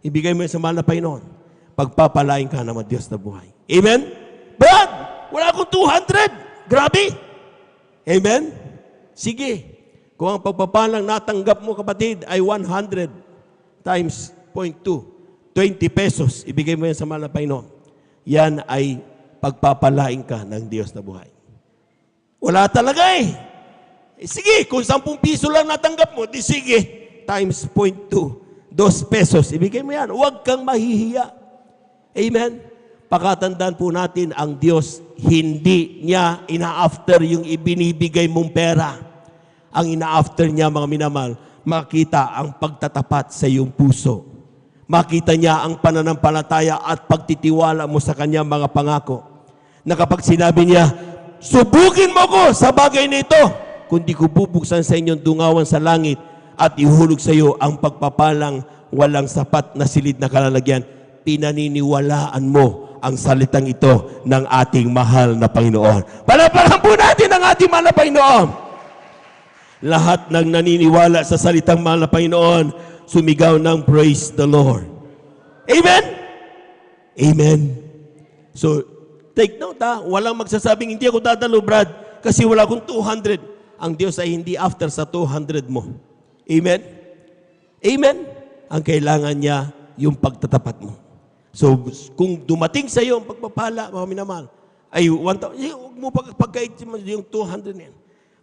Ibigay mo yun sa mahal na Panginoon. Pagpapalain ka naman Diyos na buhay. Amen? Brad, wala akong 200. Grabe. Amen? Sige. Kung ang pagpapalang natanggap mo, kapatid, ay 100 times 0.2, 20 pesos, ibigay mo yan sa mahal na Panginoon. Yan ay pagpapalain ka ng Diyos na buhay. Wala talaga eh. Sige, kung 10 piso lang natanggap mo, di sige, times 0.2, 2 pesos, ibigay mo yan. Huwag kang mahihiya. Amen? Pakatandaan po natin, ang Diyos, hindi niya ina-after yung ibinibigay mong pera. Ang ina-after niya, mga minamahal, makita ang pagtatapat sa iyong puso. Makita niya ang pananampalataya at pagtitiwala mo sa kanyang mga pangako. Na kapag sinabi niya, subukin mo ko sa bagay na ito, kundi ko bubuksan sa inyong dungawan sa langit at ihulog sa iyo ang pagpapalang walang sapat na silid na kalalagyan. Pinaniniwalaan mo ang salitang ito ng ating mahal na Panginoon. Palapakan po natin ang ating mahal na Panginoon. Lahat ng naniniwala sa salitang mahal na Panginoon, sumigaw ng praise the Lord. Amen? Amen. So, take note walang magsasabing, hindi ako dadalo, Brad, kasi wala akong 200. Ang Diyos ay hindi after sa 200 mo. Amen? Amen? Ang kailangan niya, yung pagtatapat mo. So, kung dumating sa iyo ang pagpapala, mga minamahal, ay 1,000, huwag mo pagkait yung 200 na yan.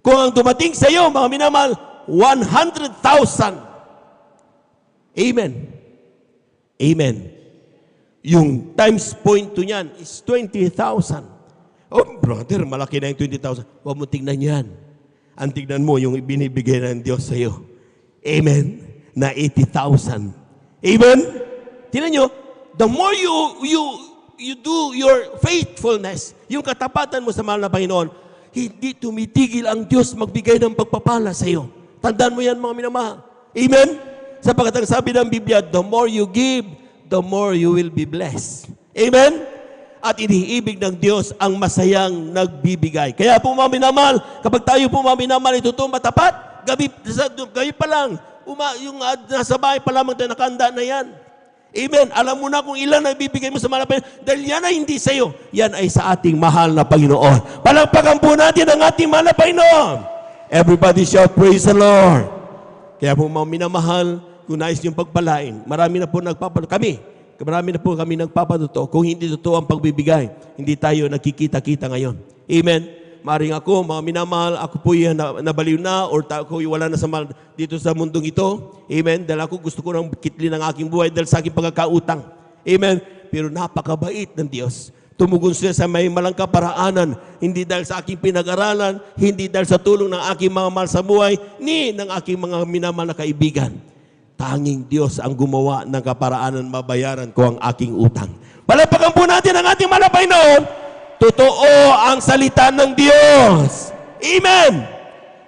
Kung ang dumating sa iyo, mga minamahal, 100,000. Amen. Amen. Yung times point to niyan is 20,000. Oh, brother, malaki na yung 20,000. Huwag mo tingnan yan. Ang tignan mo yung binibigay ng Diyos sa iyo. Amen. Na 80,000. Amen. Tingnan nyo, the more you do your faithfulness, yung katapatan mo sa mahal na Panginoon, hindi tumitigil ang Diyos magbigay ng pagpapala sa iyo. Tandaan mo yan, mga minamahal. Amen? Sapagkat ang sabi ng Biblia, the more you give, the more you will be blessed. Amen? At iniibig ng Diyos ang masayang nagbibigay. Kaya po, mga minamahal, kapag tayo po, mga minamahal, ito matapat, gabi pa lang, yung nasa bahay pa lamang tayo nakahanda na yan. Amen. Alam mo na kung ilan na ibibigay mo sa mahal na Panginoon. Dahil yan ay hindi sa iyo. Yan ay sa ating mahal na Panginoon. Palagpakan po natin ang ating mahal na Panginoon. Everybody shout, praise the Lord. Kaya po mga minamahal, kung nais niyong pagpalain, marami na po kami nagpapatuto. Kung hindi totoo ang pagbibigay, hindi tayo nagkikita-kita ngayon. Amen. Maring ako, mga minamahal, ako po yan nabaliw na or ako wala na sa dito sa mundong ito. Amen. Dahil ako gusto ko nang kitlin ang aking buhay dahil sa aking pagkakautang. Amen. Pero napakabait ng Diyos. Tumugon sila sa may malang kaparaanan. Hindi dahil sa aking pinag-aralan, hindi dahil sa tulong ng aking mga mahal sa buhay, ni ng aking mga minamahal na kaibigan. Tanging Diyos ang gumawa ng kaparaanan, mabayaran ko ang aking utang. Palapakan po natin ang ating mahal na Panginoon. Totoo ang salita ng Diyos. Amen!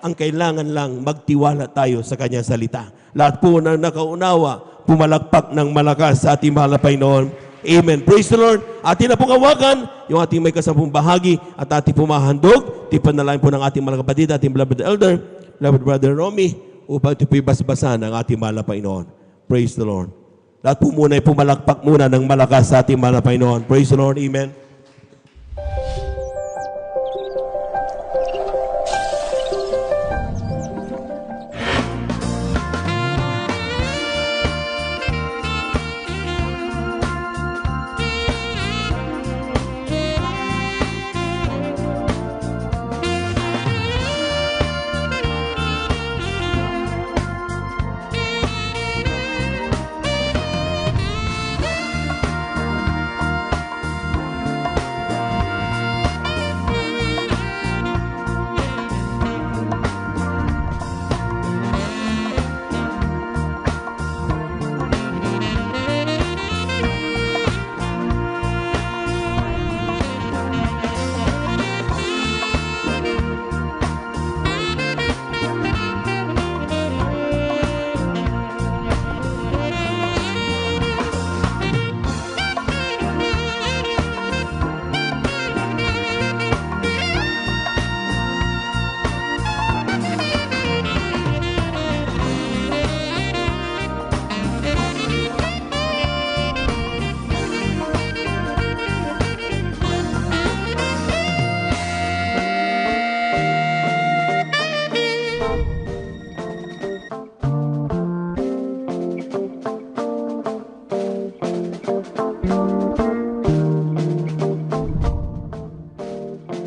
Ang kailangan lang magtiwala tayo sa kanyang salita. Lahat po na nakaunawa, pumalakpak ng malakas sa ating mahal na Panginoon. Amen. Praise the Lord. Atin na pong awakan yung ating may kasampung bahagi at ating pumahandog. Tipanalangin po ng ating mga kapatid, ating beloved elder, beloved brother Romy, upang ito po'y basbasan ng ating mahal na Panginoon. Praise the Lord. Lahat po muna ay pumalakpak muna ng malakas sa ating mahal na Panginoon. Praise the Lord. Amen.